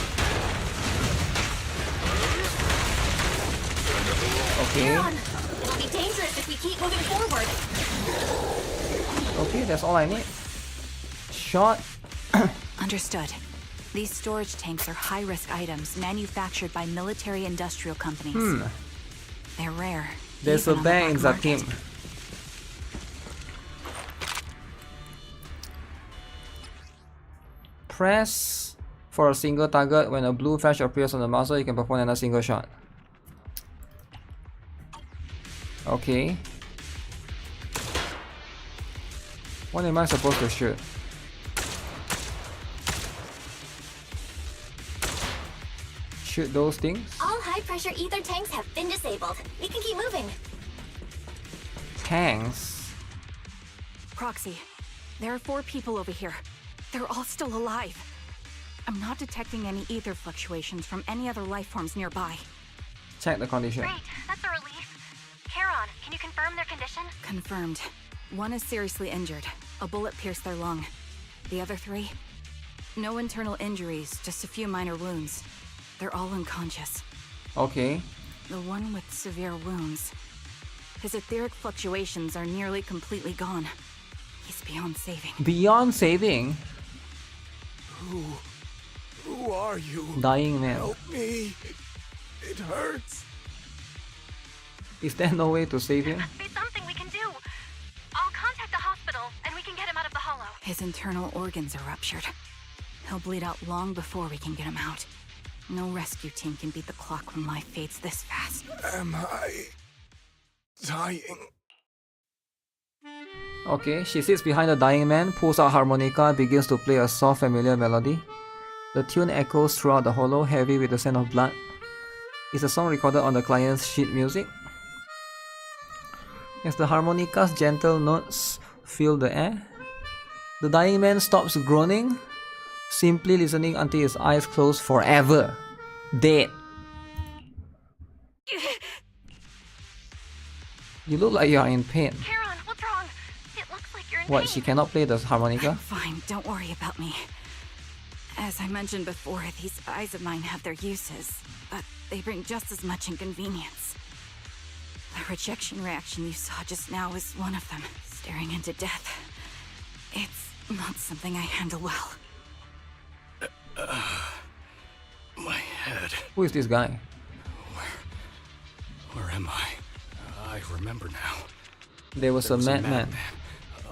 Okay. It'll be dangerous if we keep moving forward. Okay, that's all I need. Shot. Understood. These storage tanks are high-risk items manufactured by military-industrial companies. They're rare. There's a even on the bear in black Zakim. market. Press for a single target. When a blue flash appears on the muzzle, you can perform another single shot. Okay. What am I supposed to shoot? Shoot those things? All high-pressure ether tanks have been disabled. We can keep moving. Tanks? Proxy, there are 4 people over here. They're all still alive. I'm not detecting any ether fluctuations from any other life forms nearby. Check the condition. Great, that's a relief. Charon, can you confirm their condition? Confirmed. 1 is seriously injured. A bullet pierced their lung. The other 3? No internal injuries, just a few minor wounds. They're all unconscious. Okay. The one with severe wounds. His etheric fluctuations are nearly completely gone. He's beyond saving. Beyond saving? Who are you? Dying man. Help me. It hurts. Is there no way to save him? Must be something we can do. I'll contact the hospital and we can get him out of the hollow. His internal organs are ruptured. He'll bleed out long before we can get him out. No rescue team can beat the clock when life fades this fast. Am I dying? Okay, she sits behind the dying man, pulls out harmonica, and begins to play a soft, familiar melody. The tune echoes throughout the hollow, heavy with the scent of blood. It's a song recorded on the client's sheet music. As the harmonica's gentle notes fill the air, the dying man stops groaning, simply listening until his eyes close forever. Dead. You look like you are in pain. Charon, what's wrong? It looks like you're in What, pain. she cannot play the harmonica? Fine, don't worry about me. As I mentioned before, these eyes of mine have their uses, but they bring just as much inconvenience. The rejection reaction you saw just now is one of them, staring into death. It's not something I handle well. My head. Who is this guy? Where am I? I remember now. There was a madman.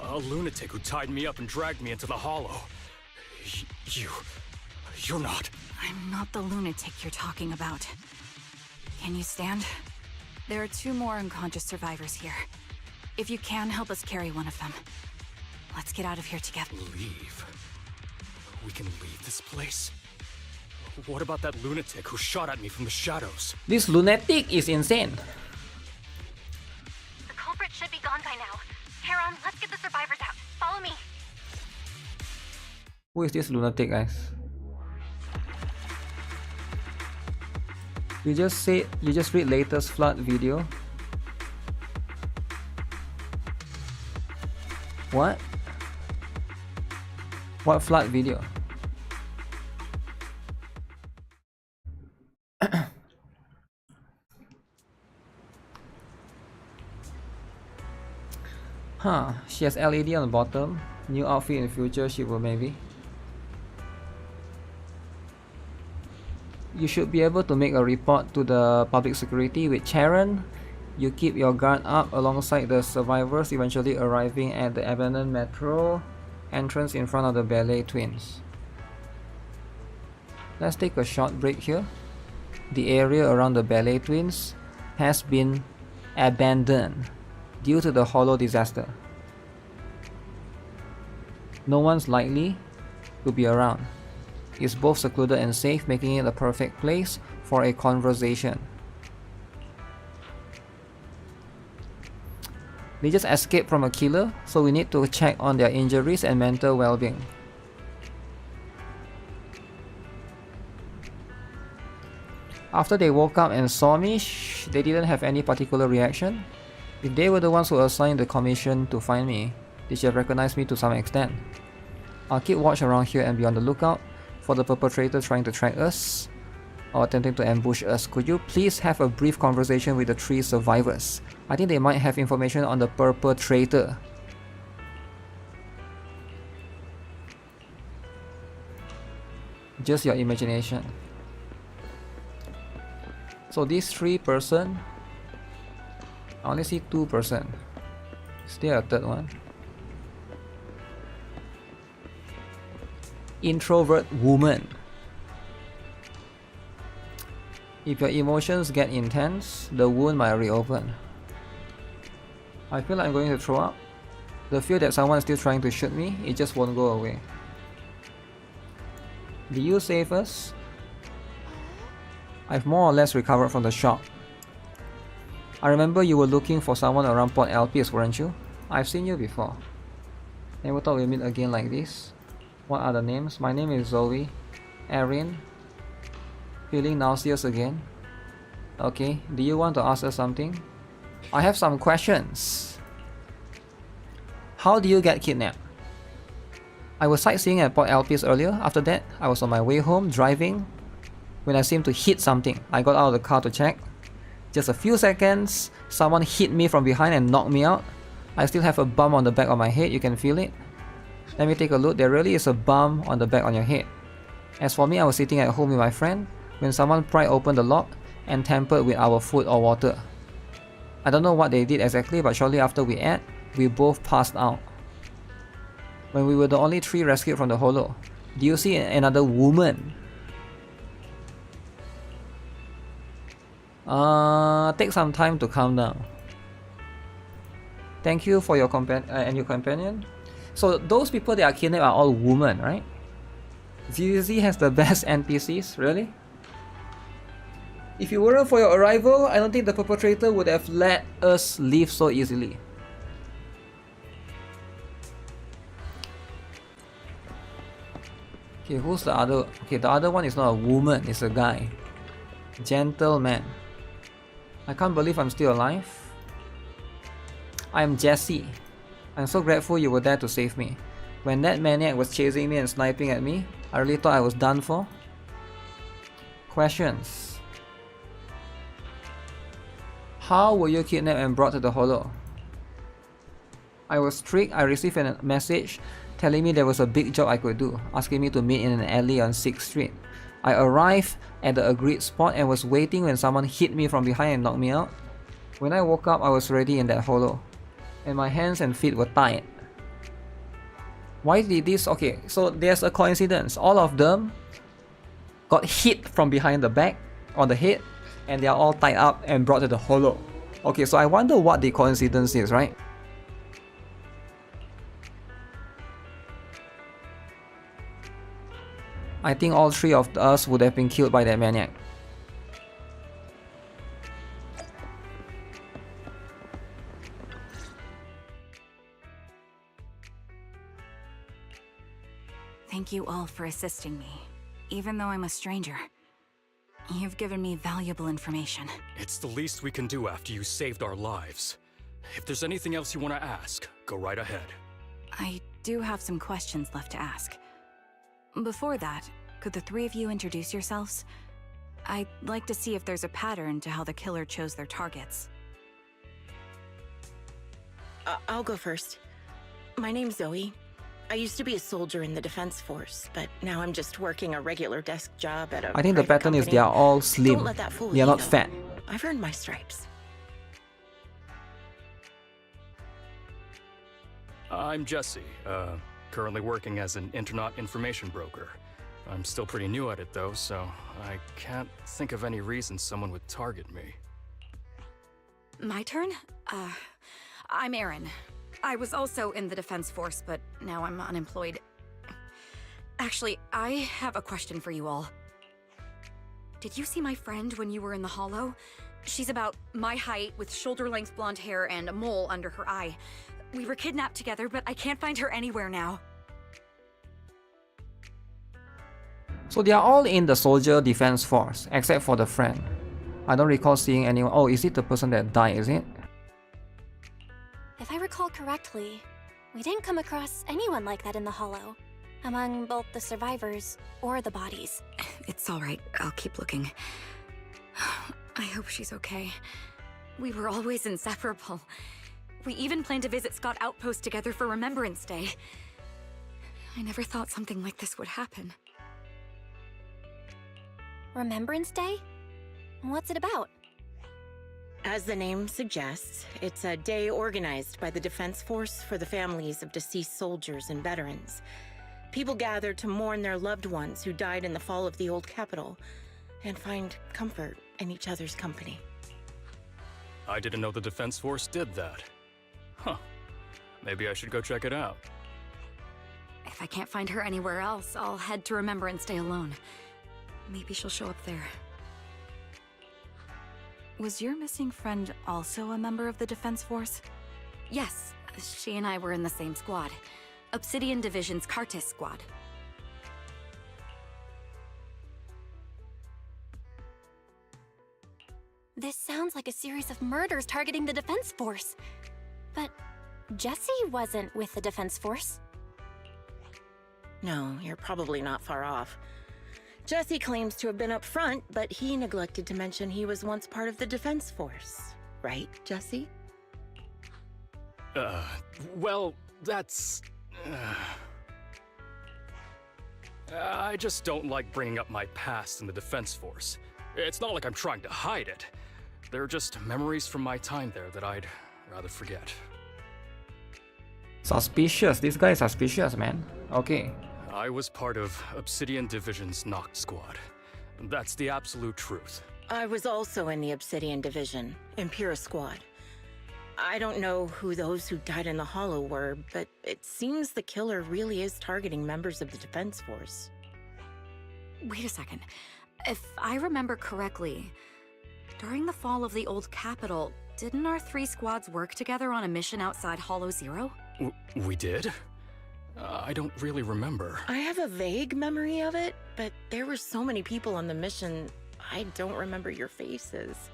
A lunatic who tied me up and dragged me into the hollow. You're not. I'm not the lunatic you're talking about. Can you stand? There are 2 more unconscious survivors here. If you can, help us carry one of them. Let's get out of here together. Leave? We can leave this place? What about that lunatic who shot at me from the shadows? This lunatic is insane. gone by now. Heron, let's get the survivors out. Follow me. Who is this lunatic, guys? You just read latest flood video. What? What flood video? Huh, she has LED on the bottom. New outfit in the future, she will maybe. You should be able to make a report to the public security with Charon. You keep your guard up alongside the survivors, eventually arriving at the abandoned metro entrance in front of the ballet twins. Let's take a short break here. The area around the ballet twins has been abandoned due to the hollow disaster. No one's likely to be around. It's both secluded and safe, making it a perfect place for a conversation. They just escaped from a killer, so we need to check on their injuries and mental well-being. After they woke up and saw me, they didn't have any particular reaction. If they were the ones who assigned the commission to find me, they should have recognized me to some extent. I'll keep watch around here and be on the lookout for the perpetrator trying to track us or attempting to ambush us. Could you please have a brief conversation with the 3 survivors? I think they might have information on the perpetrator. Just your imagination. So these 3 person, I only see 2 person. Is there a third one? Introvert woman. If your emotions get intense, the wound might reopen. I feel like I'm going to throw up. The fear that someone is still trying to shoot me, it just won't go away. Did you save us? I've more or less recovered from the shock. I remember you were looking for someone around Port LPs, weren't you? I've seen you before. Never thought we'd meet again like this. What are the names? My name is Zoe. Erin. Feeling nauseous again? Okay, do you want to ask us something? I have some questions. How do you get kidnapped? I was sightseeing at Port LPs earlier. After that, I was on my way home driving when I seemed to hit something. I got out of the car to check. Just a few seconds, someone hit me from behind and knocked me out. I still have a bump on the back of my head, you can feel it. Let me take a look. There really is a bump on the back on your head. As for me, I was sitting at home with my friend when someone pried open the lock and tampered with our food or water. I don't know what they did exactly, but shortly after we ate, we both passed out. When we were the only 3 rescued from the hollow, do you see another woman? Take some time to calm down. Thank you for your companion. So those people that are kidnapped are all women, right? ZZZ has the best NPCs, really? If it weren't for your arrival, I don't think the perpetrator would have let us leave so easily. Okay, who's the other? Okay, the other one is not a woman, it's a guy. Gentleman. I can't believe I'm still alive. I'm Jesse. I'm so grateful you were there to save me. When that maniac was chasing me and sniping at me, I really thought I was done for. Questions. How were you kidnapped and brought to the hollow? I was tricked. I received a message telling me there was a big job I could do, asking me to meet in an alley on 6th Street. I arrived at the agreed spot and was waiting when someone hit me from behind and knocked me out. When I woke up, I was already in that hollow, and my hands and feet were tied. Why did this? Okay, so there's a coincidence. All of them got hit from behind the back on the head, and they are all tied up and brought to the hollow. Okay, so I wonder what the coincidence is, right? I think all 3 of us would have been killed by that maniac. Thank you all for assisting me, even though I'm a stranger. You've given me valuable information. It's the least we can do after you saved our lives. If there's anything else you want to ask, go right ahead. I do have some questions left to ask. Before that, could the three of you introduce yourselves? I'd like to see if there's a pattern to how the killer chose their targets. I'll go first. My name's Zoe. I used to be a soldier in the defense force, but now I'm just working a regular desk job at a I think the pattern is they are all slim. Don't let that fool They are you, not though. fat. I've earned my stripes. I'm Jesse, currently working as an internet information broker. I'm still pretty new at it though, so I can't think of any reason someone would target me. My turn? I'm Erin. I was also in the defense force, but now I'm unemployed. Actually, I have a question for you all. Did you see my friend when you were in the hollow? She's about my height, with shoulder-length blonde hair and a mole under her eye. We were kidnapped together, but I can't find her anywhere now. So they are all in the soldier defense force, except for the friend. I don't recall seeing anyone. Oh, is it the person that died, is it? If I recall correctly, we didn't come across anyone like that in the hollow, among both the survivors or the bodies. It's all right. I'll keep looking. I hope she's okay. We were always inseparable. We even planned to visit Scott Outpost together for Remembrance Day. I never thought something like this would happen. Remembrance Day? What's it about? As the name suggests, it's a day organized by the Defense Force for the families of deceased soldiers and veterans. People gather to mourn their loved ones who died in the fall of the old capital and find comfort in each other's company. I didn't know the Defense Force did that. Huh. Maybe I should go check it out. If I can't find her anywhere else, I'll head to Remembrance Day alone. Maybe she'll show up there. Was your missing friend also a member of the Defense Force? Yes, she and I were in the same squad. Obsidian Division's Kartis squad. This sounds like a series of murders targeting the Defense Force. But Jesse wasn't with the Defense Force. No, you're probably not far off. Jesse claims to have been up front, but he neglected to mention he was once part of the Defense Force. Right, Jesse? Well, that's... I just don't like bringing up my past in the Defense Force. It's not like I'm trying to hide it. They're just memories from my time there that I'd rather forget. Suspicious. This guy is suspicious, man. Okay. I was part of Obsidian Division's Noct Squad. That's the absolute truth. I was also in the Obsidian Division, Impera Squad. I don't know who those who died in the Hollow were, but it seems the killer really is targeting members of the Defense Force. Wait a second. If I remember correctly, during the fall of the old capital, didn't our three squads work together on a mission outside Hollow Zero? We did? I don't really remember. I have a vague memory of it, but there were so many people on the mission, I don't remember your faces.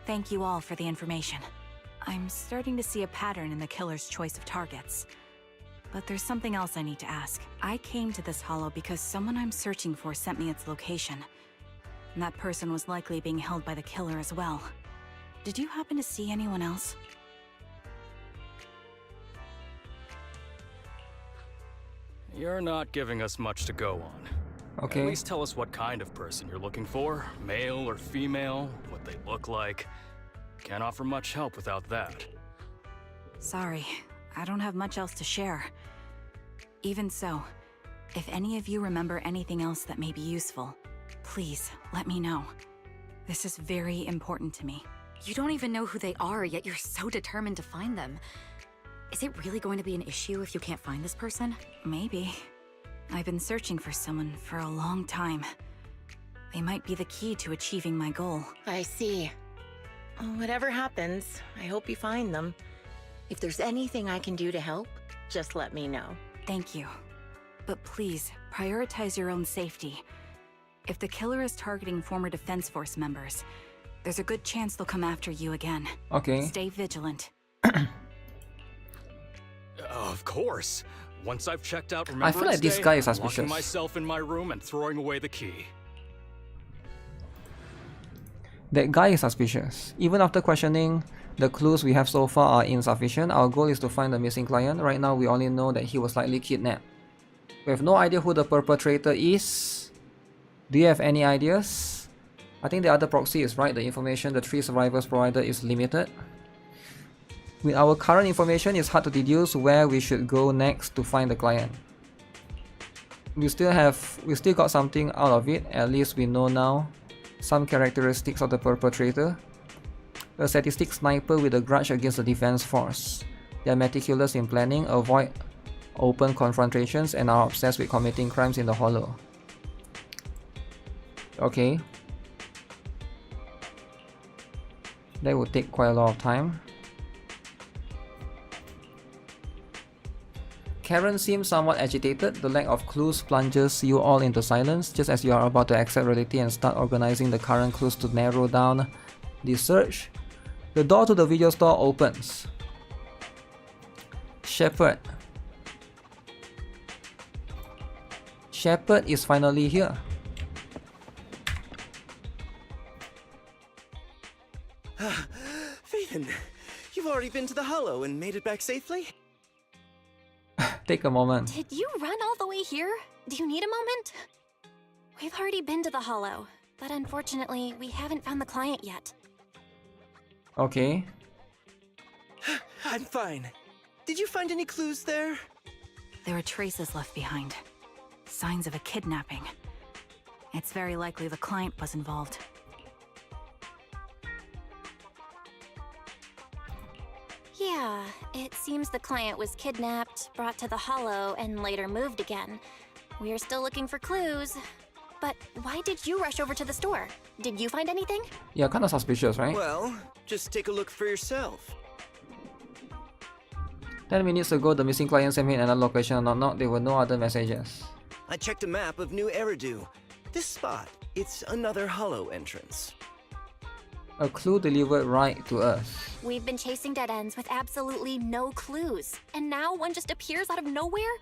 Thank you all for the information. I'm starting to see a pattern in the killer's choice of targets. But there's something else I need to ask. I came to this hollow because someone I'm searching for sent me its location. And that person was likely being held by the killer as well. Did you happen to see anyone else? You're not giving us much to go on. Okay. At least tell us what kind of person you're looking for. Male or female, what they look like. Can't offer much help without that. Sorry, I don't have much else to share. Even so, if any of you remember anything else that may be useful, please let me know. This is very important to me. You don't even know who they are, yet you're so determined to find them. Is it really going to be an issue if you can't find this person? Maybe. I've been searching for someone for a long time. They might be the key to achieving my goal. I see. Whatever happens, I hope you find them. If there's anything I can do to help, just let me know. Thank you. But please, prioritize your own safety. If the killer is targeting former Defense Force members, there's a good chance they'll come after you again. Okay. Stay vigilant. Of course. Once I've checked out I feel like this guy is suspicious. locking myself in my room and throwing away the key. That guy is suspicious. Even after questioning, the clues we have so far are insufficient. Our goal is to find the missing client. Right now, we only know that he was likely kidnapped. We have no idea who the perpetrator is. Do you have any ideas? I think the other proxy is right. The information the 3 survivors provided is limited. With our current information, it's hard to deduce where we should go next to find the client. We still got something out of it. At least we know now some characteristics of the perpetrator. A sadistic sniper with a grudge against the defense force. They are meticulous in planning, avoid open confrontations, and are obsessed with committing crimes in the hollow. Okay. That would take quite a lot of time. Karen seems somewhat agitated. The lack of clues plunges you all into silence just as you are about to accept reality and start organizing the current clues to narrow down the search. The door to the video store opens. Shepard. Shepard is finally here. Phaeton, you've already been to the Hollow and made it back safely? Take a moment. Did you run all the way here? Do you need a moment? We've already been to the Hollow, but unfortunately, we haven't found the client yet. Okay. I'm fine. Did you find any clues there? There are traces left behind. Signs of a kidnapping. It's very likely the client was involved. Yeah, it seems the client was kidnapped, brought to the Hollow, and later moved again. We're still looking for clues. But why did you rush over to the store? Did you find anything? Yeah, kind of suspicious, right? Well, just take a look for yourself. 10 minutes ago, the missing client sent me another location and not. There were no other messages. I checked a map of New Eridu. This spot, it's another Hollow entrance. A clue delivered right to us. We've been chasing dead ends with absolutely no clues. And now one just appears out of nowhere?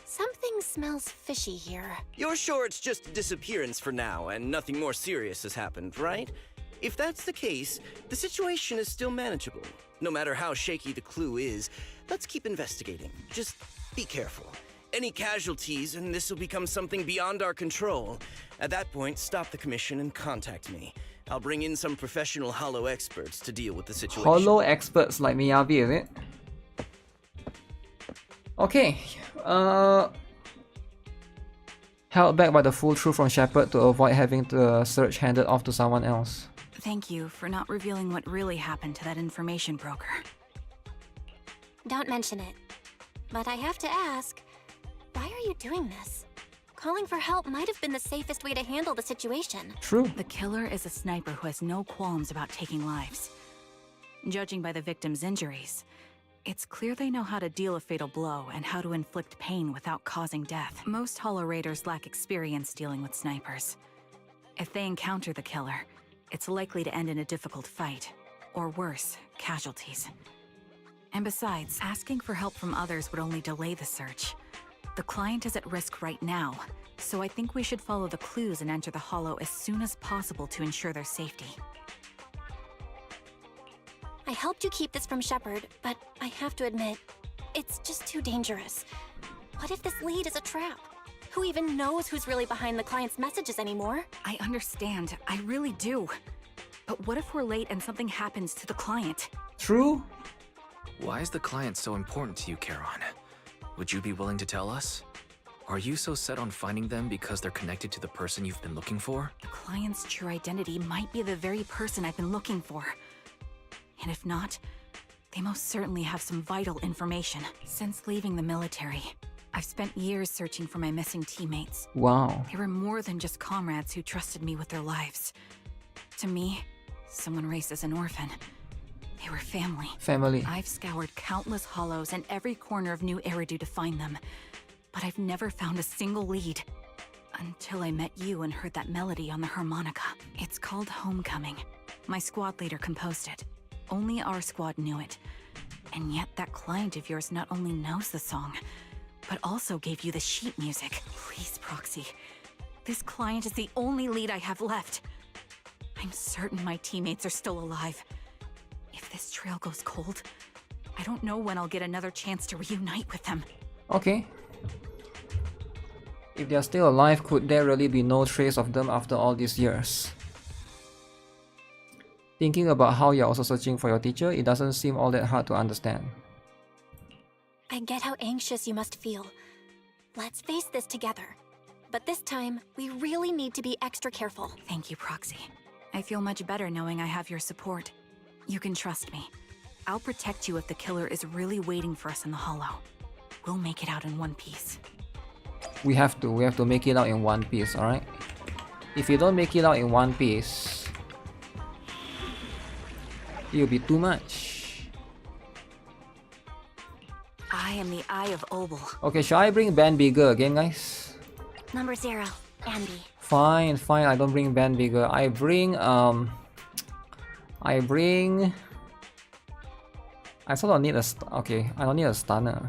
Something smells fishy here. You're sure it's just a disappearance for now and nothing more serious has happened, right? If that's the case, the situation is still manageable. No matter how shaky the clue is, let's keep investigating. Just be careful. Any casualties and this will become something beyond our control. At that point, stop the commission and contact me. I'll bring in some professional Hollow experts to deal with the situation. Hollow experts like Miyabi, is it? Okay. Held back by the full truth from Shepard to avoid having the search handed off to someone else. Thank you for not revealing what really happened to that information broker. Don't mention it. But I have to ask, why are you doing this? Calling for help might have been the safest way to handle the situation. True. The killer is a sniper who has no qualms about taking lives. Judging by the victim's injuries, it's clear they know how to deal a fatal blow and how to inflict pain without causing death. Most Hollow Raiders lack experience dealing with snipers. If they encounter the killer, it's likely to end in a difficult fight, or worse, casualties. And besides, asking for help from others would only delay the search. The client is at risk right now, so I think we should follow the clues and enter the Hollow as soon as possible to ensure their safety. I helped you keep this from Shepard, but I have to admit, it's just too dangerous. What if this lead is a trap? Who even knows who's really behind the client's messages anymore? I understand, I really do. But what if we're late and something happens to the client? True. Why is the client so important to you, Charon? Would you be willing to tell us? Are you so set on finding them because they're connected to the person you've been looking for? The client's true identity might be the very person I've been looking for. And if not, they most certainly have some vital information. Since leaving the military, I've spent years searching for my missing teammates. Wow. They were more than just comrades who trusted me with their lives. To me, someone raised as an orphan, they were family. Family. I've scoured countless hollows and every corner of New Eridu to find them. but I've never found a single lead. Until I met you and heard that melody on the harmonica. It's called Homecoming. My squad leader composed it. Only our squad knew it. And yet that client of yours not only knows the song, but also gave you the sheet music. Please, Proxy. This client is the only lead I have left. I'm certain my teammates are still alive. If this trail goes cold, I don't know when I'll get another chance to reunite with them. Okay. If they are still alive, could there really be no trace of them after all these years? Thinking about how you're also searching for your teacher, it doesn't seem all that hard to understand. I get how anxious you must feel. Let's face this together. But this time, we really need to be extra careful. Thank you, Proxy. I feel much better knowing I have your support. You can trust me. I'll protect you if the killer is really waiting for us in the hollow. We'll make it out in one piece. We have to make it out in one piece, alright? If you don't make it out in one piece, it'll be too much. I am the Eye of Obel. Okay, shall I bring Ben Bigger again, guys? Number 0, Andy. Fine, I don't bring Ben Bigger. I sort of need a okay, I don't need a stunner.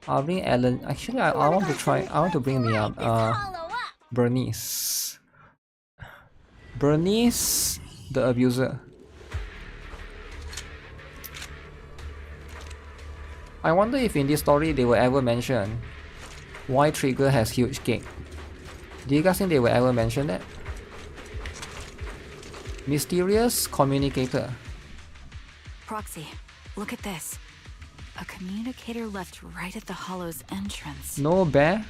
I'll bring Ellen. Actually, I want to try. I want to bring me up. Bernice. Bernice, the abuser. I wonder if in this story they will ever mention why Trigger has huge cake. Do you guys think they will ever mention that? Mysterious communicator. Proxy, look at this. A communicator left right at the hollow's entrance. No bear?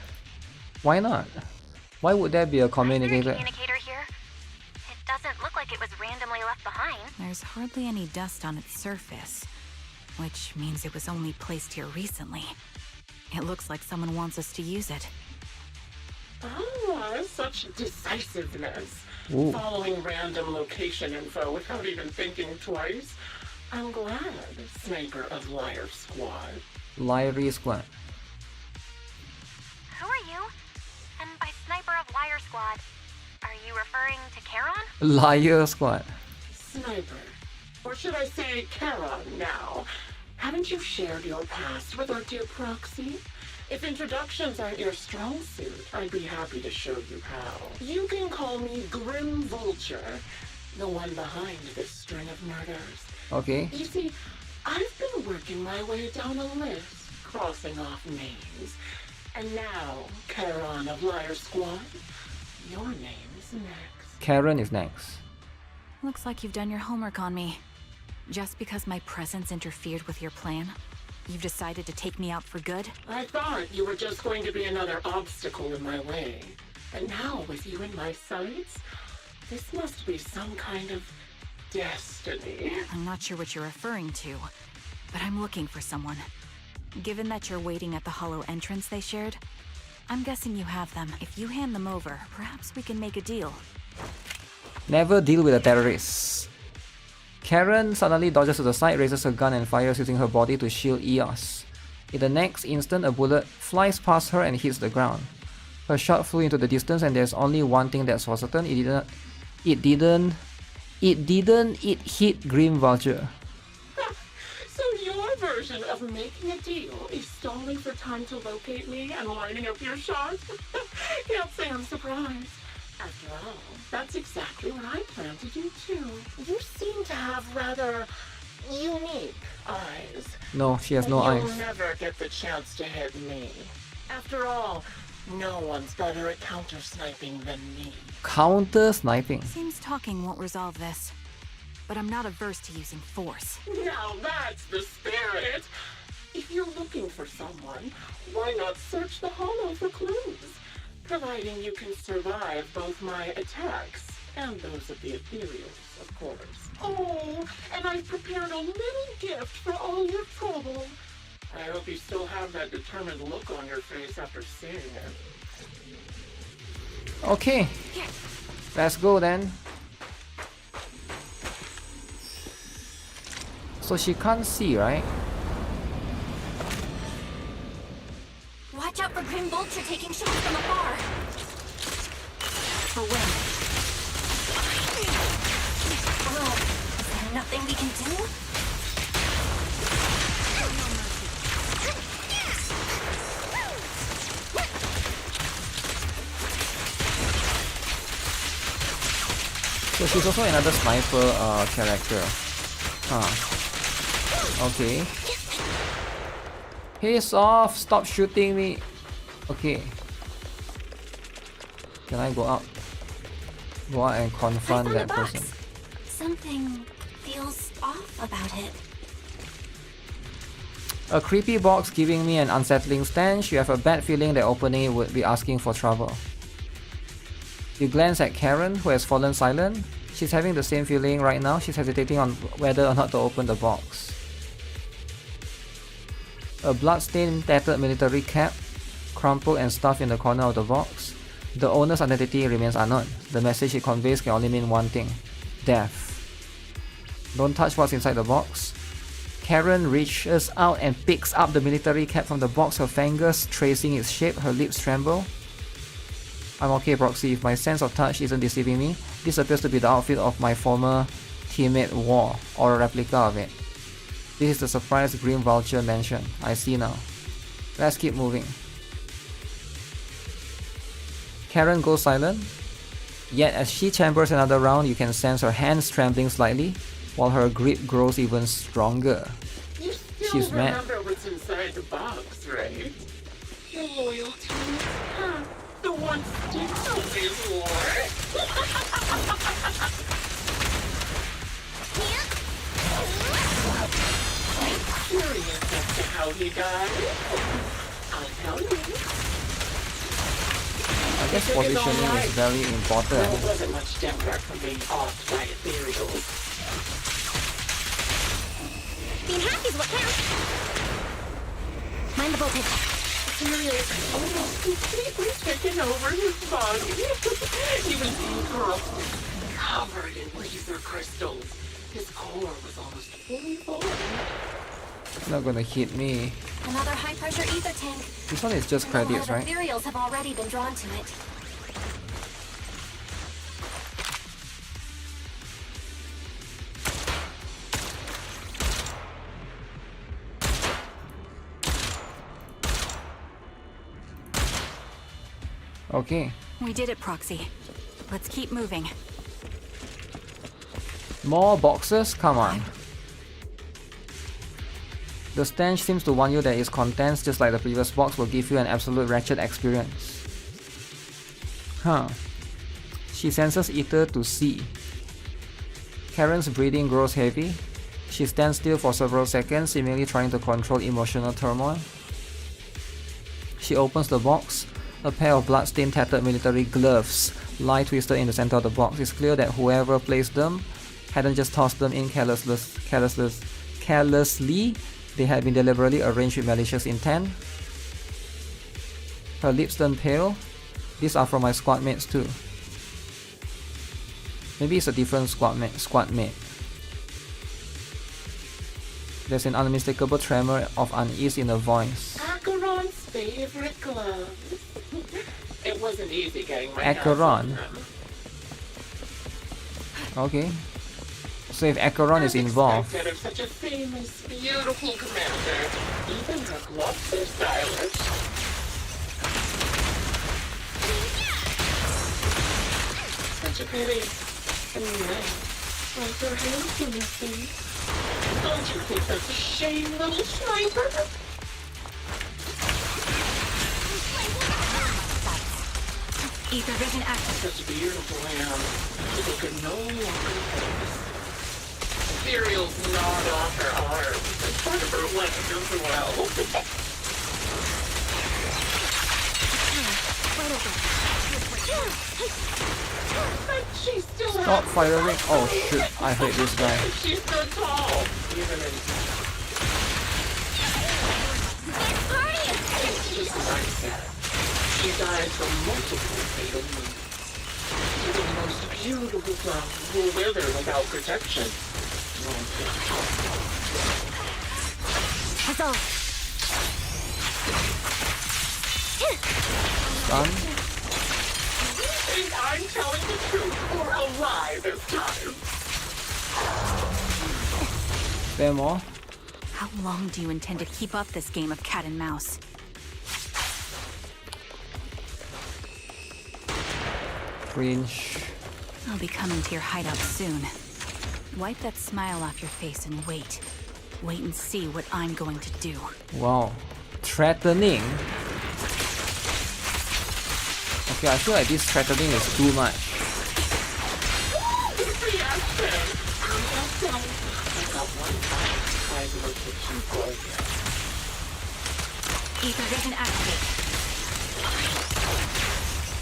Why not? Why would there be a communicator? Communicator here? It doesn't look like it was randomly left behind. There's hardly any dust on its surface, which means it was only placed here recently. It looks like someone wants us to use it. Oh, such decisiveness. Ooh. Following random location info without even thinking twice. I'm glad, Sniper of Liar Squad. Liary Squad. Who are you? And by Sniper of Liar Squad, are you referring to Charon? Liar Squad. Sniper. Or should I say Charon now? Haven't you shared your past with our dear Proxy? If introductions aren't your strong suit, I'd be happy to show you how. You can call me Grim Vulture, the one behind this string of murders. Okay. You see, I've been working my way down a list, crossing off names. And now, Charon of Liar Squad, your name's next. Karen is next. Looks like you've done your homework on me. Just because my presence interfered with your plan, you've decided to take me out for good? I thought you were just going to be another obstacle in my way. And now, with you in my sights, this must be some kind of destiny. I'm not sure what you're referring to, but I'm looking for someone. Given that you're waiting at the hollow entrance they shared, I'm guessing you have them. If you hand them over, perhaps we can make a deal. Never deal with a terrorist. Karen suddenly dodges to the side, raises her gun and fires using her body to shield Eos. In the next instant, a bullet flies past her and hits the ground. Her shot flew into the distance and there's only one thing that's for certain, it hit Grim Vulture. So your version of making a deal is stalling for time to locate me and lining up your shots? Can't say I'm surprised. After all, that's exactly what I plan to do too. You seem to have rather unique eyes. No, she has no eyes. You'll never get the chance to hit me. After all, no one's better at counter-sniping than me. Counter-sniping? Seems talking won't resolve this, but I'm not averse to using force. Now that's the spirit! If you're looking for someone, why not search the hollow for clues? Providing you can survive both my attacks and those of the ethereals, of course. Oh, and I've prepared a little gift for all your trouble. I hope you still have that determined look on your face after seeing it. Okay, let's go then. So she can't see, right? Watch out vulture taking shots from afar. For when? Well, is there nothing we can do? So she's also another sniper character. Okay. Piss off! Stop shooting me! Okay. Can I go up? Go out and confront that person. Something feels off about it. A creepy box giving me an unsettling stench. You have a bad feeling that opening it would be asking for trouble. You glance at Karen, who has fallen silent. She's having the same feeling right now. She's hesitating on whether or not to open the box. A bloodstained, tattered military cap, crumpled and stuffed in the corner of the box. The owner's identity remains unknown. The message it conveys can only mean one thing: death. Don't touch what's inside the box. Karen reaches out and picks up the military cap from the box, her fingers tracing its shape, her lips tremble. I'm okay, Proxy. If my sense of touch isn't deceiving me, this appears to be the outfit of my former teammate War, or a replica of it. This is the surprise Grim Vulture mentioned. I see now. Let's keep moving. Karen goes silent. Yet as she chambers another round, you can sense her hands trembling slightly, while her grip grows even stronger. You still She's mad. remember what's inside the box, right? Your loyalty, huh? The one sticks always war. I'm curious as to how he died. I'll tell you. I guess positioning is very important. Well, it wasn't much different from being off by ethereals. Being happy is what counts. Mind the voltage. Ethereals almost completely taken over his body. He was engulfed, covered in laser crystals. His core was almost fully formed. It's not gonna hit me. Another high-pressure ether tank. This one is just credits, right? Ethereals have already been drawn to it. Okay. We did it, Proxy. Let's keep moving. More boxes? Come on. The stench seems to warn you that its contents, just like the previous box, will give you an absolute wretched experience. Huh. She senses ether to see. Karen's breathing grows heavy. She stands still for several seconds, seemingly trying to control emotional turmoil. She opens the box. A pair of blood-stained, tattered military gloves lie twisted in the center of the box. It's clear that whoever placed them hadn't just tossed them in carelessly. They had been deliberately arranged with malicious intent. Her lips turn pale. These are from my squad mates too. Maybe it's a different squad mate. There's an unmistakable tremor of unease in her voice. Acheron's favorite gloves. It wasn't easy getting my Acheron. Okay. So if Acheron is involved, Unexpected of such a famous, beautiful commander. Even her gloves are stylish. Such a pity. Anyway, like her hands in the sea. Don't you think that's a shame, little sniper? Ether vision active. Such beautiful hands. They could no longer focus. Ethereals gnawed off her arms and part of her legs as well. But she still stop firing. Oh shit, I hate this guy. She stood tall, even in... It's just as I said. She died from multiple fatal wounds. Even the most beautiful flowers will wither without protection. Stun. You think I'm telling the truth or a lie this time? There more. How long do you intend to keep up this game of cat and mouse? Cringe. I'll be coming to your hideout soon. Wipe that smile off your face and wait. Wait and see what I'm going to do. Wow. Threatening. Okay, I feel like this threatening is too much. Ether doesn't activate.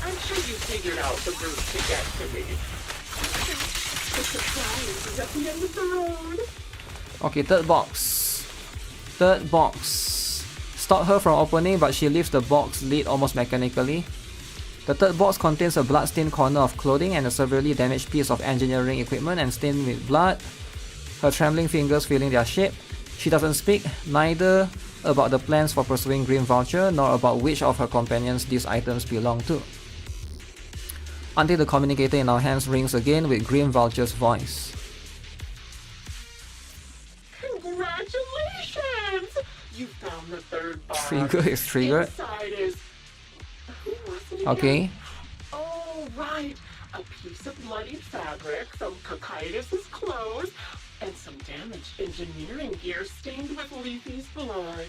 I'm sure you figured out the route to get to me. The surprise is at the end of the road. Okay, third box. Third box. Stop her from opening, but she leaves the box lid almost mechanically. The third box contains a blood-stained corner of clothing and a severely damaged piece of engineering equipment and stained with blood. Her trembling fingers feeling their shape. She doesn't speak, neither about the plans for pursuing Green Voucher, nor about which of her companions these items belong to. Until the communicator in our hands rings again with Green Voucher's voice. Congratulations! You found the third box. Trigger is triggered. Inside is... Who was it again? Okay. Oh, right. A piece of bloodied fabric from Cocytus's clothes and some damaged engineering gear stained with Leafy's blood.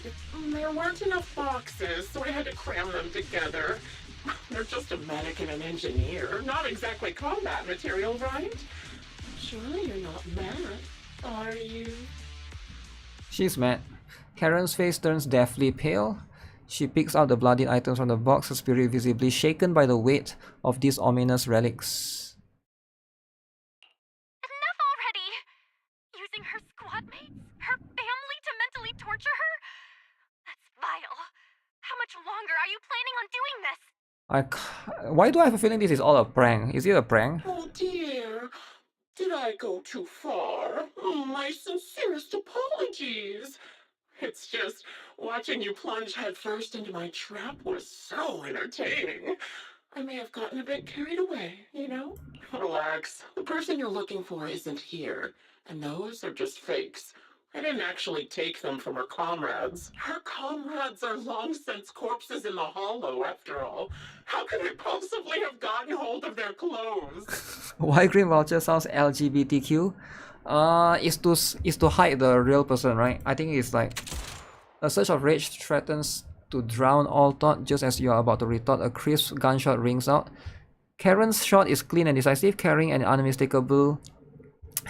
There weren't enough boxes, so I had to cram them together. They're just a medic and an engineer, not exactly combat material, right? Surely you're not mad, are you? She's mad. Karen's face turns deathly pale. She picks out the bloodied items from the box, her spirit visibly shaken by the weight of these ominous relics. Enough already! Using her squad mates, her family to mentally torture her? That's vile. How much longer are you planning on doing this? Why do I have a feeling this is all a prank? Is it a prank? Oh dear. Did I go too far? My sincerest apologies. It's just, watching you plunge headfirst into my trap was so entertaining. I may have gotten a bit carried away, you know? Relax. The person you're looking for isn't here. And those are just fakes. I didn't actually take them from her comrades. Her comrades are long since corpses in the hollow, after all. How could I possibly have gotten hold of their clothes? Why Green Voucher sounds LGBTQ? Is to hide the real person, right? I think it's like a surge of rage threatens to drown all thought just as you are about to retort. A crisp gunshot rings out. Karen's shot is clean and decisive, carrying an unmistakable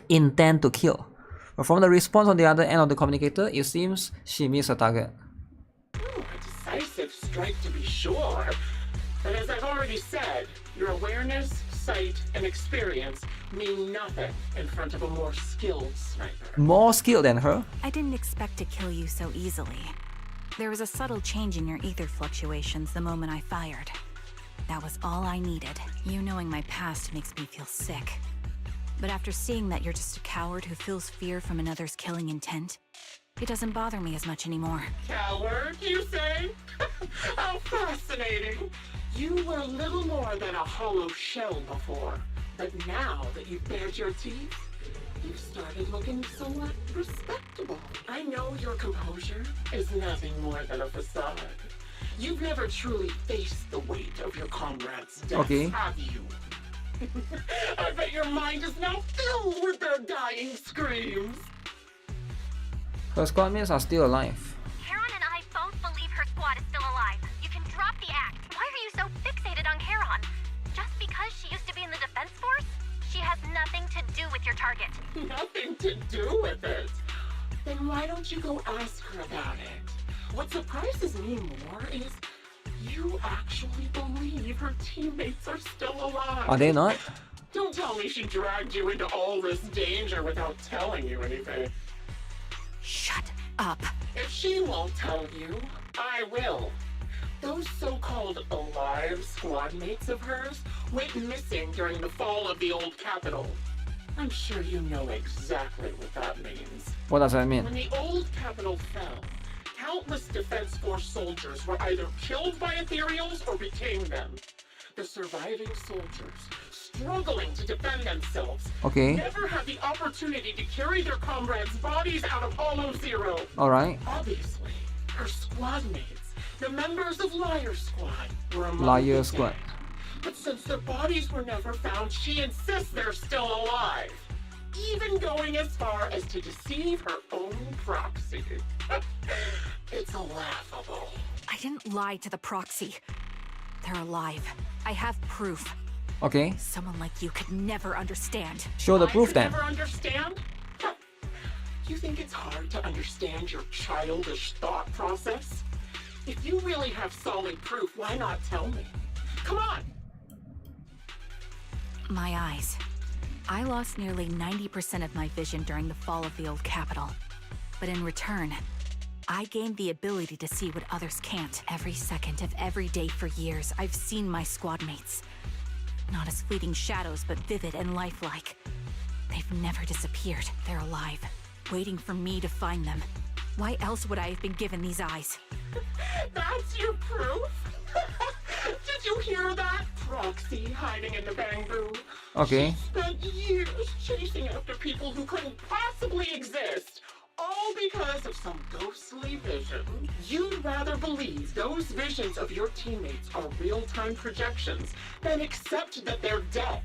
intent to kill. But from the response on the other end of the communicator, it seems she missed her target. A decisive strike to be sure. But as I've already said, your awareness, sight, and experience mean nothing in front of a more skilled sniper. More skilled than her? I didn't expect to kill you so easily. There was a subtle change in your ether fluctuations the moment I fired. That was all I needed. You knowing my past makes me feel sick. But after seeing that you're just a coward who feels fear from another's killing intent, it doesn't bother me as much anymore. Coward, you say? How fascinating. You were little more than a hollow shell before. But now that you've bared your teeth, you've started looking somewhat respectable. I know your composure is nothing more than a facade. You've never truly faced the weight of your comrades' deaths, have you? I bet your mind is now filled with their dying screams. Her squad mates are still alive. Charon and I both believe her squad is still alive. You can drop the act. Why are you so fixated on Charon? Just because she used to be in the defense force? She has nothing to do with your target. Nothing to do with it? Then why don't you go ask her about it? What surprises me more is you actually believe her teammates are still alive. Are they not? Don't tell me she dragged you into all this danger without telling you anything. Shut up. If she won't tell you, I will. Those so-called alive squad mates of hers went missing during the fall of the old capital. I'm sure you know exactly what that means. What does that mean? When the old capital fell, Countless Defense Force soldiers were either killed by ethereals or became them. The surviving soldiers, struggling to defend themselves, never had the opportunity to carry their comrades' bodies out of Hollow Zero. Alright. Obviously, her squad mates, the members of Liar Squad, were among Liar the Squad. dead. But since their bodies were never found, she insists they're still alive. Even going as far as to deceive her own proxy. It's laughable. I didn't lie to the proxy. They're alive. I have proof. Okay. Someone like you could never understand. Show the proof then. Never understand? You think it's hard to understand your childish thought process? If you really have solid proof, why not tell me? Come on! My eyes. I lost nearly 90% of my vision during the fall of the old capital. But in return, I gained the ability to see what others can't. Every second of every day for years, I've seen my squad mates. Not as fleeting shadows, but vivid and lifelike. They've never disappeared. They're alive, waiting for me to find them. Why else would I have been given these eyes? That's your proof? Did you hear that? Proxy hiding in the bamboo. Okay. She spent years chasing after people who couldn't possibly exist, all because of some ghostly vision. You'd rather believe those visions of your teammates are real-time projections than accept that they're dead.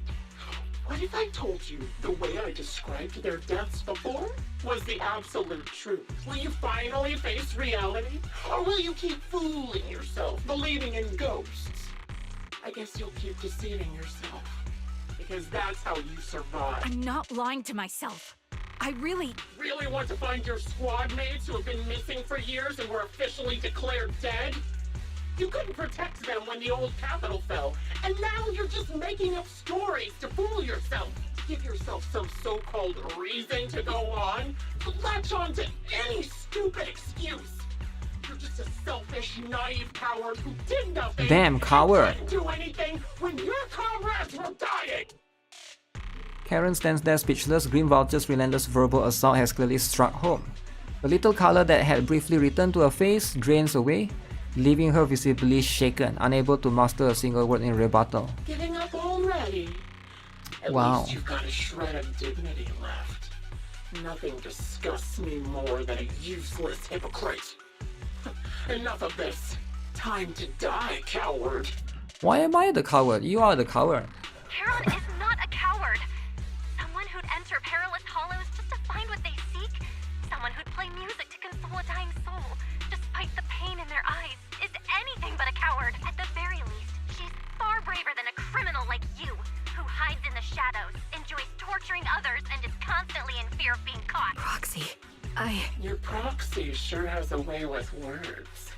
What if I told you the way I described their deaths before was the absolute truth? Will you finally face reality? Or will you keep fooling yourself, believing in ghosts? I guess you'll keep deceiving yourself. Because that's how you survive. I'm not lying to myself. I really want to find your squad mates who have been missing for years and were officially declared dead? You couldn't protect them when the old capital fell, and now you're just making up stories to fool yourself, to give yourself some so-called reason to go on, to latch on to any stupid excuse. You're just a selfish, naive coward who did nothing. Damn coward. Didn't do anything when your comrades were dying. Karen stands there speechless. Green Vulture's relentless verbal assault has clearly struck home. The little color that had briefly returned to her face drains away, leaving her visibly shaken, unable to muster a single word in rebuttal. Giving up already? At least you've got a shred of dignity left. Nothing disgusts me more than a useless hypocrite. Enough of this. Time to die, coward. Why am I the coward? You are the coward. Charon is not a coward. Someone who'd enter perilous hollows just to find what they seek. Someone who'd play music to console a dying soul, despite the pain in their eyes, is anything but a coward. At the very least, she's far braver than a criminal like you, who hides in the shadows, enjoys torturing others, and is constantly in fear of being caught. Proxy, Your proxy sure has a way with words.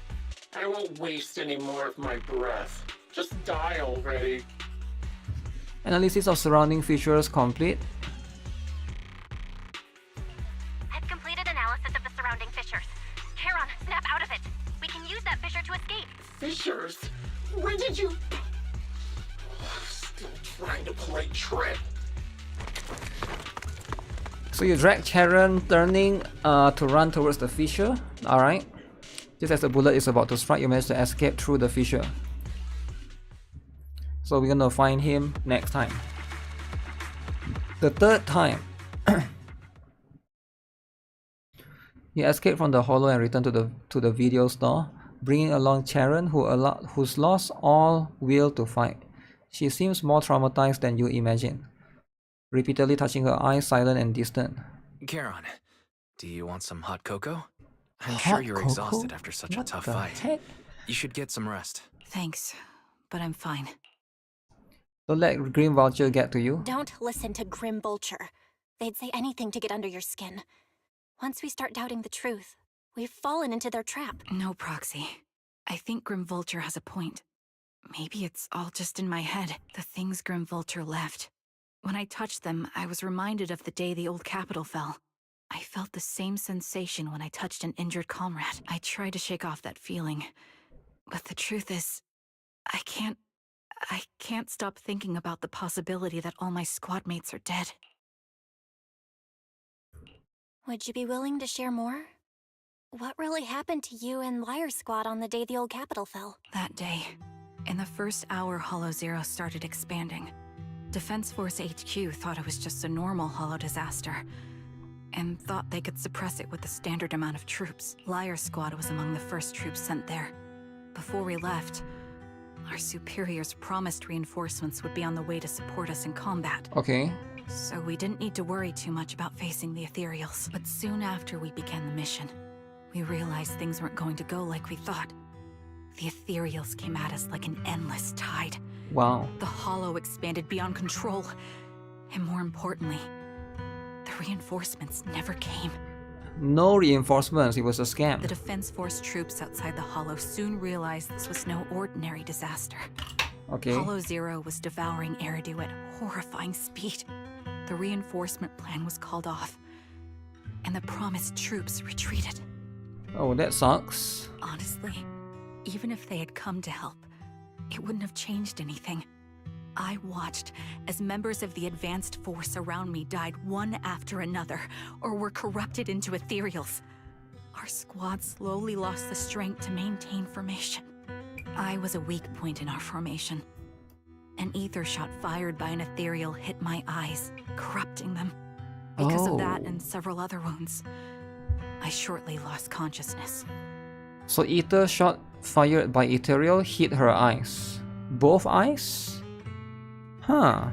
I won't waste any more of my breath. Just die already. Analysis of surrounding features complete. I've completed analysis of the surrounding fissures. Charon, snap out of it. We can use that fissure to escape. Fissures? When did you... Still trying to play trick. So you drag Charon, turning to run towards the fissure. Alright. Just as the bullet is about to strike, you manage to escape through the fissure. So we're gonna find him next time. The third time. You escape from the hollow and return to the video store, bringing along Charon, who's lost all will to fight. She seems more traumatized than you imagine, repeatedly touching her eyes, silent and distant. Charon, do you want some hot cocoa? I'm Hot sure you're cocoa? exhausted after such a tough fight. Heck? You should get some rest. Thanks, but I'm fine. Don't let Green Vulture get to you. Don't listen to Grim Vulture. They'd say anything to get under your skin. Once we start doubting the truth, we've fallen into their trap. No, Proxy. I think Grim Vulture has a point. Maybe it's all just in my head. The things Grim Vulture left. When I touched them, I was reminded of the day the old capital fell. I felt the same sensation when I touched an injured comrade. I tried to shake off that feeling. But the truth is, I can't stop thinking about the possibility that all my squad mates are dead. Would you be willing to share more? what really happened to you and Liar Squad on the day the old capital fell? That day, in the first hour Hollow Zero started expanding, Defense Force HQ thought it was just a normal Hollow disaster, and thought they could suppress it with the standard amount of troops. Liar Squad was among the first troops sent there. Before we left, our superiors promised reinforcements would be on the way to support us in combat. Okay. So we didn't need to worry too much about facing the Ethereals. But soon after we began the mission, we realized things weren't going to go like we thought. The Ethereals came at us like an endless tide. Wow. The Hollow expanded beyond control. And more importantly, the reinforcements never came. No reinforcements, it was a scam. The Defense Force troops outside the Hollow soon realized this was no ordinary disaster. Okay. Hollow Zero was devouring Eridu at horrifying speed. The reinforcement plan was called off, and the promised troops retreated. Oh, that sucks. Honestly, even if they had come to help, it wouldn't have changed anything. I watched as members of the advanced force around me died one after another, or were corrupted into ethereals. Our squad slowly lost the strength to maintain formation. I was a weak point in our formation. An ether shot fired by an ethereal hit my eyes, corrupting them. Because of that and several other wounds, I shortly lost consciousness. So ether shot fired by ethereal hit her eyes. Both eyes? Huh.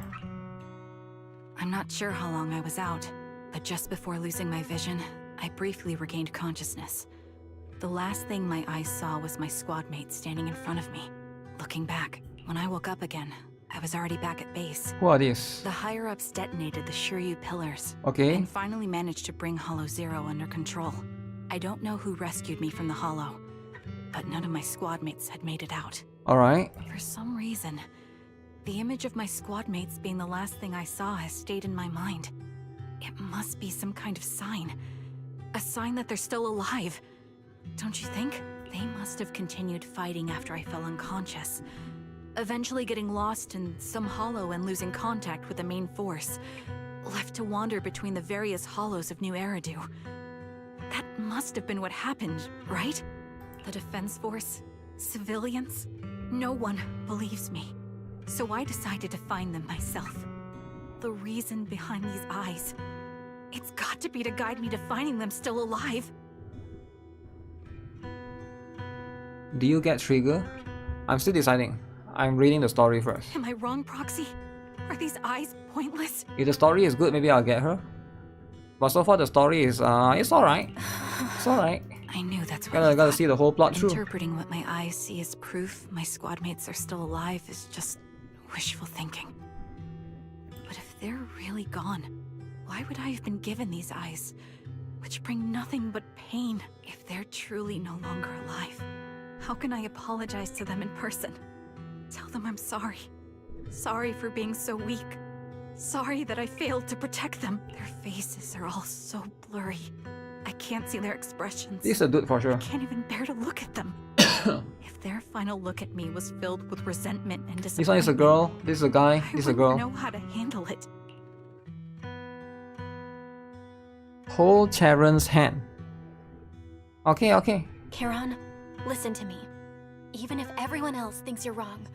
I'm not sure how long I was out, but just before losing my vision, I briefly regained consciousness. The last thing my eyes saw was my squad mate standing in front of me. Looking back, when I woke up again, I was already back at base. Who are these? The higher-ups detonated the Shiryu pillars. Okay. And finally managed to bring Hollow Zero under control. I don't know who rescued me from the Hollow, but none of my squad mates had made it out. Alright. For some reason, the image of my squad mates being the last thing I saw has stayed in my mind. It must be some kind of sign. A sign that they're still alive. Don't you think? They must have continued fighting after I fell unconscious. Eventually getting lost in some hollow and losing contact with the main force. Left to wander between the various hollows of New Eridu. That must have been what happened, right? The Defense Force? Civilians? No one believes me. So I decided to find them myself. The reason behind these eyes. It's got to be to guide me to finding them still alive. Do you get trigger? I'm still deciding. I'm reading the story first. Am I wrong, Proxy? Are these eyes pointless? If the story is good, maybe I'll get her. But so far the story is, it's alright. It's alright. I knew that's what Gotta see the whole plot through. Interpreting what my eyes see as proof my squad mates are still alive is just wishful thinking. But if they're really gone, why would I have been given these eyes, which bring nothing but pain? If they're truly no longer alive, how can I apologize to them in person? Tell them I'm sorry. Sorry for being so weak. Sorry that I failed to protect them. Their faces are all so blurry. I can't see their expressions. This is a dude for sure. I can't even bear to look at them. If their final look at me was filled with resentment and disappointment, This one is a girl, this is a guy, this is a girl. I wouldn't know how to handle it. Hold Charon's hand. Okay, okay. Charon, listen to me. Even if everyone else thinks you're wrong,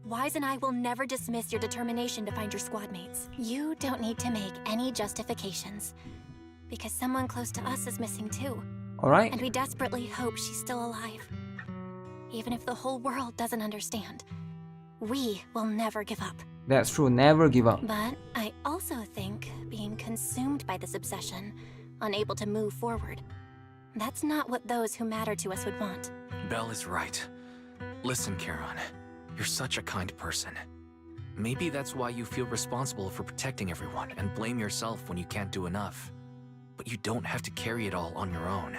Wise and I will never dismiss your determination to find your squad mates. You don't need to make any justifications, because someone close to us is missing too. Alright. And we desperately hope she's still alive. Even if the whole world doesn't understand, we will never give up. That's true, never give up. But I also think being consumed by this obsession, unable to move forward, that's not what those who matter to us would want. Belle is right. Listen, Charon, you're such a kind person. Maybe that's why you feel responsible for protecting everyone and blame yourself when you can't do enough. But you don't have to carry it all on your own.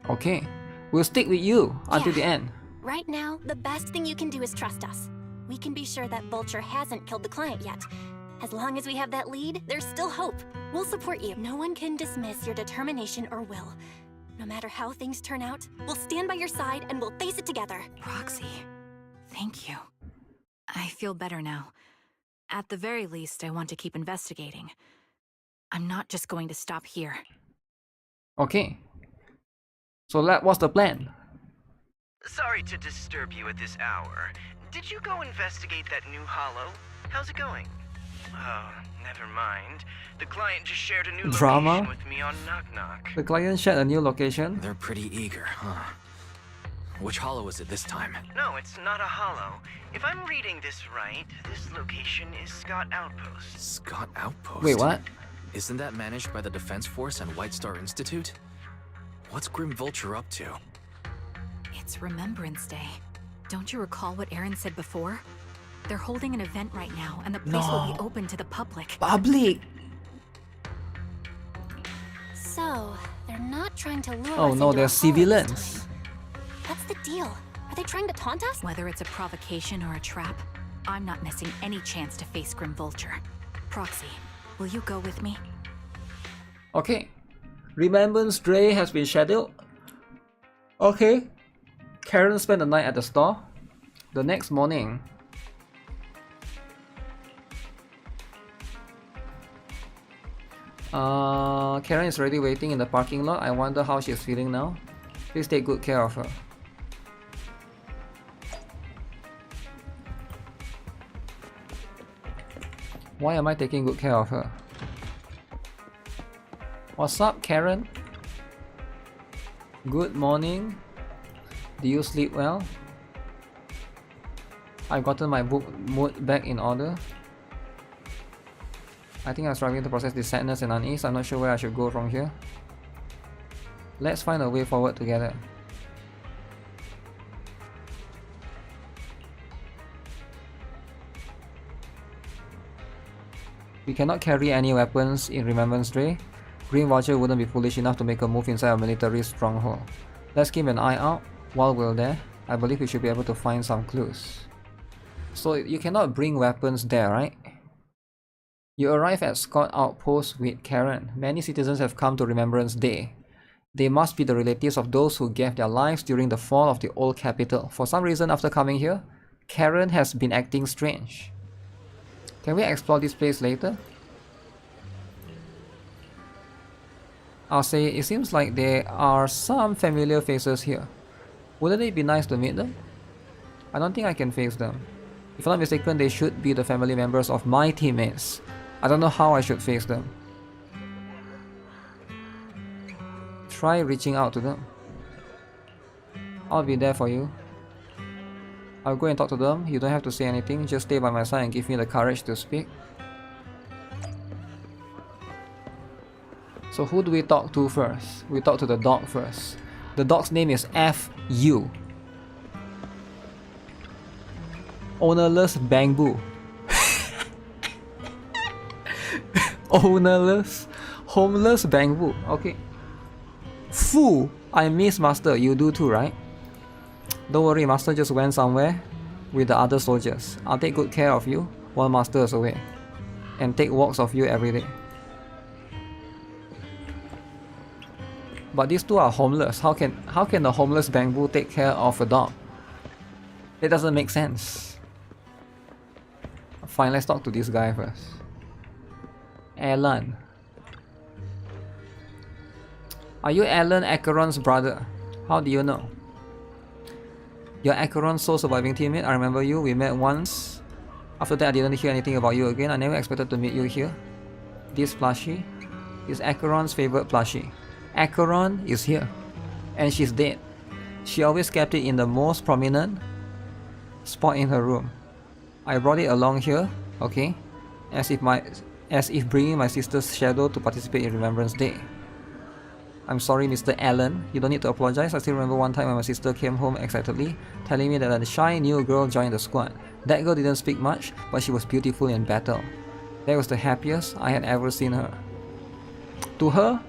Okay, we'll stick with you until the end. Right now, the best thing you can do is trust us. We can be sure that Vulture hasn't killed the client yet. As long as we have that lead, there's still hope. We'll support you. No one can dismiss your determination or will. No matter how things turn out, we'll stand by your side and we'll face it together. Roxy, thank you. I feel better now. At the very least, I want to keep investigating. I'm not just going to stop here. Okay. So what's the plan? Sorry to disturb you at this hour. Did you go investigate that new hollow? How's it going? Oh, never mind. The client just shared a new location with me on Knock Knock. The client shared a new location? They're pretty eager, huh? Which hollow is it this time? No, it's not a hollow. If I'm reading this right, this location is Scott Outpost. Scott Outpost? Wait, what? Isn't that managed by the Defense Force and White Star Institute? What's Grim Vulture up to? It's Remembrance Day. Don't you recall what Aaron said before? They're holding an event right now, and the place will be open to the public. Public? So, they're not trying to lure Oh us no, into they're a hollow civilians. this time. What's the deal? Are they trying to taunt us? Whether it's a provocation or a trap, I'm not missing any chance to face Grim Vulture. Proxy, will you go with me? Okay. Remembrance Day has been scheduled. Okay. Karen spent the night at the store. The next morning, Karen is already waiting in the parking lot. I wonder how she's feeling now. Please take good care of her. Why am I taking good care of her? What's up, Karen? Good morning. Do you sleep well? I've gotten my mood back in order. I think I'm struggling to process this sadness and unease. I'm not sure where I should go from here. Let's find a way forward together. We cannot carry any weapons in Remembrance Day. Green Vulture wouldn't be foolish enough to make a move inside a military stronghold. Let's keep an eye out. While we're there, I believe we should be able to find some clues. So you cannot bring weapons there, right? You arrive at Scott Outpost with Karen. Many citizens have come to Remembrance Day. They must be the relatives of those who gave their lives during the fall of the old capital. For some reason, after coming here, Karen has been acting strange. Can we explore this place later? I'll say it seems like there are some familiar faces here. Wouldn't it be nice to meet them? I don't think I can face them. If I'm not mistaken, they should be the family members of my teammates. I don't know how I should face them. Try reaching out to them. I'll be there for you. I'll go and talk to them. You don't have to say anything, just stay by my side and give me the courage to speak. So who do we talk to first? We talk to the dog first. The dog's name is F.U. Ownerless Bamboo. Ownerless, homeless Bamboo. Okay. Fu, I miss Master. You do too, right? Don't worry, Master just went somewhere with the other soldiers. I'll take good care of you while Master is away, and take walks of you every day. But these two are homeless. How can a homeless Bamboo take care of a dog? It doesn't make sense. Fine, let's talk to this guy first. Alan. Are you Alan Acheron's brother? How do you know? You're Acheron's sole surviving teammate. I remember you. We met once. After that, I didn't hear anything about you again. I never expected to meet you here. This plushie is Acheron's favorite plushie. Acheron is here, and she's dead. She always kept it in the most prominent spot in her room. I brought it along here, okay, as if bringing my sister's shadow to participate in Remembrance Day. I'm sorry, Mr. Allen. You don't need to apologize. I still remember one time when my sister came home excitedly, telling me that a shy new girl joined the squad. That girl didn't speak much, but she was beautiful in battle. That was the happiest I had ever seen her. To her,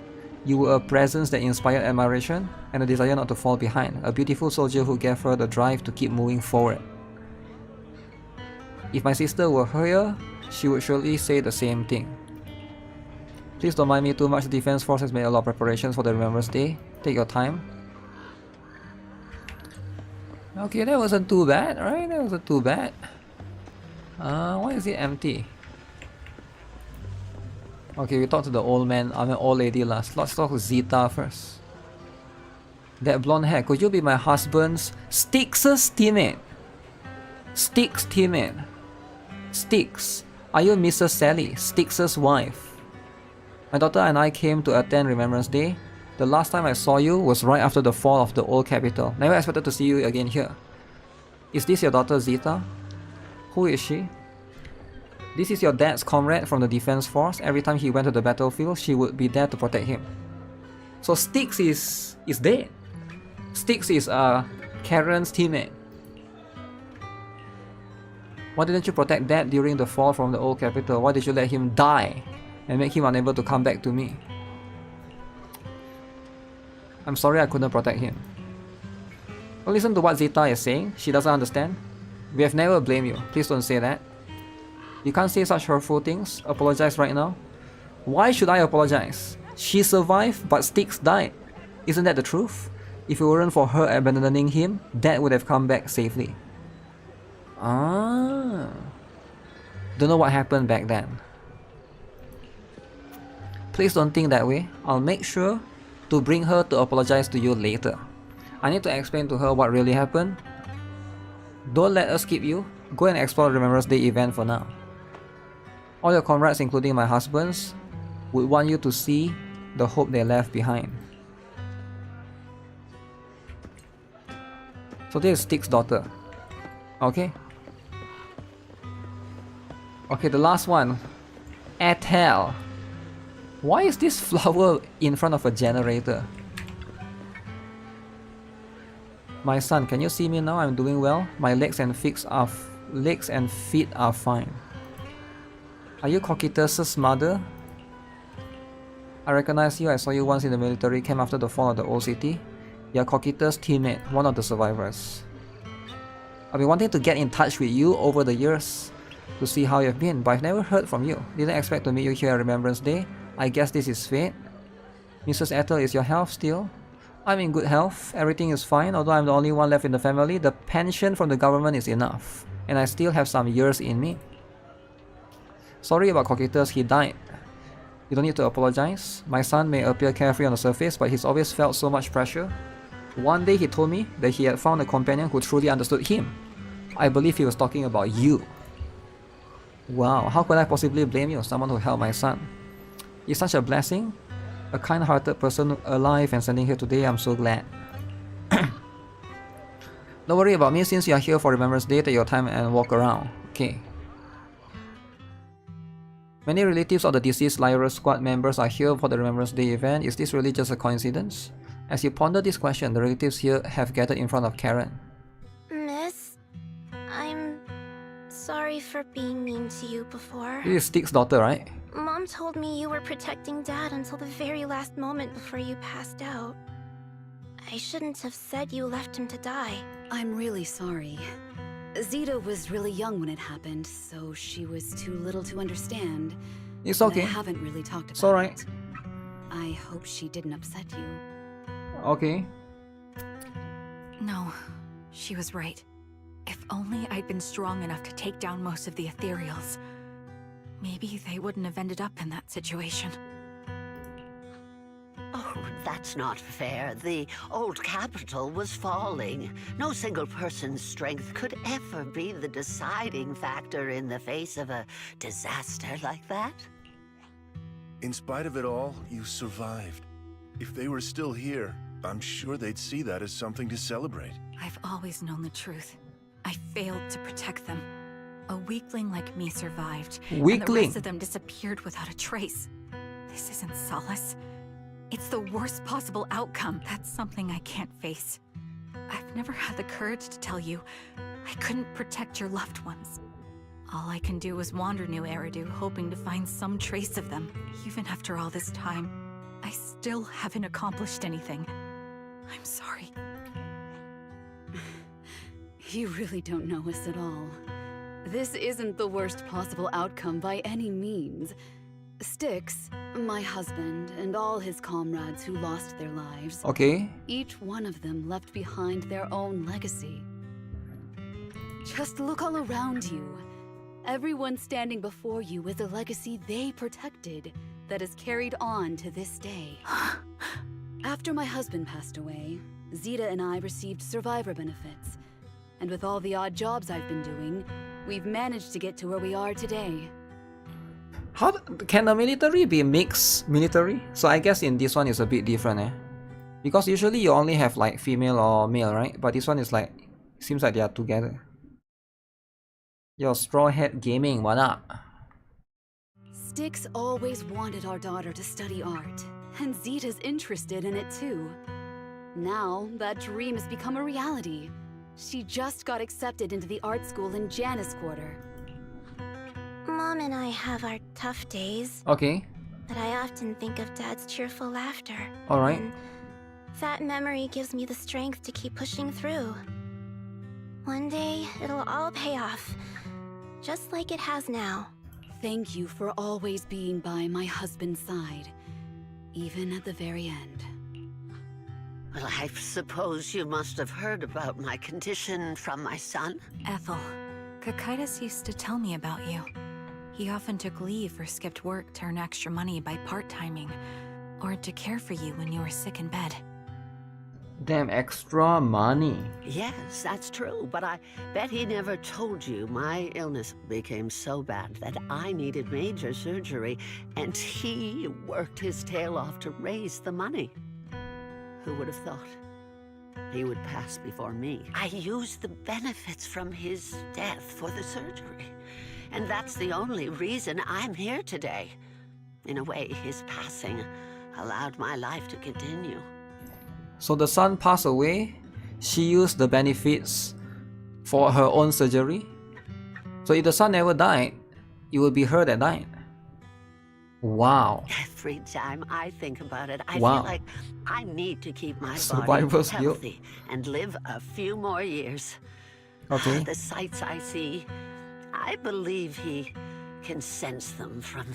you were a presence that inspired admiration and a desire not to fall behind, a beautiful soldier who gave her the drive to keep moving forward. If my sister were here, she would surely say the same thing. Please don't mind me too much. The Defense Force has made a lot of preparations for the Remembrance Day. Take your time. Okay, that wasn't too bad, right? That wasn't too bad. Why is it empty? Okay, we talked to the old man, old lady last. Let's talk to Zeta first. That blonde hair, could you be my husband's Styx's teammate? Styx teammate. Styx, are you Mrs. Sally, Styx's wife? My daughter and I came to attend Remembrance Day. The last time I saw you was right after the fall of the old capital. Never expected to see you again here. Is this your daughter Zita? Who is she? This is your dad's comrade from the defense force. Every time he went to the battlefield, she would be there to protect him. So Styx is dead. Styx is Karen's teammate. Why didn't you protect Dad during the fall from the old capital? Why did you let him die and make him unable to come back to me? I'm sorry I couldn't protect him. Well, listen to what Zita is saying. She doesn't understand. We have never blamed you. Please don't say that. You can't say such hurtful things. Apologize right now. Why should I apologize? She survived, but Styx died. Isn't that the truth? If it weren't for her abandoning him, Dad would have come back safely. Ah. Don't know what happened back then. Please don't think that way. I'll make sure to bring her to apologize to you later. I need to explain to her what really happened. Don't let us keep you. Go and explore the Remembrance Day event for now. All your comrades, including my husband's, would want you to see the hope they left behind. So this is Styx's daughter. Okay. Okay, the last one. Ethel. Why is this flower in front of a generator? My son, can you see me now? I'm doing well. My legs and feet are fine. Are you Cocytus's mother? I recognize you. I saw you once in the military camp after the fall of the old city. You're Cocytus' teammate, one of the survivors. I've been wanting to get in touch with you over the years to see how you've been, but I've never heard from you. Didn't expect to meet you here at Remembrance Day. I guess this is fate. Mrs. Ethel, is your health still? I'm in good health. Everything is fine. Although I'm the only one left in the family, the pension from the government is enough. And I still have some years in me. Sorry about Cocytus, he died. You don't need to apologize. My son may appear carefree on the surface, but he's always felt so much pressure. One day he told me that he had found a companion who truly understood him. I believe he was talking about you. Wow, how could I possibly blame you, someone who helped my son? It's such a blessing. A kind-hearted person alive and standing here today, I'm so glad. Don't worry about me since you are here for Remembrance Day, take your time and walk around. Okay. Many relatives of the deceased Lyra squad members are here for the Remembrance Day event. Is this really just a coincidence? As you ponder this question, the relatives here have gathered in front of Karen. Miss, I'm sorry for being mean to you before. This is Styx's daughter, right? Mom told me you were protecting Dad until the very last moment before you passed out. I shouldn't have said you left him to die. I'm really sorry. Zita was really young when it happened, so she was too little to understand. It's okay. I haven't really talked about it's alright. it. I hope she didn't upset you. Okay. No, she was right. If only I'd been strong enough to take down most of the ethereals, maybe they wouldn't have ended up in that situation. Oh, that's not fair. The old capital was falling. No single person's strength could ever be the deciding factor in the face of a disaster like that. In spite of it all, you survived. If they were still here, I'm sure they'd see that as something to celebrate. I've always known the truth. I failed to protect them. A weakling like me survived, and the rest of them disappeared without a trace. This isn't solace. It's the worst possible outcome. That's something I can't face. I've never had the courage to tell you I couldn't protect your loved ones. All I can do is wander New Eridu, hoping to find some trace of them. Even after all this time, I still haven't accomplished anything. I'm sorry. You really don't know us at all. This isn't the worst possible outcome by any means. Styx, my husband, and all his comrades who lost their lives. Okay. Each one of them left behind their own legacy. Just look all around you. Everyone standing before you is a legacy they protected that is carried on to this day. After my husband passed away, Zeta and I received survivor benefits. And with all the odd jobs I've been doing, we've managed to get to where we are today. How can the military be mixed military? So I guess in this one it's a bit different, eh? Because usually you only have like female or male, right? But this one is like, seems like they are together. Yo, Straw Hat Gaming, what up? Styx always wanted our daughter to study art, and Zeta's interested in it too. Now, that dream has become a reality. She just got accepted into the art school in Janus Quarter. Mom and I have our tough days. Okay. But I often think of Dad's cheerful laughter. Alright. And that memory gives me the strength to keep pushing through. One day, it'll all pay off. Just like it has now. Thank you for always being by my husband's side. Even at the very end. Well, I suppose you must have heard about my condition from my son? Ethel, Kakaitis used to tell me about you. He often took leave or skipped work to earn extra money by part-timing, or to care for you when you were sick in bed. Damn, extra money. Yes, that's true, but I bet he never told you my illness became so bad that I needed major surgery, and he worked his tail off to raise the money. Who would have thought? He would pass before me. I used the benefits from his death for the surgery. And that's the only reason I'm here today. In a way, his passing allowed my life to continue. So the son passed away, she used the benefits for her own surgery. So if the son never died, it would be her that died. Wow. Every time I think about it, I Wow. feel like I need to keep my Survivor's body guilt. healthy and live a few more years. Okay. The sights I see, I believe he can sense them from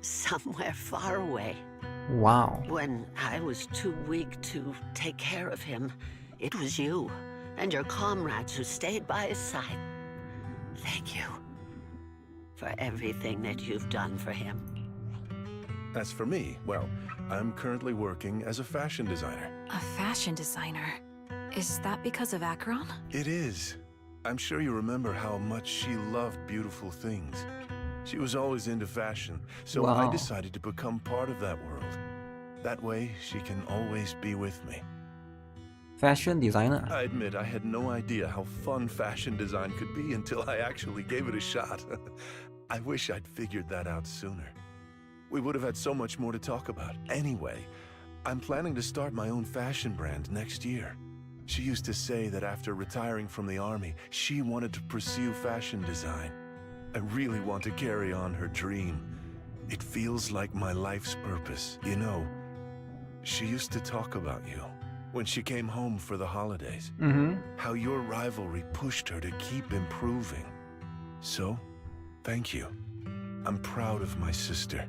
somewhere far away. Wow. When I was too weak to take care of him, it was you and your comrades who stayed by his side. Thank you for everything that you've done for him. As for me, well, I'm currently working as a fashion designer. A fashion designer? Is that because of Acheron? It is. I'm sure you remember how much she loved beautiful things. She was always into fashion, so Wow. I decided to become part of that world. That way, she can always be with me. Fashion designer. I admit I had no idea how fun fashion design could be until I actually gave it a shot. I wish I'd figured that out sooner. We would have had so much more to talk about. Anyway, I'm planning to start my own fashion brand next year. She used to say that after retiring from the army, she wanted to pursue fashion design. I really want to carry on her dream. It feels like my life's purpose. You know, she used to talk about you when she came home for the holidays. How your rivalry pushed her to keep improving. So, thank you. I'm proud of my sister.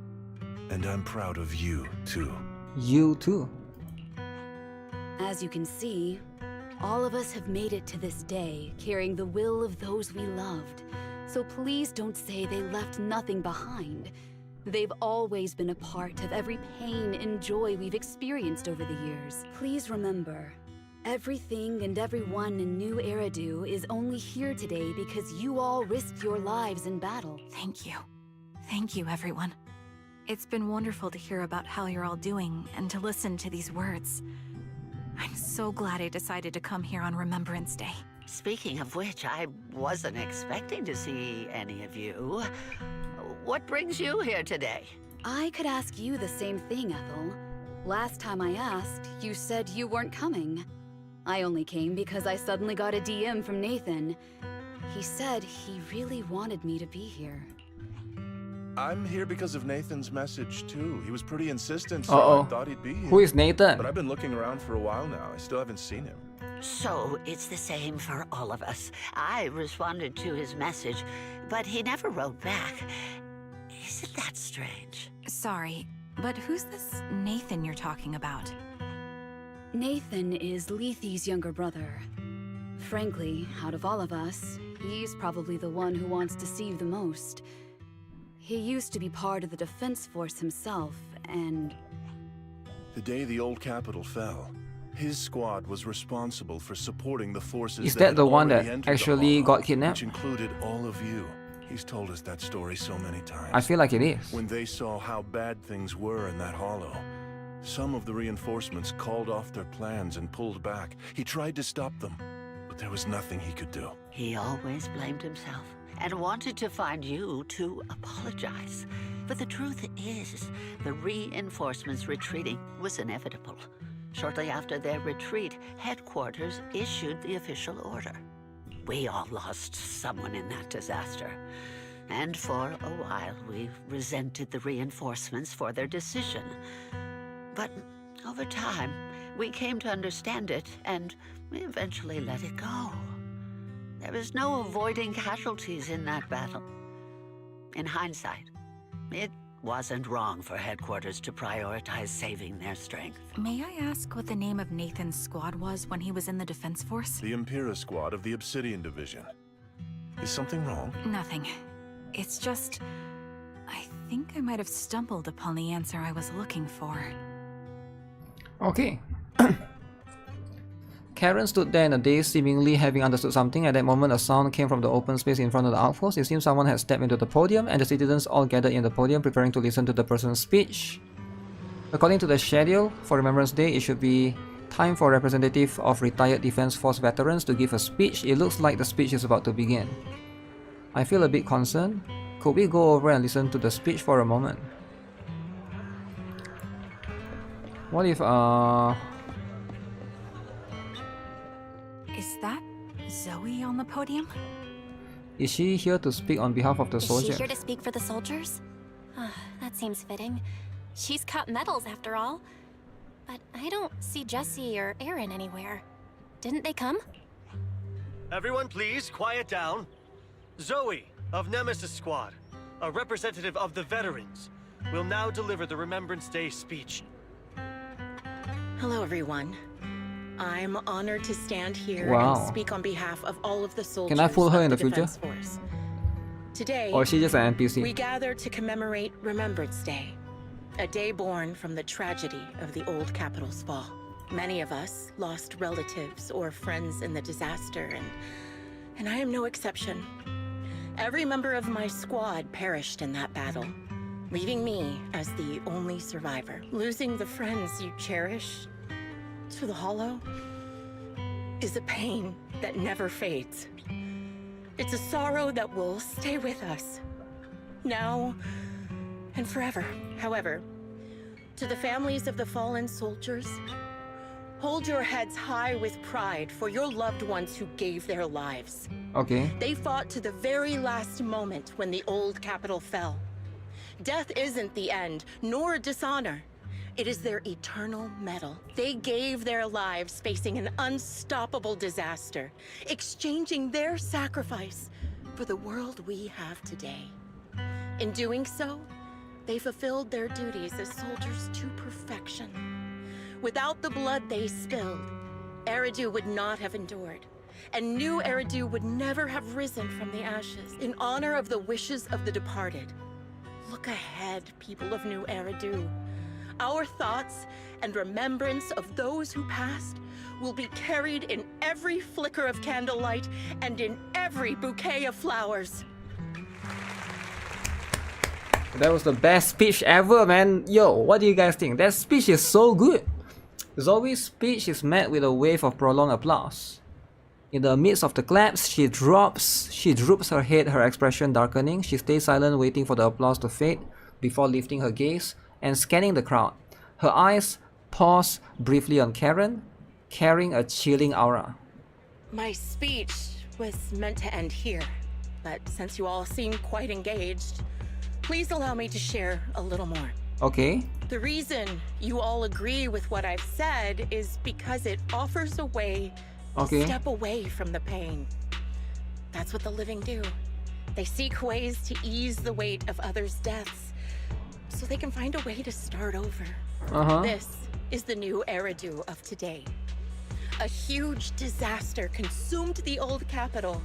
And I'm proud of you, too. You too. As you can see, all of us have made it to this day, carrying the will of those we loved. So please don't say they left nothing behind. They've always been a part of every pain and joy we've experienced over the years. Please remember, everything and everyone in New Eridu is only here today because you all risked your lives in battle. Thank you. Thank you, everyone. It's been wonderful to hear about how you're all doing and to listen to these words. I'm so glad I decided to come here on Remembrance Day. Speaking of which, I wasn't expecting to see any of you. What brings you here today? I could ask you the same thing, Ethel. Last time I asked, you said you weren't coming. I only came because I suddenly got a DM from Nathan. He said he really wanted me to be here. I'm here because of Nathan's message, too. He was pretty insistent, so I thought he'd be here. Who is Nathan? But I've been looking around for a while now. I still haven't seen him. So, it's the same for all of us. I responded to his message, but he never wrote back. Isn't that strange? Sorry, but who's this Nathan you're talking about? Nathan is Lethe's younger brother. Frankly, out of all of us, he's probably the one who wants to see you the most. He used to be part of the defense force himself, and... The day the old capital fell, His squad was responsible for supporting the forces. Is that the one that actually got which kidnapped? included all of you. He's told us that story so many times. I feel like it is. When they saw how bad things were in that hollow, some of the reinforcements called off their plans and pulled back. He tried to stop them, but there was nothing he could do. He always blamed himself and wanted to find you to apologize. But the truth is, the reinforcements retreating was inevitable. Shortly after their retreat, headquarters issued the official order. We all lost someone in that disaster. And for a while, we resented the reinforcements for their decision. But over time, we came to understand it, and we eventually let it go. There was no avoiding casualties in that battle. In hindsight, it wasn't wrong for headquarters to prioritize saving their strength. May I ask what the name of Nathan's squad was when he was in the defense force? The Impera squad of the Obsidian Division. Is something wrong? Nothing. It's just... I think I might have stumbled upon the answer I was looking for. Okay. Karen stood there in a daze, seemingly having understood something. At that moment, a sound came from the open space in front of the outpost. It seemed someone had stepped into the podium, and the citizens all gathered in the podium, preparing to listen to the person's speech. According to the schedule for Remembrance Day, it should be time for a representative of retired Defense Force veterans to give a speech. It looks like the speech is about to begin. I feel a bit concerned. Could we go over and listen to the speech for a moment? What if, Is that Zoe on the podium? Is she here to speak on behalf of the soldiers? Is she here to speak for the soldiers? That seems fitting. She's cut medals after all. But I don't see Jesse or Aaron anywhere. Didn't they come? Everyone please, quiet down. Zoe, of Nemesis Squad, a representative of the veterans, will now deliver the Remembrance Day speech. Hello, everyone. I'm honored to stand here Wow. and speak on behalf of all of the soldiers Can I fool her of in the future? Defense Force. Today, Or is she just an NPC? we gather to commemorate Remembrance Day, a day born from the tragedy of the old capital's fall. Many of us lost relatives or friends in the disaster, and I am no exception. Every member of my squad perished in that battle, leaving me as the only survivor. Losing the friends you cherish to the hollow is a pain that never fades. It's a sorrow that will stay with us, now and forever. However, to the families of the fallen soldiers, hold your heads high with pride for your loved ones who gave their lives. Okay. They fought to the very last moment when the old capital fell. Death isn't the end, nor dishonor. It is their eternal medal. They gave their lives facing an unstoppable disaster, exchanging their sacrifice for the world we have today. In doing so, they fulfilled their duties as soldiers to perfection. Without the blood they spilled, Eridu would not have endured, and new Eridu would never have risen from the ashes. In honor of the wishes of the departed, look ahead, people of New Eridu. Our thoughts and remembrance of those who passed will be carried in every flicker of candlelight and in every bouquet of flowers. That was the best speech ever, man. Yo, what do you guys think? That speech is so good. Zoe's speech is met with a wave of prolonged applause. In the midst of the claps, she droops her head, her expression darkening. She stays silent, waiting for the applause to fade before lifting her gaze and scanning the crowd. Her eyes pause briefly on Karen, carrying a chilling aura. My speech was meant to end here, but since you all seem quite engaged, please allow me to share a little more. Okay. The reason you all agree with what I've said is because it offers a way to step away from the pain. That's what the living do. They seek ways to ease the weight of others' deaths, so they can find a way to start over. This is the new Eridu of today. A huge disaster consumed the old capital,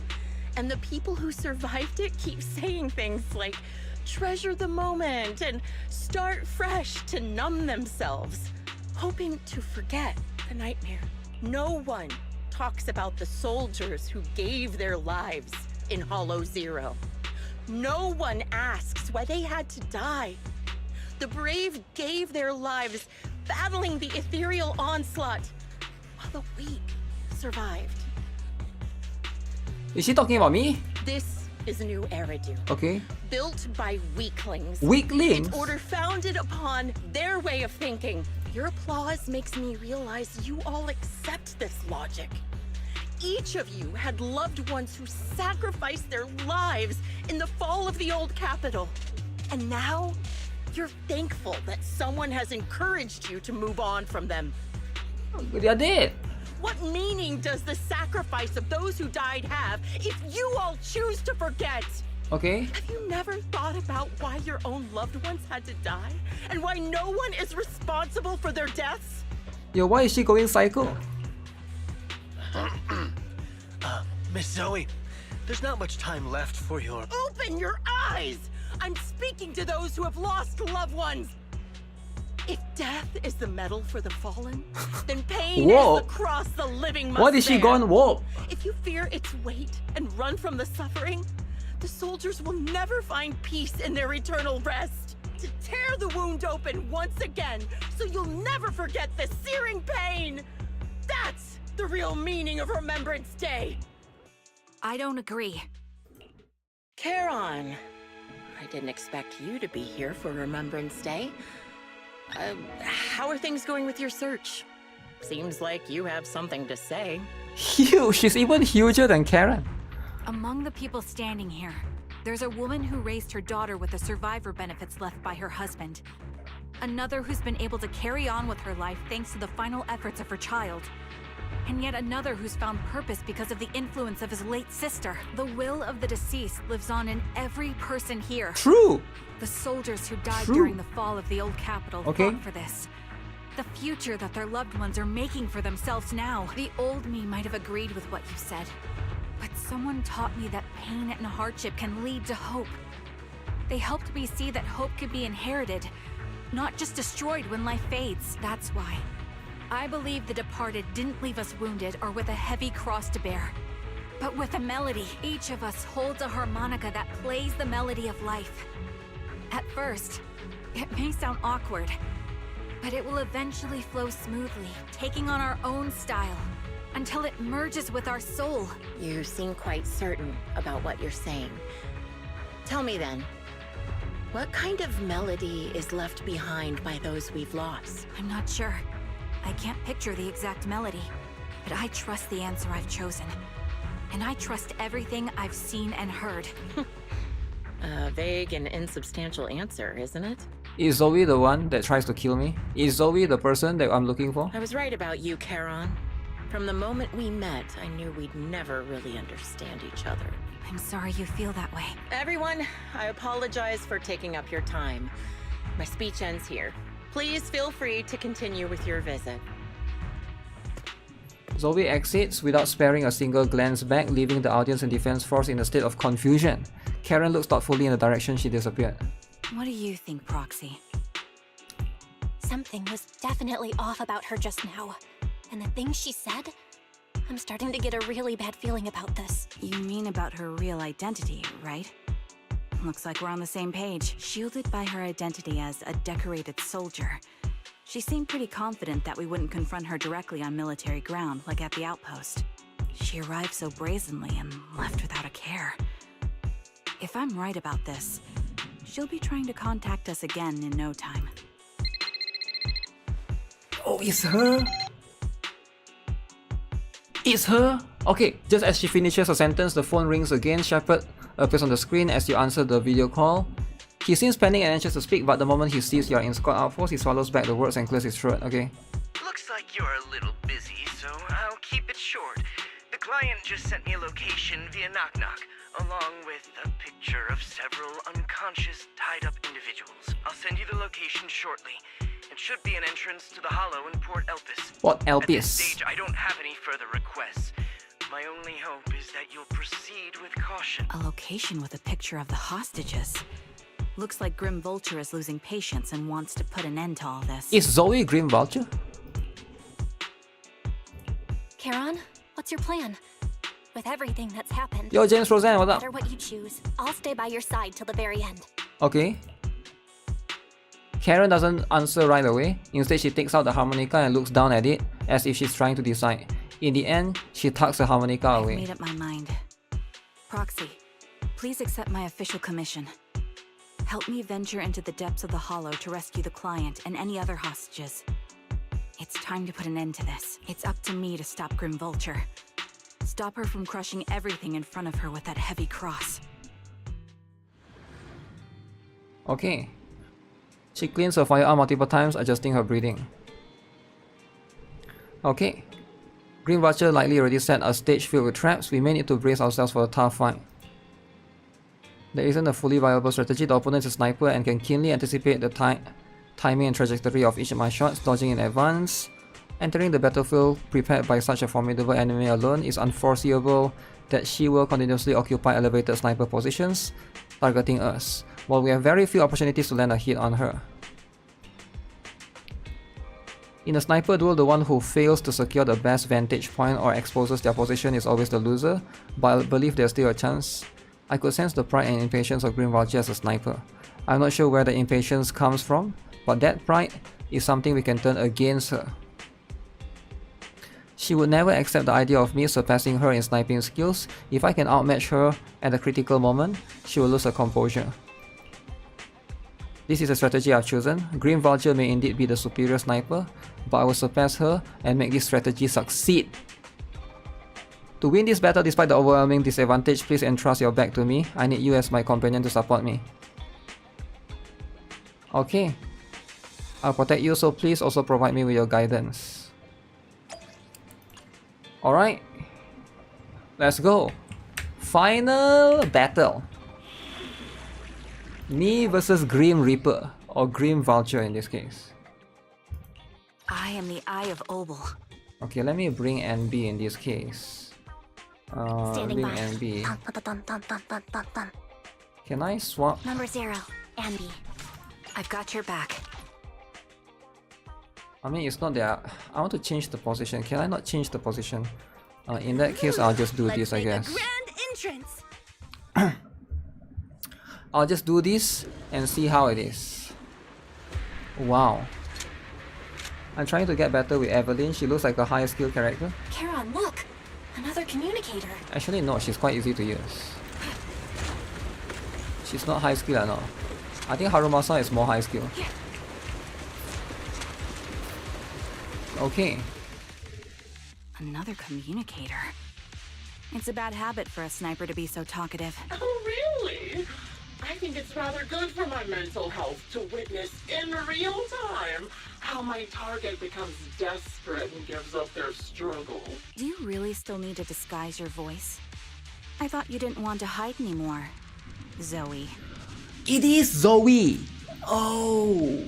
and the people who survived it keep saying things like, treasure the moment and start fresh to numb themselves, hoping to forget. The nightmare. No one talks about the soldiers who gave their lives in Hollow Zero. No one asks why they had to die. The brave gave their lives battling the ethereal onslaught, while the weak survived. Is she talking about me? This is a new Eridu. Okay. Built by weaklings. Weaklings? Its order founded upon their way of thinking. Your applause makes me realize you all accept this logic. Each of you had loved ones who sacrificed their lives in the fall of the old capital. And now, you're thankful that someone has encouraged you to move on from them. They are dead. What meaning does the sacrifice of those who died have if you all choose to forget? Okay. Have you never thought about why your own loved ones had to die? And why no one is responsible for their deaths? Yo, why is she going psycho? Miss Zoe, there's not much time left for your... Open your eyes! I'm speaking to those who have lost loved ones! If death is the medal for the fallen, then pain is the cross the living must What is she bear. gone warp? If you fear its weight and run from the suffering, the soldiers will never find peace in their eternal rest. To tear the wound open once again, so you'll never forget the searing pain! That's the real meaning of Remembrance Day! I don't agree. Charon, I didn't expect you to be here for Remembrance Day. How are things going with your search? Seems like you have something to say. Huge! She's even huger than Karen. Among the people standing here, there's a woman who raised her daughter with the survivor benefits left by her husband. Another who's been able to carry on with her life thanks to the final efforts of her child. And yet another who's found purpose because of the influence of his late sister. The will of the deceased lives on in every person here. True! The soldiers who died during the fall of the old capital Okay. fought for this. The future that their loved ones are making for themselves now. The old me might have agreed with what you said, but someone taught me that pain and hardship can lead to hope. They helped me see that hope could be inherited, not just destroyed when life fades. That's why I believe the departed didn't leave us wounded or with a heavy cross to bear, but with a melody. Each of us holds a harmonica that plays the melody of life. At first, it may sound awkward, but it will eventually flow smoothly, taking on our own style, until it merges with our soul. You seem quite certain about what you're saying. Tell me then, what kind of melody is left behind by those we've lost? I'm not sure. I can't picture the exact melody, but I trust the answer I've chosen. And I trust everything I've seen and heard. A vague and insubstantial answer, isn't it? Is Zoe the one that tries to kill me? Is Zoe the person that I'm looking for? I was right about you, Charon. From the moment we met, I knew we'd never really understand each other. I'm sorry you feel that way. Everyone, I apologize for taking up your time. My speech ends here. Please feel free to continue with your visit. Zoe exits without sparing a single glance back, leaving the audience and defense force in a state of confusion. Karen looks thoughtfully in the direction she disappeared. What do you think, Proxy? Something was definitely off about her just now. And the things she said, I'm starting to get a really bad feeling about this. You mean about her real identity, right? Looks like we're on the same page. Shielded by her identity as a decorated soldier, she seemed pretty confident that we wouldn't confront her directly on military ground, like at the outpost. She arrived so brazenly and left without a care. If I'm right about this, she'll be trying to contact us again in no time. Oh, it's her? It's her? Okay, just as she finishes her sentence, the phone rings again. Shepard appears on the screen as you answer the video call. He seems panicked and anxious to speak, but the moment he sees you're in squad outpost, he swallows back the words and clears his throat. Okay. Looks like you're a little busy, so I'll keep it short. The client just sent me a location via Knock Knock, along with a picture of several unconscious, tied-up individuals. I'll send you the location shortly. It should be an entrance to the Hollow in Port Elpis. What Elpis? At this stage, I don't have any further requests. My only hope is that you'll proceed with caution. A location with a picture of the hostages. Looks like Grim Vulture is losing patience and wants to put an end to all this. Is Zoe Grim Vulture? Charon, what's your plan? With everything that's happened. Yo, James Roseanne, what no up? matter what you choose, I'll stay by your side till the very end. Okay. Karen doesn't answer right away. Instead, she takes out the harmonica and looks down at it as if she's trying to decide. In the end, she tucks the harmonica away. I've made up my mind. Proxy, please accept my official commission. Help me venture into the depths of the Hollow to rescue the client and any other hostages. It's time to put an end to this. It's up to me to stop Grim Vulture. Stop her from crushing everything in front of her with that heavy cross. Okay. She cleans her firearm multiple times, adjusting her breathing. Okay. Green Vulture likely already set a stage filled with traps. We may need to brace ourselves for a tough fight. There isn't a fully viable strategy. The opponent is a sniper and can keenly anticipate the timing and trajectory of each of my shots, dodging in advance. Entering the battlefield prepared by such a formidable enemy alone is unforeseeable that she will continuously occupy elevated sniper positions, targeting us, while we have very few opportunities to land a hit on her. In a sniper duel, the one who fails to secure the best vantage point or exposes their position is always the loser, but I believe there's still a chance. I could sense the pride and impatience of Green Vulture as a sniper. I'm not sure where the impatience comes from, but that pride is something we can turn against her. She would never accept the idea of me surpassing her in sniping skills. If I can outmatch her at a critical moment, she will lose her composure. This is a strategy I've chosen. Green Vulture may indeed be the superior sniper, but I will surpass her and make this strategy succeed. To win this battle despite the overwhelming disadvantage, please entrust your back to me. I need you as my companion to support me. Okay. I'll protect you, so please also provide me with your guidance. Alright. Let's go. Final battle. Me versus Grim Reaper, or Grim Vulture in this case. I am the Eye of Obel. Okay, let me bring NB in this case. Standing bring by. NB. Dun, dun, dun, dun, dun, dun, dun. Can I swap? Number 0, Andy. I've got your back. I mean, it's not that I want to change the position. Can I not change the position? In that case, I'll just do this, I guess. Grand entrance. I'll just do this and see how it is. Wow. I'm trying to get better with Evelyn. She looks like a high skill character. Charon, look! Another communicator. Actually, no, she's quite easy to use. She's not high skill at all. I think Harumasa is more high skill. Okay. Another communicator. It's a bad habit for a sniper to be so talkative. Oh, really? I think it's rather good for my mental health to witness in real time how my target becomes desperate and gives up their struggle. Do you really still need to disguise your voice? I thought you didn't want to hide anymore, Zoe. It is Zoe! Oh!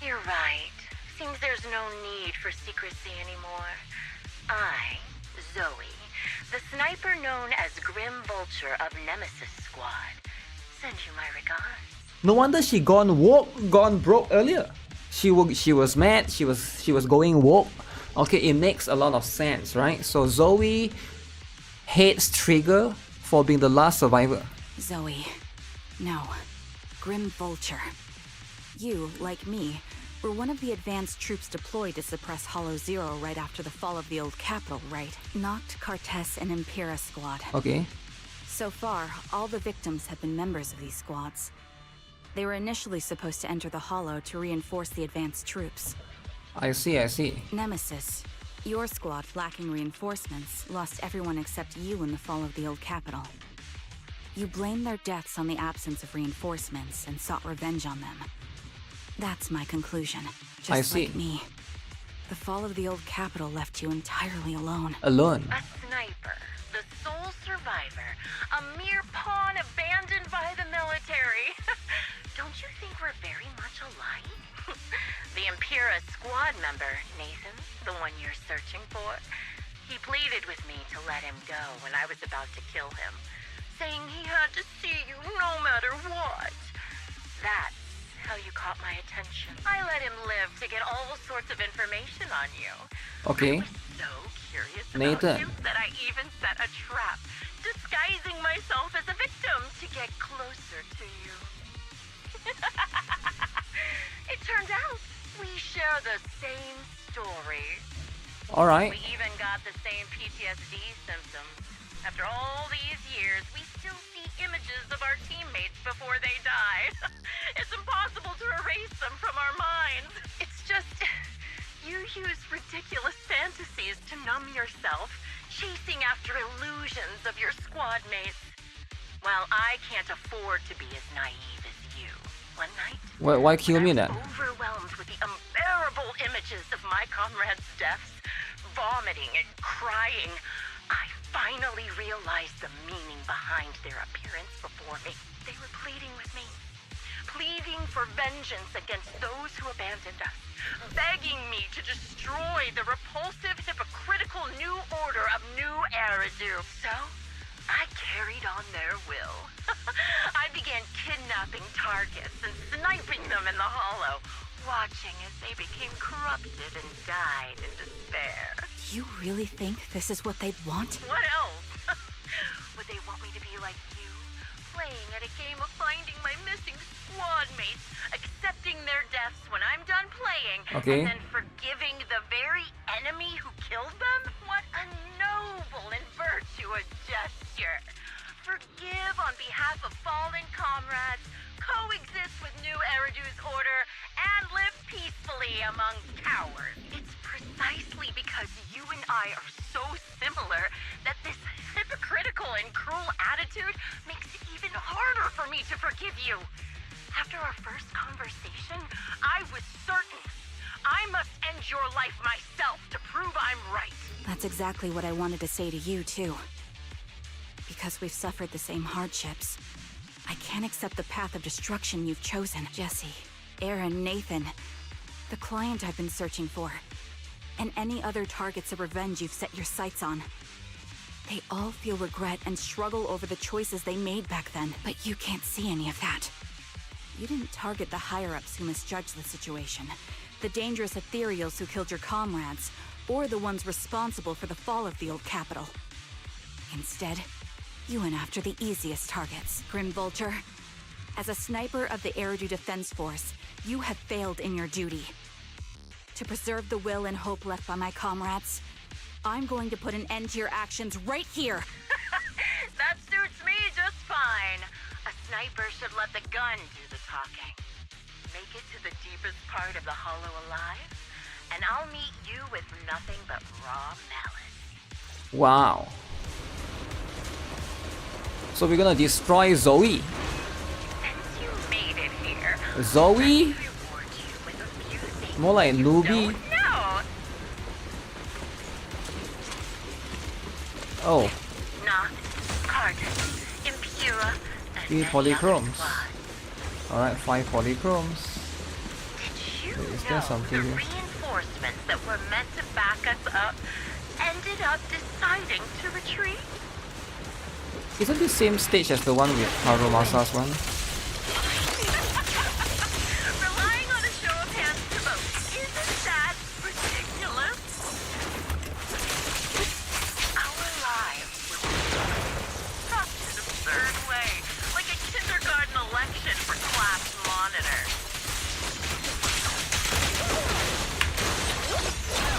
You're right. Seems there's no need for secrecy anymore. I, Zoe, the sniper known as Grim Vulture of Nemesis Squad, send you my regards. No wonder she gone broke earlier. She was mad. She was going woke. Okay, it makes a lot of sense, right? So Zoe hates Trigger for being the last survivor. Zoe. No. Grim Vulture. You, like me, were one of the advanced troops deployed to suppress Hollow Zero right after the fall of the old capital, right? Noct, Cartes, and Impera squad. Okay. So far, all the victims have been members of these squads. They were initially supposed to enter the Hollow to reinforce the advanced troops. I see. Nemesis, your squad, lacking reinforcements, lost everyone except you in the fall of the old capital. You blamed their deaths on the absence of reinforcements and sought revenge on them. That's my conclusion. Just I see. like me. The fall of the old capital left you entirely alone. Alone? A sniper, the sole survivor, a mere pawn abandoned by the military. Don't you think we're very much alike? The Impera squad member, Nathan, the one you're searching for, he pleaded with me to let him go when I was about to kill him, saying he had to see you no matter what. That's how you caught my attention. I let him live to get all sorts of information on you. Okay. I was so curious Nathan. about you that I even set a trap, disguising myself as a victim to get closer to you. It turned out we share the same story. Alright. We even got the same PTSD symptoms. After all these years, we still see images of our teammates before they died. It's impossible to erase them from our minds. It's just, you use ridiculous fantasies to numb yourself, chasing after illusions of your squad mates. While I can't afford to be as naive as you. One night, Why kill me then? overwhelmed with the unbearable images of my comrades' deaths, vomiting and crying, I finally realized the meaning behind their appearance before me. They were pleading with me, pleading for vengeance against those who abandoned us, begging me to destroy the repulsive, hypocritical new order of New Eridu. So, I carried on their will. I began kidnapping targets and sniping them in the hollow, watching as they became corrupted and died in despair. You really think this is what they'd want? What else? Would they want me to be like you, playing at a game of finding my missing squad mates, accepting their deaths when I'm done playing, Okay. and then forgiving the very enemy who killed them? What a noble and virtuous gesture. Forgive on behalf of fallen comrades, coexist with New Eridu's order, and live peacefully among cowards. It's precisely because you and I are so similar that this hypocritical and cruel attitude makes it even harder for me to forgive you. After our first conversation, I was certain I must end your life myself to prove I'm right. That's exactly what I wanted to say to you, too. Because we've suffered the same hardships, I can't accept the path of destruction you've chosen. Jesse, Aaron, Nathan, the client I've been searching for, and any other targets of revenge you've set your sights on. They all feel regret and struggle over the choices they made back then, but you can't see any of that. You didn't target the higher-ups who misjudged the situation, the dangerous ethereals who killed your comrades, or the ones responsible for the fall of the old capital. Instead, you went after the easiest targets. Grim Vulture, as a sniper of the Eridu Defense Force, you have failed in your duty. To preserve the will and hope left by my comrades, I'm going to put an end to your actions right here. That suits me just fine. A sniper should let the gun do the talking. Make it to the deepest part of the hollow alive, and I'll meet you with nothing but raw malice. Wow. So we're gonna destroy Zoe. Since you made it here, Zoe? More like newbie. no, Oh, not Carter, Impura, and 3 polychromes. Alright, 5 polychromes. Wait, is there something here? reinforcements that were meant to back us up ended up deciding to retreat. Isn't this same stage as the one with Harumasa's one? Relying on a show of hands to vote, isn't that ridiculous? Our lives will be such an absurd way, like a kindergarten election for class monitor.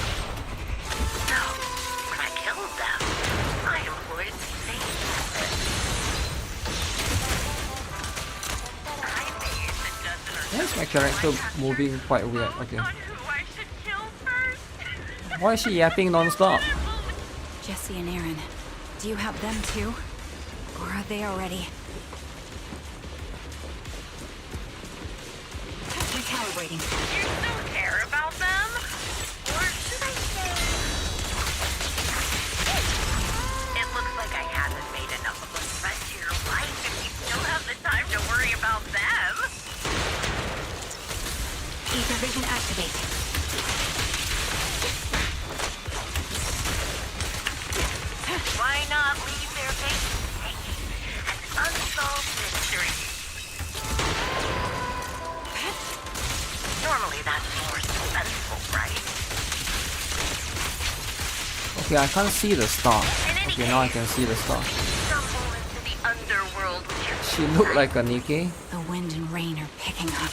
So, when I killed them, I employed the same method. Why is my character moving quite weird? Okay. Why is she yapping non-stop? Jesse and Aaron, do you have them too? Or are they already? Recalibrating. You still care about them? Or should I say... It looks like I haven't made enough of a threat to your life if you still have the time to worry about them. Ether vision activate. Why not leave their faces hanging as unsolved mysteries? Okay, I can't see the star. Okay, now I can see the star. She looked like a Nikke. The wind and rain are picking up.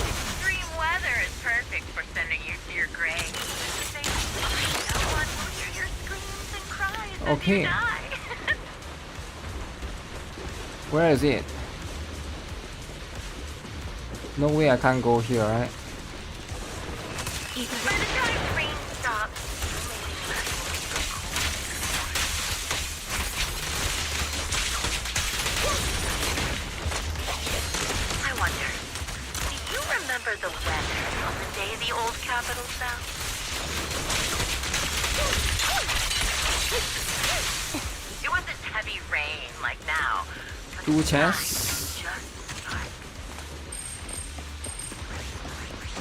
Extreme weather is perfect for sending you to your grave. No one will hear your screams and cries as Okay. you die. Where is it? No way I can't go here, right? By the time rain stops, I wonder, do you remember the weather on the day the old capital fell? It wasn't heavy rain like now. 2 chests.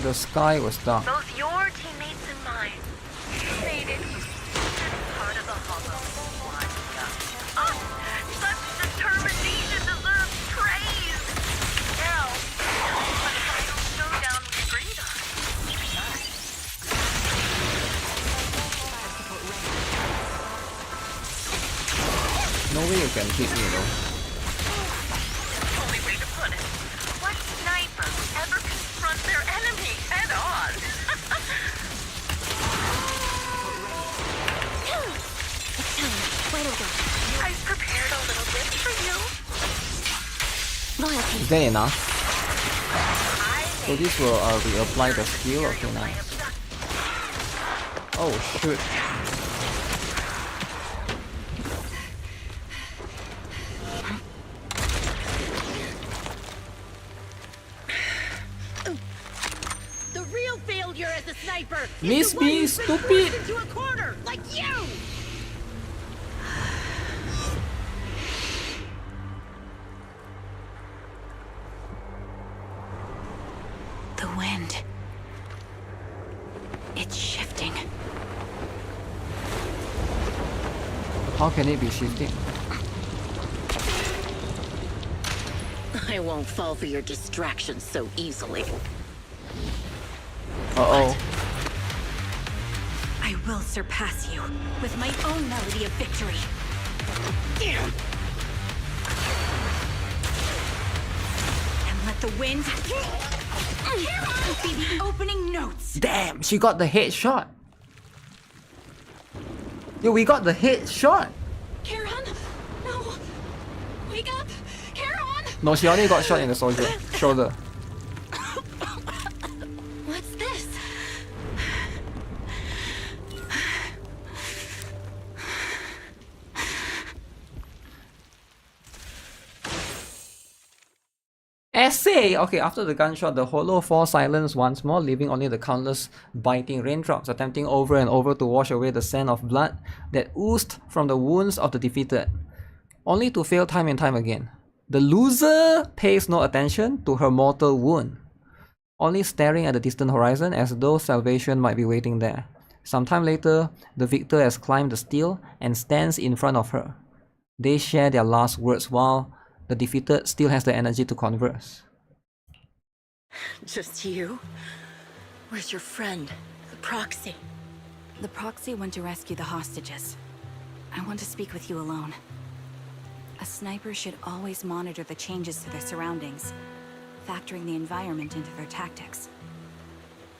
The sky was dark. Both your teammates and mine faded part of the hollow one. Such determination deserves praise. Now, for the final showdown we agreed on. No way you can hit me though. Only way to put it. What sniper would ever confront their enemy head on? I've prepared a little gift for you. Is that enough? So this will reapply the skill. Okay, nice. Oh shoot. The real failure as a sniper Miss is the one me, who's been stupid. forced into a corner, like you. The wind. It's shifting. How can it be shifting? I won't fall for your distractions so easily. Uh-oh. I will surpass you with my own melody of victory. And let the wind be the opening notes. Damn, she got the headshot. Yo, we got the headshot. Karen, no, wake up, Karen. No, she only got shot in the shoulder. What's this? Essay! Okay, after the gunshot, the hollow falls silent once more, leaving only the countless biting raindrops, attempting over and over to wash away the scent of blood that oozed from the wounds of the defeated, only to fail time and time again. The loser pays no attention to her mortal wound, only staring at the distant horizon as though salvation might be waiting there. Sometime later, the victor has climbed the steel and stands in front of her. They share their last words while the defeated still has the energy to converse. Just you? Where's your friend, the proxy? The proxy went to rescue the hostages. I want to speak with you alone. A sniper should always monitor the changes to their surroundings, factoring the environment into their tactics.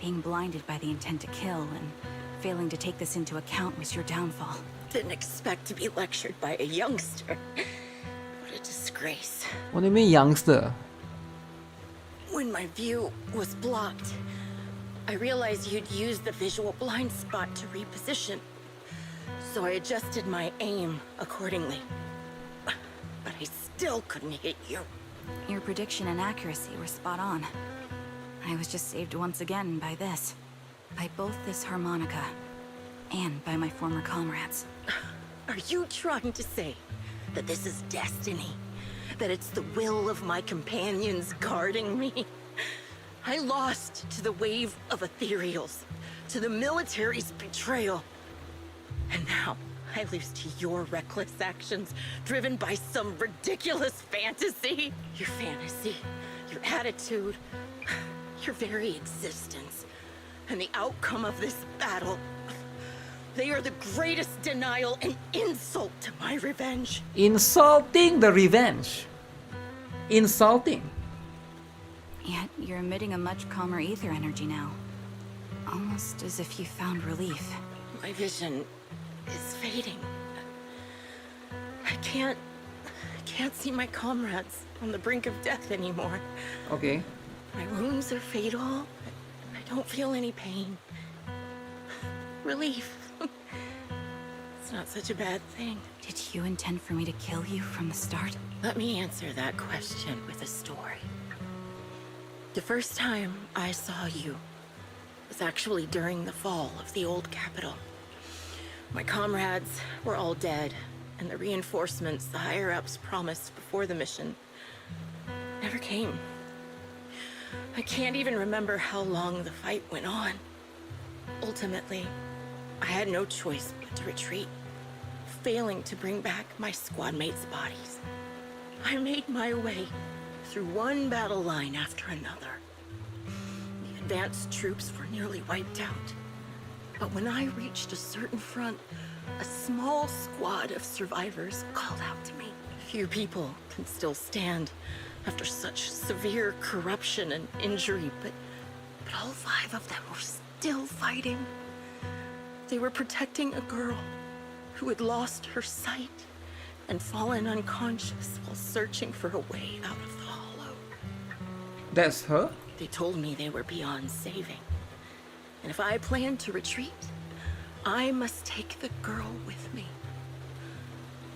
Being blinded by the intent to kill and failing to take this into account was your downfall. Didn't expect to be lectured by a youngster. What a disgrace. What do you mean, youngster? When my view was blocked, I realized you'd used the visual blind spot to reposition. So I adjusted my aim accordingly. But I still couldn't hit you. Your prediction and accuracy were spot on. I was just saved once again by this. By both this harmonica and by my former comrades. Are you trying to say that this is destiny? That it's the will of my companions guarding me? I lost to the wave of ethereals, to the military's betrayal. And now I lose to your reckless actions, driven by some ridiculous fantasy. Your fantasy, your attitude, your very existence and the outcome of this battle. They are the greatest denial and insult to my revenge. Insulting the revenge. Insulting. Yet you're emitting a much calmer ether energy now. Almost as if you found relief. My vision is fading. I can't see my comrades on the brink of death anymore. Okay. My wounds are fatal. I don't feel any pain. Relief. It's not such a bad thing. Did you intend for me to kill you from the start? Let me answer that question with a story. The first time I saw you was actually during the fall of the old capital. My comrades were all dead, and the reinforcements the higher-ups promised before the mission never came. I can't even remember how long the fight went on. Ultimately, I had no choice but to retreat, failing to bring back my squad mates' bodies. I made my way through one battle line after another. The advanced troops were nearly wiped out. But when I reached a certain front, a small squad of survivors called out to me. Few people can still stand after such severe corruption and injury, but all 5 of them were still fighting. They were protecting a girl who had lost her sight and fallen unconscious while searching for a way out of the hollow. That's her? They told me they were beyond saving. And if I planned to retreat, I must take the girl with me.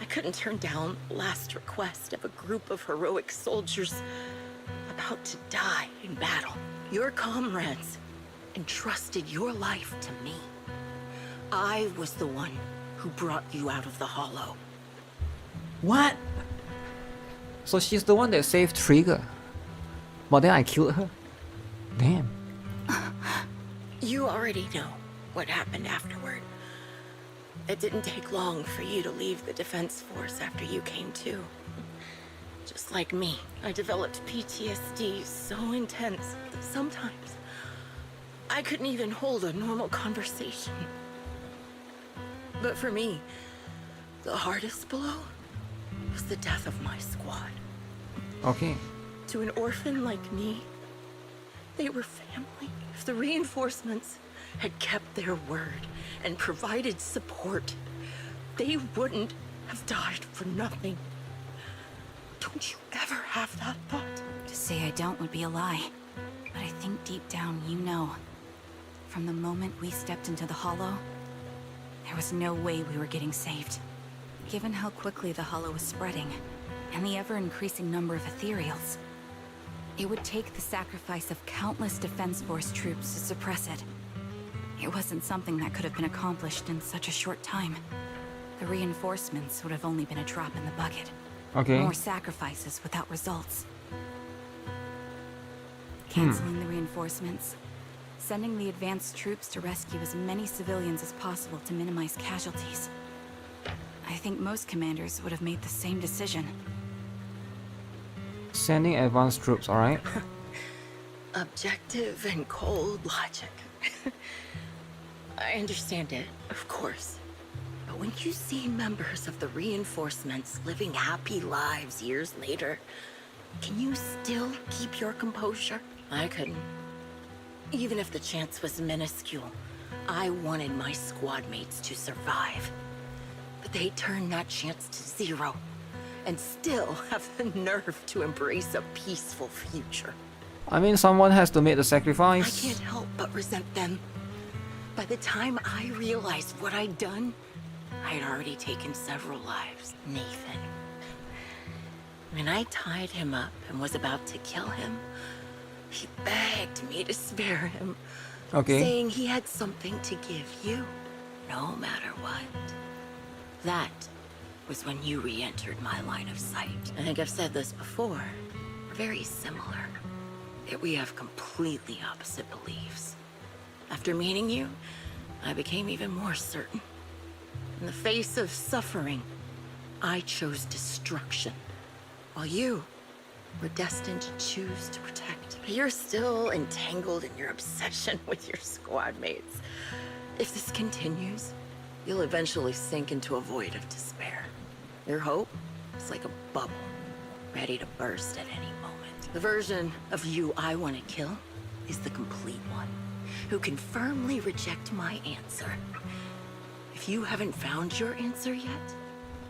I couldn't turn down the last request of a group of heroic soldiers about to die in battle. Your comrades entrusted your life to me. I was the one who brought you out of the hollow. What? So she's the one that saved Trigger. But then I killed her? Damn. You already know what happened afterward. It didn't take long for you to leave the Defense Force after you came to. Just like me, I developed PTSD so intense that sometimes I couldn't even hold a normal conversation. But for me, the hardest blow was the death of my squad. Okay. To an orphan like me, they were family. If the reinforcements had kept their word and provided support, they wouldn't have died for nothing. Don't you ever have that thought? To say I don't would be a lie. But I think deep down you know. From the moment we stepped into the hollow, there was no way we were getting saved. Given how quickly the hollow was spreading, and the ever-increasing number of ethereals, it would take the sacrifice of countless Defense Force troops to suppress it. It wasn't something that could have been accomplished in such a short time. The reinforcements would have only been a drop in the bucket. Okay. More sacrifices without results. Canceling the reinforcements, sending the advanced troops to rescue as many civilians as possible to minimize casualties. I think most commanders would have made the same decision. Sending advanced troops, alright? Objective and cold logic. I understand it, of course. But when you see members of the reinforcements living happy lives years later, can you still keep your composure? I couldn't. Even if the chance was minuscule, I wanted my squad mates to survive. But they turned that chance to zero, and still have the nerve to embrace a peaceful future. I mean, someone has to make the I sacrifice. can't help but resent them. By the time I realized what I'd done, I had already taken several lives. Nathan. When I tied him up and was about to kill him, he begged me to spare him, saying he had something to give you, no matter what. That was when you re-entered my line of sight. I think I've said this before. We're very similar, yet we have completely opposite beliefs. After meeting you, I became even more certain. In the face of suffering, I chose destruction, while you were destined to choose to protect. You're still entangled in your obsession with your squad mates. If this continues, you'll eventually sink into a void of despair. Your hope is like a bubble, ready to burst at any moment. The version of you I want to kill is the complete one, who can firmly reject my answer. If you haven't found your answer yet,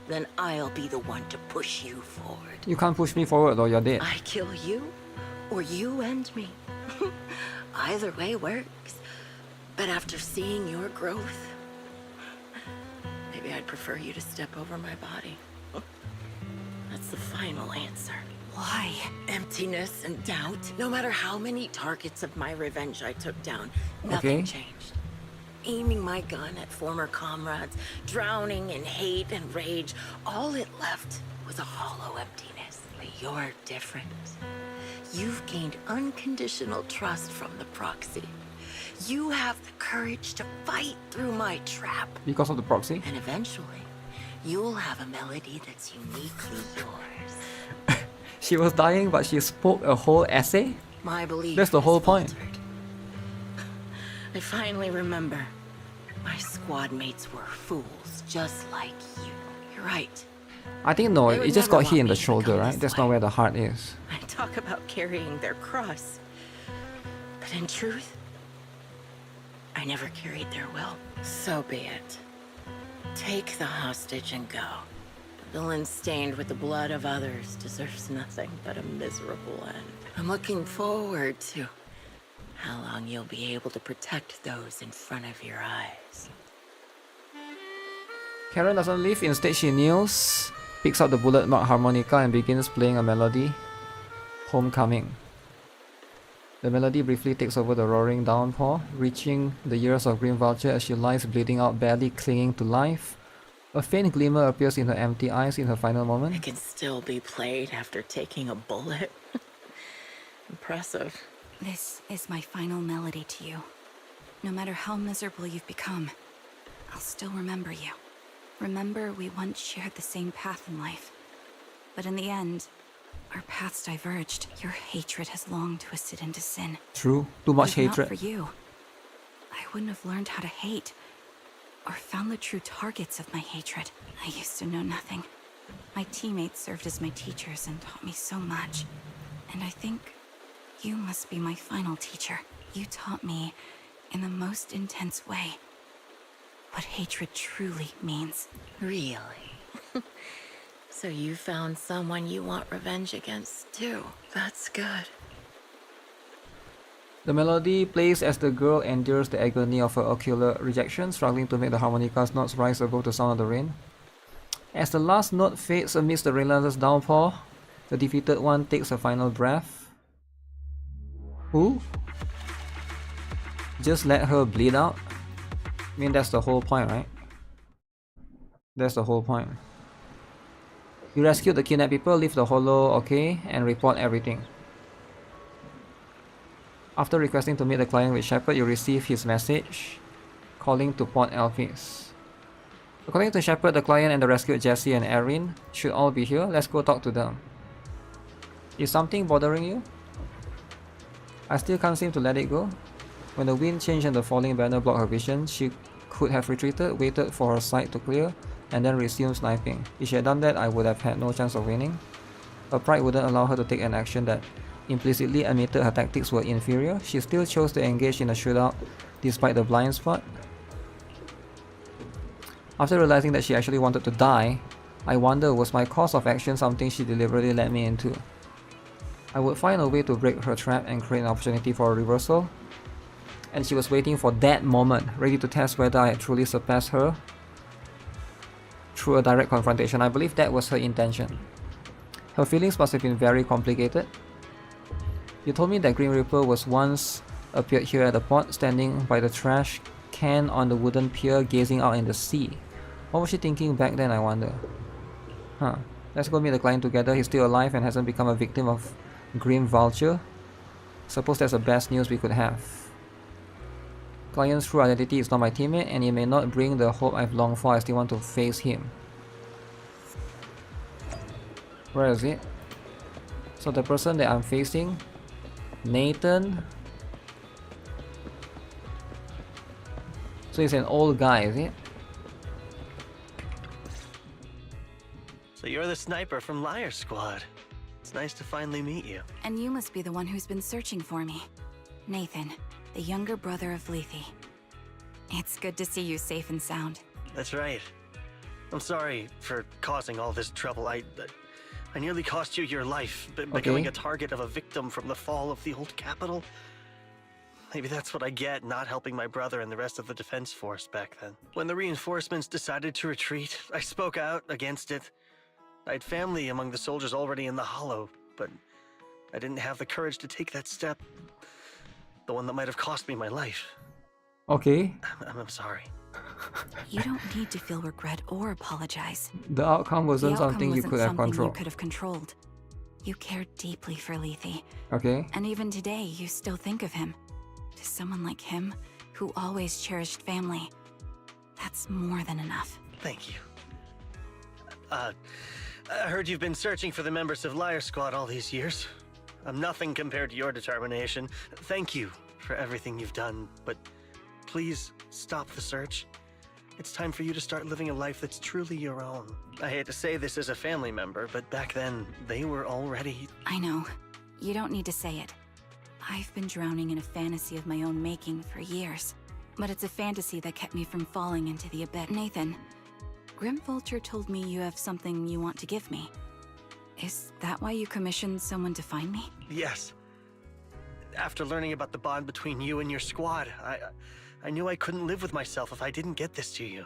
then I'll be the one to push you forward. You can't push me forward or you're dead. I kill you, or you end me. Either way works. But after seeing your growth, maybe I'd prefer you to step over my body. That's the final answer. Why? Emptiness and doubt. No matter how many targets of my revenge I took down, nothing changed. Aiming my gun at former comrades, drowning in hate and rage, all it left was a hollow emptiness. But you're different. You've gained unconditional trust from the proxy. You have the courage to fight through my trap. Because of the proxy? And eventually, you'll have a melody that's uniquely yours. She was dying, but she spoke a whole essay? My belief. That's the whole point. I finally remember. My squad mates were fools, just like you. You're right. I think no, They would it just never got hit in want the me to shoulder, come right? this That's way. not where the heart is. I talk about carrying their cross. But in truth, I never carried their will. So be it. Take the hostage and go. The villain stained with the blood of others deserves nothing but a miserable end. I'm looking forward to how long you'll be able to protect those in front of your eyes. Karen doesn't leave, instead she kneels, picks up the bullet marked harmonica and begins playing a melody. Homecoming. The melody briefly takes over the roaring downpour, reaching the ears of Green Vulture as she lies bleeding out, barely clinging to life. A faint glimmer appears in her empty eyes in her final moment. It can still be played after taking a bullet. Impressive. This is my final melody to you. No matter how miserable you've become, I'll still remember you. Remember we once shared the same path in life. But in the end, our paths diverged. Your hatred has long twisted into sin. True, too much If hatred. not for you, I wouldn't have learned how to hate, or found the true targets of my hatred. I used to know nothing. My teammates served as my teachers and taught me so much. And I think you must be my final teacher. You taught me, in the most intense way, what hatred truly means. Really? So you found someone you want revenge against too. That's good. The melody plays as the girl endures the agony of her ocular rejection, struggling to make the harmonica's notes rise above the sound of the rain. As the last note fades amidst the relentless downpour, the defeated one takes a final breath. Who? Just let her bleed out? I mean, that's the whole point, right? That's the whole point. You rescue the kidnapped people, leave the hollow okay, and report everything. After requesting to meet the client with Shepard, you receive his message, calling to Port Elpis. According to Shepard, the client and the rescued Jesse and Erin should all be here. Let's go talk to them. Is something bothering you? I still can't seem to let it go. When the wind changed and the falling banner blocked her vision, she could have retreated, waited for her sight to clear, and then resumed sniping. If she had done that, I would have had no chance of winning. Her pride wouldn't allow her to take an action that implicitly admitted her tactics were inferior. She still chose to engage in a shootout despite the blind spot. After realizing that she actually wanted to die, I wonder, was my course of action something she deliberately led me into? I would find a way to break her trap and create an opportunity for a reversal. And she was waiting for that moment, ready to test whether I had truly surpassed her through a direct confrontation. I believe that was her intention. Her feelings must have been very complicated. You told me that Grim Reaper was once appeared here at the port, standing by the trash can on the wooden pier, gazing out in the sea. What was she thinking back then, I wonder? Huh. Let's go meet the client together. He's still alive and hasn't become a victim of Grim Vulture. Suppose that's the best news we could have. Client's true identity is not my teammate, and he may not bring the hope I've longed for. I still want to face him. Where is it? So the person that I'm facing Nathan. So he's an old guy, is it? So you're the sniper from Liar Squad. It's nice to finally meet you. And you must be the one who's been searching for me. Nathan, the younger brother of Lethe. It's good to see you safe and sound. That's right. I'm sorry for causing all this trouble. I nearly cost you your life, becoming a target of a victim from the fall of the old capital. Maybe that's what I get not helping my brother and the rest of the defense force back then. When the reinforcements decided to retreat, I spoke out against it. I had family among the soldiers already in the Hollow, but I didn't have the courage to take that step. The one that might have cost me my life. Okay. I'm sorry. You don't need to feel regret or apologize. The outcome wasn't something you could have controlled. You could have controlled. You cared deeply for Lethe. Okay. And even today, you still think of him. To someone like him, who always cherished family, that's more than enough. Thank you. I heard you've been searching for the members of Liar Squad all these years. I'm nothing compared to your determination. Thank you for everything you've done, but please stop the search. It's time for you to start living a life that's truly your own. I hate to say this as a family member, but back then, they were already... I know. You don't need to say it. I've been drowning in a fantasy of my own making for years. But it's a fantasy that kept me from falling into the abyss. Nathan, Grim Vulture told me you have something you want to give me. Is that why you commissioned someone to find me? Yes. After learning about the bond between you and your squad, I knew I couldn't live with myself if I didn't get this to you.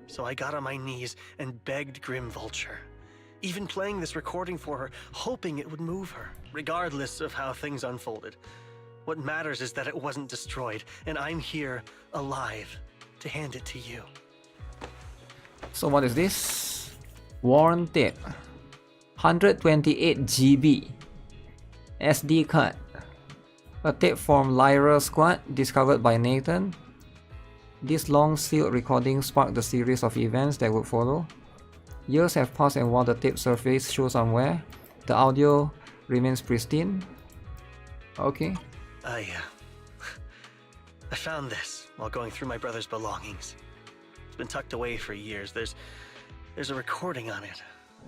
So I got on my knees and begged Grim Vulture. Even playing this recording for her, hoping it would move her. Regardless of how things unfolded, what matters is that it wasn't destroyed, and I'm here, alive, to hand it to you. So what is this? Worn tape. 128 GB. SD card. A tape from Lyra Squad, discovered by Nathan. This long sealed recording sparked the series of events that would follow. Years have passed, and while the tape surface shows somewhere, the audio remains pristine. Okay. I found this while going through my brother's belongings. It's been tucked away for years. There's a recording on it,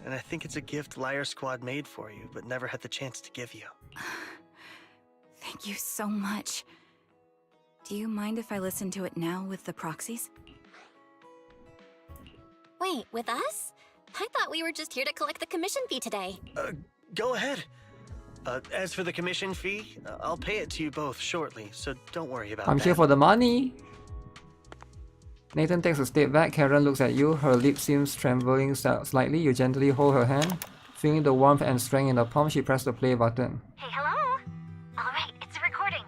and I think it's a gift Liar Squad made for you, but never had the chance to give you. Thank you so much. Do you mind if I listen to it now with the proxies? Wait, with us? I thought we were just here to collect the commission fee today. Go ahead. As for the commission fee, I'll pay it to you both shortly, so don't worry about that. I'm here for the money. Nathan takes a step back. Karen looks at you. Her lip seems trembling slightly. You gently hold her hand. Feeling the warmth and strength in the palm, she presses the play button. Hey, hello? Alright, it's a recording.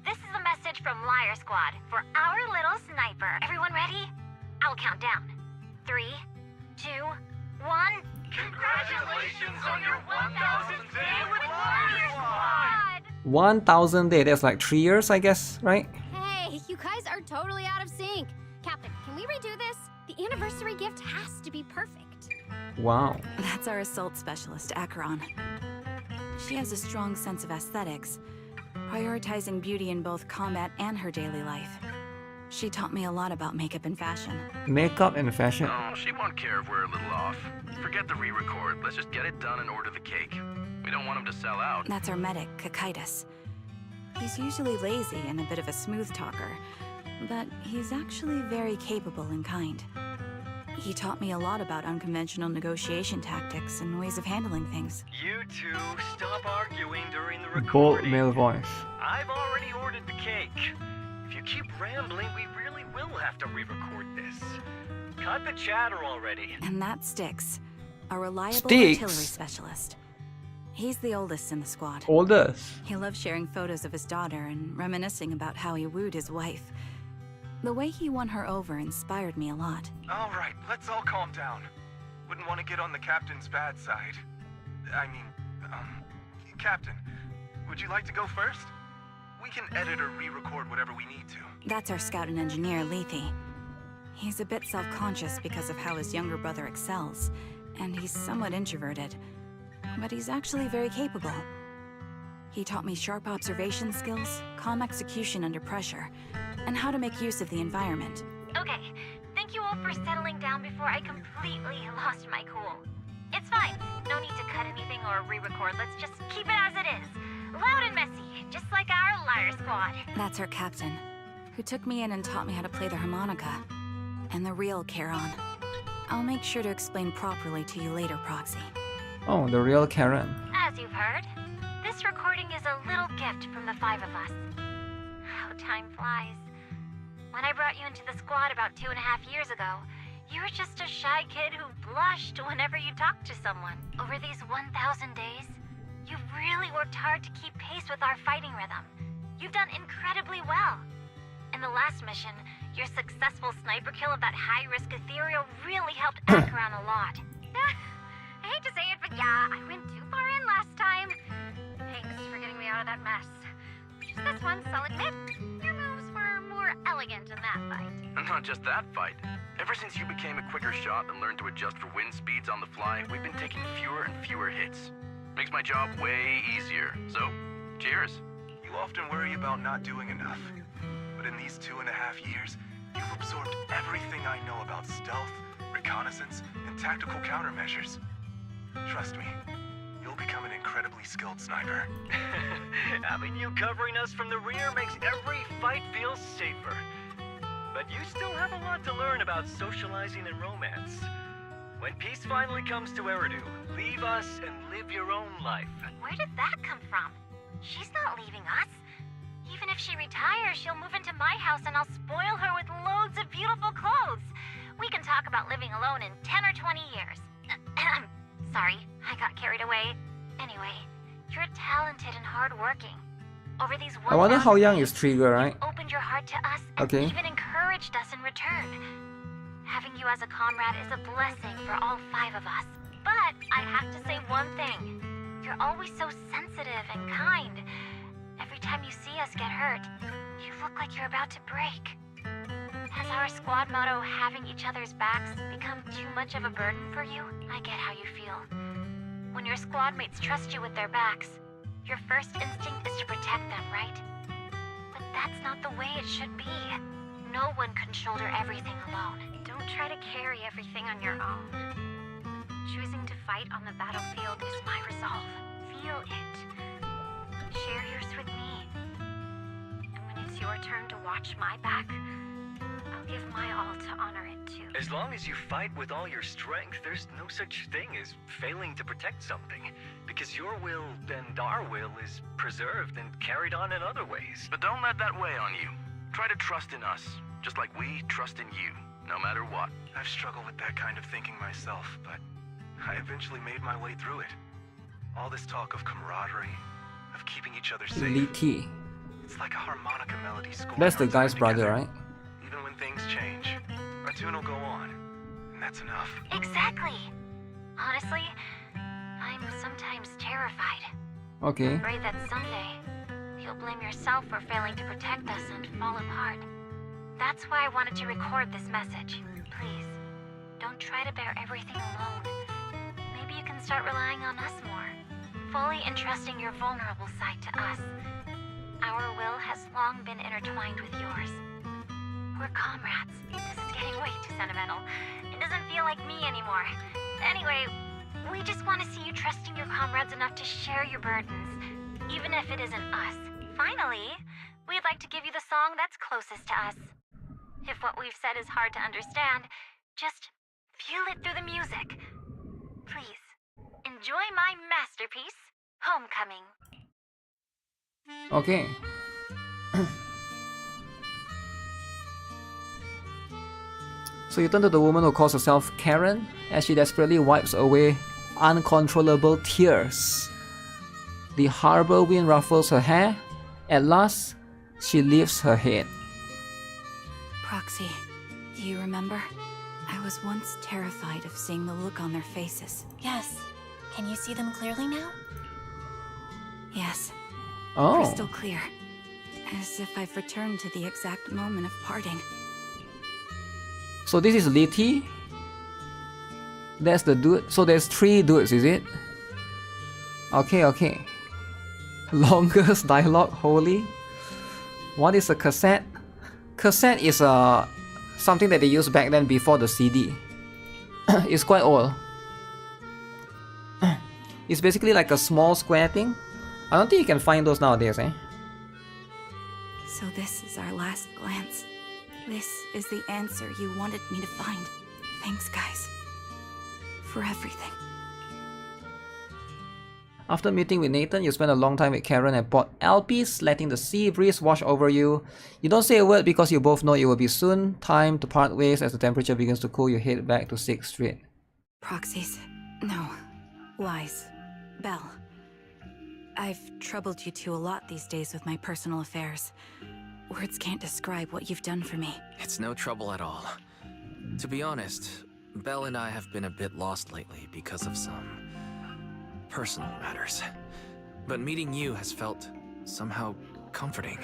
This is a message from Liar Squad for our little sniper. Everyone ready? I'll count down. 3, 2, 1. Congratulations on your 1,000th day with Liar Squad! 1,000 days, that's like 3 years, I guess, right? Hey, you guys are totally out of sync. Captain, can we redo this? The anniversary gift has to be perfect. Wow. That's our assault specialist, Acheron. She has a strong sense of aesthetics, prioritizing beauty in both combat and her daily life. She taught me a lot about makeup and fashion. Makeup and fashion? No, she won't care if we're a little off. Forget the re-record. Let's just get it done and order the cake. We don't want him to sell out. That's our medic, Kakaitis. He's usually lazy and a bit of a smooth talker, but he's actually very capable and kind. He taught me a lot about unconventional negotiation tactics and ways of handling things. You two, stop arguing during the Bold recording. male voice. I've already ordered the cake. If you keep rambling, we really will have to re-record this. Cut the chatter already. And that Styx, a reliable Styx? artillery specialist. He's the oldest in the squad. Oldest? He loves sharing photos of his daughter and reminiscing about how he wooed his wife. The way he won her over inspired me a lot. All right, let's all calm down. Wouldn't want to get on the captain's bad side. Captain, would you like to go first? We can edit or re-record whatever we need to. That's our scout and engineer, Lethe. He's a bit self-conscious because of how his younger brother excels, and he's somewhat introverted. But he's actually very capable. He taught me sharp observation skills, calm execution under pressure, and how to make use of the environment. Okay, thank you all for settling down before I completely lost my cool. It's fine. No need to cut anything or re-record. Let's just keep it as it is. Loud and messy, just like our Liar Squad. That's our captain, who took me in and taught me how to play the harmonica. And the real Charon. I'll make sure to explain properly to you later, Proxy. Oh, the real Karen. As you've heard, this recording is a little gift from the 5 of us. How time flies. When I brought you into the squad about 2.5 years ago, you were just a shy kid who blushed whenever you talked to someone. Over these 1,000 days, you've really worked hard to keep pace with our fighting rhythm. You've done incredibly well. In the last mission, your successful sniper kill of that high-risk ethereal really helped Acheron a lot. I hate to say it, but yeah, I went too far in last time. Thanks for getting me out of that mess. Just this once, I'll admit, your moves were more elegant in that fight. And not just that fight. Ever since you became a quicker shot and learned to adjust for wind speeds on the fly, we've been taking fewer and fewer hits. Makes my job way easier. So, cheers. You often worry about not doing enough. But in these 2.5 years, you've absorbed everything I know about stealth, reconnaissance, and tactical countermeasures. Trust me, you'll become an incredibly skilled sniper. Having you covering us from the rear makes every fight feel safer. But you still have a lot to learn about socializing and romance. When peace finally comes to Eridu, leave us and live your own life. Where did that come from? She's not leaving us. Even if she retires, she'll move into my house and I'll spoil her with loads of beautiful clothes. We can talk about living alone in 10 or 20 years. Sorry, I got carried away. Anyway, you're talented and hardworking. Over these I wonder how young is Trigger, right? opened your heart to us and even encouraged us in return. Having you as a comrade is a blessing for all 5 of us. But I have to say one thing. You're always so sensitive and kind. Every time you see us get hurt, you look like you're about to break. Has our squad motto, having each other's backs, become too much of a burden for you? I get how you feel. When your squad mates trust you with their backs, your first instinct is to protect them, right? But that's not the way it should be. No one can shoulder everything alone. Don't try to carry everything on your own. Choosing to fight on the battlefield is my resolve. Feel it. Share yours with me. And when it's your turn to watch my back, I'll give my all to honor it too. As long as you fight with all your strength, there's no such thing as failing to protect something. Because your will and our will is preserved and carried on in other ways. But don't let that weigh on you. Try to trust in us, just like we trust in you, no matter what. I've struggled with that kind of thinking myself, but I eventually made my way through it. All this talk of camaraderie, of keeping each other safe. Nikke. It's like a harmonica melody scoring. That's the guy's brother, right? Even when things change, our tune will go on, and that's enough. Exactly. Honestly, I'm sometimes terrified. Okay. Afraid that someday you'll blame yourself for failing to protect us and fall apart. That's why I wanted to record this message. Please, don't try to bear everything alone. Maybe you can start relying on us more, fully entrusting your vulnerable side to us. Our will has long been intertwined with yours. We're comrades. This is getting way too sentimental. It doesn't feel like me anymore. Anyway, we just want to see you trusting your comrades enough to share your burdens, even if it isn't us. Finally, we'd like to give you the song that's closest to us. If what we've said is hard to understand, just feel it through the music. Please, enjoy my masterpiece, Homecoming. Okay. So you turn to the woman who calls herself Karen as she desperately wipes away uncontrollable tears. The harbor wind ruffles her hair. At last, she lifts her head. Proxy, do you remember? I was once terrified of seeing the look on their faces. Yes. Can you see them clearly now? Yes. Oh. Crystal clear. As if I've returned to the exact moment of parting. So this is Litty. That's the dude. So there's 3 dudes, is it? Okay, okay. Longest dialogue, holy. What is a cassette? Cassette is something that they used back then before the CD. It's quite old. It's basically like a small square thing. I don't think you can find those nowadays, eh? So this is our last glance. This is the answer you wanted me to find. Thanks, guys. For everything. After meeting with Nathan, you spend a long time with Karen at Port Alpes, letting the sea breeze wash over you. You don't say a word because you both know it will be soon time to part ways. As the temperature begins to cool, you head back to 6th Street. Proxies. No. Lies. Belle. I've troubled you two a lot these days with my personal affairs. Words can't describe what you've done for me. It's no trouble at all. To be honest, Belle and I have been a bit lost lately because of some personal matters. But meeting you has felt somehow comforting.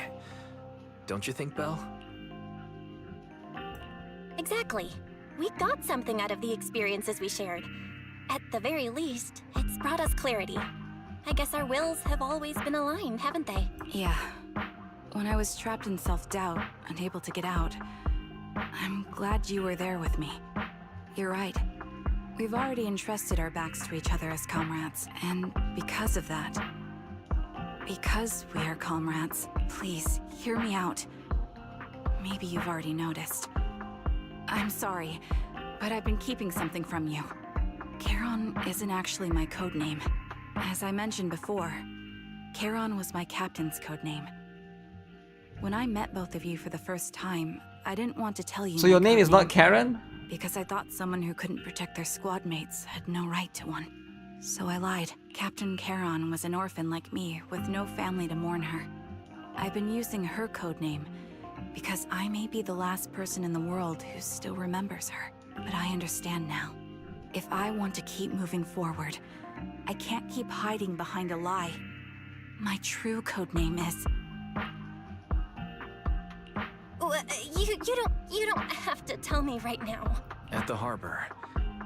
Don't you think, Belle? Exactly. We got something out of the experiences we shared. At the very least, it's brought us clarity. I guess our wills have always been aligned, haven't they? Yeah. When I was trapped in self-doubt, unable to get out, I'm glad you were there with me. You're right. We've already entrusted our backs to each other as comrades, and because of that, because we are comrades, please, hear me out. Maybe you've already noticed. I'm sorry, but I've been keeping something from you. Charon isn't actually my code name. As I mentioned before, Charon was my captain's code name. When I met both of you for the first time, I didn't want to tell you. So your name is not Karen? Because I thought someone who couldn't protect their squad mates had no right to one. So I lied. Captain Charon was an orphan like me, with no family to mourn her. I've been using her code name because I may be the last person in the world who still remembers her. But I understand now. If I want to keep moving forward, I can't keep hiding behind a lie. My true code name is... You don't have to tell me right now. At the harbor,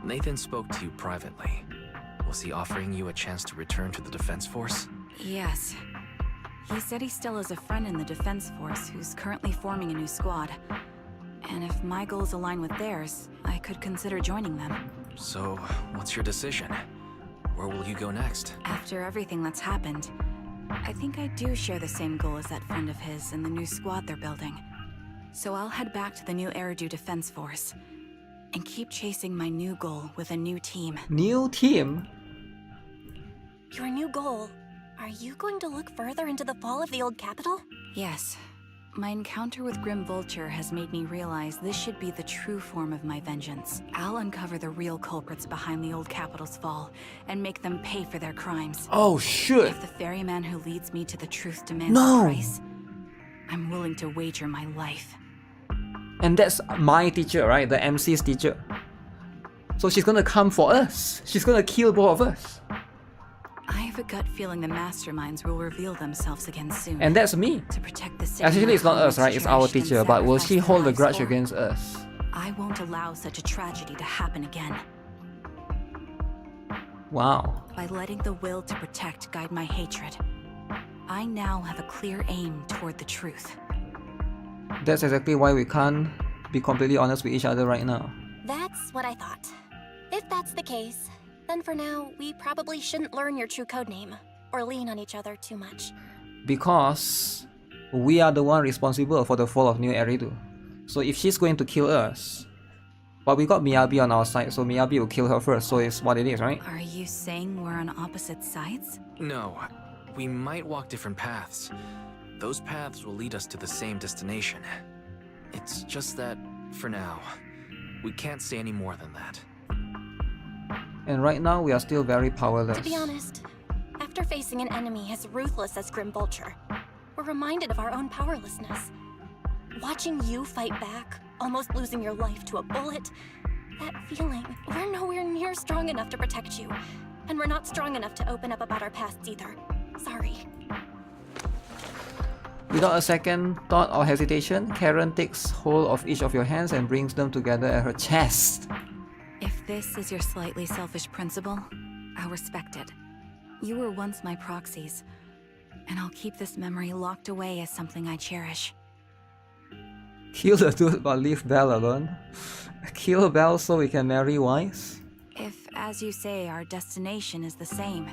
Nathan spoke to you privately. Was he offering you a chance to return to the Defense Force? Yes. He said he still has a friend in the Defense Force who's currently forming a new squad. And if my goals align with theirs, I could consider joining them. So, what's your decision? Where will you go next? After everything that's happened, I think I do share the same goal as that friend of his and the new squad they're building. So I'll head back to the new Eridu Defense Force and keep chasing my new goal with a new team. New team? Your new goal? Are you going to look further into the fall of the old capital? Yes. My encounter with Grim Vulture has made me realize this should be the true form of my vengeance. I'll uncover the real culprits behind the old capital's fall and make them pay for their crimes. Oh, shit. If the ferryman who leads me to the truth demands a price, I'm willing to wager my life. And that's my teacher, right? The MC's teacher. So she's gonna come for us. She's gonna kill both of us. I have a gut feeling the masterminds will reveal themselves again soon. And that's me. To protect the city. Actually, it's not us, right? It's our teacher. But will she hold a grudge against us? I won't allow such a tragedy to happen again. Wow. By letting the will to protect guide my hatred, I now have a clear aim toward the truth. That's exactly why we can't be completely honest with each other right now. That's what I thought. If that's the case, then for now, we probably shouldn't learn your true codename, or lean on each other too much. Because we are the one responsible for the fall of New Eridu. So if she's going to kill us, but we got Miyabi on our side, so Miyabi will kill her first, so it's what it is, right? Are you saying we're on opposite sides? No, we might walk different paths. Those paths will lead us to the same destination. It's just that, for now, we can't say any more than that. And right now, we are still very powerless. To be honest, after facing an enemy as ruthless as Grim Vulture, we're reminded of our own powerlessness. Watching you fight back, almost losing your life to a bullet, that feeling, we're nowhere near strong enough to protect you. And we're not strong enough to open up about our pasts either. Sorry. Without a second thought or hesitation, Karen takes hold of each of your hands and brings them together at her chest. If this is your slightly selfish principle, I'll respect it. You were once my proxies, And I'll keep this memory locked away as something I cherish. Kill the dude but leave Belle alone. Kill Belle so we can marry Wise? If, as you say, our destination is the same,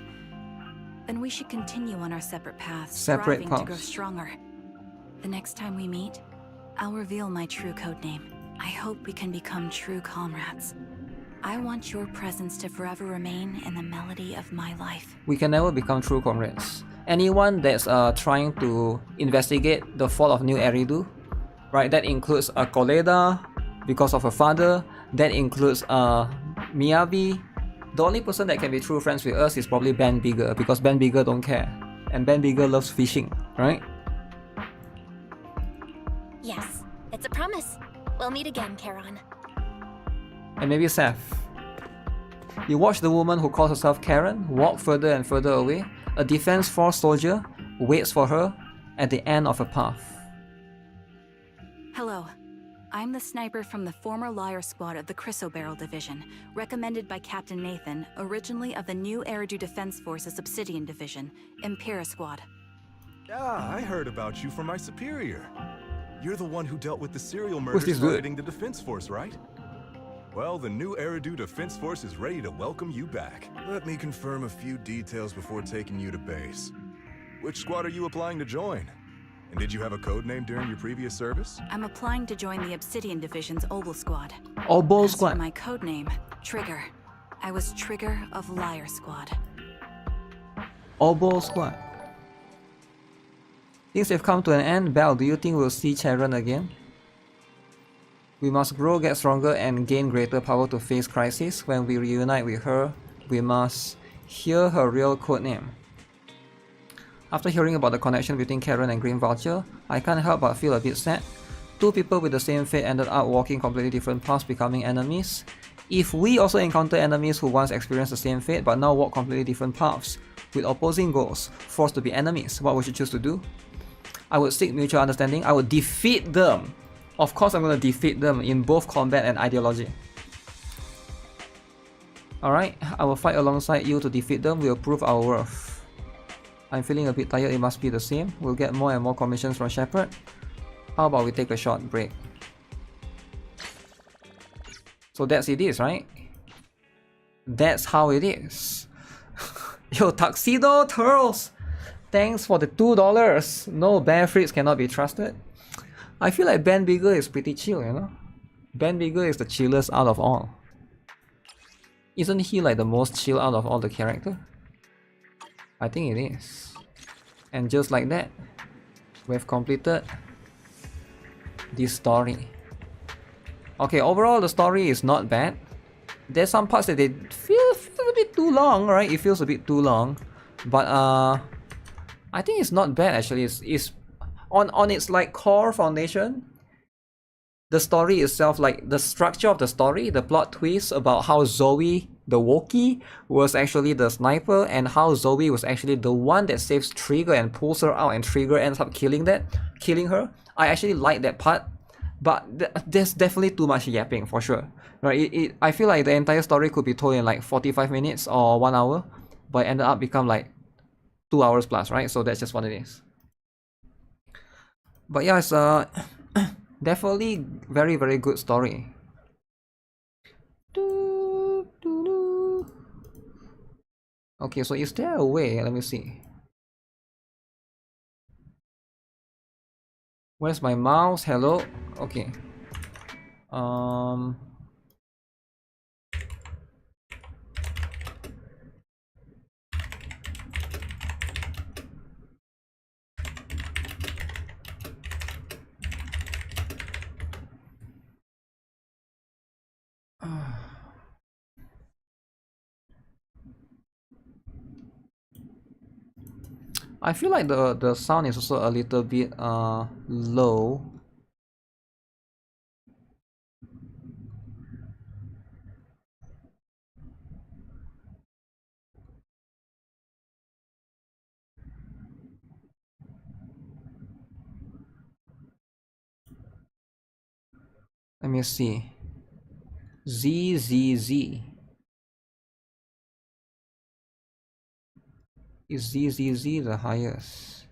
then we should continue on our separate paths, striving to grow stronger. The next time we meet, I'll reveal my true codename. I hope we can become true comrades. I want your presence to forever remain in the melody of my life. We can never become true comrades. Anyone that's trying to investigate the fall of New Eridu, right? That includes Koleda because of her father. That includes Miyabi. The only person that can be true friends with us is probably Ben Bigger, because Ben Bigger don't care, and Ben Bigger loves fishing, right? Yes, it's a promise. We'll meet again, Charon. And maybe Seth. You watch the woman who calls herself Karen walk further and further away. A defense force soldier waits for her at the end of a path. Hello. I'm the sniper from the former Liar Squad of the Chrysoberyl Division, recommended by Captain Nathan, originally of the new Eridu Defense Force's Obsidian Division, Impera Squad. Ah, I heard about you from my superior. You're the one who dealt with the serial murders targeting the Defense Force, right? Well, the new Eridu Defense Force is ready to welcome you back. Let me confirm a few details before taking you to base. Which squad are you applying to join? And did you have a code name during your previous service? I'm applying to join the Obsidian Division's Obel Squad. Obel As for Squad. my code name, Trigger. I was Trigger of Liar Squad. Obel Squad. Things have come to an end. Belle, do you think we'll see Charon again? We must grow, get stronger, and gain greater power to face crisis. When we reunite with her, we must hear her real codename. After hearing about the connection between Karen and Green Vulture, I can't help but feel a bit sad. Two people with the same fate ended up walking completely different paths, becoming enemies. If we also encounter enemies who once experienced the same fate but now walk completely different paths, with opposing goals, forced to be enemies, what would you choose to do? I would seek mutual understanding. I would defeat them. Of course I'm going to defeat them in both combat and ideology. Alright, I will fight alongside you to defeat them. We'll prove our worth. I'm feeling a bit tired, it must be the same. We'll get more and more commissions from Shepard. How about we take a short break? So that's it is, right? That's how it is. Yo, Tuxedo Turtles! Thanks for the $2. No, Bear Fritz cannot be trusted. I feel like Ben Bigger is pretty chill, you know? Ben Bigger is the chillest out of all. Isn't he like the most chill out of all the characters? I think it is. And just like that, we've completed this story. Okay, overall the story is not bad. There's some parts that they feel a bit too long, right? It feels a bit too long. But I think it's not bad actually. It's on its like core foundation. The story itself, like the structure of the story, the plot twist about how Zoe, the Wookiee, was actually the sniper, and how Zoe was actually the one that saves Trigger and pulls her out, and Trigger ends up killing her. I actually like that part, but there's definitely too much yapping for sure. Right? I feel like the entire story could be told in like 45 minutes or 1 hour, but it ended up become like 2 hours plus, right? So that's just what it is. But yeah, it's definitely very, very good story. Okay, so is there a way? Let me see. Where's my mouse? Hello? Okay. I feel like the sound is also a little bit low. Let me see. ZZZ. Is ZZZ the highest?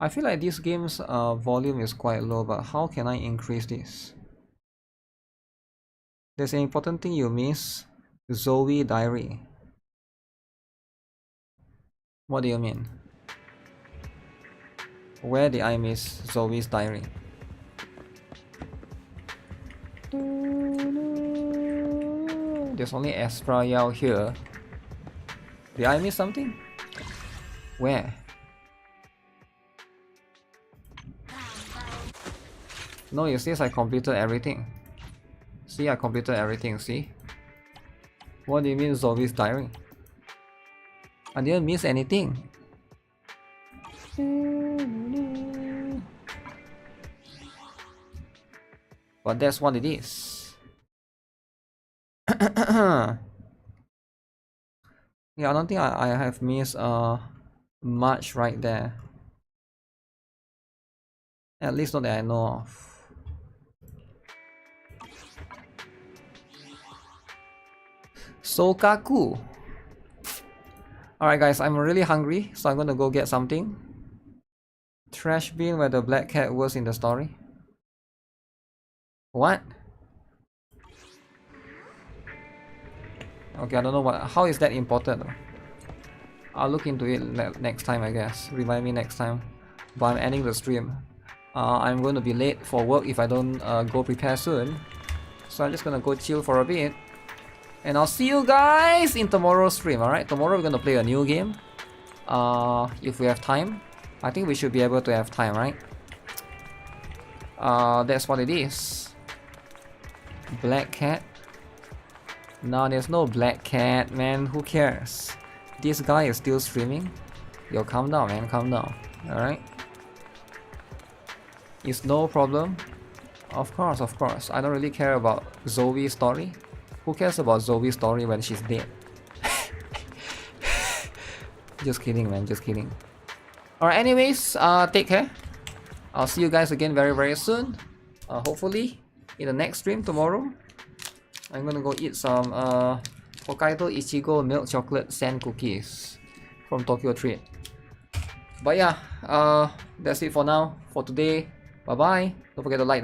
I feel like this game's volume is quite low, but how can I increase this? There's an important thing you miss. Zoe Diary. What do you mean? Where did I miss Zoe's Diary? There's only Espra Yao here. Did I miss something? Where? No, it says I completed everything. See, I completed everything, see? What do you mean Zoe's Diary? I didn't miss anything. But that's what it is. Yeah, I don't think I have missed much right there. At least not that I know of. Sokaku. Alright guys, I'm really hungry, so I'm gonna go get something. Trash bin where the black cat was in the story. What? Okay, I don't know what. How is that important? I'll look into it next time, I guess. Remind me next time. But I'm ending the stream. I'm going to be late for work if I don't go prepare soon. So I'm just gonna go chill for a bit. And I'll see you guys in tomorrow's stream, alright? Tomorrow we're gonna play a new game. If we have time. I think we should be able to have time, right? That's what it is. Black cat. No, there's no black cat, man. Who cares? This guy is still streaming. Yo, calm down, man. Calm down. Alright? It's no problem. Of course, of course. I don't really care about Zoe's story. Who cares about Zoe's story when she's dead? Just kidding, man. Just kidding. Alright, anyways, take care. I'll see you guys again very, very soon. Hopefully, in the next stream tomorrow. I'm gonna go eat some Hokkaido Ichigo milk chocolate sand cookies from Tokyo Treat. But yeah, that's it for now. For today, bye bye. Don't forget to like the